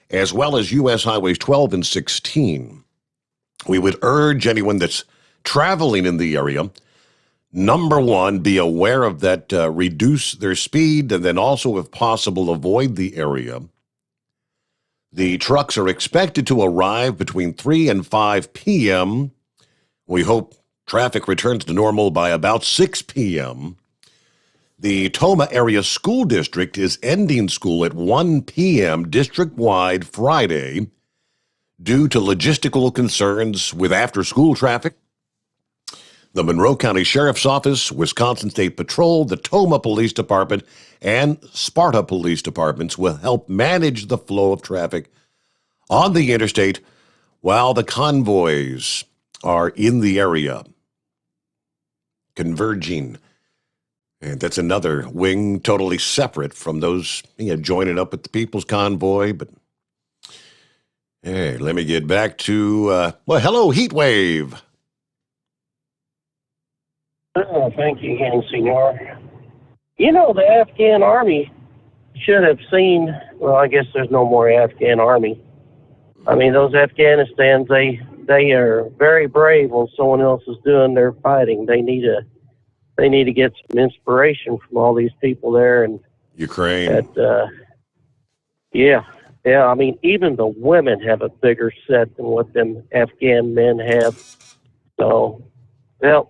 as well as U.S. Highways 12 and 16. We would urge anyone that's traveling in the area, number one, be aware of that, reduce their speed, and then also, if possible, avoid the area. The trucks are expected to arrive between 3 and 5 p.m. We hope traffic returns to normal by about 6 p.m. The Toma Area School District is ending school at 1 p.m. district-wide Friday due to logistical concerns with after-school traffic. The Monroe County Sheriff's Office, Wisconsin State Patrol, the Toma Police Department, and Sparta Police Departments will help manage the flow of traffic on the interstate while the convoys are in the area, converging. And that's another wing totally separate from those joining up with the People's Convoy. But hey, let me get back to, hello, Heat Wave. Oh, thank you again, Senor. You know, the Afghan army should have seen, well, I guess there's no more Afghan army. I mean, those Afghanistans, they are very brave when someone else is doing their fighting. They need to get some inspiration from all these people there. And Ukraine. Yeah. I mean, even the women have a bigger set than what them Afghan men have. So, well,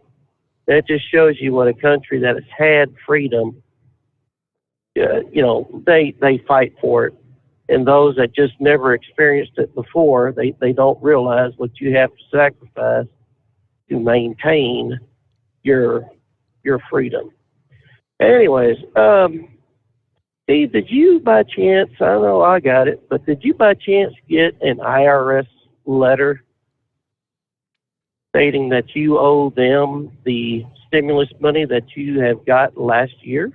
that just shows you what a country that has had freedom, they fight for it. And those that just never experienced it before, they don't realize what you have to sacrifice to maintain your freedom. Anyways, Steve, did you by chance, I know I got it, but did you by chance get an IRS letter stating that you owe them the stimulus money that you have got last year?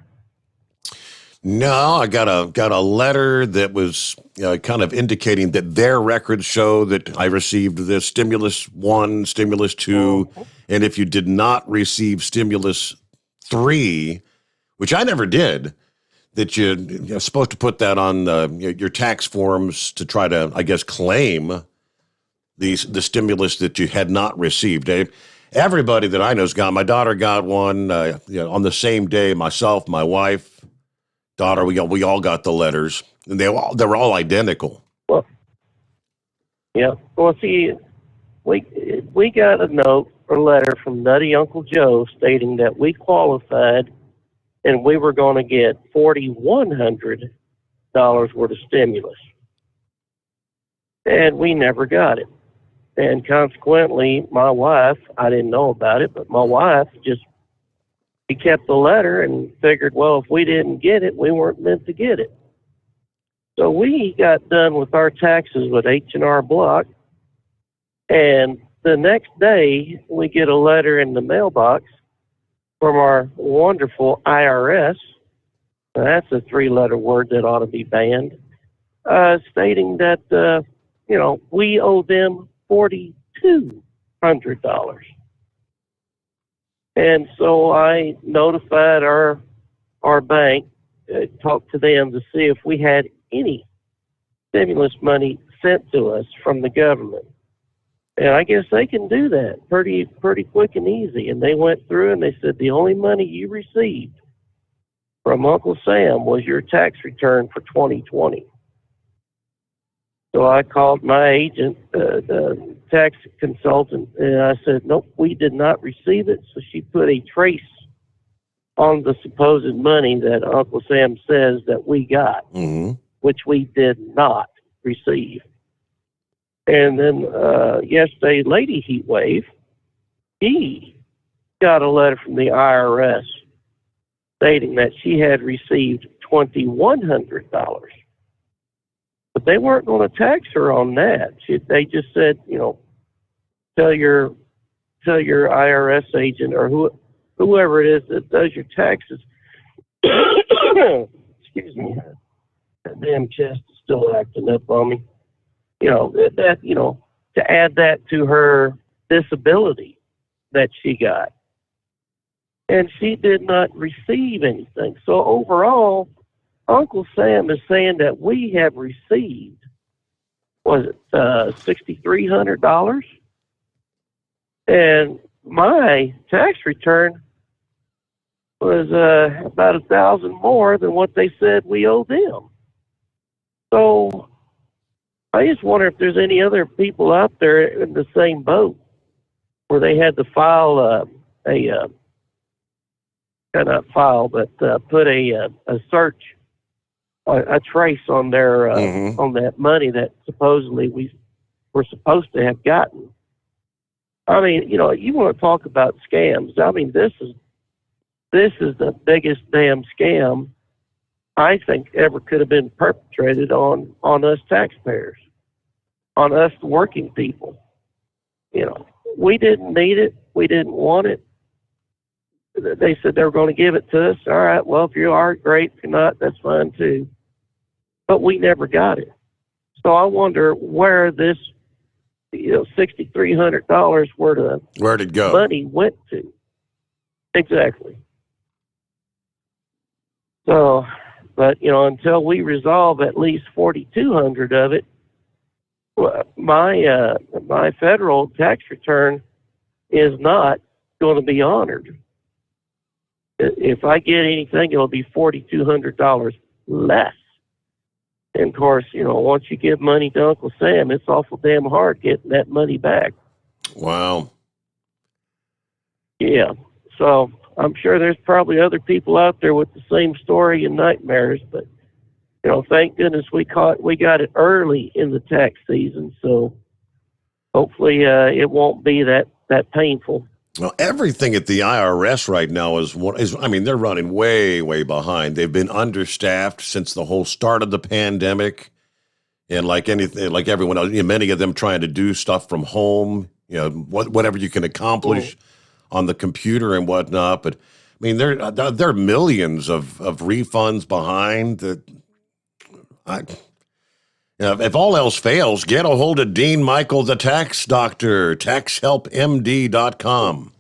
No, I got a letter that was kind of indicating that their records show that I received this stimulus 1, stimulus 2, and if you did not receive stimulus 3, which I never did, that you're supposed to put that on your tax forms to try to, I guess, claim the stimulus that you had not received. Everybody that I know's got. My daughter got one on the same day. Myself, my wife, daughter, we all got the letters, and they were all identical. Well, yeah. Well, see, we got a note or letter from Nutty Uncle Joe stating that we qualified, and we were going to get $4,100 worth of stimulus, and we never got it. And consequently, my wife, I didn't know about it, but my wife she kept the letter and figured, well, if we didn't get it, we weren't meant to get it. So we got done with our taxes with H&R Block, and the next day we get a letter in the mailbox from our wonderful IRS. Now, that's a 3-letter word that ought to be banned, stating that, we owe them $4,200. And so I notified our bank, talked to them to see if we had any stimulus money sent to us from the government. And I guess they can do that pretty quick and easy. And they went through and they said the only money you received from Uncle Sam was your tax return for 2020. So I called my agent, the tax consultant, and I said, nope, we did not receive it. So she put a trace on the supposed money that Uncle Sam says that we got, which we did not receive. And then yesterday, Lady Heatwave, he got a letter from the IRS stating that she had received $2,100. But they weren't going to tax her on that. They just said, tell your IRS agent or whoever it is that does your taxes. Excuse me, that damn chest is still acting up on me. To add that to her disability that she got. and she did not receive anything. So overall, Uncle Sam is saying that we have received, was it $6,300? And my tax return was about $1,000 more than what they said we owe them. So I just wonder if there's any other people out there in the same boat where they had to file put a search, a trace on their on that money that supposedly we were supposed to have gotten. I mean, you want to talk about scams. I mean, this is the biggest damn scam I think ever could have been perpetrated on us taxpayers, on us working people. We didn't need it. We didn't want it. They said they were going to give it to us. All right, well, if you are, great. If you're not, that's fine too. But we never got it. So I wonder where this, $6,300 worth of Where'd it go? money went to. Exactly. So, but until we resolve at least 4,200 of it, my federal tax return is not going to be honored. If I get anything, it'll be $4,200 less. And of course, once you give money to Uncle Sam, it's awful damn hard getting that money back. Wow. Yeah. So I'm sure there's probably other people out there with the same story and nightmares, but thank goodness we got it early in the tax season, so hopefully it won't be that painful. Well, everything at the IRS right now is they're running way, way behind. They've been understaffed since the whole start of the pandemic. And like everyone else, many of them trying to do stuff from home, whatever you can accomplish on the computer and whatnot. But I mean, there are millions of refunds behind. If all else fails, get a hold of Dean Michael, the tax doctor, taxhelpmd.com.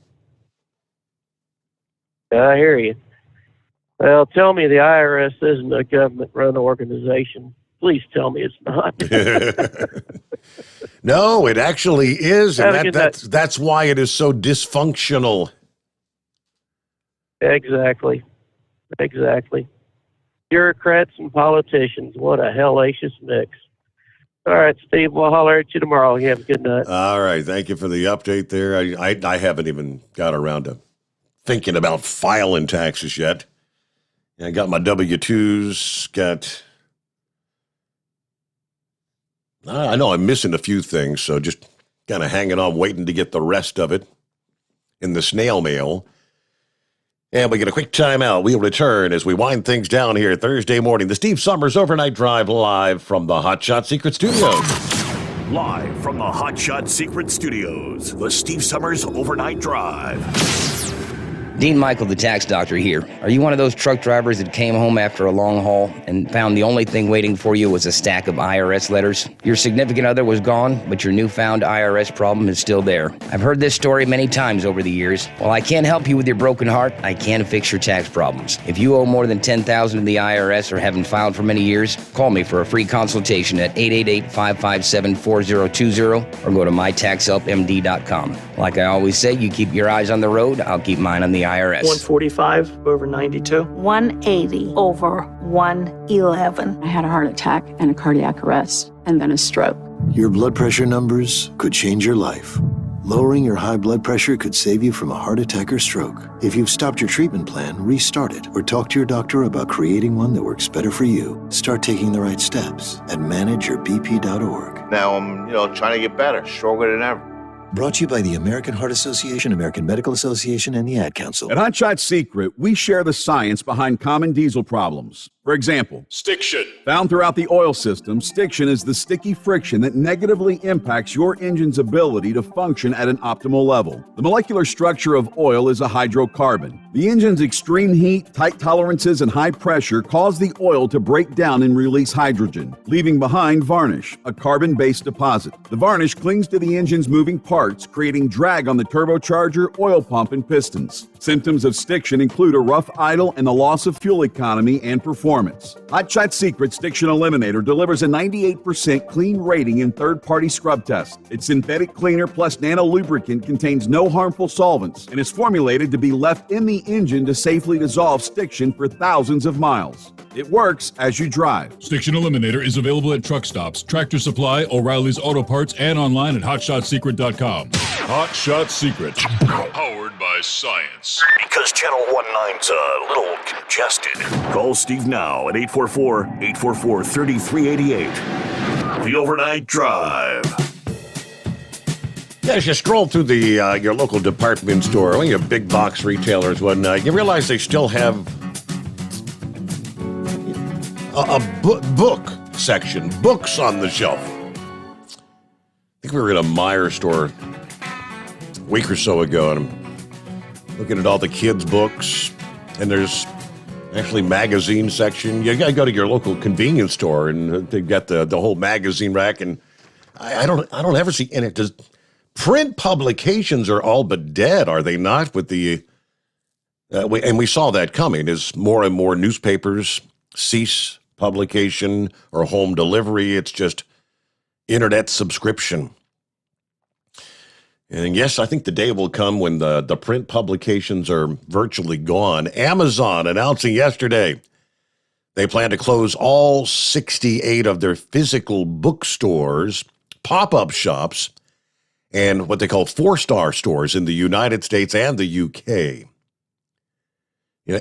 I hear you. Well, tell me the IRS isn't a government-run organization. Please tell me it's not. No, it actually is, and that's why it is so dysfunctional. Exactly. Bureaucrats and politicians. What a hellacious mix. All right, Steve, we'll holler at you tomorrow. You have a good night. All right, thank you for the update there. I haven't even got around to thinking about filing taxes yet. I got my W-2s, I know I'm missing a few things, so just kind of hanging on, waiting to get the rest of it in the snail mail. And we get a quick time out. We'll return as we wind things down here Thursday morning. The Steve Sommers Overnight Drive live from the Hot Shot Secret Studios. Live from the Hot Shot Secret Studios, the Steve Sommers Overnight Drive. Dean Michael, the tax doctor here. Are you one of those truck drivers that came home after a long haul and found the only thing waiting for you was a stack of IRS letters? Your significant other was gone, but your newfound IRS problem is still there. I've heard this story many times over the years. While I can't help you with your broken heart, I can fix your tax problems. If you owe more than $10,000 to the IRS or haven't filed for many years, call me for a free consultation at 888-557-4020 or go to mytaxhelpmd.com. Like I always say, you keep your eyes on the road, I'll keep mine on the IRS. 145 over 92. 180 over 111. I had a heart attack and a cardiac arrest and then a stroke. Your blood pressure numbers could change your life. Lowering your high blood pressure could save you from a heart attack or stroke. If you've stopped your treatment plan, restart it or talk to your doctor about creating one that works better for you. Start taking the right steps at manageyourbp.org. Now I'm, trying to get better, stronger than ever. Brought to you by the American Heart Association, American Medical Association, and the Ad Council. At Hot Shot Secret, we share the science behind common diesel problems. For example, stiction. Found throughout the oil system, stiction is the sticky friction that negatively impacts your engine's ability to function at an optimal level. The molecular structure of oil is a hydrocarbon. The engine's extreme heat, tight tolerances, and high pressure cause the oil to break down and release hydrogen, leaving behind varnish, a carbon-based deposit. The varnish clings to the engine's moving parts, creating drag on the turbocharger, oil pump, and pistons. Symptoms of stiction include a rough idle and the loss of fuel economy and performance. Hot Shot Secret Stiction Eliminator delivers a 98% clean rating in third-party scrub tests. Its synthetic cleaner plus nano lubricant contains no harmful solvents and is formulated to be left in the engine to safely dissolve stiction for thousands of miles. It works as you drive. Stiction Eliminator is available at truck stops, Tractor Supply, O'Reilly's Auto Parts, and online at hotshotsecret.com. Hot Shot Secret. Powered by science. Because Channel 19's a little congested. Call Steve now at 844-844-3388. The Overnight Drive. As you stroll through the your local department store, or your big box retailers, you realize they still have a book section, books on the shelf. I think we were in a Meijer store a week or so ago, and I'm looking at all the kids' books, and there's actually magazine section. You gotta go to your local convenience store, and they've got the whole magazine rack, and I don't ever see in it. Does print publications are all but dead, are they not? With the and we saw that coming as more and more newspapers cease publication or home delivery. It's just internet subscription. And yes, I think the day will come when the print publications are virtually gone. Amazon announcing yesterday they plan to close all 68 of their physical bookstores, pop-up shops, and what they call four-star stores in the United States and the UK.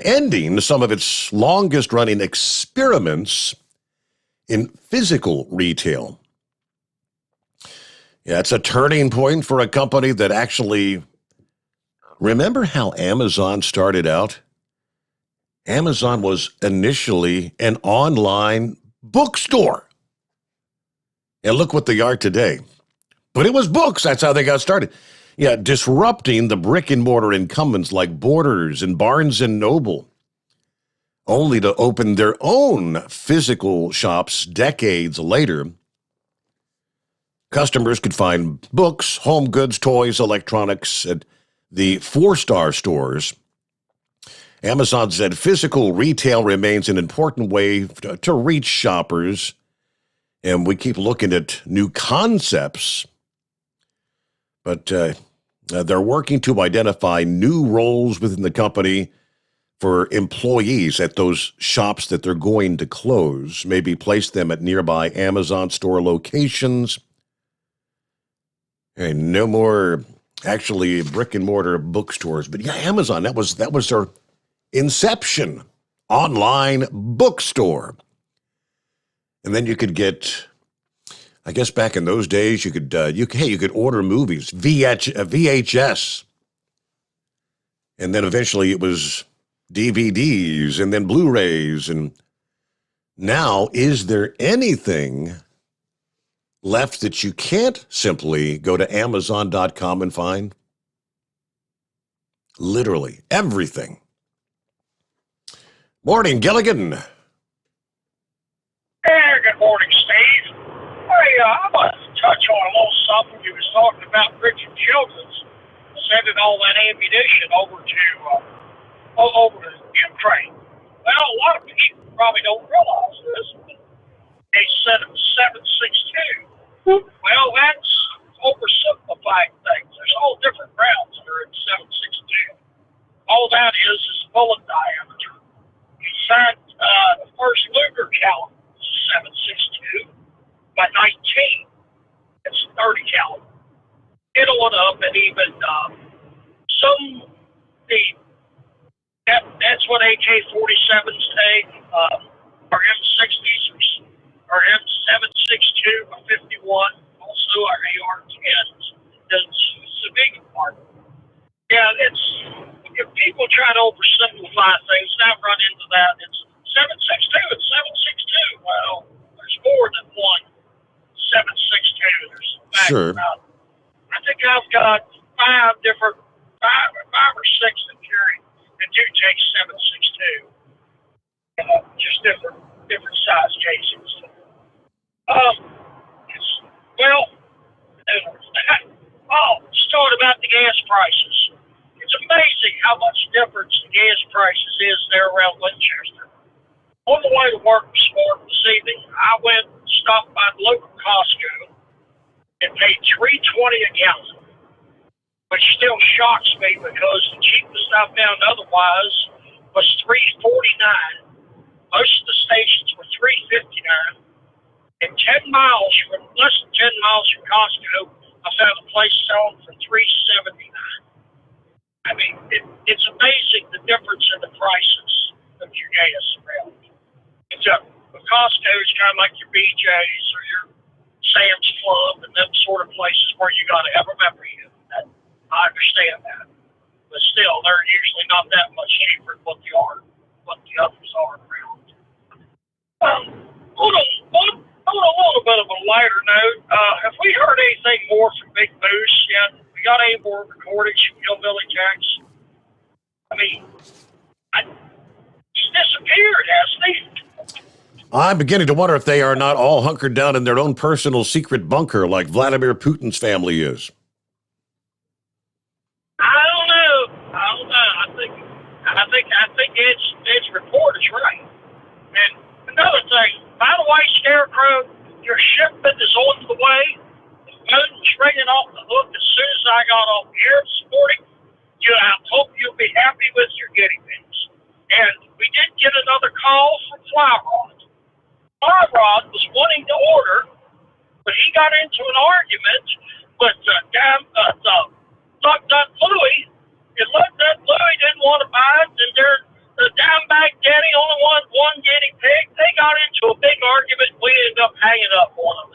Ending some of its longest-running experiments in physical retail. Yeah, it's a turning point for a company that actually... Remember how Amazon started out? Amazon was initially an online bookstore. And look what they are today. But it was books. That's how they got started. Yeah, disrupting the brick-and-mortar incumbents like Borders and Barnes & Noble, only to open their own physical shops decades later. Customers could find books, home goods, toys, electronics at the four-star stores. Amazon said physical retail remains an important way to reach shoppers, and we keep looking at new concepts. But they're working to identify new roles within the company for employees at those shops that they're going to close, maybe place them at nearby Amazon store locations. And no more actually brick-and-mortar bookstores. But yeah, Amazon, that was their inception, online bookstore. And then you could get... I guess back in those days, you could order movies, VHS. And then eventually it was DVDs and then Blu-rays. And now, is there anything left that you can't simply go to Amazon.com and find? Literally everything. Morning, Gilligan. Hey, good morning, Steve. Hey, I want to touch on a little something you was talking about Richard Childress sending all that ammunition over to Ukraine. Well, a lot of people probably don't realize this, but they sent them 7.62. Well, that's oversimplifying things. There's all different rounds that are in 7.62. All that is bullet diameter. He sent the first Luger caliber 7.62 by 19. It's 30 caliber. It'll up and even that's what AK-47s take. Our M60s our M7.62 by 51. Also our AR-10s. The civilian part. Yeah, if people try to oversimplify things, not run into that. It's 7.62 and 7.62. Well, there's more than one 7.62. There's Sure. I think I've got five or six that carry and do how much difference the gas prices is there around Winchester. On the way to work this evening, I went and stopped by the local Costco and paid $3.20 a gallon, which still shocks me because the cheapest I found otherwise was $3.49. Most of the stations were $3.59. And less than 10 miles from Costco, I found a place selling for $3.79. I mean, it's amazing the difference in the prices of your gas around. Costco is kind of like your BJ's or your Sam's Club and them sort of places where you got to have a membership. I understand that, but still, they're usually not that much cheaper than what the others are around. On a little bit of a lighter note, have we heard anything more from Big Moose yet? We got any more recordings from Hillbilly Jackson? I mean, he's disappeared, hasn't he? I'm beginning to wonder if they are not all hunkered down in their own personal secret bunker like Vladimir Putin's family is. I don't know. I think its report is right. And another thing, by the way, Scarecrow, your shipment is on the way. The phone was ringing off the hook as soon as I got off here this morning. I hope you'll be happy with your guinea pigs. And we did get another call from Flyrod. Flyrod was wanting to order, but he got into an argument with Luck Duck Louie, and Luck Duck Louie didn't want to buy it, and the Dimebag Denny only wanted one guinea pig. They got into a big argument, and we ended up hanging up on them.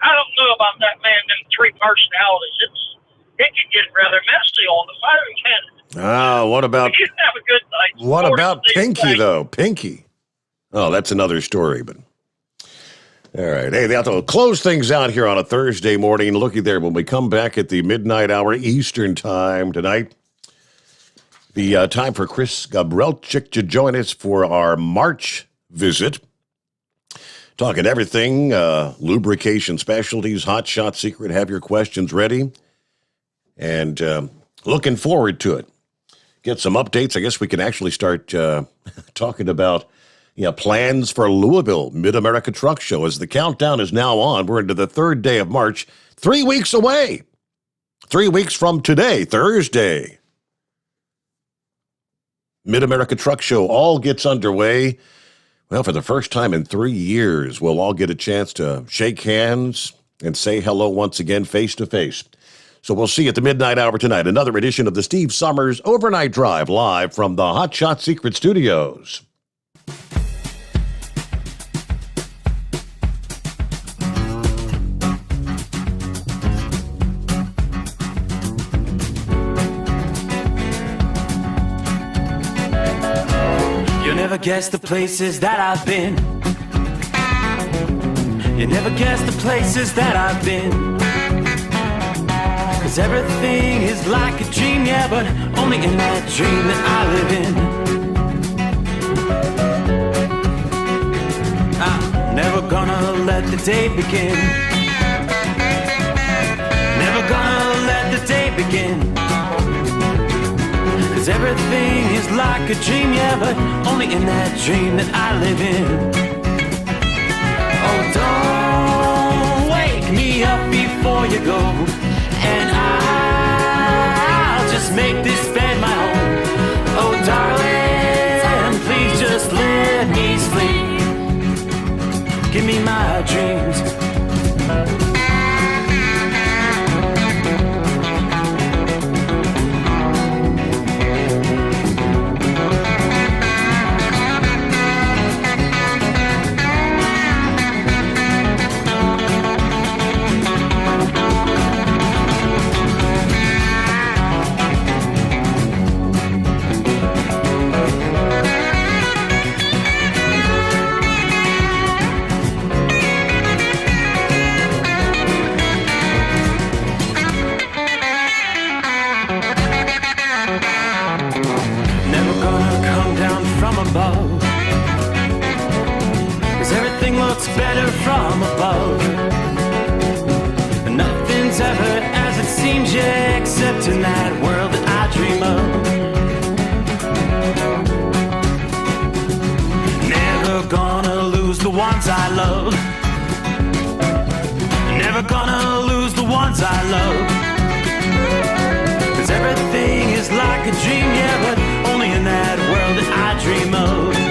I don't know about that man, them three personalities. It can get rather messy on the phone, can it? What about... You can have a good night. What about Pinky, though? Pinky. Oh, that's another story, but... All right. Hey, that'll close things out here on a Thursday morning. Looky there, when we come back at the midnight hour Eastern time tonight, the time for Chris Gabrelchik to join us for our March visit. Talking everything, lubrication specialties, hot shot secret, have your questions ready. And looking forward to it. Get some updates. I guess we can actually start talking about plans for Louisville Mid-America Truck Show as the countdown is now on. We're into the third day of March, 3 weeks away. 3 weeks from today, Thursday. Mid-America Truck Show all gets underway. Well, for the first time in 3 years, we'll all get a chance to shake hands and say hello once again face to face. So we'll see you at the midnight hour tonight. Another edition of the Steve Sommers Overnight Drive live from the Hot Shot Secret Studios. Never guess the places that I've been. You never guess the places that I've been. 'Cause everything is like a dream, yeah, but only in that dream that I live in. I'm never gonna let the day begin. Never gonna let the day begin. 'Cause everything is like a dream, yeah, but only in that dream that I live in. Oh, don't wake me up before you go, and I'll just make this bed my home. Oh, darling, please just let me sleep. Give me my dreams. Better from above. Nothing's ever as it seems, yeah, except in that world that I dream of. the ones I love. Never gonna lose the ones I love. 'Cause everything is like a dream, yeah, but only in that world that I dream of.